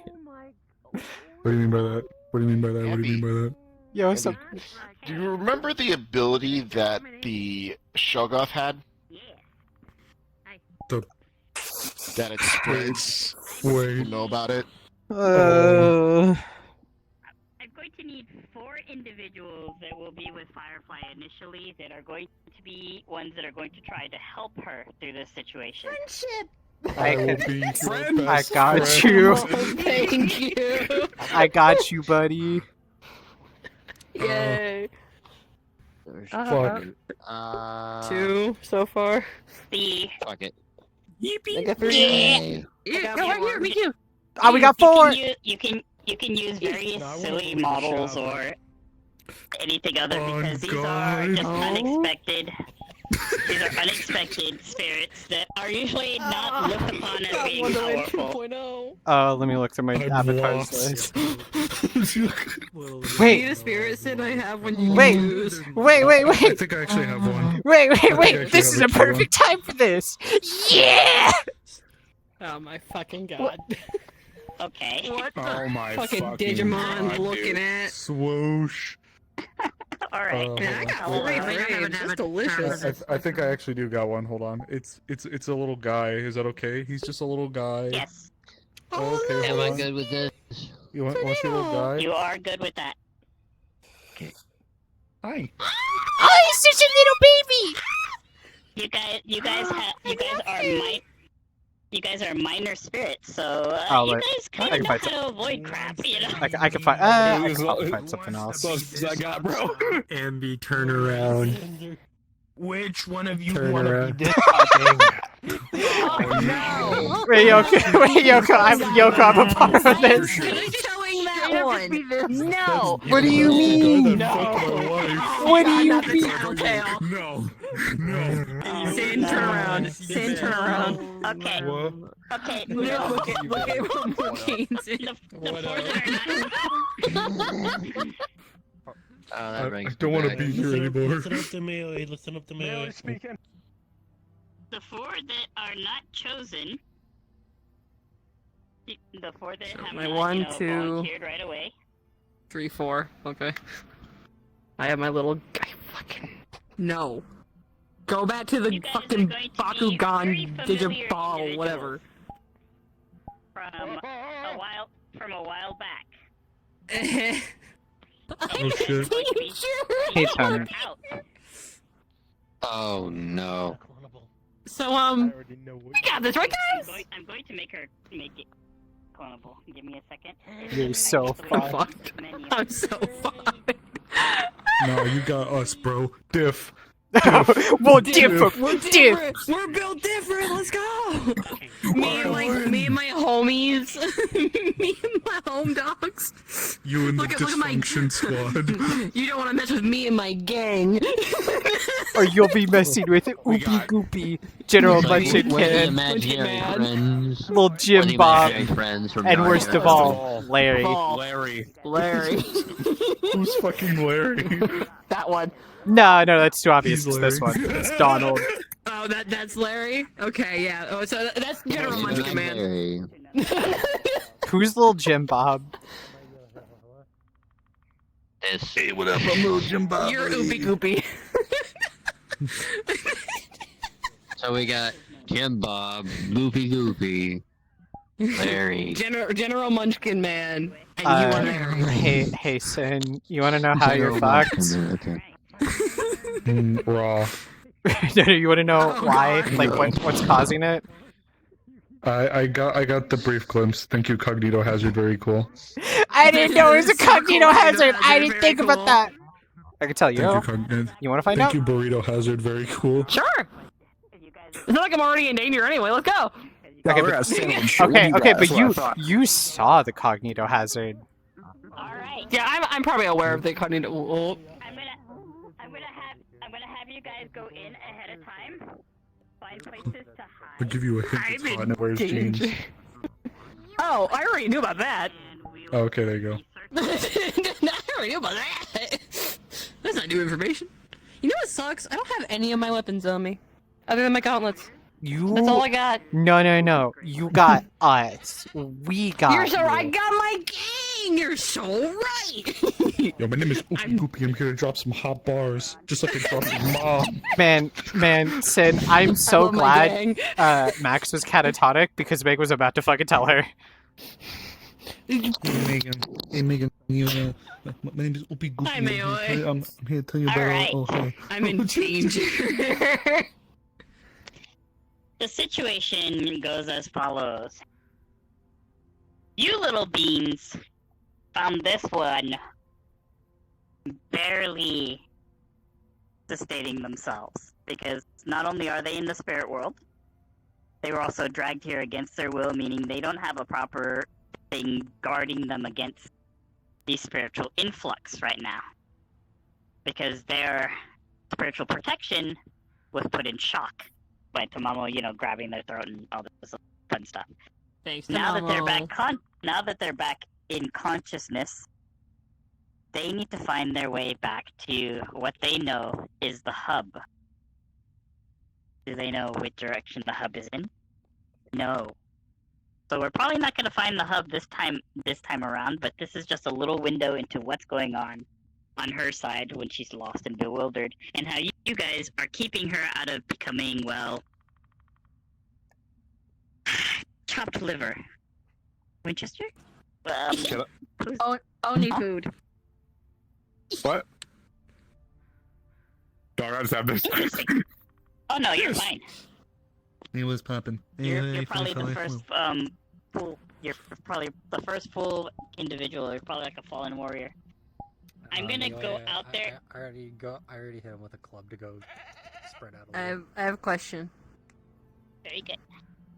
What do you mean by that? What do you mean by that? What do you mean by that? Yo, what's up? Do you remember the ability that the Shoggoth had? The That it spreads. Wait. You know about it? I'm going to need 4 individuals that will be with Firefly initially that are going to be ones that are going to try to help her through this situation. Friendship! I will be your I best got friend. you. Thank you. I got you, buddy. Yay. Fuck. 2 so far. The Fuck it. I got 3. Yeah. Yeah, go right here, me too. Oh, we got 4. You can use various silly models or anything other because these are just unexpected. These are unexpected spirits that are usually not looked upon as being Wonderland powerful. 2.0. Let me look through my I'm avatars lost. list. See Wait, the spirit sin I have when you wait, lose. wait, I wait, think I actually have one. wait, I wait. actually This is have a a true perfect time for this. Yeah. Oh my fucking god. Okay. What the Oh my fucking fucking Digimon God, looking dude. at? Swoosh. Alright. Man, I got Wait, 3 brains. That's delicious. I think I actually do got one. Hold on. It's a little guy. Is that okay? He's just a little guy. Yes. Okay. Am Hold I on. good with this? You want your little guy? You are good with that. Hi. Oh, he's such a little baby. You guys are minor spirits, so Oh, you wait. guys I kind can of know find how to avoid crap, you know. I can find. I can probably find something else. That's all I got, bro. Ambi turnaround. Which one of you Turn want to around. be this fucking? No. Wait, Yoko, I'm a part of this. Showing that one. No. What do you mean? What do you mean? Tattletale. No. Sin, turn around. Sin, turn around. Okay. What? Okay. No, look at what Morgane's in. Oh, that I rings don't want to back. be here anymore. Listen up to me. Listen up to me. speaking. The four that are not chosen. The four that have My not, 1, 2, volunteered right away. 3, 4. Okay. I have my little guy. Fucking no. Go back to the fucking Bakugan Digiball, whatever. From a while back. Oh shit. Hey, Tony. Oh no. So we got this, right, guys? I'm going to make it clonable. Give me a second. You're so fucked. I'm so fucked. No, you got us, bro. Diff. Well, different. We're different. We're built different. Let's go. Me and my homies. Me and my home dogs. You and the Look at my dysfunction squad. You don't want to mess with me and my gang. Or you'll be messing with Oopie Goopy, General Munchkin We're the Kid, imaginary friends. Little We're Jim the Bob, imaginary friends from and Narnia. worst of all, Larry. Larry. Who's fucking Larry? That one. No, that's too obvious. He's It's this Larry. one. It's Donald. Oh, that's Larry? Okay, yeah. Oh, so that's General Munchkin Man. Larry. Who's little Jim Bob? This. Hey, what up? I'm little Jim Bob. You're Oopie Goopy. So we got Jim Bob, Goofy Goofy, Larry. General Munchkin Man. And you are Larry. Hey, Sin, you want to know how you're fucked? Okay. Raw. No, you want to know Oh, why? God. Like, what's causing it? I got the brief glimpse. Thank you, Cognito Hazard. Very cool. I didn't know it was a So cognito cool, hazard. Cognito I Hazard, didn't very think cool. about that. I can tell you. Thank you, Cognito. You want to find Thank out? you, Burrito Hazard. Very cool. Sure. It's not like I'm already in danger anyway. Let's go. Okay, we're but, at sandwich. okay, What do you got? but That's what I you thought. you saw the cognito hazard. Yeah, I'm probably aware of the cognito. Oh, I'm gonna have you guys go in ahead of time. Find places to hide. I'll give you a hint. It's I'm hot in and it wears jeans. danger. Oh, I already knew about that. Oh, okay, there you go. I already knew about that. That's not new information. You know what sucks? I don't have any of my weapons on me, other than my gauntlets. That's all I got. No. You got us. We got You're so you. right. I got my gang. You're so right. Yo, my name is Oopie Goopy. I'm here to drop some hot bars, just like I dropped your mom. Man, Sid, I'm so love my glad gang. Max was catatonic because Meg was about to fucking tell her. Hey, Megan. You, my name is Oopie Goopy. Hi, I'm here to tell you about. Alright. Oh, hey. I'm in danger. The situation goes as follows. You little beans found this one barely sustaining themselves, because not only are they in the spirit world, they were also dragged here against their will, meaning they don't have a proper thing guarding them against the spiritual influx right now, because their spiritual protection was put in shock by Tamamo, grabbing their throat and all this fun stuff. Thanks, Now that they're Tamamo. back now that they're back in consciousness, they need to find their way back to what they know is the hub. Do they know which direction the hub is in? No. So we're probably not going to find the hub this time around, but this is just a little window into what's going on her side when she's lost and bewildered, and how you guys are keeping her out of becoming, well, chopped liver. Winchester? Only food. What? Dog, I just have this. Oh no, you're fine. Hey, what's poppin'? You're probably the first full. You're probably the first full individual. You're probably like a fallen warrior. I'm gonna go out there. I already hit him with a club to go spread out. I have a question. Very good.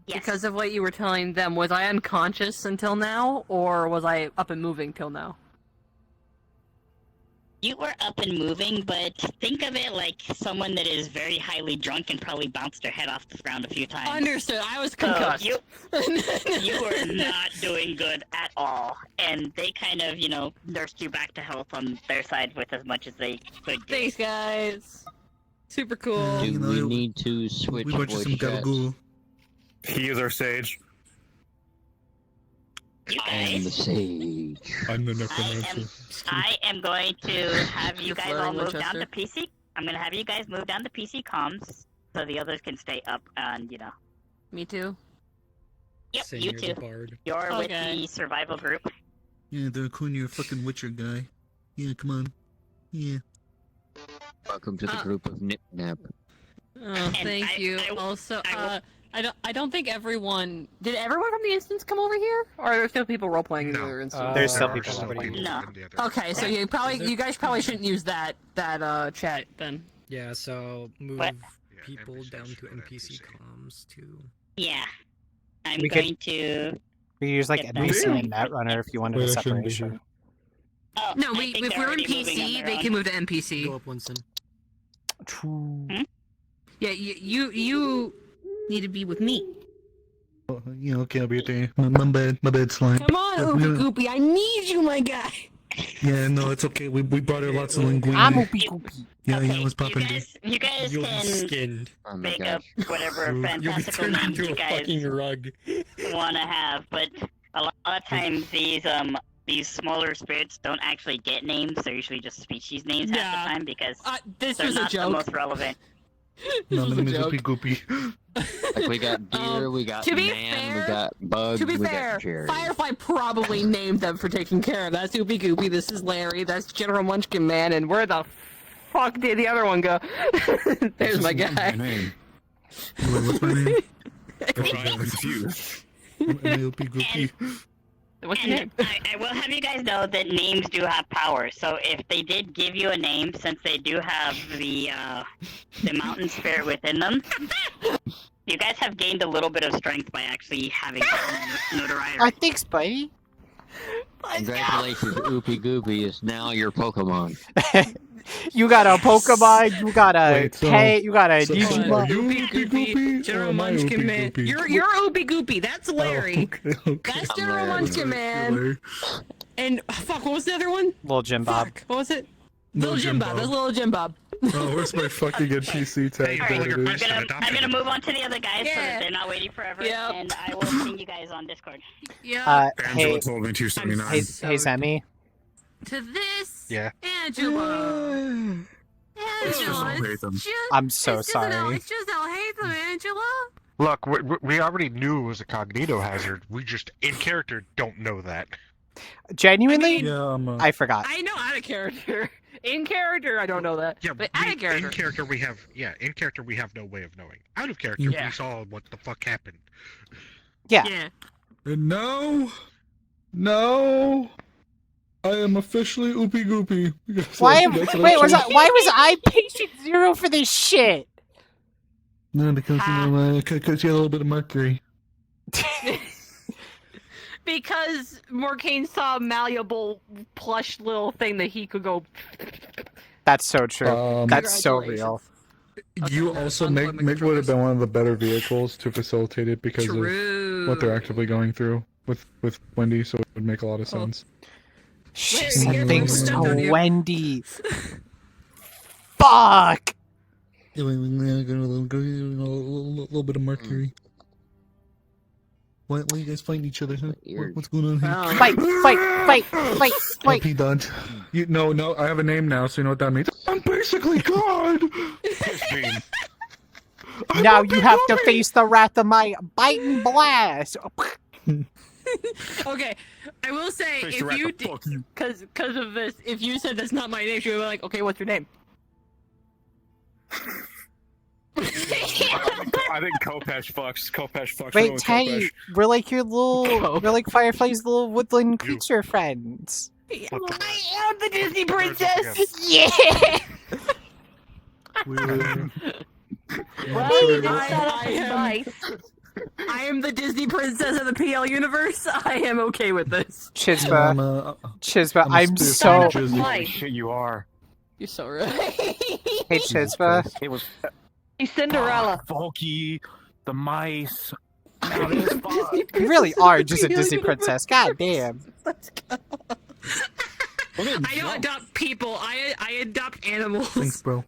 Yes. Because of what you were telling them, was I unconscious until now, or was I up and moving till now? You were up and moving, but think of it like someone that is very highly drunk and probably bounced their head off the ground a few times. Understood. I was concussed. You were not doing good at all, and they kind of, nursed you back to health on their side with as much as they could. Thanks, guys. Super cool. Do we need to switch We watched voice some chats? gabagool. He is our sage. I am the sage. I'm the necromancer. I am going to have you guys all Flaring move down Winchester. to PC. I'm going to have you guys move down to PC comms so the others can stay up and, Me too. Yep, Saying you you're too. the bard. You're with Okay. the survival group. Yeah, the Kun, you're a fucking Witcher guy. Yeah, come on. Yeah. Welcome to the group of Nip Nap. Oh, thank you. Also, I don't think everyone. Did everyone from the instance come over here, or are there still people role playing in the other instance? There's still There are people still over people No. in the other- Okay, so you guys probably shouldn't use that chat then. Yeah, so move What? people NPCs down to should go to NPC NPC. comms to. Yeah. I'm We could- going to... We use like Get NPC back. and Netrunner if you wanted Wait, a I shouldn't be separation. here. Oh, No, I we think if they're we're in already moving on PC, their they own. can move to NPC. Go up, Winston. True. Yeah, you need to be with me. Oh, yeah, okay, I'll be there. My bad, Slime. Come on, Yeah, Oopie we're gonna- Goopy, I need you, my guy. Yeah, no, it's okay. We brought her lots of linguine. I'm Oopie Goopy. Yeah, Okay, yeah, let's pop in there. you guys You'll be can skinned. Oh my make gosh. up whatever You'll be fantastical turned names into you a guys fucking rug. want to have, but a lot of times these smaller spirits don't actually get names. They're usually just species names half Yeah. the time because This they're was a not the joke. most relevant. No, was my a name is joke. Oopie Goopy. Like we got deer, we got to be man, fair- we got bug, To be we fair, got Jerry. Firefly probably named them for taking care of. That's Oopie Goopy, this is Larry, that's General Munchkin Man, and where the fuck did the other one go? There's my guy. name. Wait, what's my name? I'm confused. Am I Oopie Goopy? What's your name? And I will have you guys know that names do have power. So if they did give you a name, since they do have the mountain spirit within them, you guys have gained a little bit of strength by actually having notoriety. Thanks, buddy. Congratulations, Oopie Goopy is now your Pokemon. You got a Pokemon, you got a Wait, so- pet, you got a so- Digimon. Are you Oopie Goopy? General Or am I Munchkin Oopie Man. Goopy? You're Oopie Goopy, that's Larry. Oh, okay. That's I'm General Larry. Munchkin Man. Larry. And fuck, what was the other one? Little Jim Bob. Fuck, what was it? No, Little Jim Bob. That's Little Jim Bob. Oh, where's my fucking NPC tag? Hey, There well, it your is. best I'm adopted. gonna move on to the other guys so Yeah. that they're not waiting forever, Yep. and I will ping you guys on Discord. Yeah. Hey, Angela told me 279. hey, So- hey, Zemi. To this, Yeah. Angela. It's just Angela, I'll hate them. it's just, I'm so it's just an sorry. it's just I'll hate them, Angela. Look, we already knew it was a cognito hazard. We just, in character, don't know that. Genuinely, Yeah, I forgot. I know out of character. In character, I don't know that. Yeah, but out of in character. character we have, in character we have no way of knowing. Out of character, Yeah. we saw what the fuck happened. Yeah. Yeah. And now, I am officially Oopie Goopy. Because Why? that's what Wait, I chose. why was I patient 0 for this shit? No, because because you had a little bit of mercury. Because Morcane saw a malleable plush little thing that he could go. That's so true. That's so real. You also Meg would have been one of the better vehicles to facilitate it because of what they're actively going through with Wendy, so it would make a lot of sense. She Larry, said you're things moving to on, you. Wendy. Fuck! Yeah, we got a little bit of mercury. Why are you guys fighting each other, huh? What's going on here? Fight! LP Dodge. No, I have a name now, so you know what that means. I'm basically God! Now you have to face the wrath of my biting blast. Okay, I will say Face if the rat, you the fuck you. because of this, if you said that's not my name, she would be like, okay, what's your name? I think Kopesh fucks. Wait, Rowan Teddy, Kopesh. we're like your little, we're like Firefly's little woodland creature friends. I am the Disney princess. Yeah. Well, you just set up a device. I am the Disney princess of the PL universe. I am okay with this. Chispa, I'm so. so. Holy shit, you are. You're so right. Hey, Chispa. It was. He's Cinderella. Folky, the mice. You really are just a Disney princess. God damn. I don't adopt people. I adopt animals. Thanks, bro.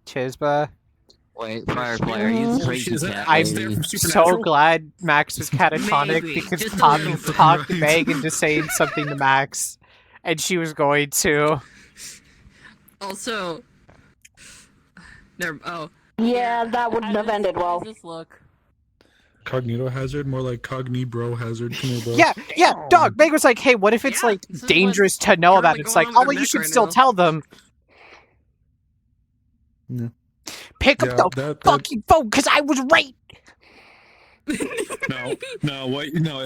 Chispa. Wait, Firefly, are you the crazy cat lady? I'm so glad Max was catatonic Maybe, because just a Poppy little. talked Meg into saying something to Max, and she was going to. Also, oh. Yeah, that wouldn't have ended well. How does this look? Cognito hazard, more like cognibro hazard. Come here, bro. Yeah, dog. Meg was like, hey, what if it's like dangerous to know about? It's like, oh, well, you should still tell them. Yeah. Pick up the fucking phone, because I was right. No,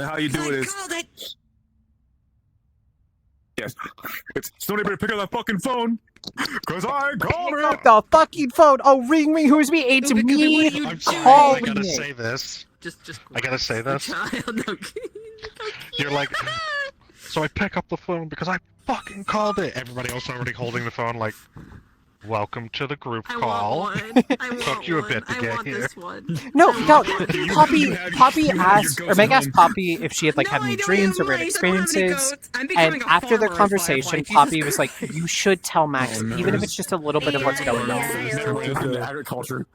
how you do it is. Yes. Somebody better pick up that fucking phone. Because I called Pick her. up the fucking phone. Oh, ring, who's me? It's me. I'm sorry, Call I gotta me. say this. Just I gotta say this. Child, no. You're like, so I pick up the phone because I fucking called it. Everybody else already holding the phone, like, welcome to the group call. Took you a bit to get here. No, Poppy asked, or Meg asked Poppy if she had like had any dreams or weird experiences, and after their conversation, Poppy was like, "You should tell Max, even if it's just a little bit of what's going on." Agriculture.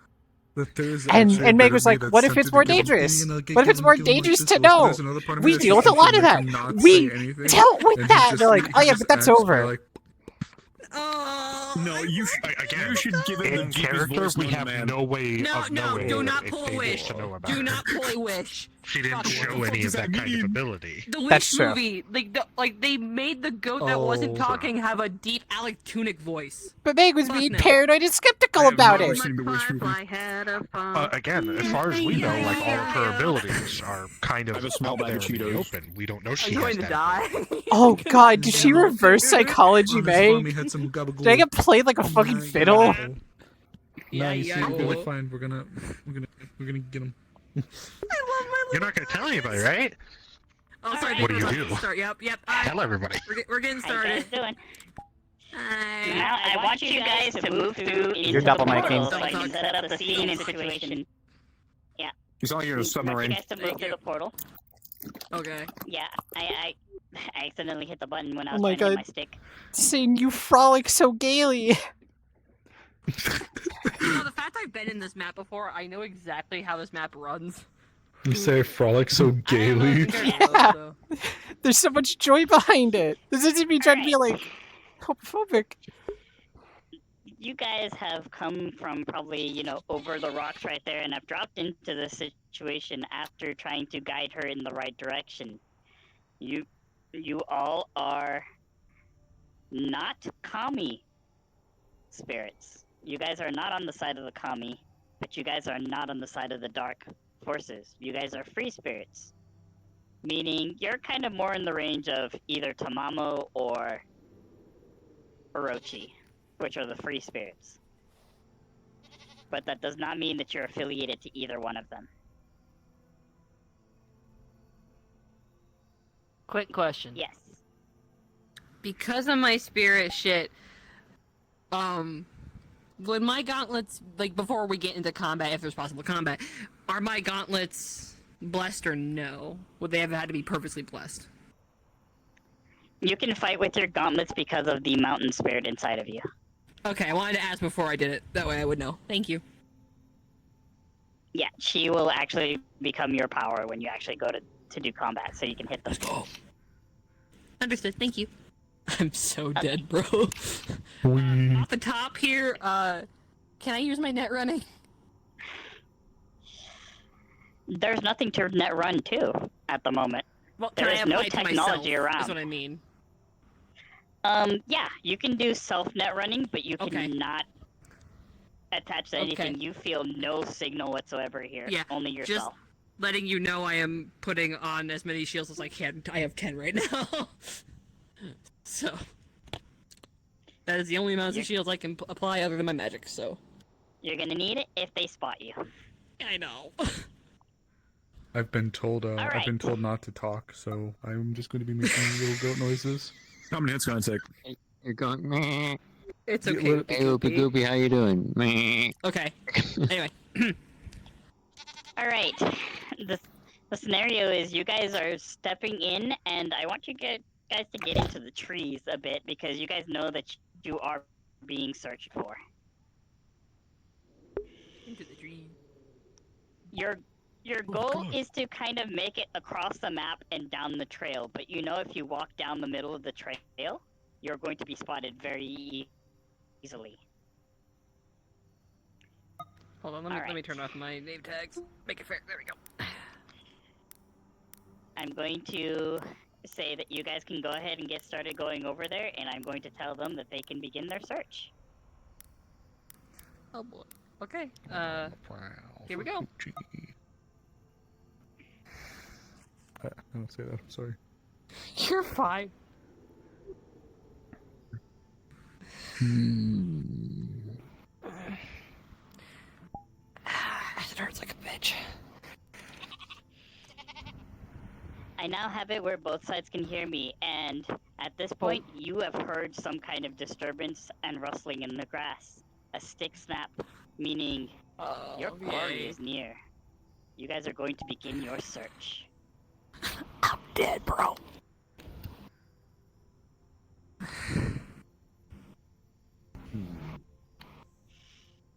And Meg was like, "What if it's more dangerous? What if it's more dangerous to know?" We deal with a lot of that. We dealt with that. They're like, "Oh yeah, but that's over." No, you should give it In character, we have no way of knowing do not if pull they a wish wish. to know about Do it. not pull a wish. She didn't Fuck. show any of that kind of ability. The Wish That's true. movie, like they made the goat that wasn't talking have a deep Alec Tunic voice. But Meg was Fuck being no. paranoid and skeptical about it. Again, as far as we know, like all of her abilities are kind of out there in the open. We don't know she Are you has going to that. die? Oh god, did she reverse psychology, Meg? Did I get played like a fucking fiddle? Nice. yeah, We're cool. fine. We're gonna get him. You're not gonna tell anybody, right? Oh, sorry. What do you Nicholas, do? Start. Yep. Tell everybody. We're getting How you guys started. doing? Hi. Now, I want you guys to move through into You're the double portal micing. so I can set up the scene and situation. Yeah. He's on your I want you submarine. guys to move through the portal. Okay. Yeah, I accidentally hit the button when I Oh was my trying to hit god. my stick. Saying you frolic so gaily. You know, the fact I've been in this map before, I know exactly how this map runs. You say frolic so gaily. Yeah. There's so much joy behind it. This isn't me trying to be like homophobic. You guys have come from probably, over the rocks right there, and have dropped into this situation after trying to guide her in the right direction. You all are not kami spirits. You guys are not on the side of the kami, but you guys are not on the side of the dark forces. You guys are free spirits. Meaning, you're kind of more in the range of either Tamamo or Orochi, which are the free spirits. But that does not mean that you're affiliated to either one of them. Quick question. Yes. Because of my spirit shit, would my gauntlets, like, before we get into combat, if there's possible combat, are my gauntlets blessed or no? Would they have had to be purposely blessed? You can fight with your gauntlets because of the mountain spirit inside of you. Okay, I wanted to ask before I did it. That way I would know. Thank you. Yeah, she will actually become your power when you actually go to do combat, so you can hit them. Understood. Thank you. I'm so dead, bro. Off the top here, can I use my net running? There's nothing to net run to at the moment. Well, There can is I no apply it to technology myself, around. is what I mean. Yeah, you can do self-net running, but you cannot attach to anything. Okay. You feel no signal whatsoever here. Yeah, Only yourself. Just letting you know I am putting on as many shields as I can. I have 10 right now. So that is the only amount of shields I can apply other than my magic, so. You're gonna need it if they spot you. I know. I've been told Alright. not to talk, so I'm just going to be making little goat noises. How many hits gonna take? You're going. Meh. It's Yeah, okay. let- Hey, Oopie Goopy, how you doing? Meh. Okay. Anyway. Alright. The scenario is you guys are stepping in, and I want you guys to get into the trees a bit because you guys know that you are being searched for. Into the dream. Your goal is to kind of make it across the map and down the trail, but you know if you walk down the middle of the trail, you're going to be spotted very easily. Hold on, let me turn off my name tags. Make it fair. There we go. I'm going to say that you guys can go ahead and get started going over there, and I'm going to tell them that they can begin their search. Oh boy. Okay. Here we go. I don't say that. I'm sorry. You're fine. It hurts like a bitch. I now have it where both sides can hear me, and at this point, you have heard some kind of disturbance and rustling in the grass. A stick snap, meaning your quarry is near. You guys are going to begin your search. I'm dead, bro.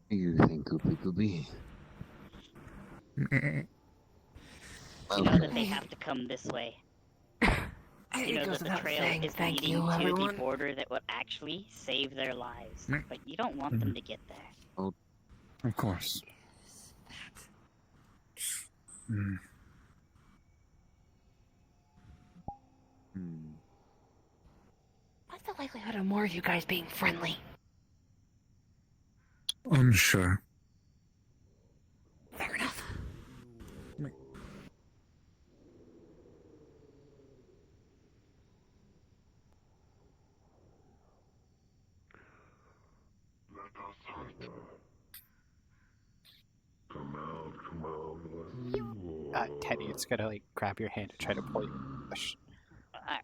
You think Oopie Goopy? You know that they have to come this way. You know that the trail is leading to the border that will actually save their lives, but you don't want them to get there. Oh, of course. Mm. What's the likelihood of more of you guys being friendly? Unsure. Fair enough. Teddy, it's gonna like grab your hand and try to pull you. Push. Alright.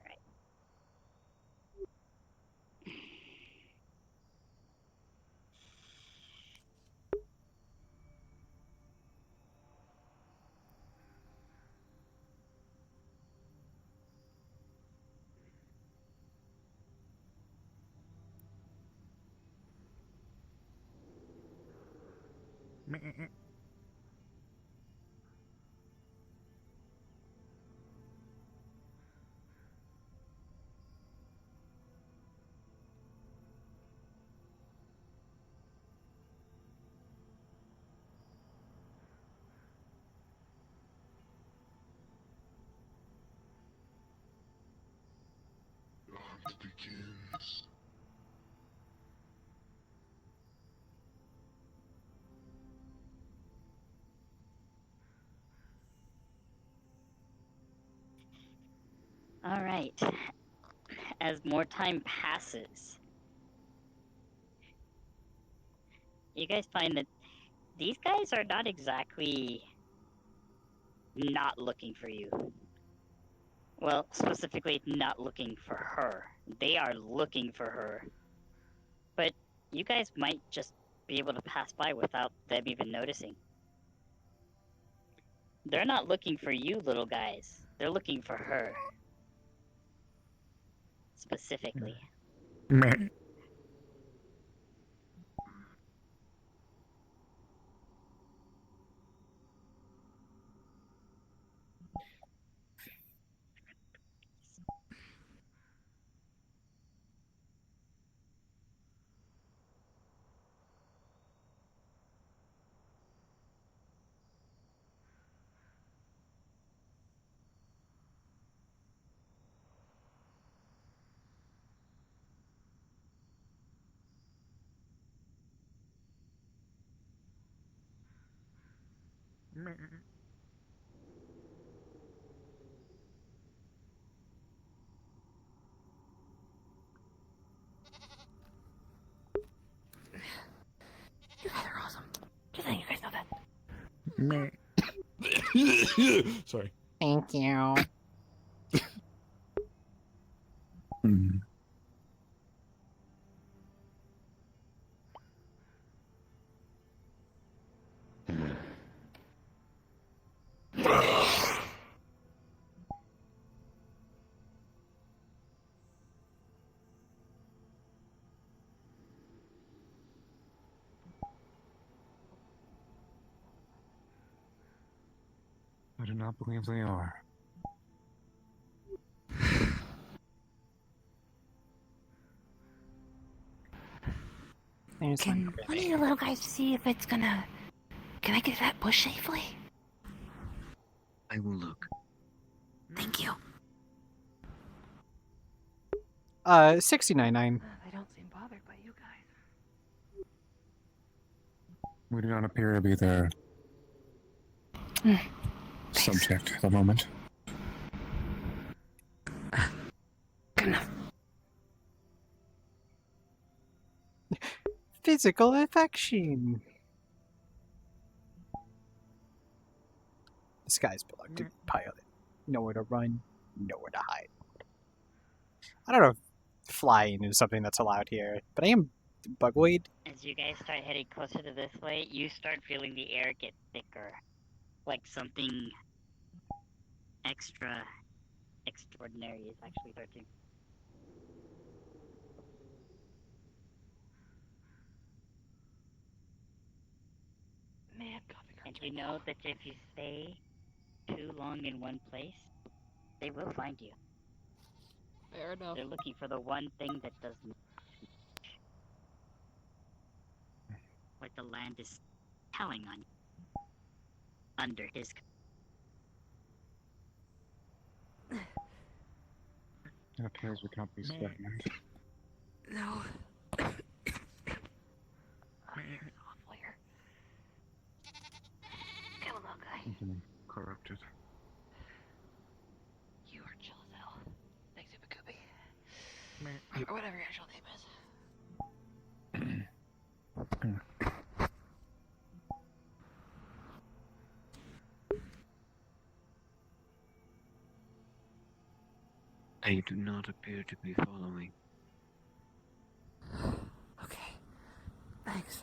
Begins. Alright. As more time passes, you guys find that these guys are not exactly not looking for you. Well, specifically, not looking for her. They are looking for her. But you guys might just be able to pass by without them even noticing. They're not looking for you, little guys. They're looking for her. Specifically. Meh. You guys are awesome. Sorry. Thank you. I do not believe they are. Can one of you little guys see if it's gonna... Can I get to that bush safely? I will look. Thank you. 69.9. They don't seem bothered by you guys. We do not appear to be their subject at the moment. Good enough. Physical affection. The sky's belong to pilot. Nowhere to run, nowhere to hide. I don't know if flying is something that's allowed here, but I am bugweed. As you guys start heading closer to this way, you start feeling the air get thicker. Like something extraordinary is actually starting. Man, and you know that if you stay too long in one place, they will find you. Fair enough. They're looking for the one thing that doesn't. What the land is telling on you. Under his. It appears we can't be stagnant. No. Come on, little guy. Corrupted. You are chill as hell. Thanks, Ubakubi. Or whatever your actual name is. I do not appear to be following. Okay. Thanks.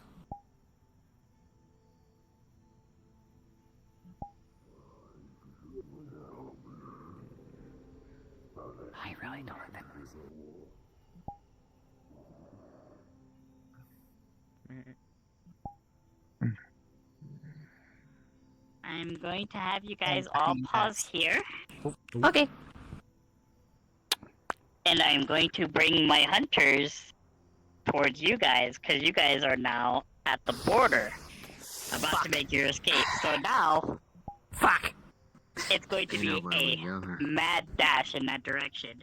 I really don't like that noise. I'm going to have you guys all pause here. Okay. And I'm going to bring my hunters towards you guys, because you guys are now at the border, about to make your escape. So now, it's going to be a mad dash in that direction.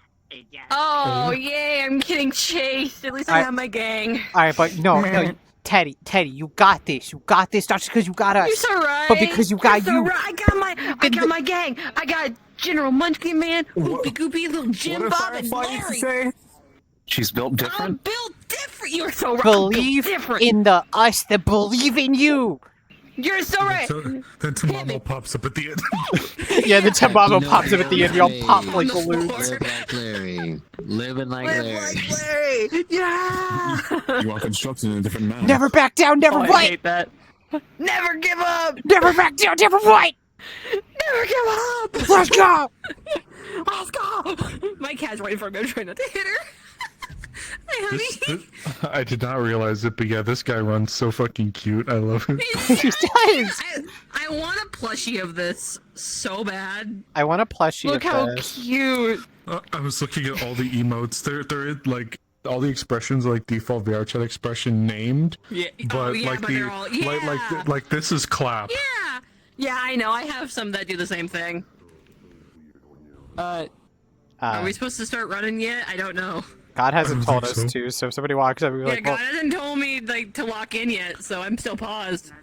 Yeah. Oh, yay, I'm getting chased. At least I have my gang. Alright, but no, Teddy, you got this. You got this, not just because you got us. You're so right. But because you got you. Right. I got my gang. I got General Munchkin Man, Whoopie Goopy, little Jim Bob, and Larry. She's built different. I'm built different. You're so right. Believe in the us that believe in you. You're so right. Then Tamamo pops up at the end. Yeah, the Tamamo pops up at the end. You'll pop like balloons. Live like Larry. Living like Larry. Larry. Yeah. You are constructed in a different manner. Never back down, never fight. I hate that. Never give up. Never back down, never fight. Never give up. Let's go. Let's go. My cat's waiting for me. I'm trying not to hit her. Hi, honey. I did not realize it, but yeah, this guy runs so fucking cute. I love him. He does. I want a plushie of this so bad. I want a plushie Look of how this. cute. I was looking at all the emotes. They're like all the expressions are like default VR chat expression named. Yeah. But yeah, like but the they're all, like this is clap. Yeah. Yeah, I know. I have some that do the same thing. Are we supposed to start running yet? I don't know. God hasn't told us to, so if somebody walks up, we're Yeah, like, God well, hasn't told me like to lock in yet, so I'm still paused.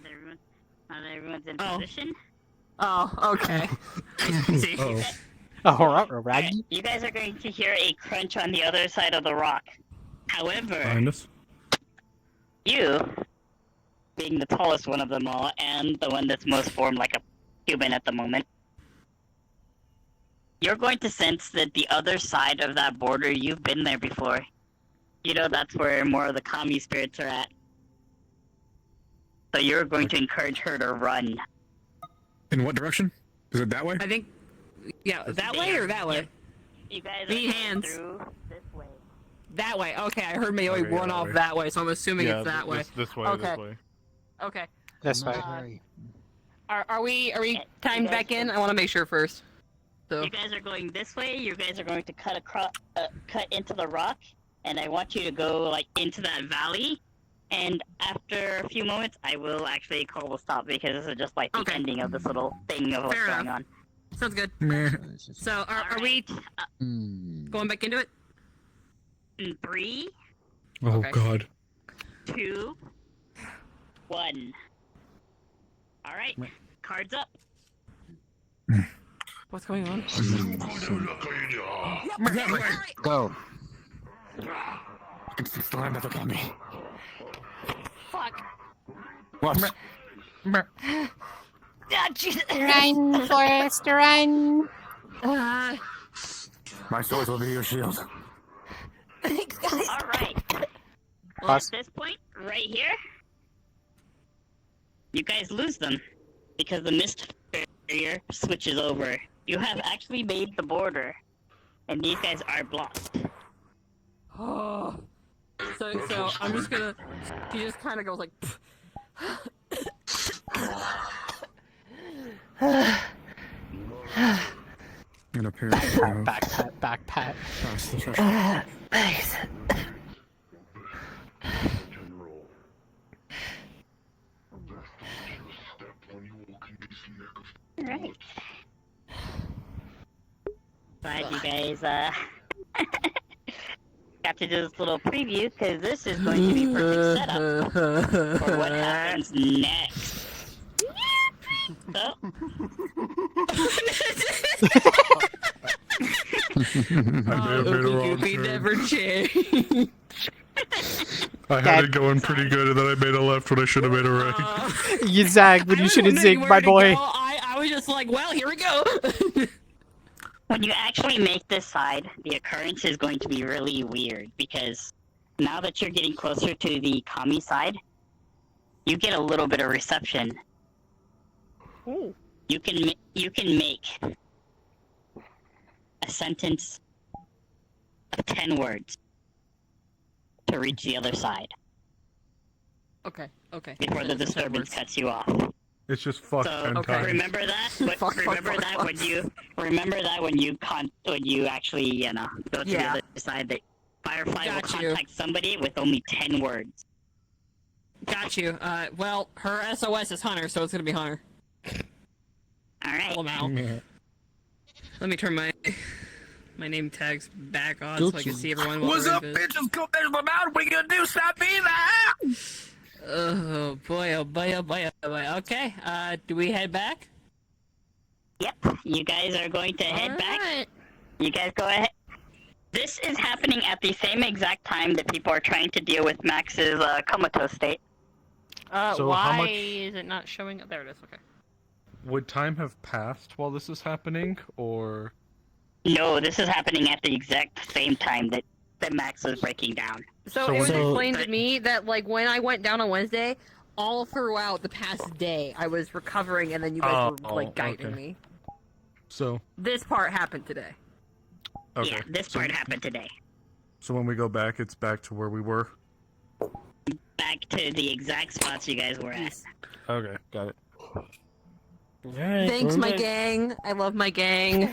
Not everyone's in position. Oh, okay. See. Raggy. You guys are going to hear a crunch on the other side of the rock. However, you being the tallest one of them all, and the one that's most formed like a human at the moment, you're going to sense that the other side of that border, you've been there before. You know that's where more of the kami spirits are at. So you're going to encourage her to run. In what direction? Is it that way? I think, yeah, that way or that way? You guys Need are hands. through this way. That way. Okay, I heard Mayoi Okay, run that off way. that way, so I'm assuming Yeah, it's that way. This way, Okay. this way. Okay. This way. Are we timed back in? I want to make sure first. So. You guys are going this way. You guys are going to cut across, cut into the rock, and I want you to go like into that valley. And after a few moments, I will actually call a stop because this is just like the ending of this little thing of what's Fair going enough. on. Sounds good. Meh. So are we going back into it? In 3, Oh Okay. God. 2, 1. All right, cards up. What's going on? Go. It's the land of the kami. Fuck. What? Run, Forrest, run! My swords will be your shield. All right. Well, at this point, right here, you guys lose them because the mist barrier switches over. You have actually made the border, and these guys are blocked. Oh. So I'm just gonna. He just kind of goes like. It appears Back pat, back pat. Thanks. Alright. Glad you guys got to do this little preview because this is going to be perfect setup for what happens next. So, Goopy never changed. I had it going pretty good, and then I made a left when I should have made a right. You zagged when you should have zigged, my boy. I was just like, well, here we go. when you actually make this side, the occurrence is going to be really weird because now that you're getting closer to the kami side, you get a little bit of reception. Ooh. You can make a sentence of 10 words to reach the other side Okay. before the disturbance cuts you off. It's just fuck So 10 times. remember that. Remember that when you actually go to the other side, that Firefly will contact somebody with only 10 words. Got you. Well, her SOS is Hunter, so it's gonna be Hunter. All right. Pull 'em out. Let me turn my name tags back on so I can see everyone. What's up, bitches? Come there's my mouth. What you gonna do? Stop me there! Oh boy! Oh boy! Oh boy! Oh boy! Okay. Do we head back? Yep. You guys are going to head back. You guys go ahead. This is happening at the same exact time that people are trying to deal with Max's comatose state. So why how much- is it not showing up? There it is. Okay. Would time have passed while this is happening, or? No, this is happening at the exact same time that Max was breaking down. So it was explained to me that like when I went down on Wednesday, all throughout the past day, I was recovering, and then you guys were like guiding okay. me. So. This part happened today. Okay. Yeah, this part happened today. So when we go back, it's back to where we were. Back to the exact spots you guys were at. Okay, got it. Thanks, my gang. I love my gang.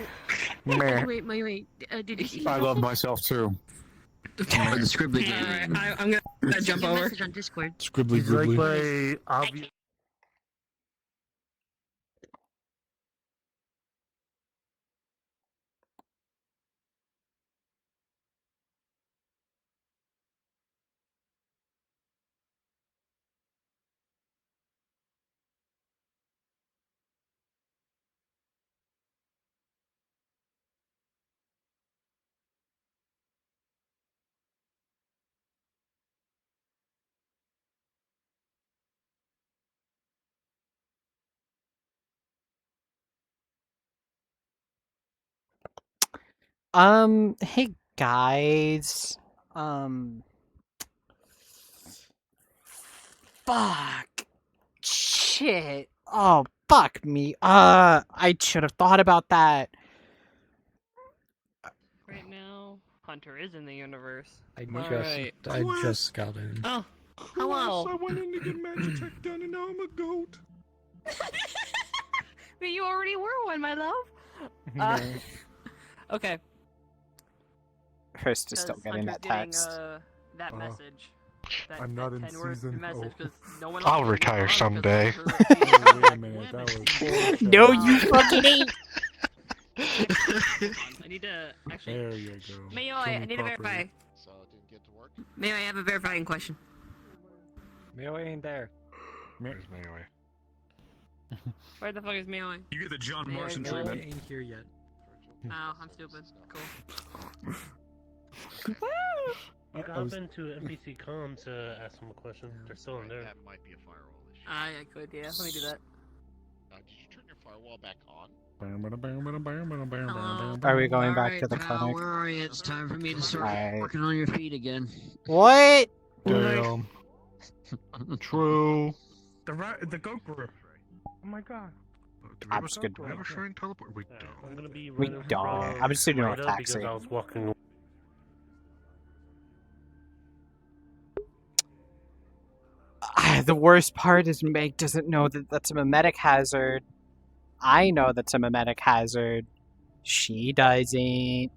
Meh. Wait. Did you see? I love myself too. The scribbly game. Alright, I'm gonna jump Your over. message on Discord. Scribbly He's like gribbly. my obvious Hey guys. Fuck. Shit. Oh, fuck me. I should have thought about that. Right now, Hunter is in the universe. I Alright. just got in. Oh, hello. I went in to get Magitech done, and now I'm a goat. But you already were one, my love. No. Okay. First, is still getting that text. That message. That, I'm not in 10-word season. message, 'cause no one I'll else retire was someday. Oh, wait a minute, that was. No, you fucking ain't. I need to actually. There you go. Mayo, Kill I me need to verify. properly. So it didn't get to work? Mayo, I have a verifying question. Mayo ain't there. Where's Mayo? Where the fuck is Mayo? You get the John Mayo Marston ain't treatment. Ain't here yet. Oh, I'm stupid. Cool. You got into NPC com to ask them a question. They're still in there. That might be a firewall issue. I could, yeah. Let me do that. Did you turn your firewall back on? Are we going back to the clinic? Where are you? It's time for me to start Alright. working on your feet again. What? Damn. True. The goat group. Oh my god. I'm just good. Do we have a shrine teleport? We don't. I'm gonna be We running don't. from I'm just doing a Rita taxi. because I was walking. The worst part is Meg doesn't know that that's a mimetic hazard. I know that's a mimetic hazard. She doesn't.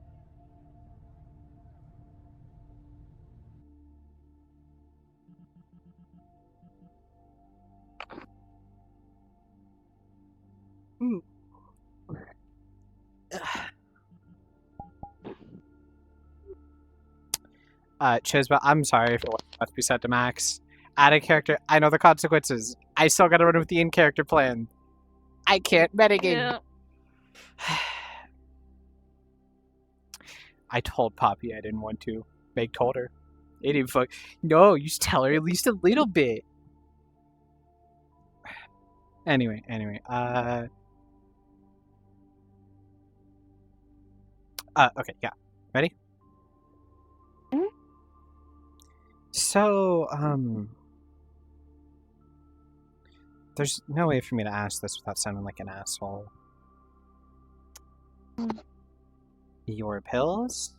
Chisba, I'm sorry for what must be said to Max. Add a character. I know the consequences. I still gotta run with the in-character plan. I can't metagame. Yeah. I told Poppy I didn't want to. Meg told her. It didn't fuck. No, you just tell her at least a little bit. Anyway. Okay, yeah. Ready? So, there's no way for me to ask this without sounding like an asshole. Your pills?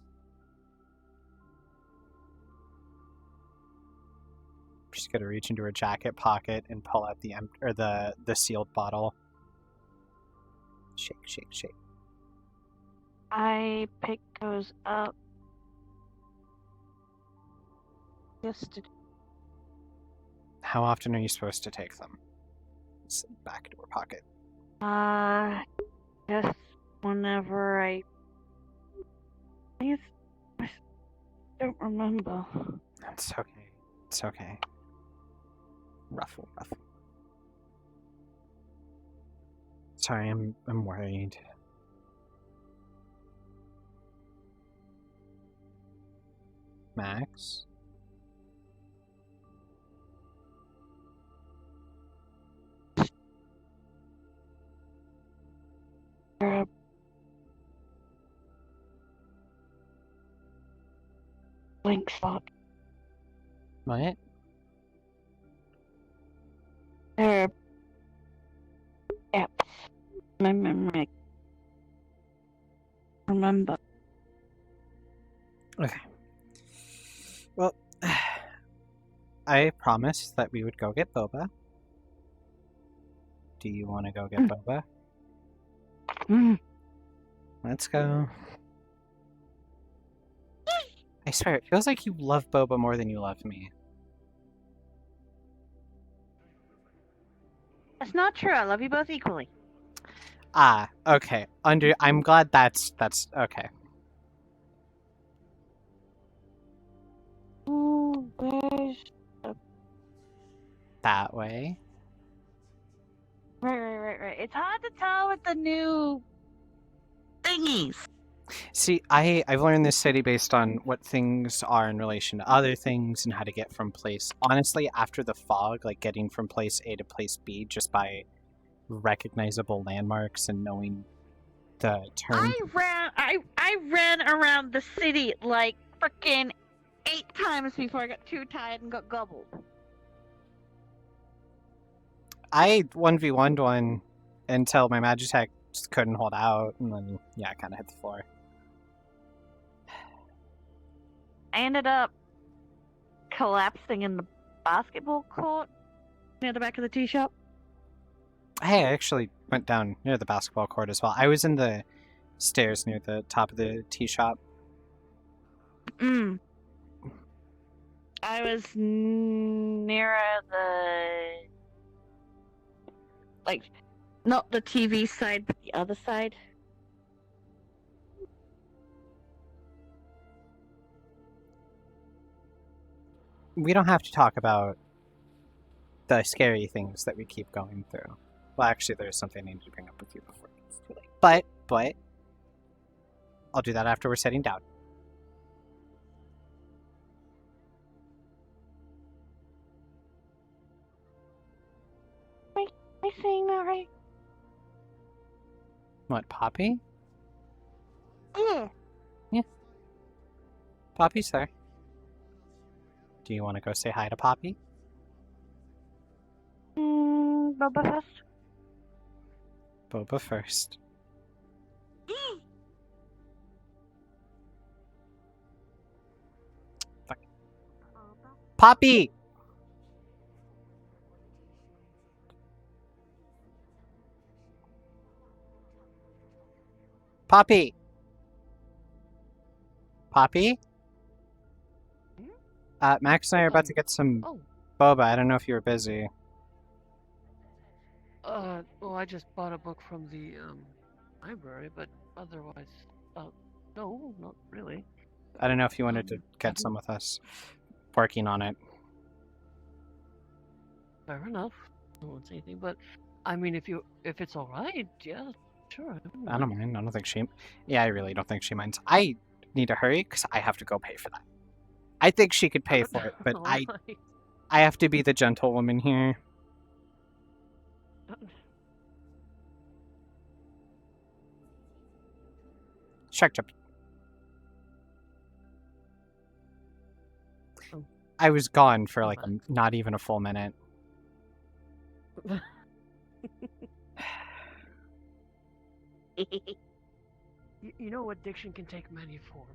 She's gonna reach into her jacket pocket and pull out the sealed bottle. Shake, shake, shake. I picked those up yesterday. How often are you supposed to take them? It's back into her pocket. Just whenever I don't remember. It's okay. It's okay. Ruffle. Sorry, I'm worried. Max? Blink spot. What? There are gaps in my memory. Remember. Okay. Well, I promised that we would go get boba. Do you want to go get boba? Let's go. I swear, it feels like you love boba more than you love me. That's not true. I love you both equally. Ah, okay. I'm glad that's okay. Ooh, where's the... That way. Right. It's hard to tell with the new thingies. See, I've learned this city based on what things are in relation to other things and how to get from place. Honestly, after the fog, like getting from place A to place B just by recognizable landmarks and knowing the turn. I ran around the city like frickin' 8 times before I got too tired and got gobbled. I 1v1'd one until my Magitech just couldn't hold out, and then, yeah, I kind of hit the floor. I ended up collapsing in the basketball court near the back of the tea shop. Hey, I actually went down near the basketball court as well. I was in the stairs near the top of the tea shop. I was nearer the... like, not the TV side, but the other side. We don't have to talk about the scary things that we keep going through. Well, actually, there's something I need to bring up with you before it's too late. But, I'll do that after we're sitting down. Am I saying that right? What, Poppy? Yeah. Yeah. Poppy's there. Do you want to go say hi to Poppy? Boba first. Boba first. Fuck. Poppy! Poppy! Poppy? Max and I are about to get some boba. I don't know if you were busy. Well, I just bought a book from the, library, but otherwise, no, not really. I don't know if you wanted to get some with us. Working on it. Fair enough. I won't say anything, but, I mean, if it's alright, yeah, sure. I don't mind. I don't think she... Yeah, I really don't think she minds. I need to hurry, because I have to go pay for that. I think she could pay for it, but I have to be the gentlewoman here. Shark jump. I was gone for like not even a full minute. You know, addiction can take many forms.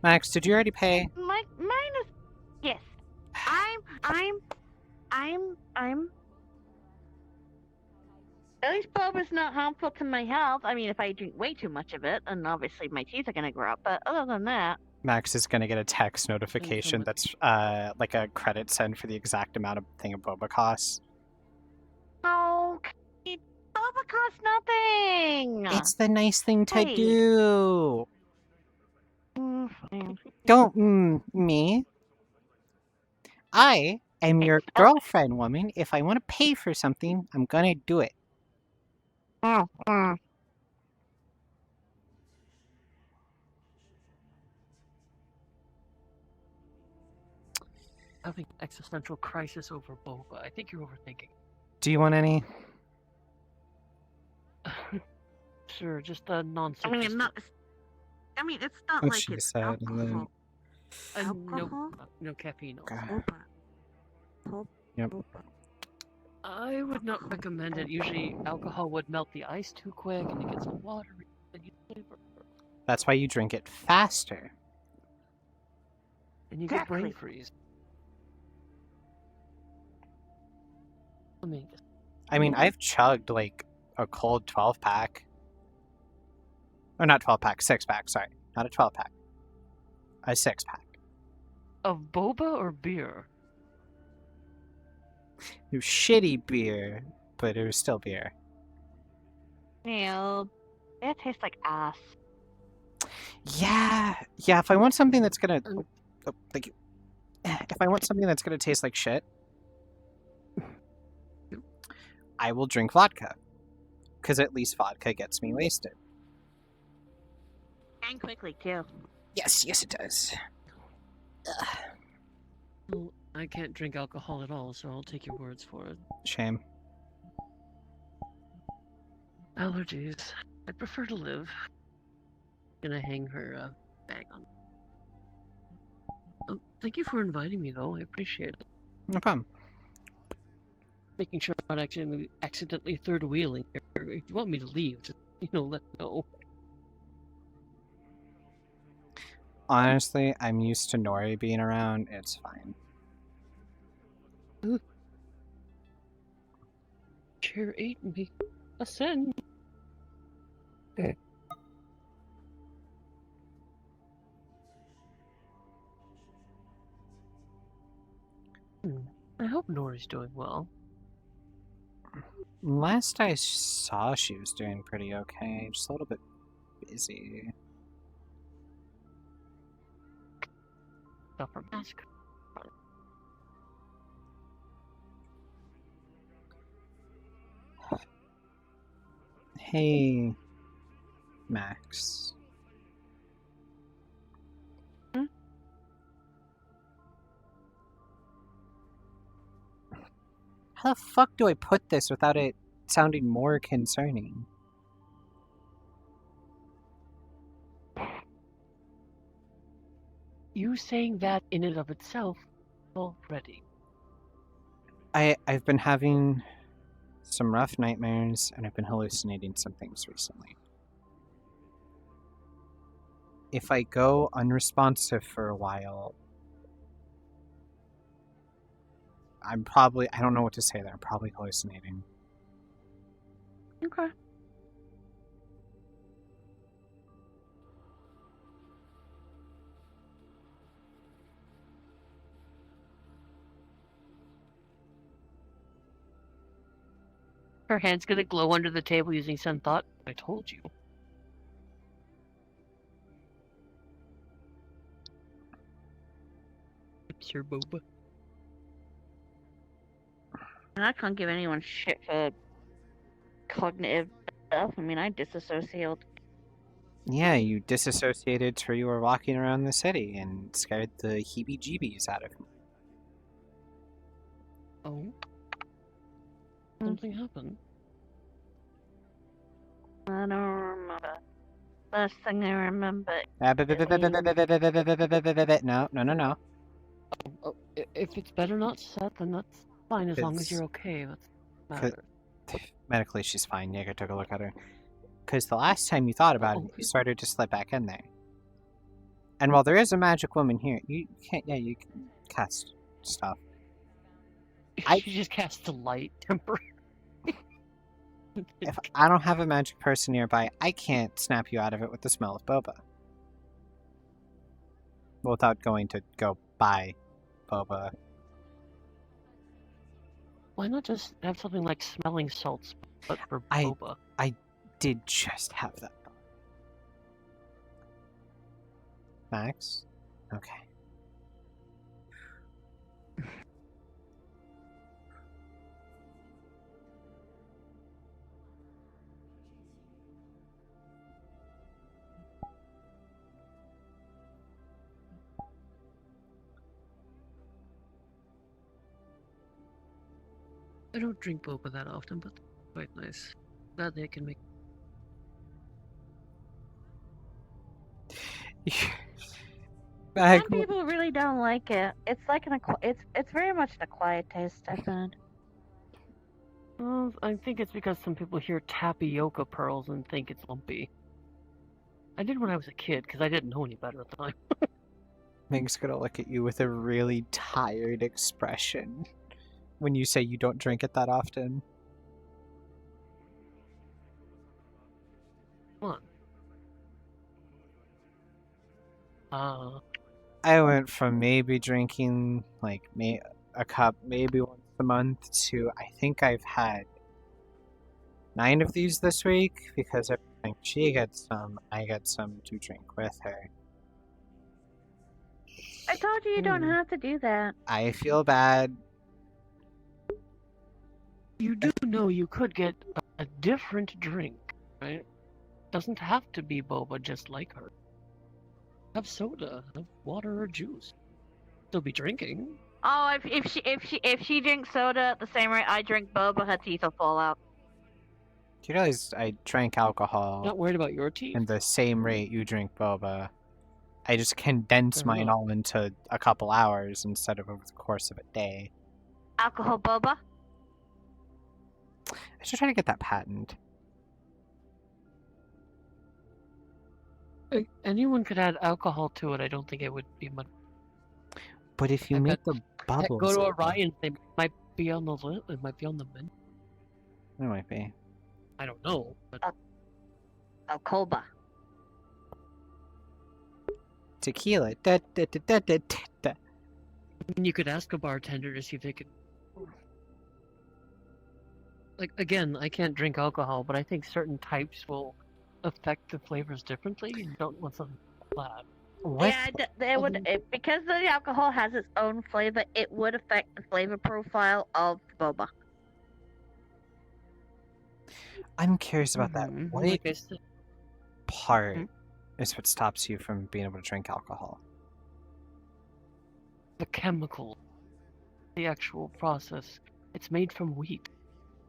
Max, did you already pay? Mine is... Yes. I'm... At least boba's not harmful to my health. I mean, if I drink way too much of it, and obviously my teeth are gonna grow up, but other than that... Max is gonna get a text notification that's, like a credit send for the exact amount of thing a boba costs. Oh, boba costs nothing! It's the nice thing to Hey. do! Fine. Don't me. I am your girlfriend, woman. If I want to pay for something, I'm gonna do it. Having existential crisis over boba. I think you're overthinking. Do you want any? Sure, just a nonsense. I mean, it's not Oh, like she it's said, and then... alcohol. No caffeine. God. Boba. Yep. I would not recommend it. Usually, alcohol would melt the ice too quick, and it gets all watery. And you flavor. That's why you drink it faster. And you get brain freeze. I mean, I've chugged like a cold 12-pack. Or not 12-pack, 6-pack, sorry. Not a 12-pack. A 6-pack. Of boba or beer? It was shitty beer, but it was still beer. Ew. It tastes like ass. Yeah, if I want something that's gonna... Oh, thank you. If I want something that's gonna taste like shit, I will drink vodka. Because at least vodka gets me wasted. And quickly, too. Yes, it does. Well, I can't drink alcohol at all, so I'll take your words for it. Shame. Allergies. I prefer to live. Gonna hang her bag on. Thank you for inviting me, though. I appreciate it. No problem. Making sure I'm not accidentally third wheeling. If you want me to leave, just let me know. Honestly, I'm used to Nori being around. It's fine. Chair ate me. Ascend. I hope Nori's doing well. Last I saw, she was doing pretty okay. Just a little bit busy. Got her mask. Hey, Max. How the fuck do I put this without it sounding more concerning? You saying that in and of itself already. I've been having some rough nightmares, and I've been hallucinating some things recently. If I go unresponsive for a while, I don't know what to say there. I'm probably hallucinating. Okay. Her hand's gonna glow under the table using Sun Thought. I told you. It's your boba. And I can't give anyone shit for cognitive stuff. I mean, I disassociate. Yeah, you disassociated till you were walking around the city and scared the heebie-jeebies out of me. Oh? Something happened. I don't remember. Last thing I remember. No. Oh, if it's better not said, then that's fine, as long as you're okay. That's matter. Medically, she's fine. Jaeger took a look at her. Because the last time you thought about it, you started to slip back in there. And while there is a magic woman here, you can cast stuff. She just cast a light temporary. If I don't have a magic person nearby, I can't snap you out of it with the smell of boba. Without going to go buy boba. Why not just have something like smelling salts, but for boba? I did just have that. Max? Okay. I don't drink boba that often, but quite nice. Glad they can make. Some people really don't like it. It's like it's very much an acquired taste, I find. Well, I think it's because some people hear tapioca pearls and think it's lumpy. I did when I was a kid, because I didn't know any better at the time. Meg's gonna look at you with a really tired expression when you say you don't drink it that often. Come on. I went from maybe drinking like a cup maybe once a month to I think I've had 9 of these this week because every time she gets some, I get some to drink with her. I told you don't have to do that. I feel bad. You do know you could get a different drink, right? Doesn't have to be boba just like her. Have soda, have water or juice. Still be drinking. Oh, if she drinks soda at the same rate I drink boba, her teeth will fall out. you realize I drank alcohol Not worried about your teeth? in the same rate you drink boba? I just condense Fair mine enough. all into a couple hours instead of over the course of a day. Alcohol boba? I should try to get that patent. Anyone could add alcohol to it. I don't think it would be much. But if you make the bubbles, Go to it- Orion. They might be on the list. It might be on the menu. It might be. I don't know. But Alcoba. Tequila. Da, da, da, da, da, da, da. I mean, you could ask a bartender to see if they could. Like again, I can't drink alcohol, but I think certain types will affect the flavors differently. You don't want something flat. Yeah, they would because the alcohol has its own flavor. It would affect the flavor profile of boba. I'm curious about that. Mhm, What like I said. part is what stops you from being able to drink alcohol? The chemical, the actual process. It's made from wheat.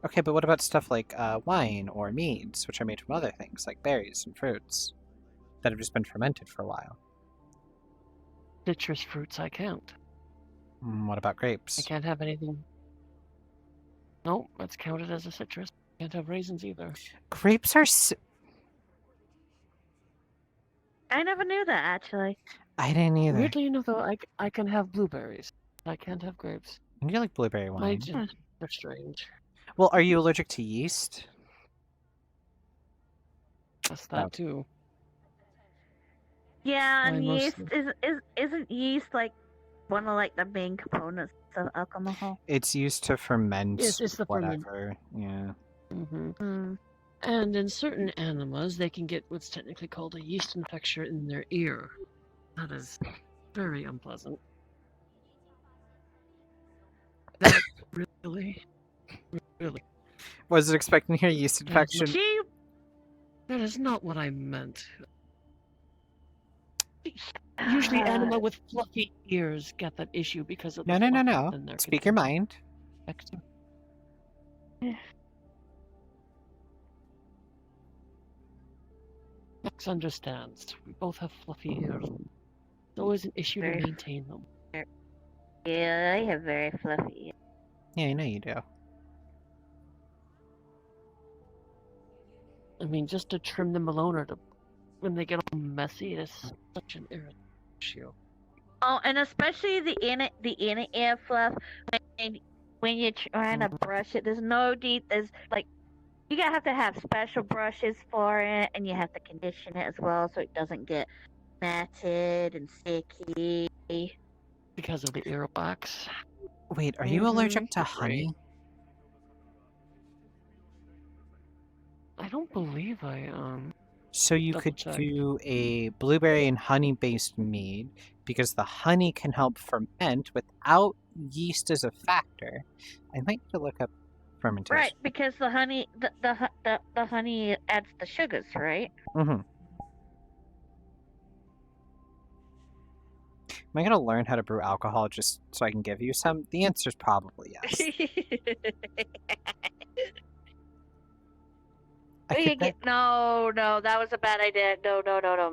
Okay, but what about stuff like wine or meads, which are made from other things, like berries and fruits, that have just been fermented for a while? Citrus fruits, I can't. What about grapes? I can't have anything. No, that's counted as a citrus. Can't have raisins either. Grapes are. I never knew that actually. I didn't either. Weirdly enough, though, I can have blueberries. I can't have grapes. And you like blueberry My wine? genes are strange. Well, are you allergic to yeast? That's that too. Yeah, and Mine yeast mostly. isn't yeast like one of like the main components of alcohol? It's used to ferment It's the ferment. whatever. Yeah. Mm-hmm. And in certain animals, they can get what's technically called a yeast infection in their ear. That is very unpleasant. That really. Was it expecting to hear yeast infection? That is not what I meant. Usually, animal with fluffy ears get that issue because of No, the no, no, fluff no. in their Speak your mind. Max understands. We both have fluffy ears. It's always an issue to Very- maintain them. Yeah, I have very fluffy. Yeah, I know you do. I mean, just to trim them alone or to when they get all messy, it's such an irritant issue. Oh, and especially the inner ear fluff when you're trying to brush it. There's no deep. There's like you have to have special brushes for it, and you have to condition it as well so it doesn't get matted and sticky. Because of the earwax. Wait, are you allergic to honey? I don't believe I am. So you Double could check. do a blueberry and honey-based mead because the honey can help ferment without yeast as a factor. I might need to look up fermentation. Right, because the honey, the honey adds the sugars, right? Mm-hmm. Am I gonna learn how to brew alcohol just so I can give you some? The answer is probably yes. We could get no, that was a bad idea. No,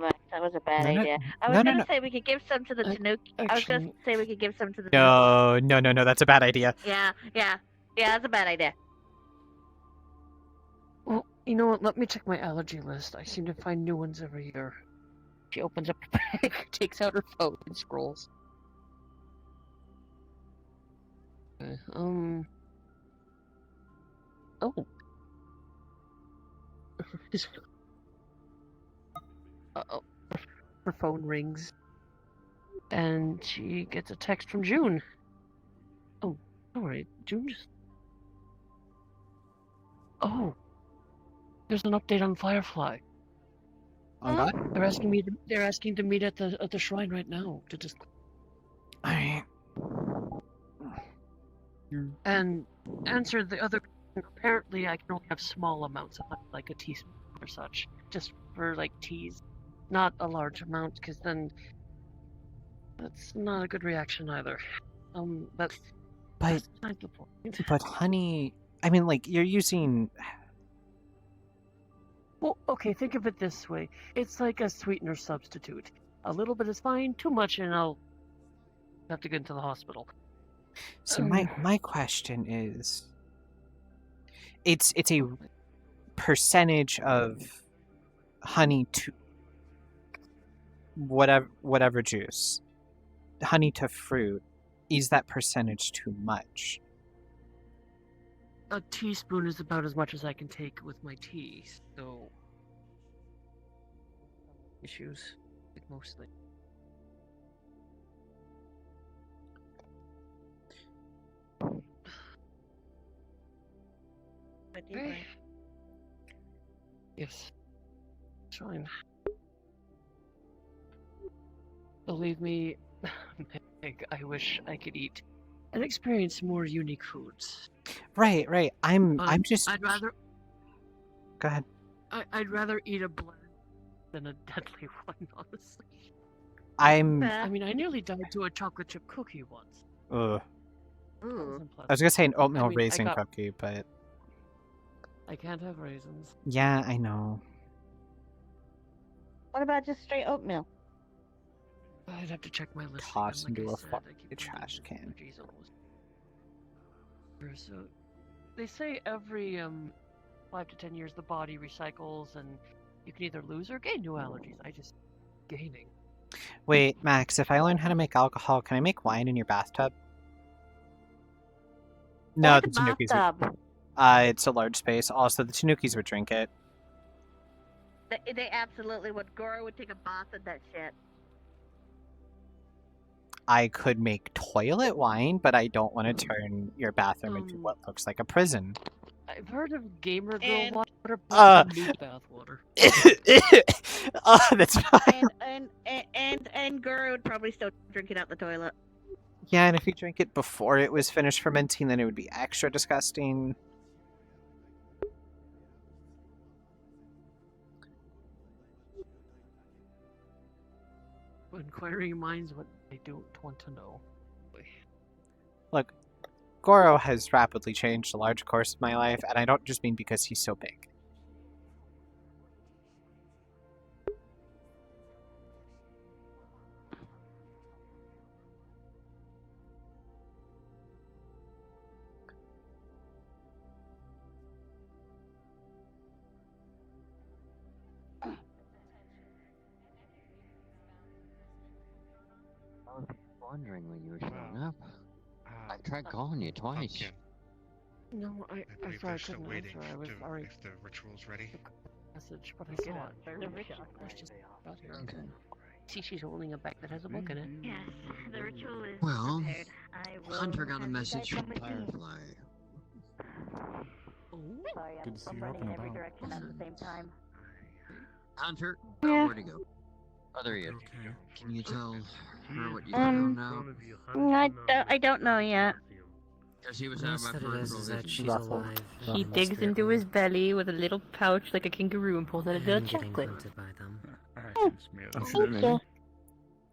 Max, that was a bad No, no, idea. I was no, gonna no. say we could give some to the Tanuki. I was gonna actually- say we could give some to the No, that's a bad idea. Yeah, that's a bad idea. Well, you know what? Let me check my allergy list. I seem to find new ones every year. She opens up her bag, takes out her phone, and scrolls. Okay, Oh. Uh-oh. Her phone rings. And she gets a text from June. Oh, don't worry. June just... Oh. There's an update on Firefly. On what? They're asking me. They're asking to meet at the shrine right now to just. Alright. And answer the other. Apparently, I can only have small amounts of like a teaspoon or such, just for like teas, not a large amount, because then that's not a good reaction either. That's But beside the point. but honey, I mean, like you're using. Well, okay, think of it this way. It's like a sweetener substitute. A little bit is fine, too much and I'll have to get into the hospital. So my question is, it's a percentage of honey to whatever juice. Honey to fruit. Is that percentage too much? A teaspoon is about as much as I can take with my tea, so... issues, like mostly. Hey. Yes. Fine. Believe me, Meg, I wish I could eat and experience more unique foods. Right. I'm just. I'd rather. Go ahead. I'd rather eat a blend than a deadly one, honestly. I mean, I nearly died to a chocolate chip cookie once. Ugh. Ooh. I was gonna say an oatmeal I mean, raisin cookie, but I can't have raisins. yeah, I know. What about just straight oatmeal? I'd have to check my list. Toss again, into like a I said, fucking I keep trash can. allergies almost. So, they say every 5 to 10 years the body recycles and you can either lose or gain new allergies. I just gaining. Wait, Max, if I learn how to make alcohol, can I make wine in your bathtub? No, the Tanukis. Bathtub. It's a large space. Also, the Tanukis would drink it. They absolutely would. Goro would take a bath in that shit. I could make toilet wine, but I don't want to turn your bathroom into what looks like a prison. I've heard of gamer girl And- water, but new bath water. Oh, that's fine. And Goro would probably still drink it out the toilet. Yeah, and if you drink it before it was finished fermenting, then it would be extra disgusting. Inquiring minds what they don't want to know. Look, Goro has rapidly changed a large course of my life, and I don't just mean because he's so big. I was wondering when you were showing up. I tried calling you twice. No, I believe sorry, I they're still couldn't waiting answer. I was to- already if the ritual's ready. message, but I Get saw out. it. The ritual. I just about here. Okay. See, she's holding a bag that has a book in it. Yes, the ritual is Well, prepared. I will Hunter got a have you message guys from come with me. Firefly. Sorry, Good to see I'm you up running and in every about. direction at the same time. Hunter, Yeah. where'd he go? Oh, there he is. Can you tell her what you Um, know now? I don't know yet. Because he was The talking most about that it is peripheral that vision. she's alive. He digs into his belly with a little pouch like a kangaroo and pulls out a little and getting chocolate. hunted by them.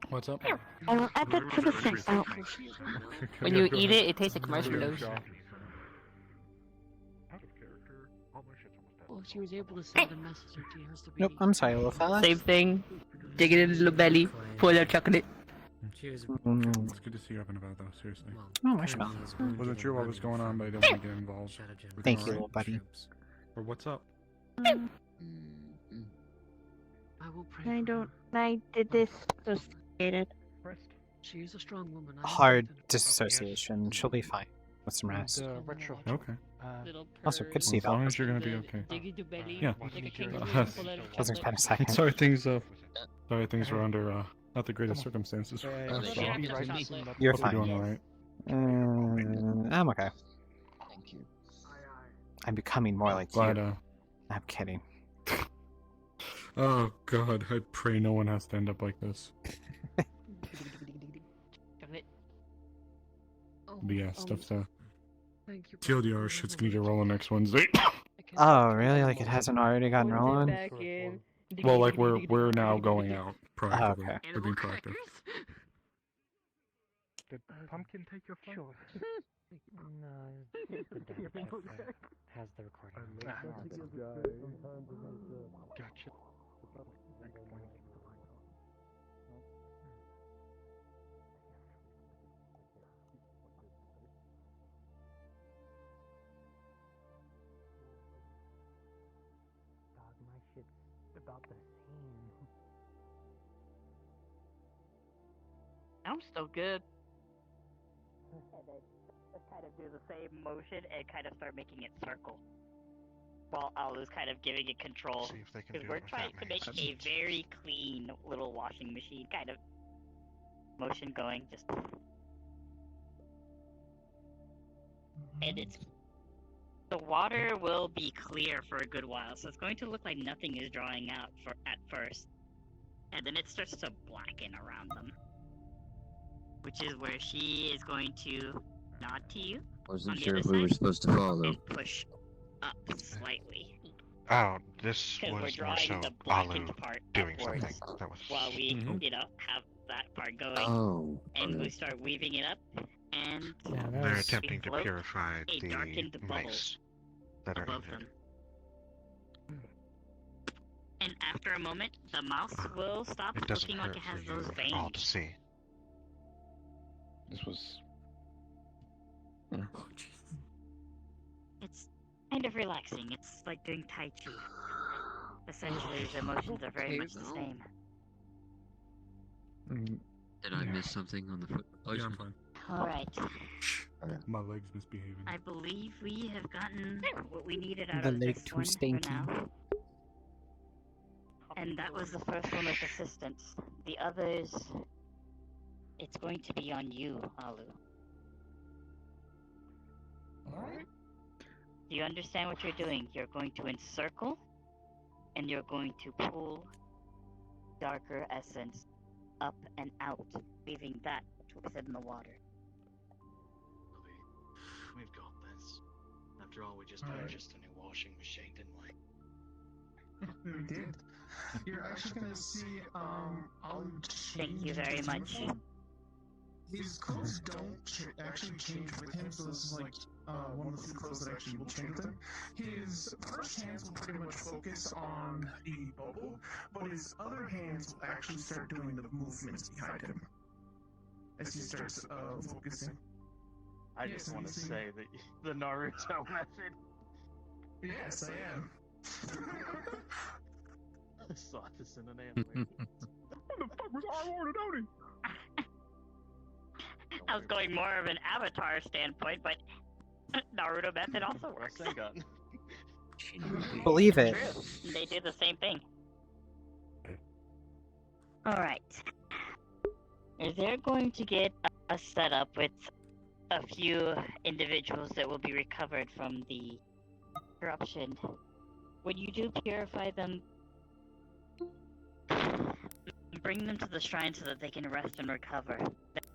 What's up? I will add that to the system. When you eat it, it tastes like marshmallows. Well, if she was able to send a message, it has to be. Nope, I'm sorry, little fella. Same thing. Dig it in his little belly, pull out chocolate. She was It's good to see you up and about, though. Seriously. Oh, marshmallow. Wasn't sure what was going on, but I didn't want to get involved. Everything Thank you, all little buddy. Or what's up? I will pray. I did this associated. She is a strong woman. Hard disassociation. She'll be fine with some rest. The ritual. Okay. Also, good to see you, As long Val. as you're gonna be okay. Yeah. Wasn't spend a second. Sorry, things were under not the greatest circumstances. Yeah, So, she'll be right soon, but- You're hope fine. you're doing all right. I'm okay. Thank you. I'm becoming more like Glad, you. I'm kidding. Oh God, I pray no one has to end up like this. But yeah, stuff's Thank you. TLDR, shit's gonna get rolling next Wednesday. Oh, really? Like it hasn't already gotten rolling? Well, like we're now going out proactively. okay. We're being proactive. Did Pumpkin take your phone? No, the damage has the recording. Gotcha. Dog, my shit's about the same. I'm still good. And then just kind of do the same motion and kind of start making it circle. While Alu's kind of giving it control. See if they can Because do we're it trying without to me. make a very clean little washing machine kind of motion going. Just. And it's. The water will be clear for a good while, so it's going to look like nothing is drawing out at first. And then it starts to blacken around them. Which is where she is going to nod to you. Wasn't on the sure other if we were side, supposed to follow. and push up slightly. Oh, this Because we're was more drawing so the Alu blackened part doing upwards something. That was while we, have that part going. Oh, And okay. we start weaving it up, and they're attempting to float purify a the darkened bubble mice that are above injured. them. And after a moment, the mouse will stop It doesn't looking like hurt it has for those you all veins. to see. This was. It's kind of relaxing. It's like doing Tai Chi. Essentially, the emotions are very much the same. Did I miss something on the foot? Oh, Yeah, I'm fine. Alright. My leg's misbehaving. I believe we have gotten what we needed out The of leg this too one stinky. for now. And that was the first one with assistance. The others, it's going to be on you, Alu. Alright. Do you understand what you're doing? You're going to encircle, and you're going to pull darker essence up and out, leaving that within the water. We've got this. After all, we just purchased a new washing machine, didn't we? We did. You're actually gonna see, I'll Thank you very much. His clothes don't actually change with him, so this is like, one of the few clothes that actually will change with him. His first hands will pretty much focus on the bubble, but his other hands will actually start doing the movements behind him. As he starts, focusing. I Yes, just and want you to see- say that the Naruto method. Yes, I am. I saw this in an anime. What the fuck was R1 I was going more of an Avatar standpoint, but Naruto method also works. Believe it. True. They do the same thing. Alright. They're going to get a setup with a few individuals that will be recovered from the corruption. When you do purify them, bring them to the shrine so that they can rest and recover.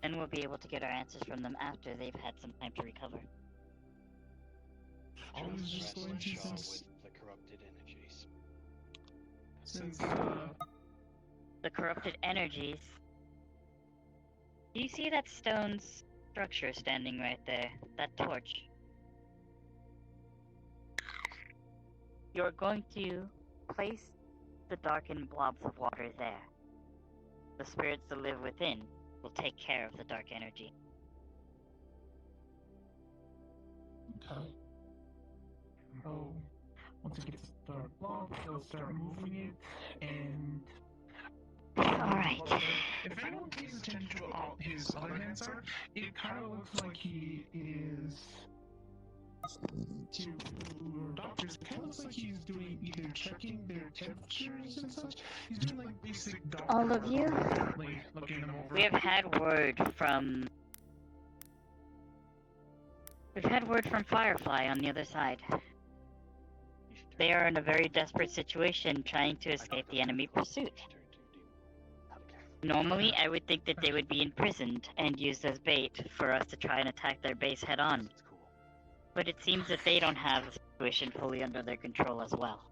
Then we'll be able to get our answers from them after they've had some time to recover. I was just going to, with the corrupted energies. since, The corrupted energies. Do you see that stone structure standing right there? That torch? You're going to place the darkened blobs of water there. The spirits that live within will take care of the dark energy. okay. So, once it gets the dark blob, he'll start moving it, and... Alright. If anyone pays attention to what his other hands are, it kind of looks like he is... To doctors, it kind of looks like he's doing either checking their temperatures and such. He's doing like basic doctor All of you? work, like looking them over. We have had word from Firefly on the other side. They are in a very desperate situation trying to escape the enemy pursuit. Normally, I would think that they would be imprisoned and used as bait for us to try and attack their base head on. But it seems that they don't have the situation fully under their control as well.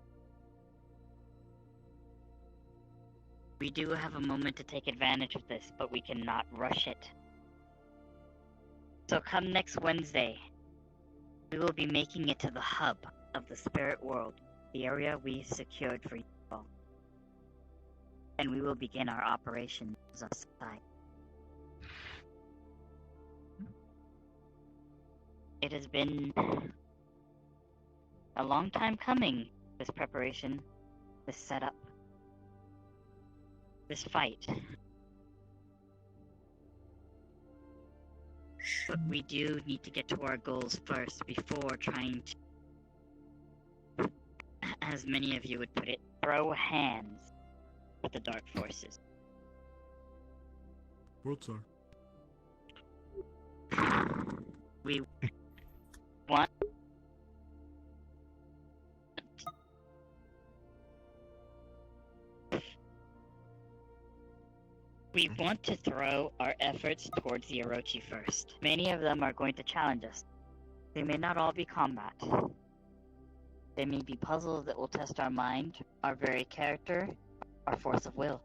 We do have a moment to take advantage of this, but we cannot rush it. So come next Wednesday, we will be making it to the hub of the spirit world, the area we secured for you all. And we will begin our operations outside. It has been a long time coming, this preparation, this setup, this fight. But we do need to get to our goals first before trying to, as many of you would put it, throw hands with the dark forces. World Star. We want to throw our efforts towards the Orochi first. Many of them are going to challenge us. They may not all be combat. They may be puzzles that will test our mind, our very character, our force of will.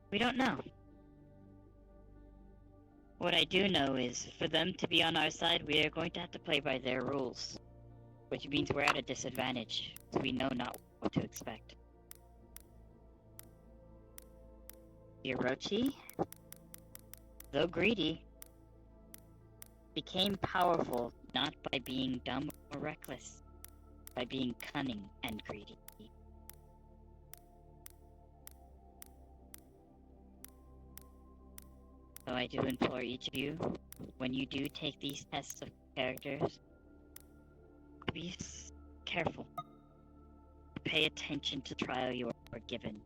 We don't know. What I do know is, for them to be on our side, we are going to have to play by their rules. Which means we're at a disadvantage, so we know not what to expect. The Orochi, though greedy, became powerful not by being dumb or reckless, by being cunning and greedy. So I do implore each of you, when you do take these tests of characters, be careful. Pay attention to the trial you are given.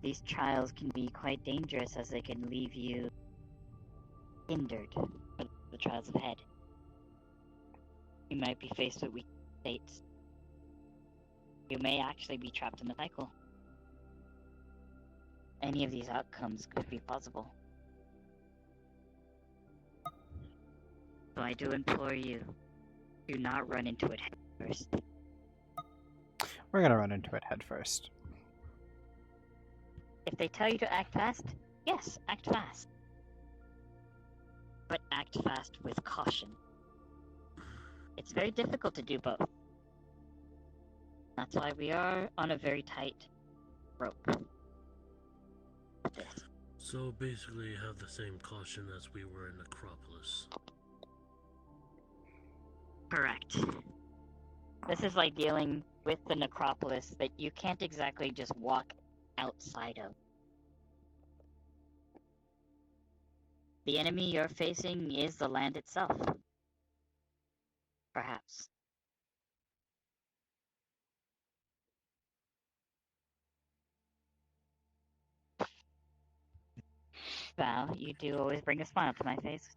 These trials can be quite dangerous as they can leave you hindered for the trials ahead. You might be faced with weak states. You may actually be trapped in the cycle. Any of these outcomes could be possible. So I do implore you, do not run into it head first. We're gonna run into it head first. If they tell you to act fast, yes, act fast. But act fast with caution. It's very difficult to do both. That's why we are on a very tight rope. So basically you have the same caution as we were in Necropolis. Correct. This is like dealing with the Necropolis that you can't exactly just walk outside of. The enemy you're facing is the land itself. Perhaps. Val, you do always bring a smile to my face.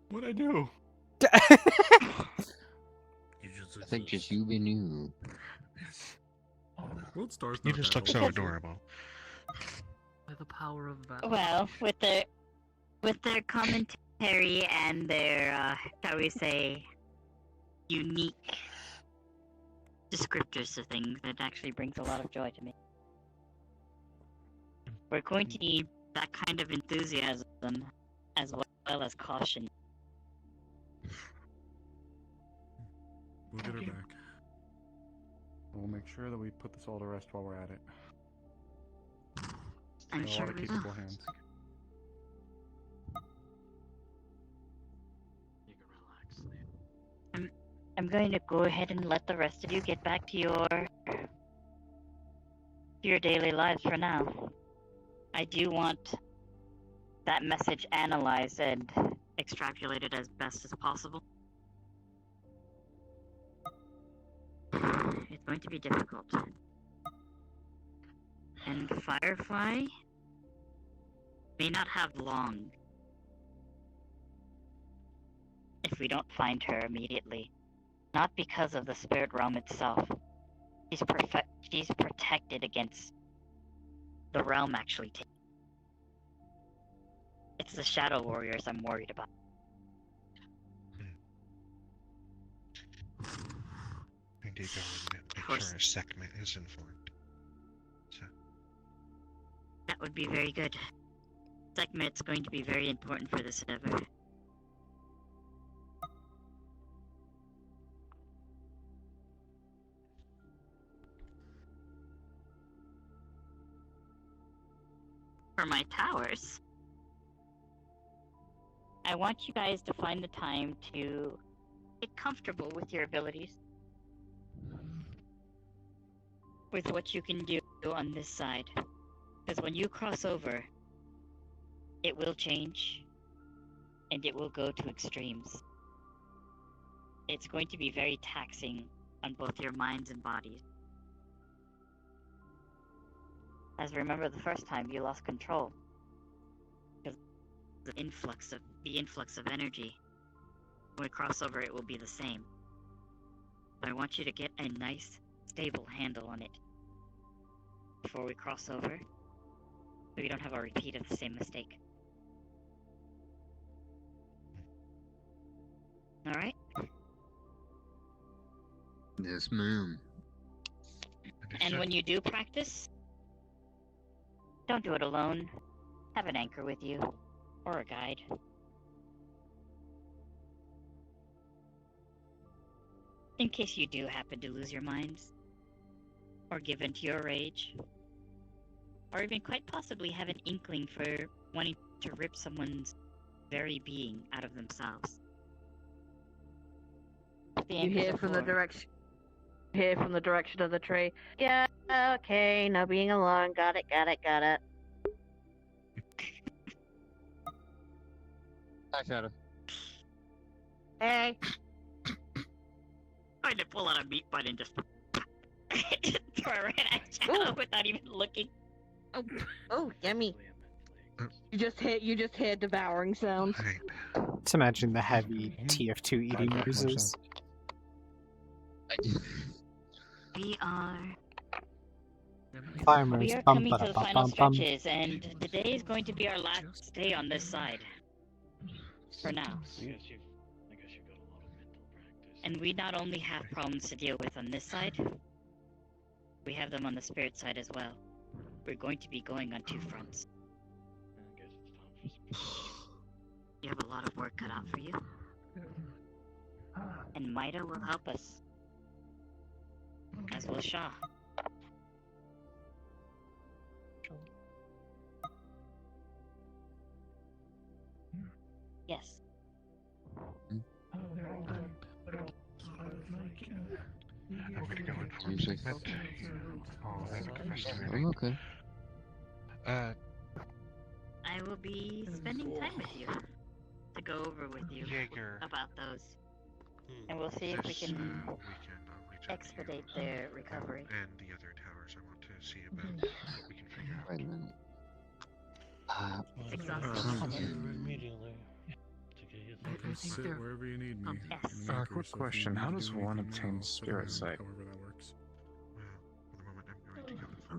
What'd I do? I think just you and you. World Star's You not just that look so old. adorable. By the power of battle. Well, with their commentary and their, shall we say, unique descriptors to things, it actually brings a lot of joy to me. We're going to need that kind of enthusiasm as well as caution. We'll get her back. We'll make sure that we put this all to rest while we're at it. I'm Got a sure lot of we will. capable hands. I'm going to go ahead and let the rest of you get back to your daily lives for now. I do want that message analyzed and extrapolated as best as possible. It's going to be difficult. And Firefly may not have long if we don't find her immediately. Not because of the spirit realm itself. She's protected against the realm actually taking. It's the Shadow Warriors I'm worried about. I need to go and make sure Sekhmet is informed. So. That would be very good. Sekhmet's going to be very important for this endeavor. For my towers, I want you guys to find the time to get comfortable with your abilities. With what you can do on this side. Because when you cross over, it will change, and it will go to extremes. It's going to be very taxing on both your minds and bodies. As remember the first time you lost control. Because the influx of energy. When we cross over, it will be the same. But I want you to get a nice, stable handle on it before we cross over, so we don't have a repeat of the same mistake. Alright? Yes, ma'am. And when you do practice, don't do it alone. Have an anchor with you, or a guide. In case you do happen to lose your minds, or give in to your rage, or even quite possibly have an inkling for wanting to rip someone's very being out of themselves. You hear from the direction. Hear from the direction of the tree. Yeah, okay, no being alone. Got it. Hi, Shadow. Hey. Trying to pull out a meat bun and just throw it right at Shadow without even looking. Oh, yummy. You just hear devouring sounds. Let's imagine the heavy TF2 eating noises. We are Farmers. coming to the final stretches, and today is going to be our last day on this side. For now. And we not only have problems to deal with on this side, we have them on the spirit side as well. We're going to be going on 2 fronts. You have a lot of work cut out for you. And Maida will help us. As will Shah. Yes. I'm gonna go inform Sekhmet. I'll have a confession. I'm okay. I will be spending time with you to go over with you Jaeger. about those. And we'll see if we can expedite their recovery. And the other towers, I want to see about what we can figure out. Wait a minute. It's exhausting. Immediately. Okay, sit wherever you need me. Yes. Quick question. How does one obtain spirit sight? However that works.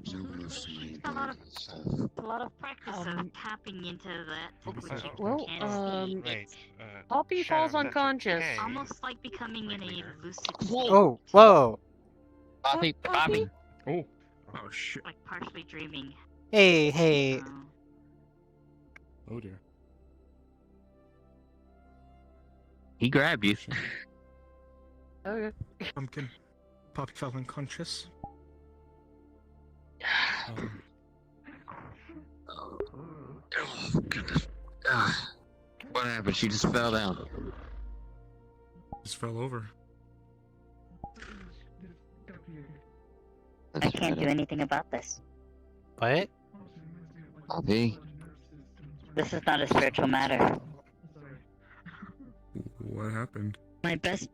It's a lot of practice of tapping into that. Which you Well, can't see. It's Poppy falls unconscious. almost like becoming in a lucid state. Oh, whoa. Poppy. Oh shit. Like partially dreaming. Hey. Oh dear. He grabbed you. Okay. Pumpkin. Poppy fell unconscious. Oh, goodness. What happened? She just fell down. Just fell over. I can't do anything about this. What? Poppy. This is not a spiritual matter. What happened? My best...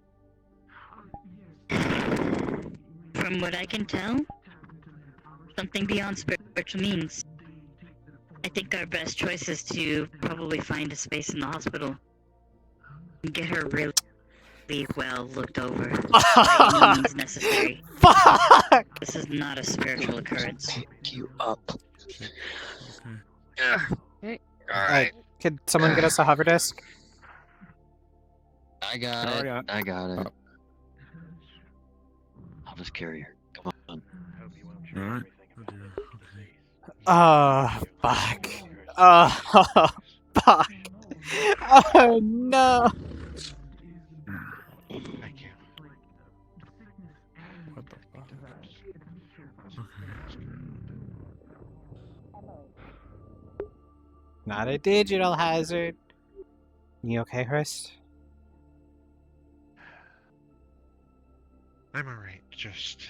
From what I can tell, something beyond spiritual means. I think our best choice is to probably find a space in the hospital and get her really well looked over. By any means necessary. Fuck! This is not a spiritual occurrence. Pick you up. Okay. Alright. Could someone get us a hover disc? I got it. I got it. I'll just carry her. Come on. Alright. Oh, fuck. Oh, fuck. Oh, no. Thank you. What the fuck? Not a digital hazard. You okay, Chris? I'm alright, just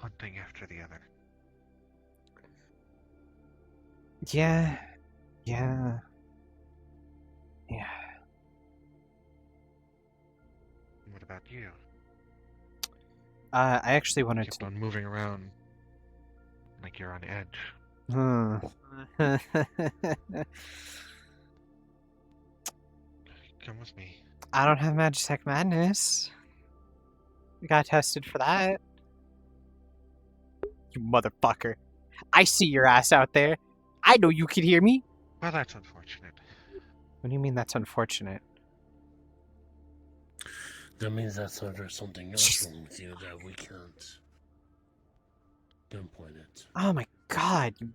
one thing after the other. Yeah. What about you? I actually wanted Kept on moving around like you're on edge. Come with me. I don't have Magitech Madness. We got tested for that. You motherfucker. I see your ass out there. I know you can hear me. Well, that's unfortunate. What do you mean that's unfortunate? That means that's under something else wrong with you that we can't pinpoint it. Oh my god, you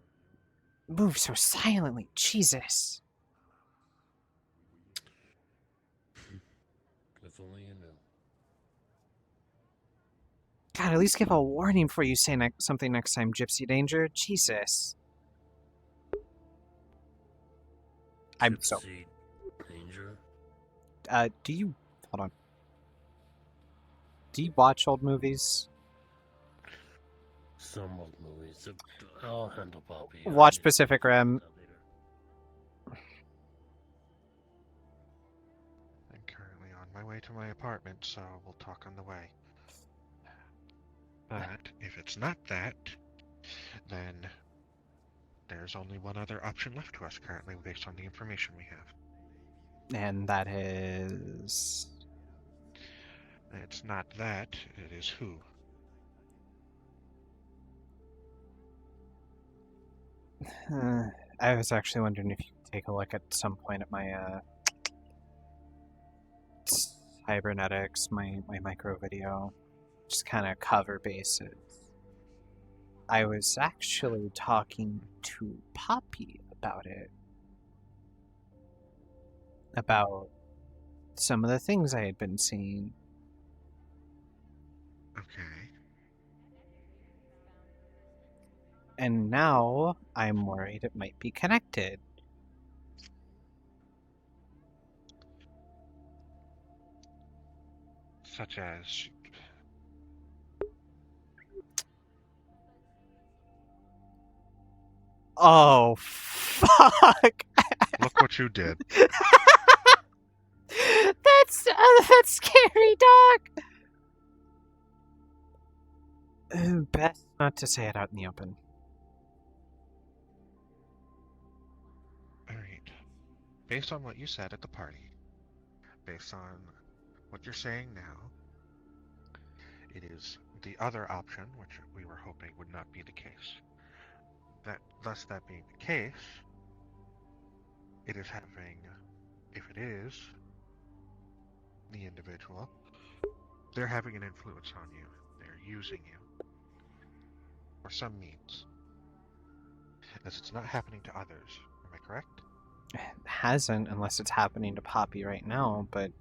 move so silently. Jesus. If only you knew. God, at least give a warning before you say something next time, Gypsy Danger. Jesus. I'm so... Gypsy Danger? Do you... Hold on. Do you watch old movies? Some old movies. I'll handle Bobby. Watch Pacific Rim. I'm currently on my way to my apartment, so we'll talk on the way. But if it's not that, then there's only one other option left to us currently based on the information we have. And that is... It's not that, it is who. I was actually wondering if you could take a look at some point at my cybernetics, my micro video, just kind of cover bases. I was actually talking to Poppy about it, about some of the things I had been seeing. Okay. And now I'm worried it might be connected. Such as... Oh, fuck! Look what you did. That's scary, dog! Best not to say it out in the open. Alright. Based on what you said at the party, based on what you're saying now, it is the other option, which we were hoping would not be the case. Thus that being the case, it is having, if it is the individual, they're having an influence on you. They're using you for some means. As it's not happening to others. Am I correct? It hasn't, unless it's happening to Poppy right now, but...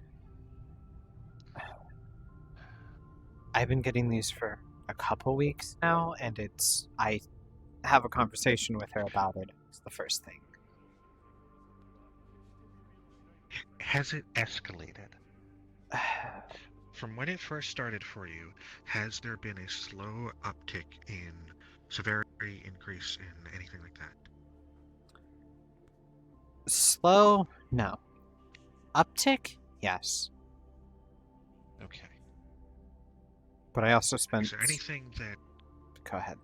I've been getting these for a couple weeks now, and I have a conversation with her about it. It's the first thing. Has it escalated? From when it first started for you, has there been a slow uptick in severity, increase in anything like that? Slow? No. Uptick? Yes. Okay. But I also spent... Is there anything that... Go ahead.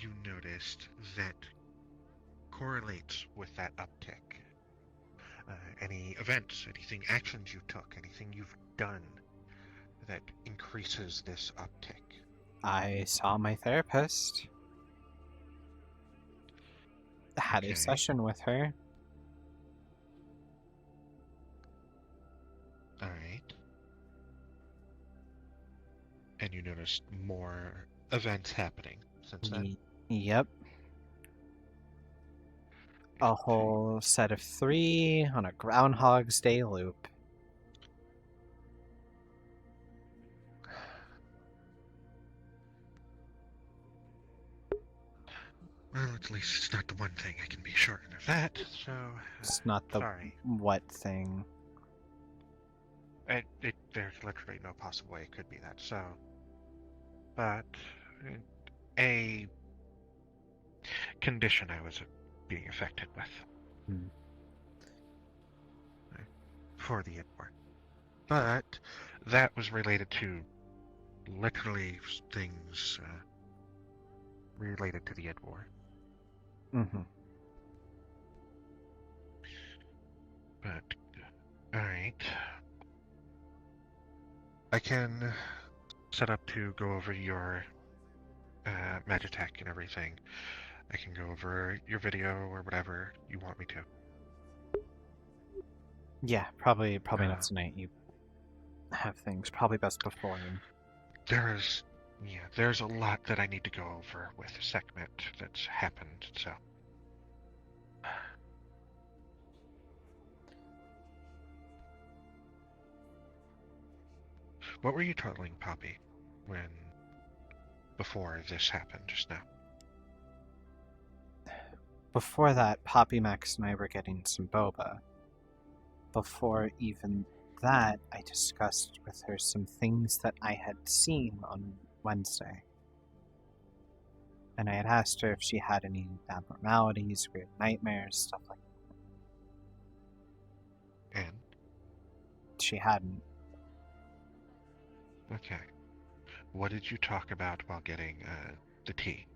You noticed that correlates with that uptick? Any events, anything actions you took, anything you've done that increases this uptick? I saw my therapist. Had a session with her. Alright. And you noticed more events happening. since then? Yep. A whole set of 3 on a Groundhog's Day loop. Well, at least it's not the one thing I can be certain of that, so... It's not the sorry. what thing. There's literally no possible way it could be that, so... But... a... condition I was being affected with. For the Edward. But that was related to literally things related to the Ed War. Mm-hmm. But, alright. I can set up to go over your Magitech and everything. I can go over your video or whatever you want me to. Yeah, probably not tonight. You have things probably best before you. There's a lot that I need to go over with Sekhmet that's happened, so. What were you telling Poppy before this happened just now? Before that, Poppy, Max, and I were getting some boba. Before even that, I discussed with her some things that I had seen on Wednesday. And I had asked her if she had any abnormalities, weird nightmares, stuff like that. And? She hadn't. Okay. What did you talk about while getting the tea?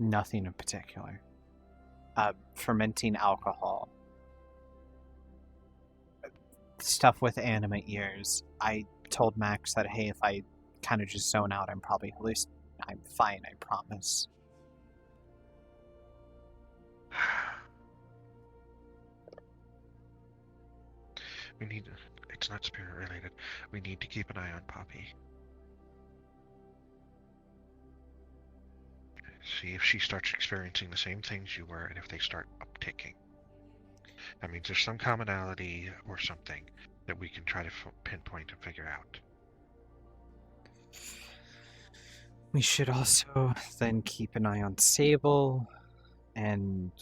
Nothing in particular. Fermenting alcohol. Stuff with anima ears. I told Max that, hey, if I kind of just zone out, I'm probably hallucinating. I'm fine, I promise. It's not spirit related. We need to keep an eye on Poppy. See if she starts experiencing the same things you were, and if they start upticking. That means there's some commonality or something that we can try to pinpoint and figure out. We should also then keep an eye on Sable and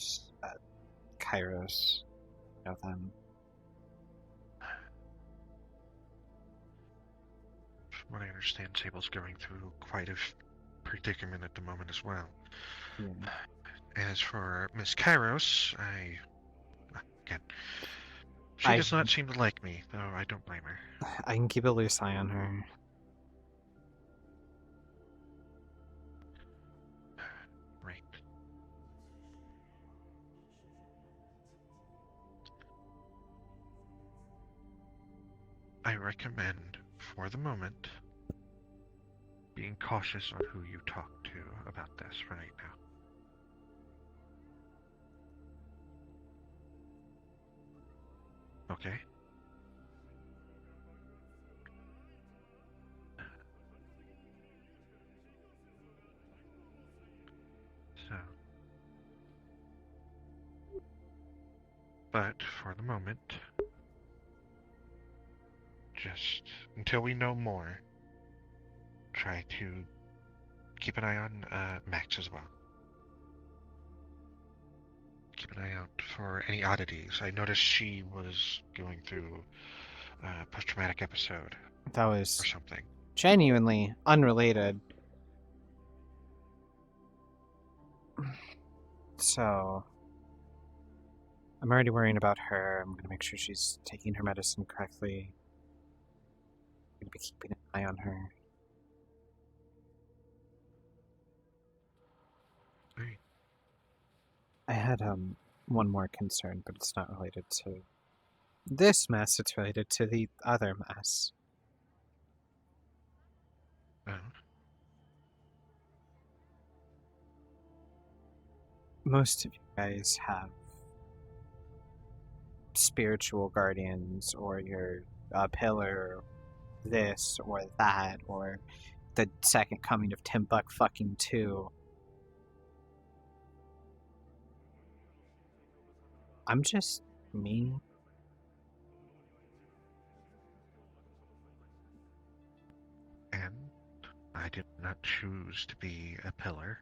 Kairos. You know them. From what I understand, Sable's going through quite a predicament at the moment as well. Yeah. As for Miss Kairos, she does not seem to like me, though I don't blame her. I can keep a loose eye on her. Right. I recommend, for the moment, being cautious on who you talk to about this right now. Okay? So. But, for the moment, just until we know more, try to keep an eye on Max as well. Keep an eye out for any oddities. I noticed she was going through a post-traumatic episode. That was or something. Genuinely unrelated. So, I'm already worrying about her. I'm gonna make sure she's taking her medicine correctly. I'm gonna be keeping an eye on her. Right. I had one more concern, but it's not related to this mess. It's related to the other mess. Oh. Most of you guys have spiritual guardians, or your pillar, this or that, or the second coming of Timbuk fucking 2. I'm just me. And I did not choose to be a pillar.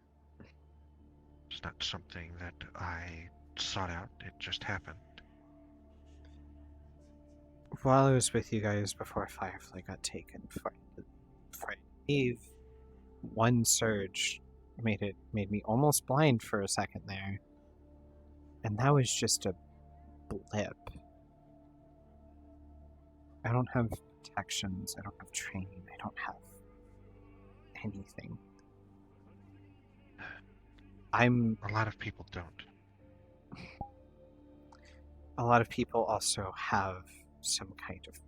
It's not something that I sought out, it just happened. While I was with you guys before Firefly got taken, for Eve, one surge made me almost blind for a second there. And that was just a blip. I don't have protections, I don't have training, I don't have anything. A lot of people don't. A lot of people also have some kind of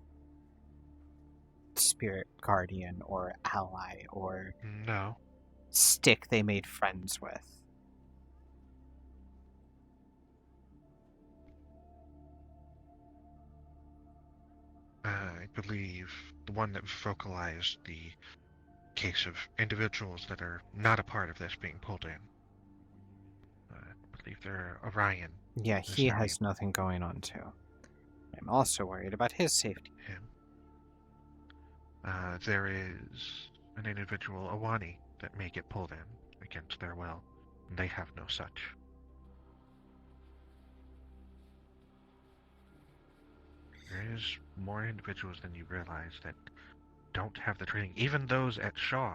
spirit guardian or ally or No. stick they made friends with. I believe the one that vocalized the case of individuals that are not a part of this being pulled in. I believe they're Orion. Yeah, he has nothing going on too. I'm also worried about his safety. Him. There is an individual, Awani, that may get pulled in against their will. And they have no such. There is more individuals than you realize that don't have the training. Even those at Shaw.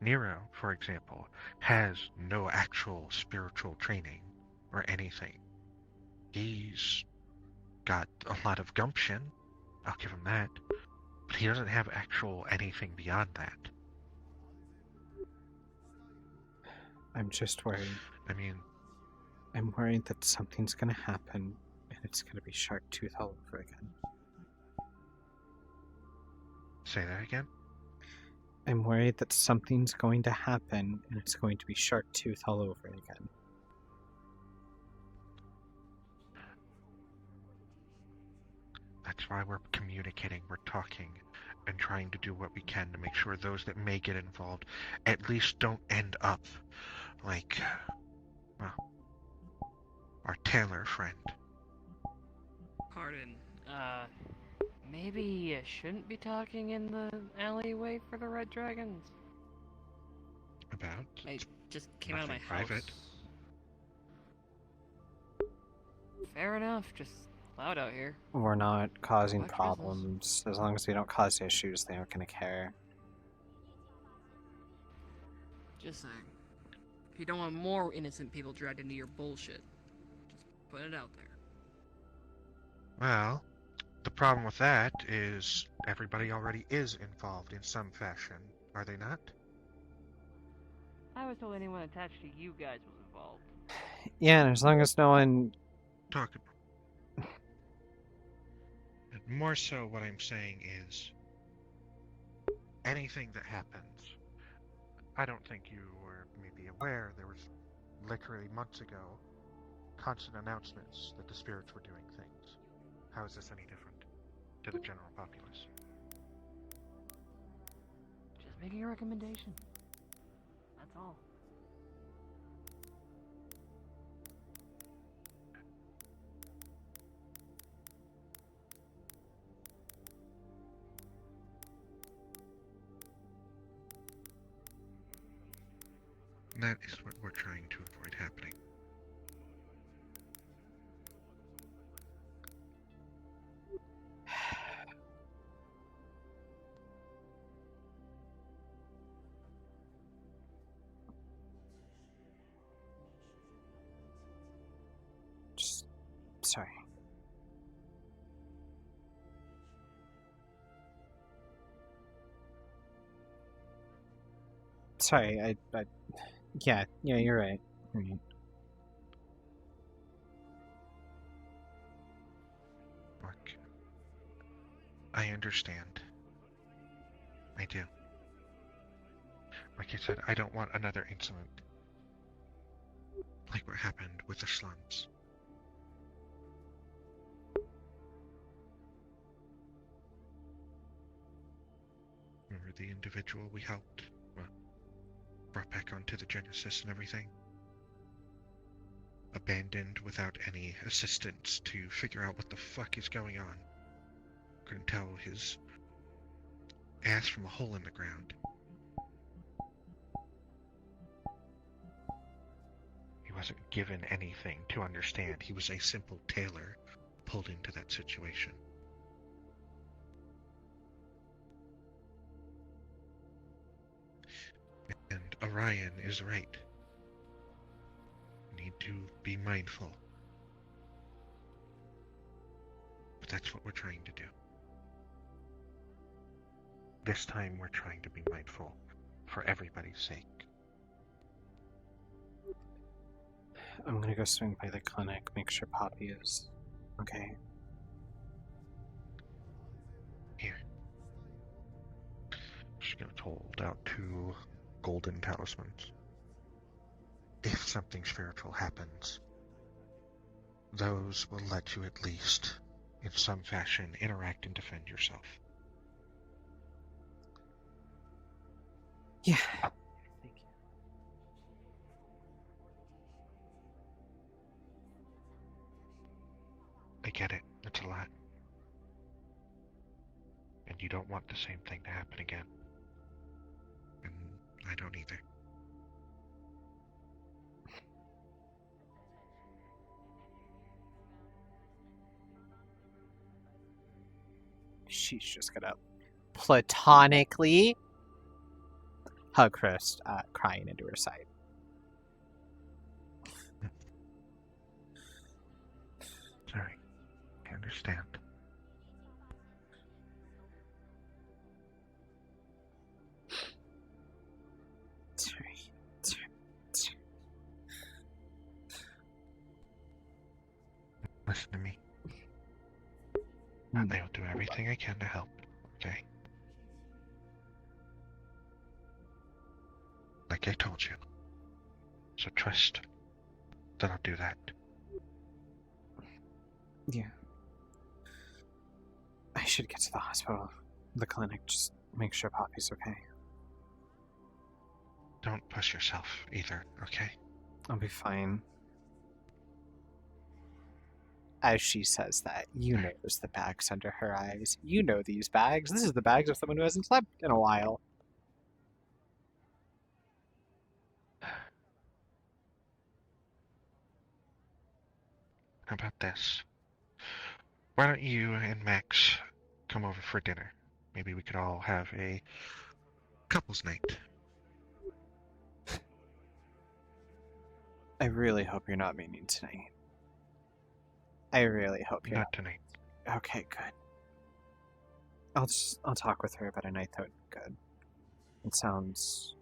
Nero, for example, has no actual spiritual training or anything. He's got a lot of gumption, I'll give him that, but he doesn't have actual anything beyond that. I'm just worried. I mean, I'm worried that something's gonna happen and it's gonna be Shark Tooth all over again. Say that again? I'm worried that something's going to happen and it's going to be Shark Tooth all over again. That's why we're communicating, we're talking, and trying to do what we can to make sure those that may get involved at least don't end up like, well, our Taylor friend. Pardon. Maybe you shouldn't be talking in the alleyway for the Red Dragons? About? I just came out of my Nothing house. private. Fair enough, just loud out here. We're not causing Watch problems. As long as we don't cause issues, they aren't gonna care. Just saying. If you don't want more innocent people dragged into your bullshit, just put it out there. Well, the problem with that is everybody already is involved in some fashion, are they not? I was told anyone attached to you guys was involved. Yeah, and as long as no one... Talk about. More so, what I'm saying is anything that happens. I don't think you were maybe aware there was literally months ago constant announcements that the spirits were doing things. How is this any different to the general populace? Just making a recommendation. That's all. That is what we're trying to avoid happening. Just... sorry. Sorry, I... Yeah, you're right. You're right. Look, I understand. I do. Like I said, I don't want another incident like what happened with the slums. Remember the individual we helped brought back onto the Genesis and everything. Abandoned without any assistance to figure out what the fuck is going on. Couldn't tell his ass from a hole in the ground. He wasn't given anything to understand. He was a simple tailor pulled into that situation. And Orion is right. We need to be mindful. But that's what we're trying to do. This time we're trying to be mindful for everybody's sake. I'm gonna go swing by the clinic, make sure Poppy is okay. Here. She's gonna hold out 2 golden talismans. If something spiritual happens, those will let you at least, in some fashion, interact and defend yourself. Yeah. I get it. It's a lot. And you don't want the same thing to happen again. And I don't either. She's just gonna platonically hug Chris, crying into her side. Sorry. I understand. Listen to me. I'll do everything I can to help, okay? Like I told you. So trust that I'll do that. Yeah. I should get to the hospital, the clinic, just make sure Poppy's okay. Don't push yourself either, okay? I'll be fine. As she says that, you notice the bags under her eyes. You know these bags. This is the bags of someone who hasn't slept in a while. How about this? Why don't you and Max come over for dinner? Maybe we could all have a couples night. I really hope you're not meaning tonight. I really hope you're not tonight. Okay, good. I'll talk with her about a night that would be good. It sounds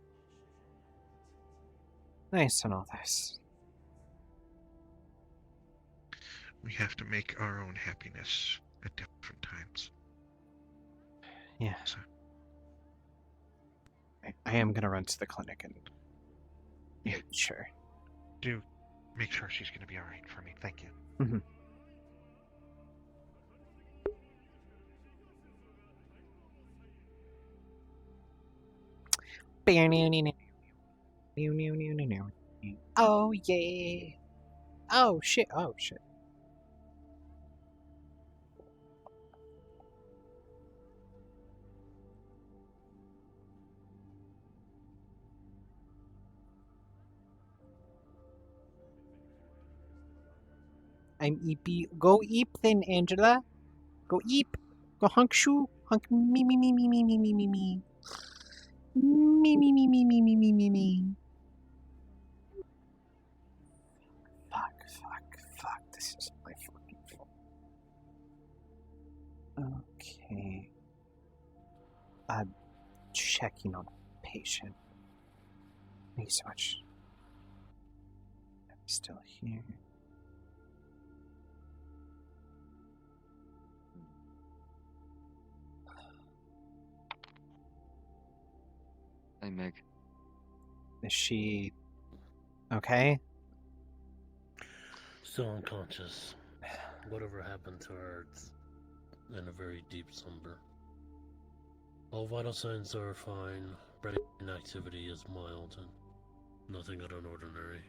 nice and all this. We have to make our own happiness at different times. Yeah. So. I am gonna run to the clinic and sure. Do make sure she's gonna be alright for me. Thank you. Mm-hmm. Oh yeah. Oh shit. Oh shit. I'm eepy. Go eep then, Angela. Go eep. Go hunk shoe. Hunk me me me me me me me me me. Me me me me me me me me me. Fuck. This is my fucking fault. Okay. I'm checking on a patient. Thank you so much. I'm still here. Hey, Meg. Is she okay? Still unconscious. Whatever happened to her, it's in a very deep slumber. All vital signs are fine. brain activity is mild and nothing out of ordinary.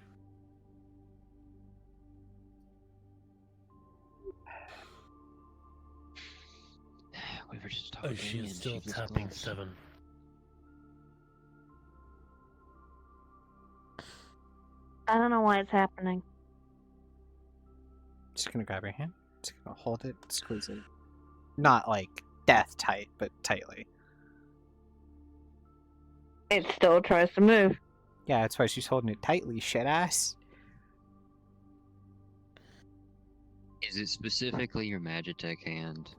We were just talking. She is and still she just tapping left. 7. I don't know why it's happening. Just gonna grab your hand. Just gonna hold it, squeeze it. Not like death tight, but tightly. It still tries to move. Yeah, that's why she's holding it tightly, shit ass. Is it specifically your Magitech hand?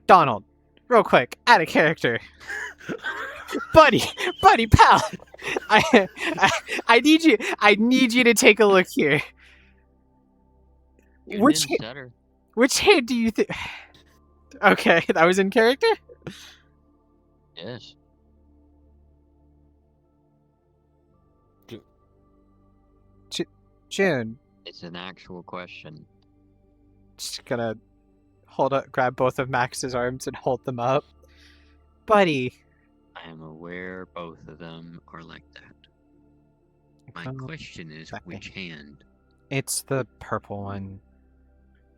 Donald, real quick, out of character. buddy, pal. I need you to take a look here. Which hand do you think? Okay, that was in character? Yes. June. It's an actual question. Just gonna grab both of Max's arms and hold them up. Buddy. I am aware both of them are like that. My question is, which hand? It's the purple one.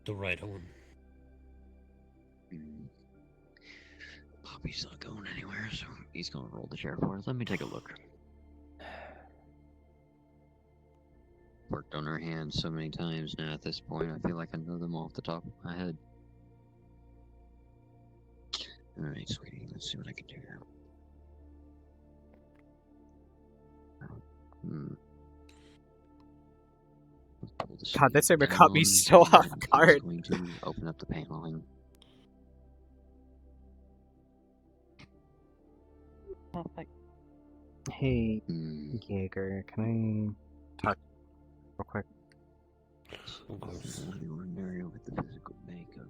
The right one. Poppy's not going anywhere, so he's gonna roll the chair for us. Let me take a look. Worked on her hands so many times now at this point, I feel like I know them off the top of my head. Alright, sweetie, let's see what I can do here. God, this ever caught me so off guard. I'm going to open up the paneling. Hey, Jaeger, can I talk real quick? Of course. Not the ordinary with the physical makeup.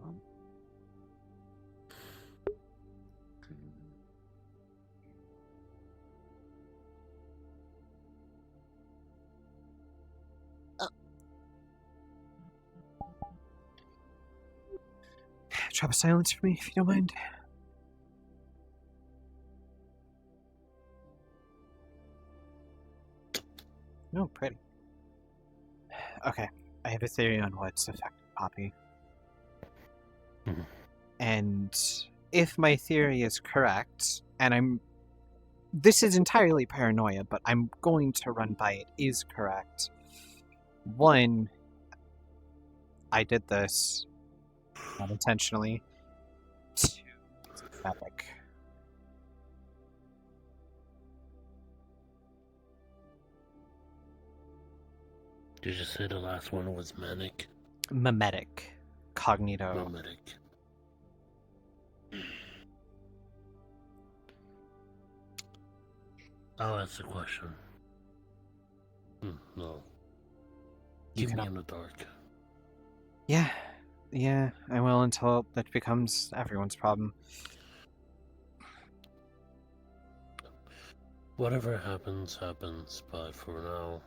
Drop a silence for me, if you don't mind. No, pretty. Okay, I have a theory on what's affecting Poppy. And if my theory is correct, and this is entirely paranoia, but I'm going to run by it is correct. 1, I did this not intentionally. 2, it's epic. Did you say the last one was manic? Mimetic. Cognito. Mimetic. I'll ask the question. No. Keep me in the dark. Yeah, I will until it becomes everyone's problem. Whatever happens, happens, but for now,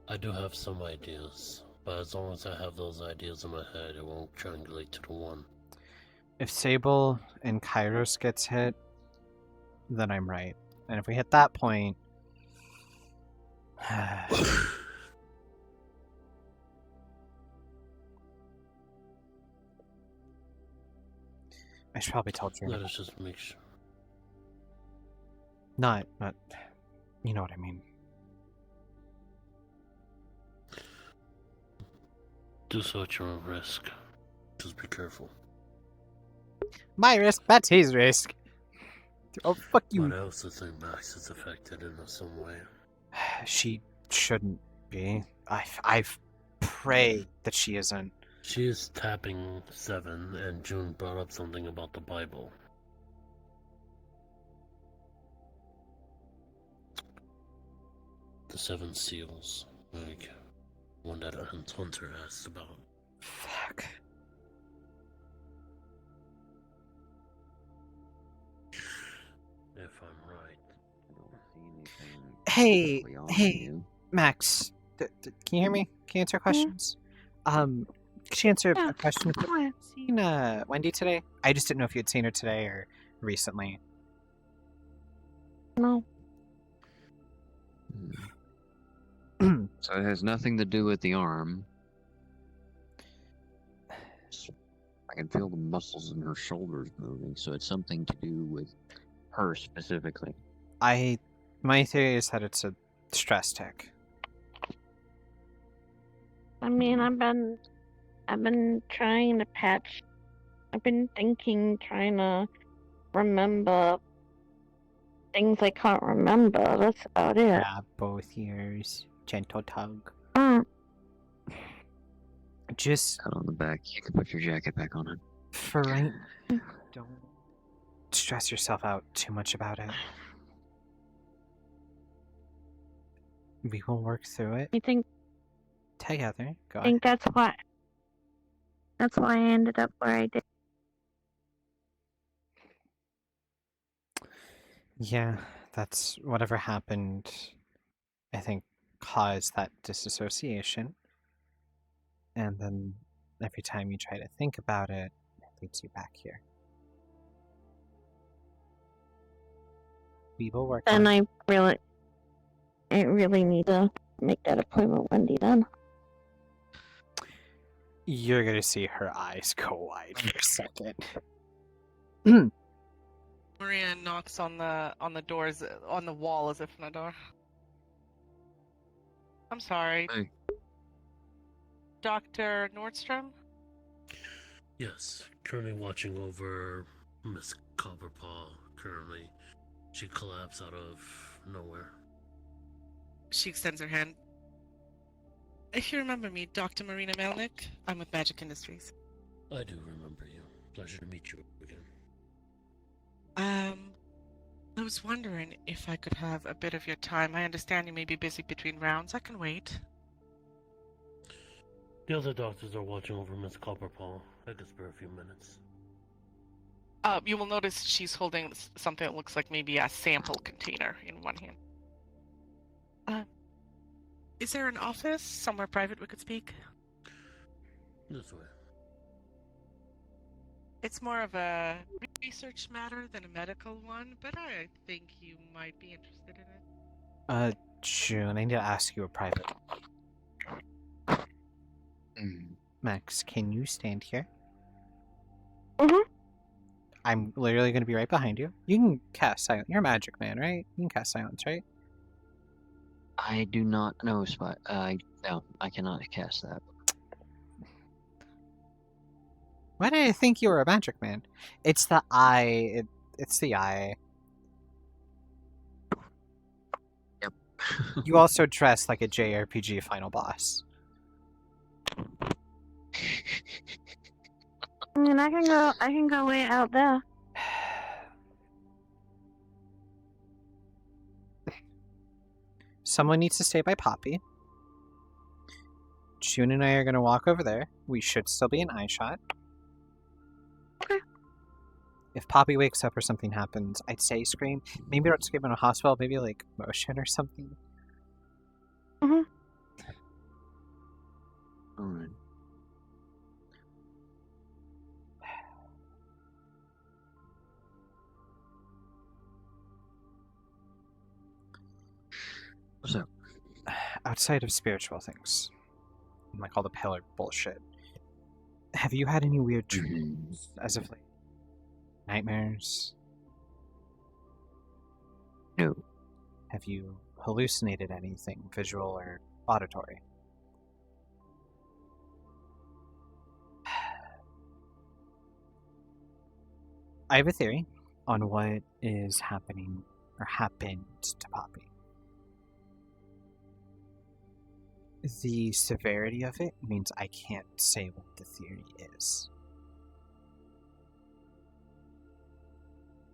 I do have some ideas. But as long as I have those ideas in my head, it won't triangulate to the one. If Sable and Kairos gets hit, then I'm right. And if we hit that point... I should probably tell Jeremy. Let us just make sure. Not... You know what I mean. Do so at your own risk. Just be careful. My risk, that's his risk. Oh, fuck you. What else do you think Max is affected in some way? She shouldn't be. I've prayed that she isn't. She is tapping 7, and June brought up something about the Bible. The 7 seals. Like, one that Hunter asked about. Fuck. If I'm right. I don't see anything. Hey, Max. Can you hear me? Can you answer questions? Could you answer a question? Have you seen Wendy today? I just didn't know if you had seen her today or recently? No. So it has nothing to do with the arm. I can feel the muscles in her shoulders moving, so it's something to do with her specifically. My theory is that it's a stress tick. I mean, I've been trying to patch. I've been thinking, trying to remember things I can't remember. That's about it. Grab both ears, gentle tug. Just Pat on the back. You can put your jacket back on it. for right. Don't stress yourself out too much about it. We will work through it You think? together. Go I think that's why. That's why I ended up where I did. Yeah, that's whatever happened, I think, caused that disassociation. And then every time you try to think about it, it leads you back here. We will work Then on I really need to make that appointment, Wendy. Then. You're gonna see her eyes go wide for a second. Maria knocks on the doors on the wall as if on a door. I'm sorry. Hey. Dr. Nordstrom? Yes, currently watching over Miss Copperpaw. Currently, she collapsed out of nowhere. She extends her hand. If you remember me, Dr. Marina Melnick, I'm with Magic Industries. I do remember you. Pleasure to meet you again. I was wondering if I could have a bit of your time. I understand you may be busy between rounds. I can wait. The other doctors are watching over Miss Copperpaw. I could spare a few minutes. You will notice she's holding something that looks like maybe a sample container in one hand. Is there an office somewhere private we could speak? This way. It's more of a research matter than a medical one, but I think you might be interested in it. June, I need to ask you a private. Max, can you stand here? I'm literally going to be right behind you. You can cast silence. You're a magic man, right? You can cast silence, right? I do not know spot. No, I cannot cast that. Why did I think you were a magic man? It's the eye. It's the eye. Yep. You also dress like a JRPG final boss. I mean, I can go way out there. Someone needs to stay by Poppy. June and I are going to walk over there. We should still be an eye shot. Okay. If Poppy wakes up or something happens, I'd say scream. Maybe don't scream in a hospital, maybe like motion or something. Mm-hmm. Alright. What's up? Outside of spiritual things, like all the pillar bullshit, have you had any weird dreams as of late? Nightmares? No. Have you hallucinated anything, visual or auditory? I have a theory on what is happening or happened to Poppy. The severity of it means I can't say what the theory is.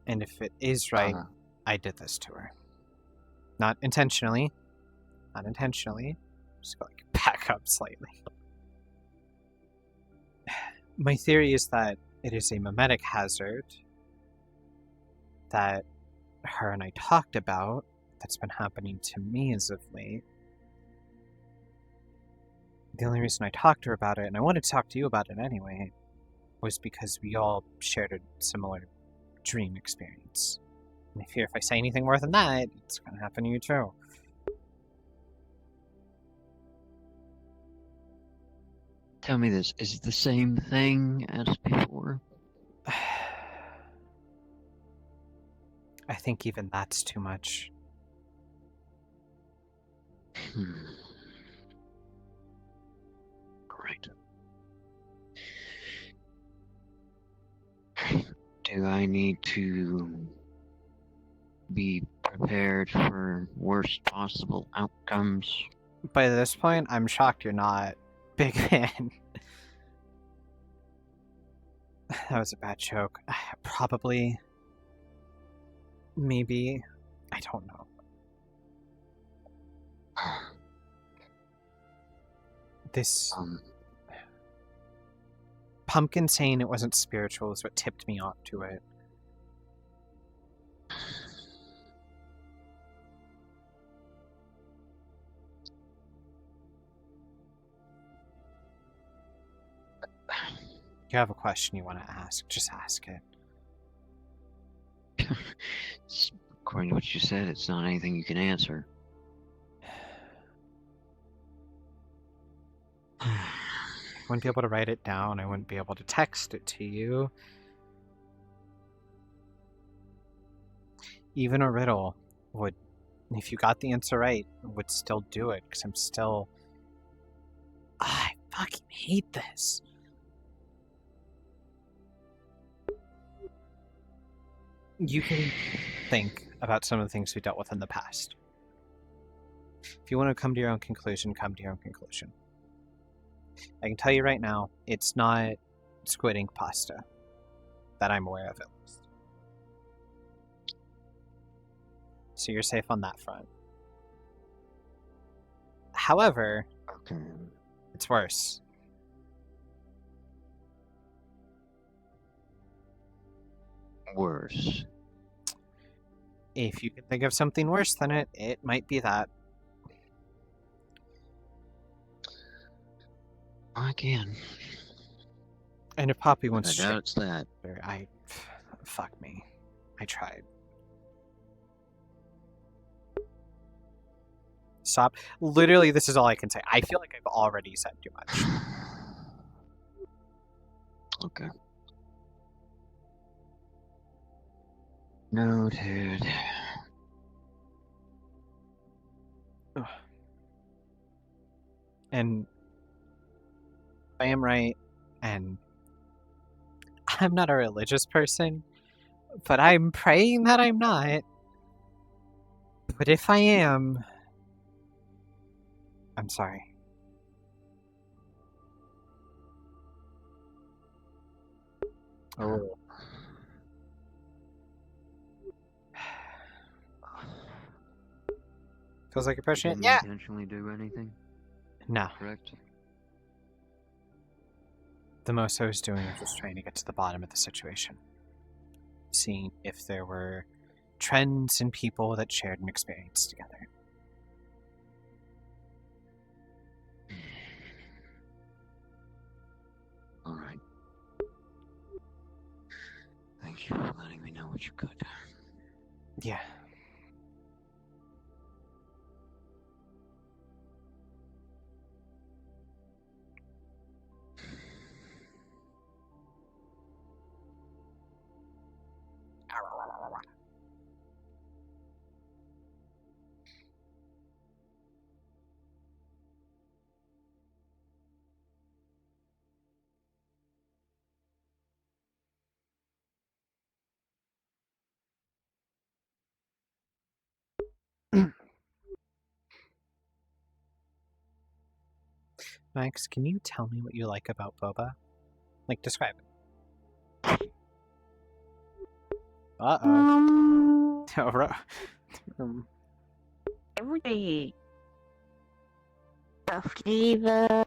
And if it is right, I did this to her. Not intentionally. Not intentionally. Just go like back up slightly. My theory is that it is a memetic hazard that her and I talked about that's been happening to me as of late. The only reason I talked to her about it, and I wanted to talk to you about it anyway, was because we all shared a similar dream experience. And I fear if I say anything more than that, it's gonna happen to you too. Tell me this, is it the same thing as before? I think even that's too much. Great. Do I need to be prepared for worst possible outcomes? By this point, I'm shocked you're not big fan. That was a bad joke. Probably. Maybe. I don't know. This... Pumpkin saying it wasn't spiritual is what tipped me off to it. You have a question you want to ask, just ask it. According to what you said, it's not anything you can answer. I wouldn't be able to write it down, I wouldn't be able to text it to you. Even a riddle would, if you got the answer right, would still do it, because I'm still... I fucking hate this. You can think about some of the things we dealt with in the past. If you want to come to your own conclusion, come to your own conclusion. I can tell you right now, it's not squid ink pasta. That I'm aware of, at least. So you're safe on that front. However, it's worse. Worse. If you can think of something worse than it, it might be that. I can. And if Poppy wants I doubt it's that. Fuck me. I tried. Stop. Literally, this is all I can say. I feel like I've already said too much. Okay. Noted. And I am right, and I'm not a religious person, but I'm praying that I'm not. But if I am, I'm sorry. Oh. Feels like you're pushing it? Didn't Yeah! intentionally do anything? No. Correct? The most I was doing was just trying to get to the bottom of the situation. Seeing if there were trends in people that shared an experience together. Alright. Thank you for letting me know what you could. Yeah. Max, can you tell me what you like about boba? Like, describe it. Uh-oh. Every flavor.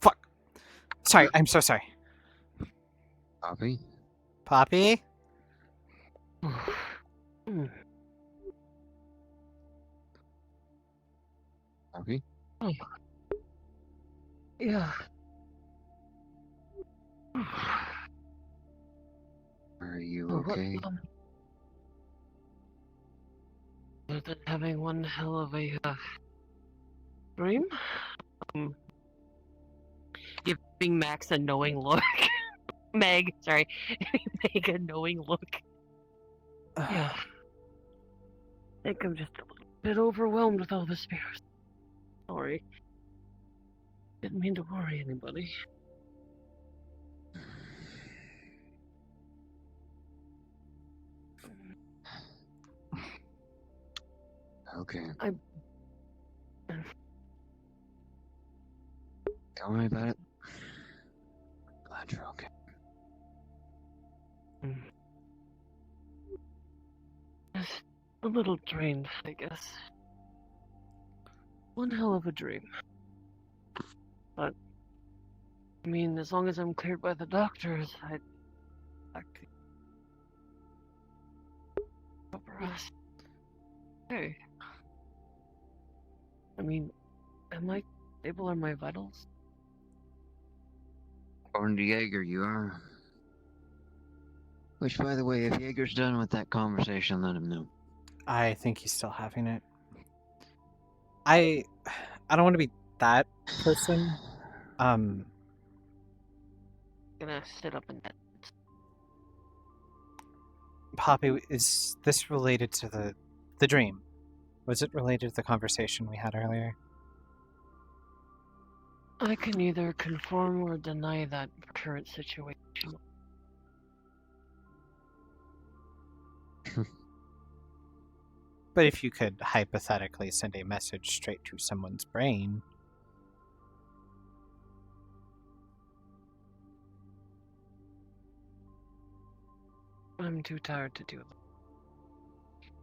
Fuck. Sorry, I'm so sorry. Poppy? Poppy? Poppy? Yeah. you Oh, what, okay? Other than having one hell of a dream, giving Max a knowing look. Meg, sorry, Meg a knowing look. Yeah, I think I'm just a little bit overwhelmed with all the spirits. Sorry, didn't mean to worry anybody. Okay. Don't worry about it. Glad you're okay. Just a little drained, I guess. One hell of a dream. But, I mean, as long as I'm cleared by the doctors, I'd like to cover us. Hey. I mean, am I stable? Are my vitals? According to Jaeger, you are. Which, by the way, if Jaeger's done with that conversation, let him know. I think he's still having it. I don't want to be that person. Gonna sit up and Poppy, is this related to the dream? Was it related to the conversation we had earlier? I can either confirm or deny that current situation. But if you could hypothetically send a message straight to someone's brain... I'm too tired to do it.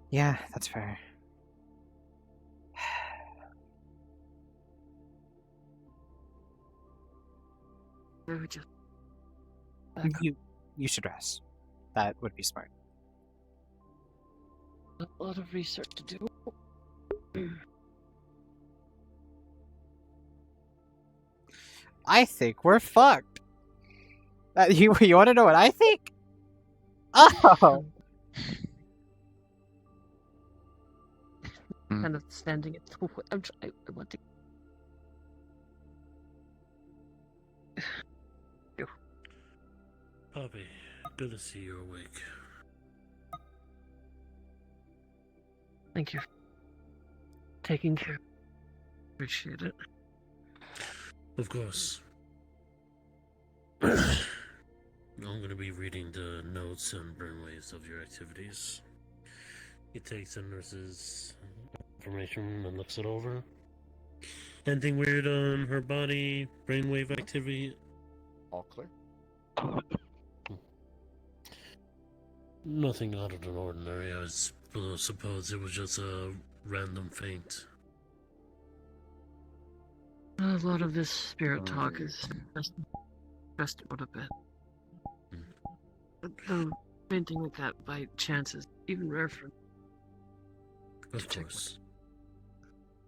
Yeah, that's fair. Maybe just You should rest. That would be smart. a lot of research to do. I think we're fucked. You want to know what I think? Oh! Kind of standing at the way. I want to. Poppy, good to see you awake. Thank you for taking care. Appreciate it. Of course. I'm going to be reading the notes and brainwaves of your activities. He takes the nurse's information and looks it over. Anything weird on her body, brainwave activity? All clear. Nothing out of the ordinary. I suppose it was just a random faint. A lot of this spirit talk is just out a bit. The fainting like that by chance is even rare for. Of course.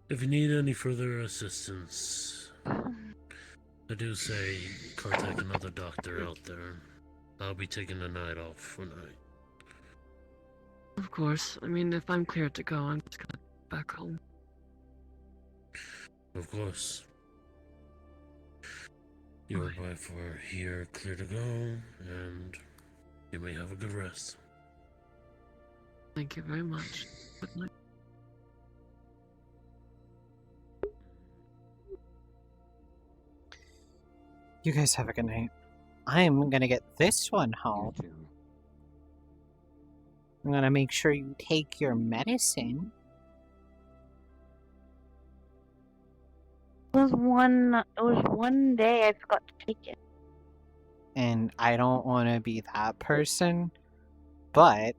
If you need any further assistance, I do say contact another doctor out there. I'll be taking the night off for night. Of course. I mean, if I'm cleared to go, I'm just gonna back home. Of course. Your wife are here, clear to go, and you may have a good rest. Thank you very much. Good night. You guys have a good night. I'm gonna get this one home. I'm gonna make sure you take your medicine. It was one day I forgot to take it. And I don't want to be that person, but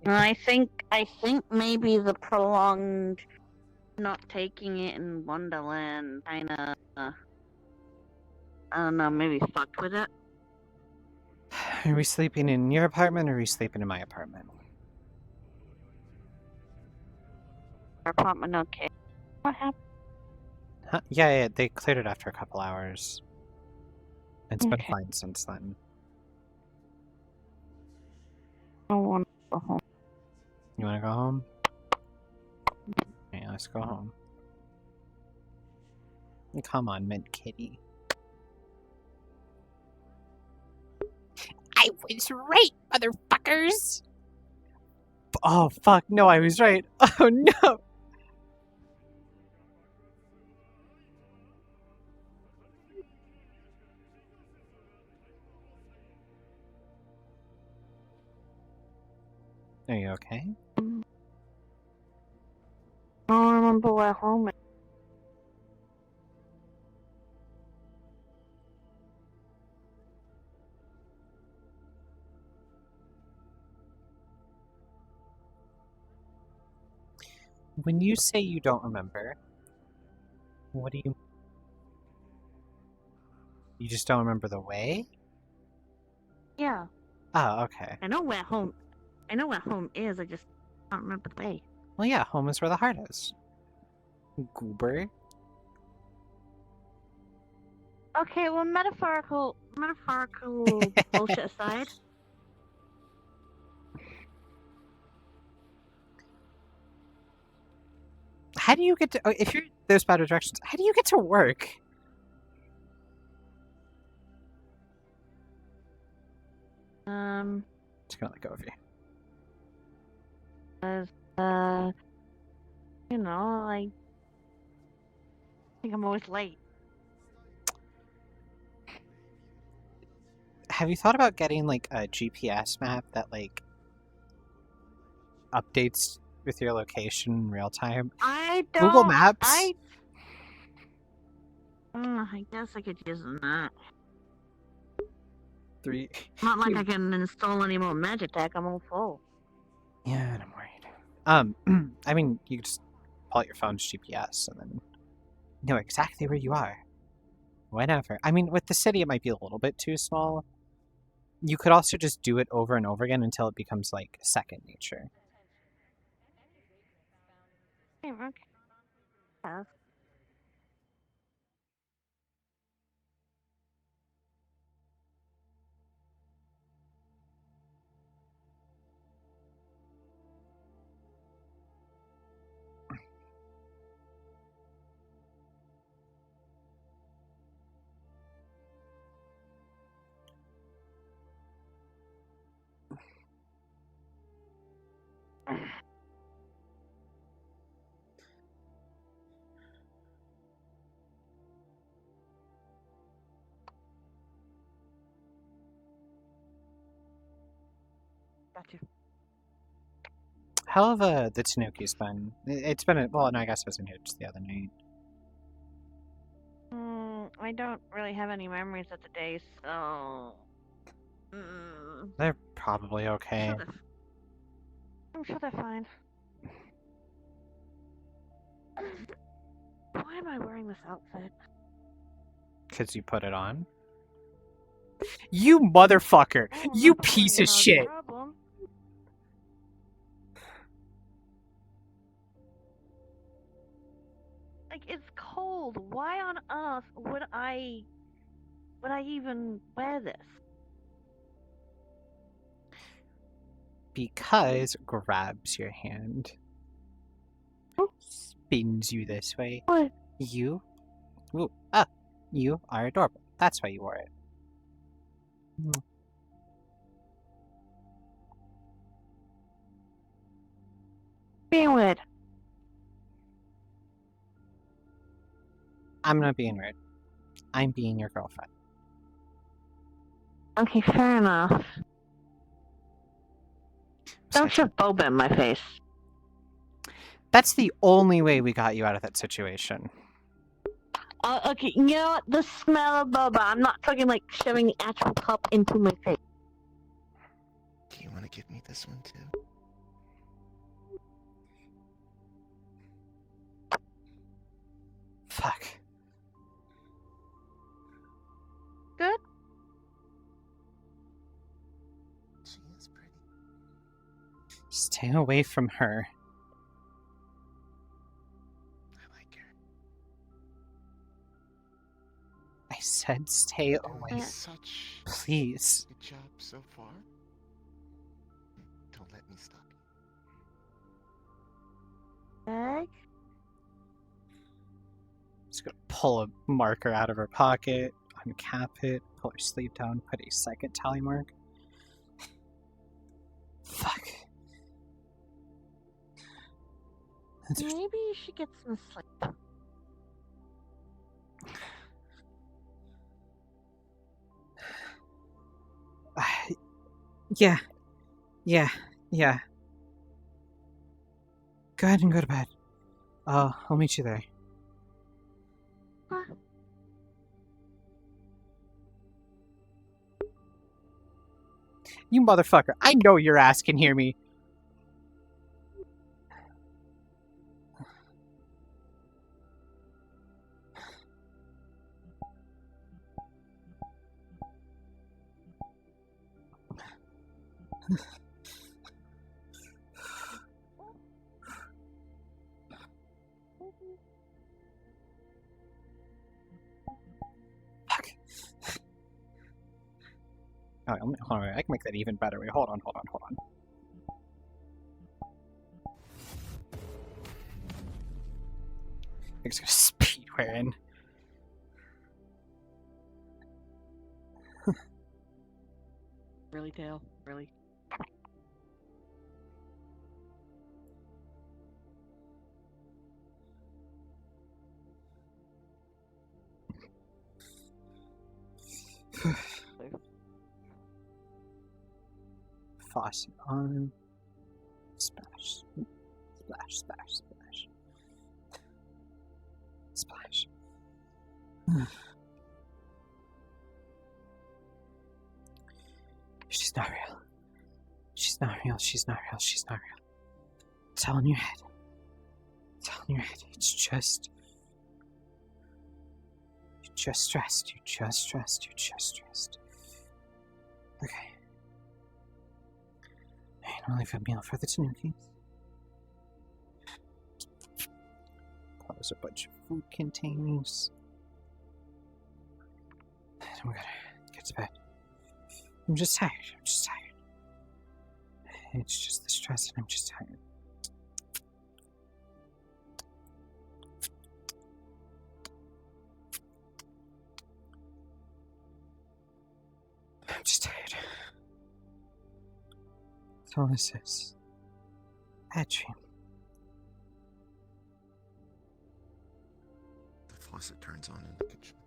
I think maybe the prolonged not taking it in Wonderland kinda I don't know, maybe fucked with it. are we sleeping in your apartment or are we sleeping in my apartment? Our apartment okay. What happened? Huh? Yeah, they cleared it after a couple hours. It's been Okay. fine since then. I want to go home. You want to go home? Yeah, let's go home. Come on, Mint Kitty. I was right, motherfuckers! Oh, fuck, no, I was right. Oh, no! Are you okay? I don't remember where home is. When you say you don't remember, what do you... You just don't remember the way? Yeah. Oh, okay. I know where home is, I just don't remember the way. Well, yeah, home is where the heart is. Goober. Okay, well, metaphorical bullshit aside. How do you get to... Oh, if you're those bad directions, how do you get to work? Just gonna let go of you. You know, like, I think I'm always late. Have you thought about getting, like, a GPS map that, like, updates with your location in real time? I don't. Google Maps? I guess I could use that. 3. Not like I can install any more Magitech. I'm all full. Yeah, I'm worried. I mean, you could just pull out your phone's GPS and then know exactly where you are. Whatever. I mean, with the city, it might be a little bit too small. You could also just do it over and over again until it becomes, like, second nature. Okay. Yeah. Got you. How have the Tanukis been? It's been well, no, I guess I wasn't here just the other night. I don't really have any memories of the day, so. They're probably okay. I'm sure they're fine. Why am I wearing this outfit? Because you put it on? You motherfucker! You piece of shit! Problem. Like, it's cold. Why on earth would I even wear this? Because grabs your hand. Spins you this way. What? You are adorable. That's why you wore it. Being weird. I'm not being weird. I'm being your girlfriend. Okay, fair enough. Don't shove boba in my face. That's the only way we got you out of that situation. Okay, you know what? The smell of boba. I'm not talking like shoving the actual cup into my face. Do you want to give me this one too? Fuck. Good? She is pretty. Stay away from her. I like her. I said stay away. Such Please. good job so far. Don't let me stop you. Bag? Just gonna pull a marker out of her pocket, uncap it, pull her sleeve down, put a second tally mark. Fuck. Maybe you should get some sleep. Yeah. Go ahead and go to bed. I'll meet you there. You motherfucker, I know your ass can hear me. Oh, hold on, I can make that even better. Wait, hold on. I'm just gonna speed wear in. Really, Tail? Really? Faucet on. Splash. Splash. Splash. She's not real. She's not real. It's all in your head. It's just... You're just stressed. Okay. I'll leave a meal for the Tanukis. Close a bunch of food containers. And we gotta get to bed. I'm just tired. It's just the stress and I'm just tired. That's all this is. Bad dream. The faucet turns on in the kitchen.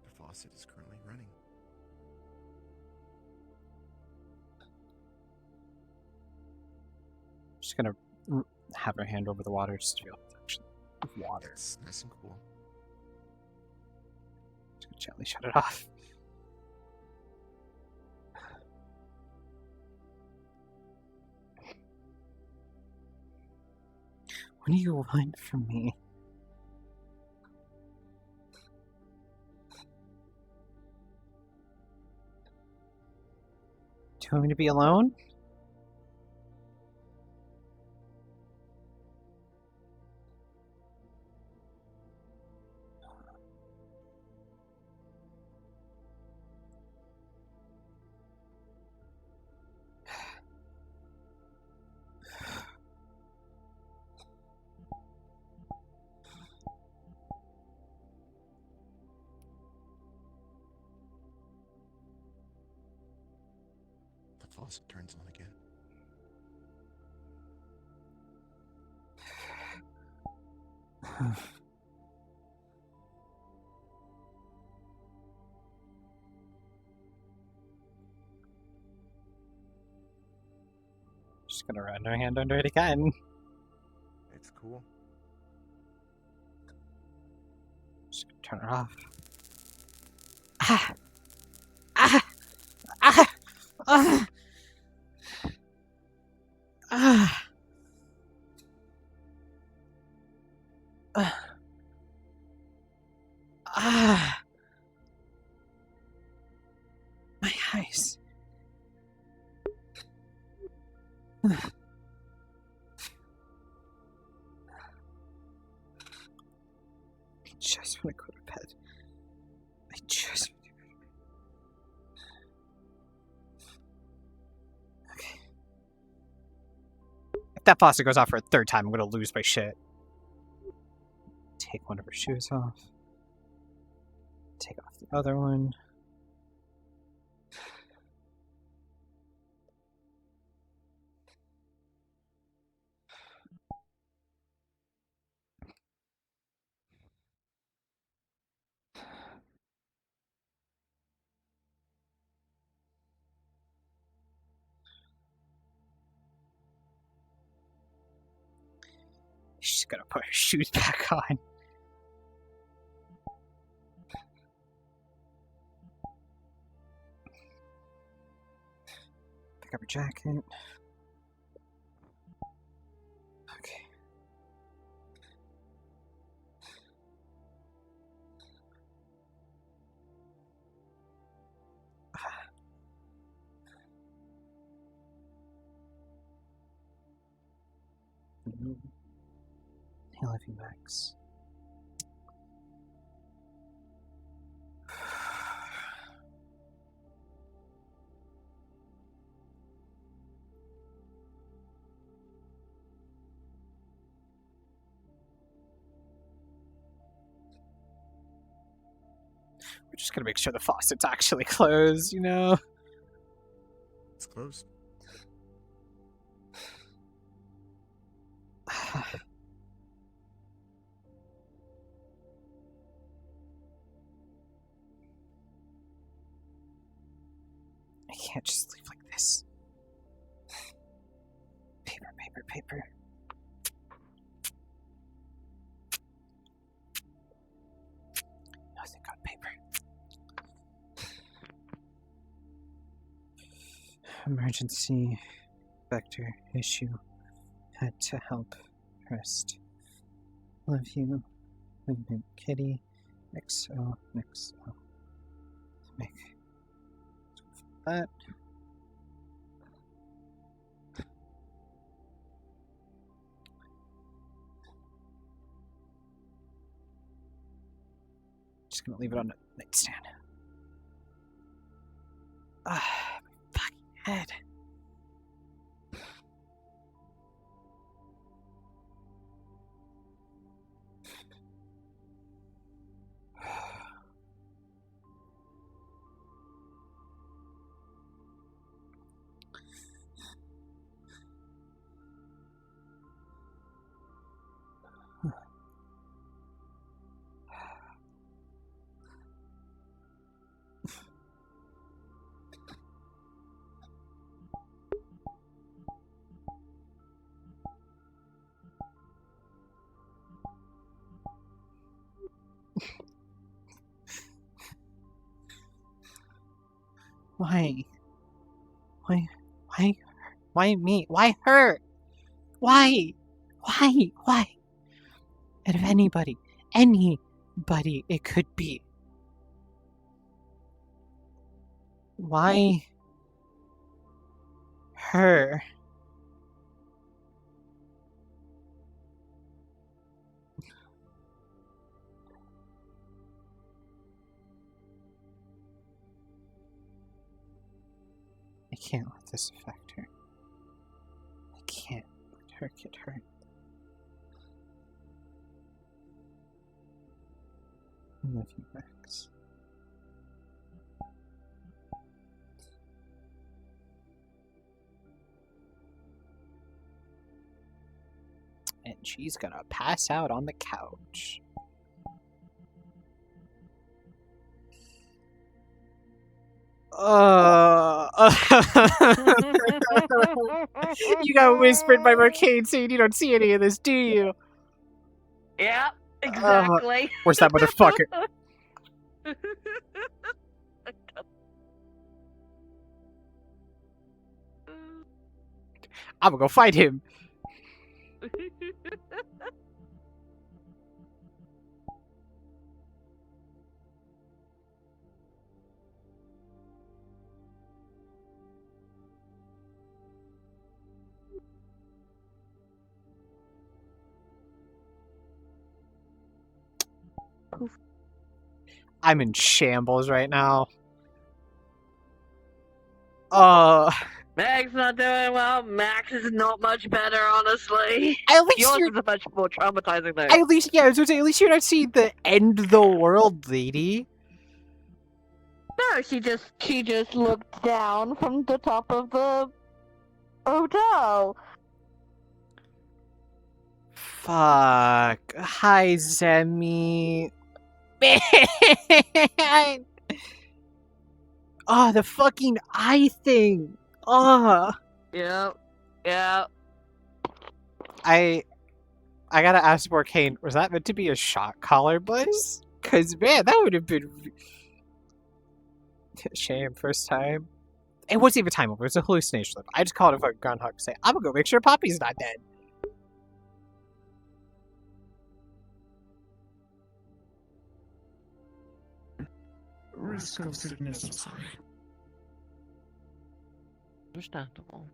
The faucet is currently running. Just gonna have her hand over the water just to feel the water. It's nice and cool. Just gonna gently shut it off. What do you want from me? Do you want me to be alone? The faucet turns on again. Just gonna run her hand under it again. It's cool. Just gonna turn her off. My eyes. just want to go to bed. I just want to go to bed. Okay. If that faucet goes off for a third time, I'm gonna lose my shit. Take one of her shoes off. Take off the other one. She's gonna put her shoes back on. Pick up her jacket. Okay. I love you, Max. We're just gonna make sure the faucet's actually closed, you know? It's closed. I can't just leave like this. Paper, paper, paper. Nothing got paper. Emergency vector issue. Had to help. Rest. Love you. Wingman Kitty. XO. XO. Make that. Just gonna leave it on the nightstand. Ah, my fucking head. Why? Why me? Why her? Why? Why? And if anybody, it could be. Why her? I can't let this affect her. I can't let her get hurt. I love you, Max. And she's gonna pass out on the couch. You got whispered by Mercade saying you don't see any of this, do you? Yeah, exactly. Where's that motherfucker? I'm gonna go fight him. poof. I'm in shambles right now. Meg's not doing well. Max is not much better, honestly. At least yours you're- is a much more traumatizing though. At least, yeah, I was gonna say, at least you're not seeing the end of the world, lady. No, she just looked down from the top of the hotel. Fuck. Hi, Zemi. Man. Oh, the fucking eye thing. Oh. Yep. Yeah. I gotta ask Morcane, was that meant to be a shot collar, buzz? Cause man, that would have been shame first time. It wasn't even time over, it was a hallucination. I just called it a fucking groundhog to say, I'm gonna go make sure Poppy's not dead. Risk of sickness, I'm sorry. Understandable.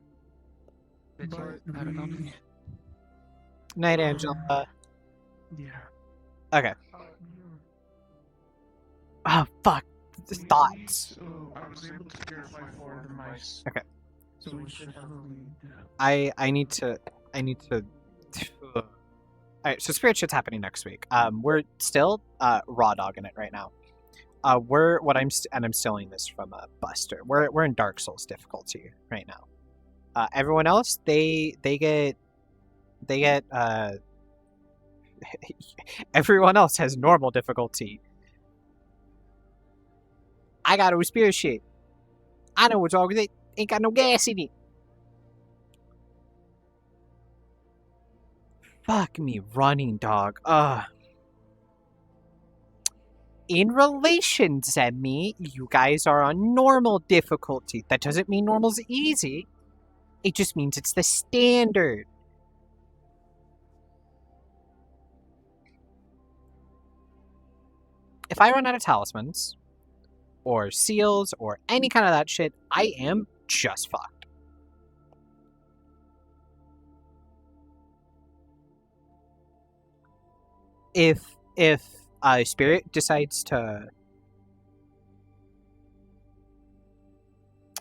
But paradox. Night, Angela. Yeah. Okay. Oh, fuck. The thoughts. So I was able to purify 4 of the mice. Okay. So we should have a lead. I need to Alright, so spirit shit's happening next week. We're still raw dogging it right now. I'm stealing this from Buster. We're in Dark Souls difficulty right now. Everyone else, they get everyone else has normal difficulty. I got a spirit shit. I know what's wrong with it. Ain't got no gas in it. Fuck me running, dog. In relation, Zemi, you guys are on normal difficulty. That doesn't mean normal's easy. It just means it's the standard. If I run out of talismans, or seals, or any kind of that shit, I am just fucked. If Spirit decides to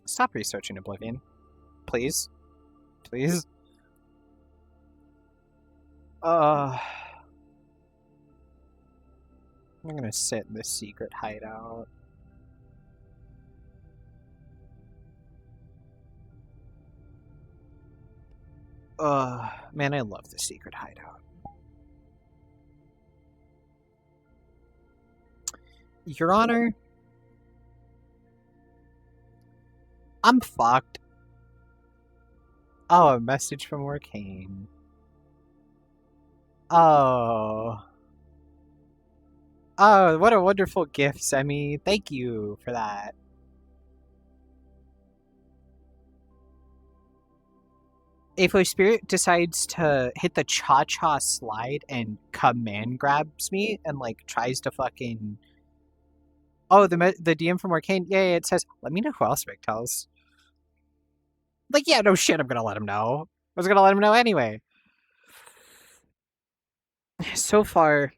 stop researching Oblivion, please, I'm gonna sit in this secret hideout. Man, I love the secret hideout. Your Honor, I'm fucked. Oh, a message from Arcane. Oh, what a wonderful gift, Zemi. Thank you for that. If a spirit decides to hit the cha-cha slide and command grabs me and, like, tries to fucking... Oh, the DM from Arcane? Yeah, it says, let me know who else Mick tells. Like, yeah, no shit, I'm gonna let him know. I was gonna let him know anyway. So far,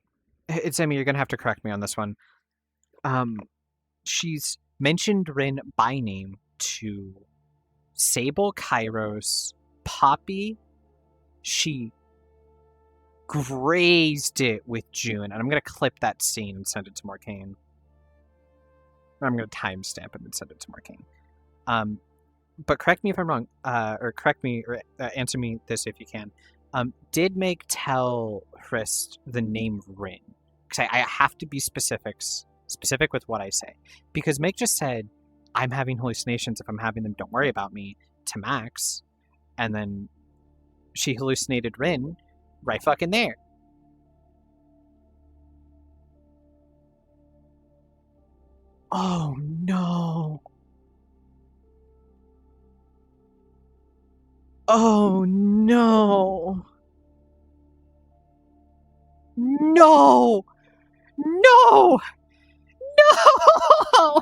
it's Emmy, you're gonna have to correct me on this one. She's mentioned Rin by name to Sable, Kairos, Poppy. She grazed it with June, and I'm gonna clip that scene and send it to Marcane. I'm gonna timestamp it and send it to Marcane. But correct me if I'm wrong, or correct me, or answer me this if you can. Did Meg tell Hrist the name Rin? Because I have to be specific with what I say. Because Meg just said, I'm having hallucinations. If I'm having them, don't worry about me, to Max. And then she hallucinated Rin right fucking there. Oh no. Oh no. No. No. No.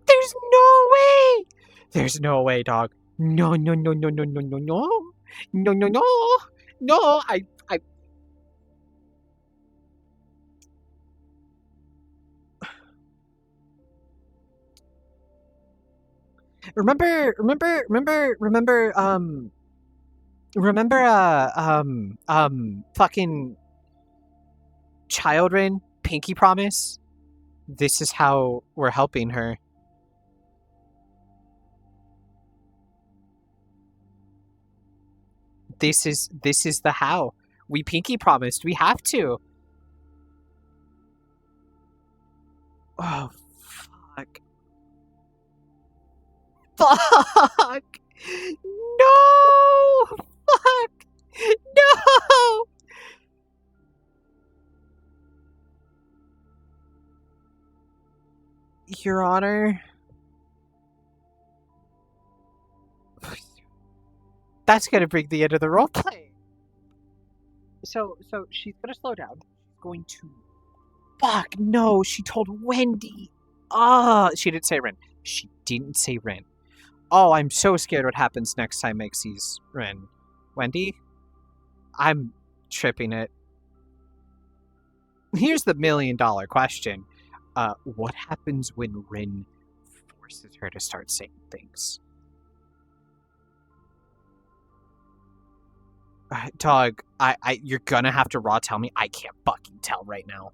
There's no way. There's no way, dog. No, no, no, no, no, no, no, no. No, no, no. No, Remember, fucking Children, Pinky Promise? This is how we're helping her. This is the how. We pinky promised. We have to. Oh, fuck. Fuck! No! Fuck! No! Your Honor. That's gonna bring the end of the roleplay. So she's gonna slow down. She's going to. Fuck no! She told Wendy. She didn't say Ren. She didn't say Ren. Oh, I'm so scared what happens next time Meg sees Ren. Wendy, I'm tripping it. Here's the $1 million question. What happens when Ren forces her to start saying things? Dog, you're gonna have to raw tell me. I can't fucking tell right now.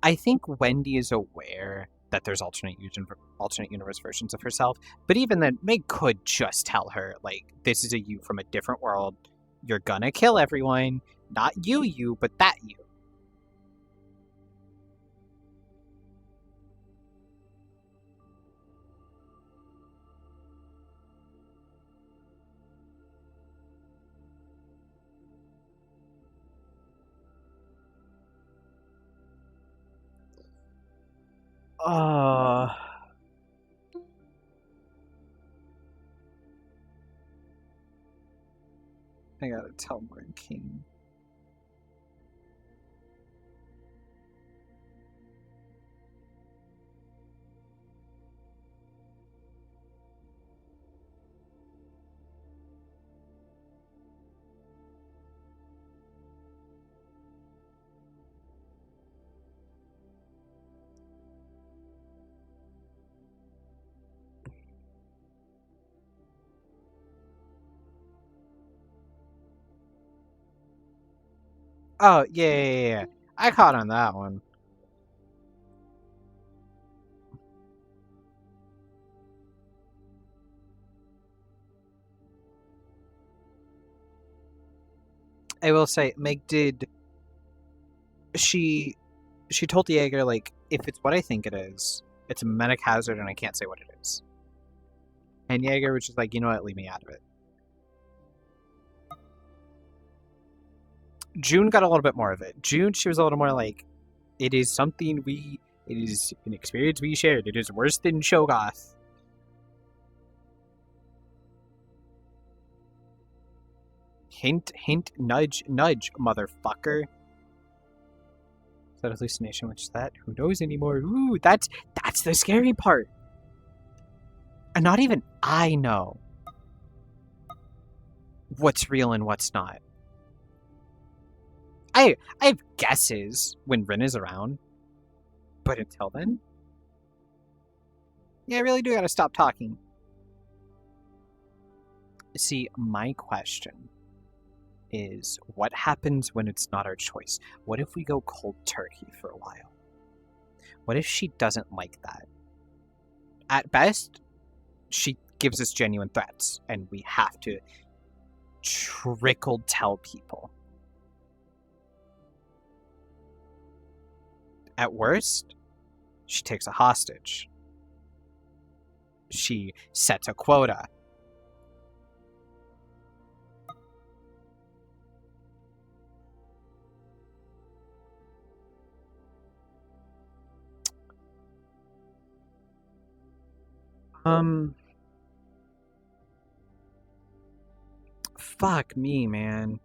I think Wendy is aware that there's alternate universe versions of herself, but even then, Meg could just tell her, like, this is a you from a different world. You're gonna kill everyone. Not you, but that you. I gotta tell Morgan King. Oh, yeah. I caught on that one. I will say, Meg did... She told Jaeger, like, if it's what I think it is, it's a medic hazard and I can't say what it is. And Jaeger was just like, you know what, leave me out of it. June got a little bit more of it. June, she was a little more like, it is something it is an experience we shared. It is worse than Shogoth. Hint, hint, nudge, nudge, motherfucker. Is that a hallucination? Which is that? Who knows anymore? Ooh, that's the scary part. And not even I know what's real and what's not. I have guesses when Rin is around, but until then, yeah, I really do gotta stop talking. See, my question is, what happens when it's not our choice? What if we go cold turkey for a while? What if she doesn't like that? At best, she gives us genuine threats, and we have to trickle tell people. At worst, she takes a hostage. She sets a quota. Fuck me, man.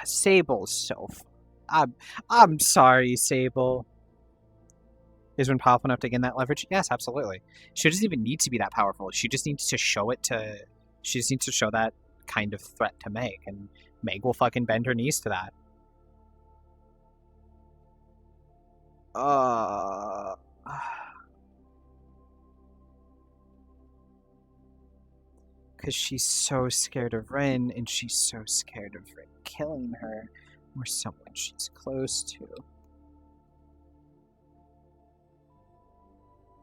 Sable's so I'm sorry, Sable. Is when powerful enough to gain that leverage? Yes, absolutely. She doesn't even need to be that powerful. She just needs to show it to. She just needs to show that kind of threat to Meg, and Meg will fucking bend her knees to that. Because she's so scared of Rin, and she's so scared of Rin killing her, or someone she's close to.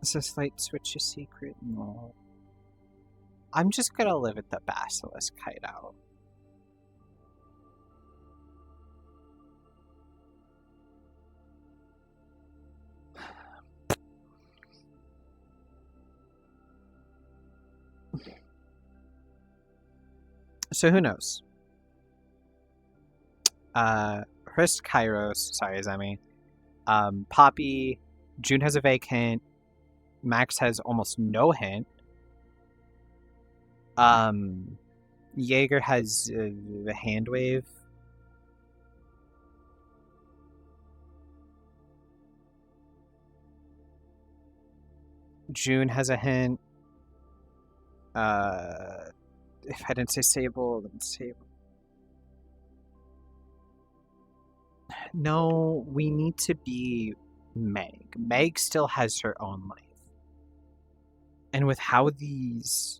Is this light switch a secret? No. I'm just gonna live at the Basilisk hideout. So who knows? Hrist, Kairos, sorry, Zemi. Poppy, June has a vague hint. Max has almost no hint. Jaeger has the hand wave. June has a hint. If I didn't say Sable, then Sable. No, we need to be Meg. Meg still has her own life. And with how these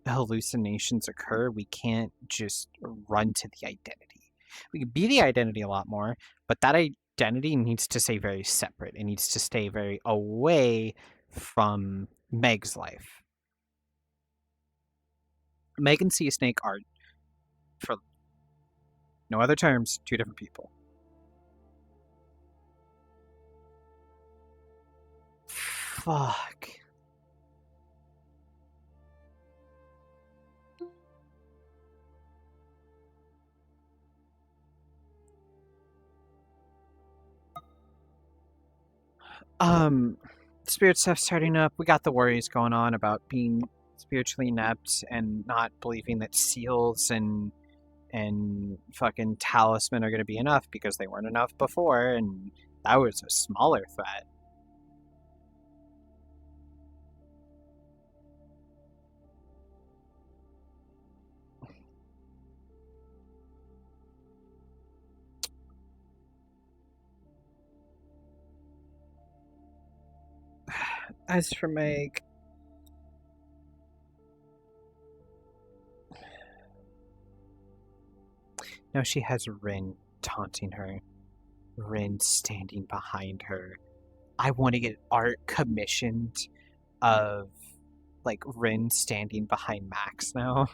hallucinations occur, we can't just run to the identity. We can be the identity a lot more, but that identity needs to stay very separate. It needs to stay very away from Meg's life. Meg and Sea Snake are, for no other terms, two different people. Fuck. Spirit stuff starting up. We got the worries going on about being spiritually inept and not believing that seals and fucking talisman are going to be enough because they weren't enough before, and that was a smaller threat. As for Meg, now she has Rin taunting her, Rin standing behind her. I want to get art commissioned of like Rin standing behind Max now.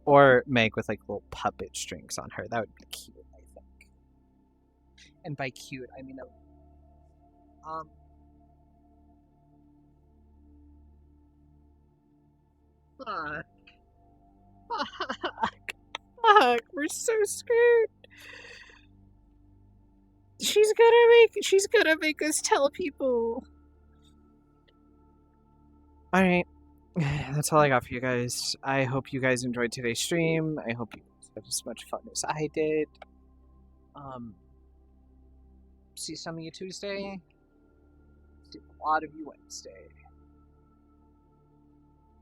Or Meg with like little puppet strings on her. That would be cute, I think. And by cute, I mean Fuck. Fuck. We're so screwed. She's gonna make us tell people. Alright. That's all I got for you guys. I hope you guys enjoyed today's stream. I hope you had as much fun as I did. See some of you Tuesday. See a lot of you Wednesday.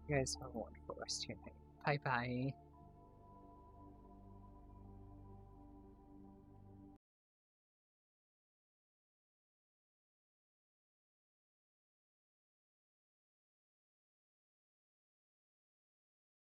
You guys have a wonderful rest of your night. Bye bye.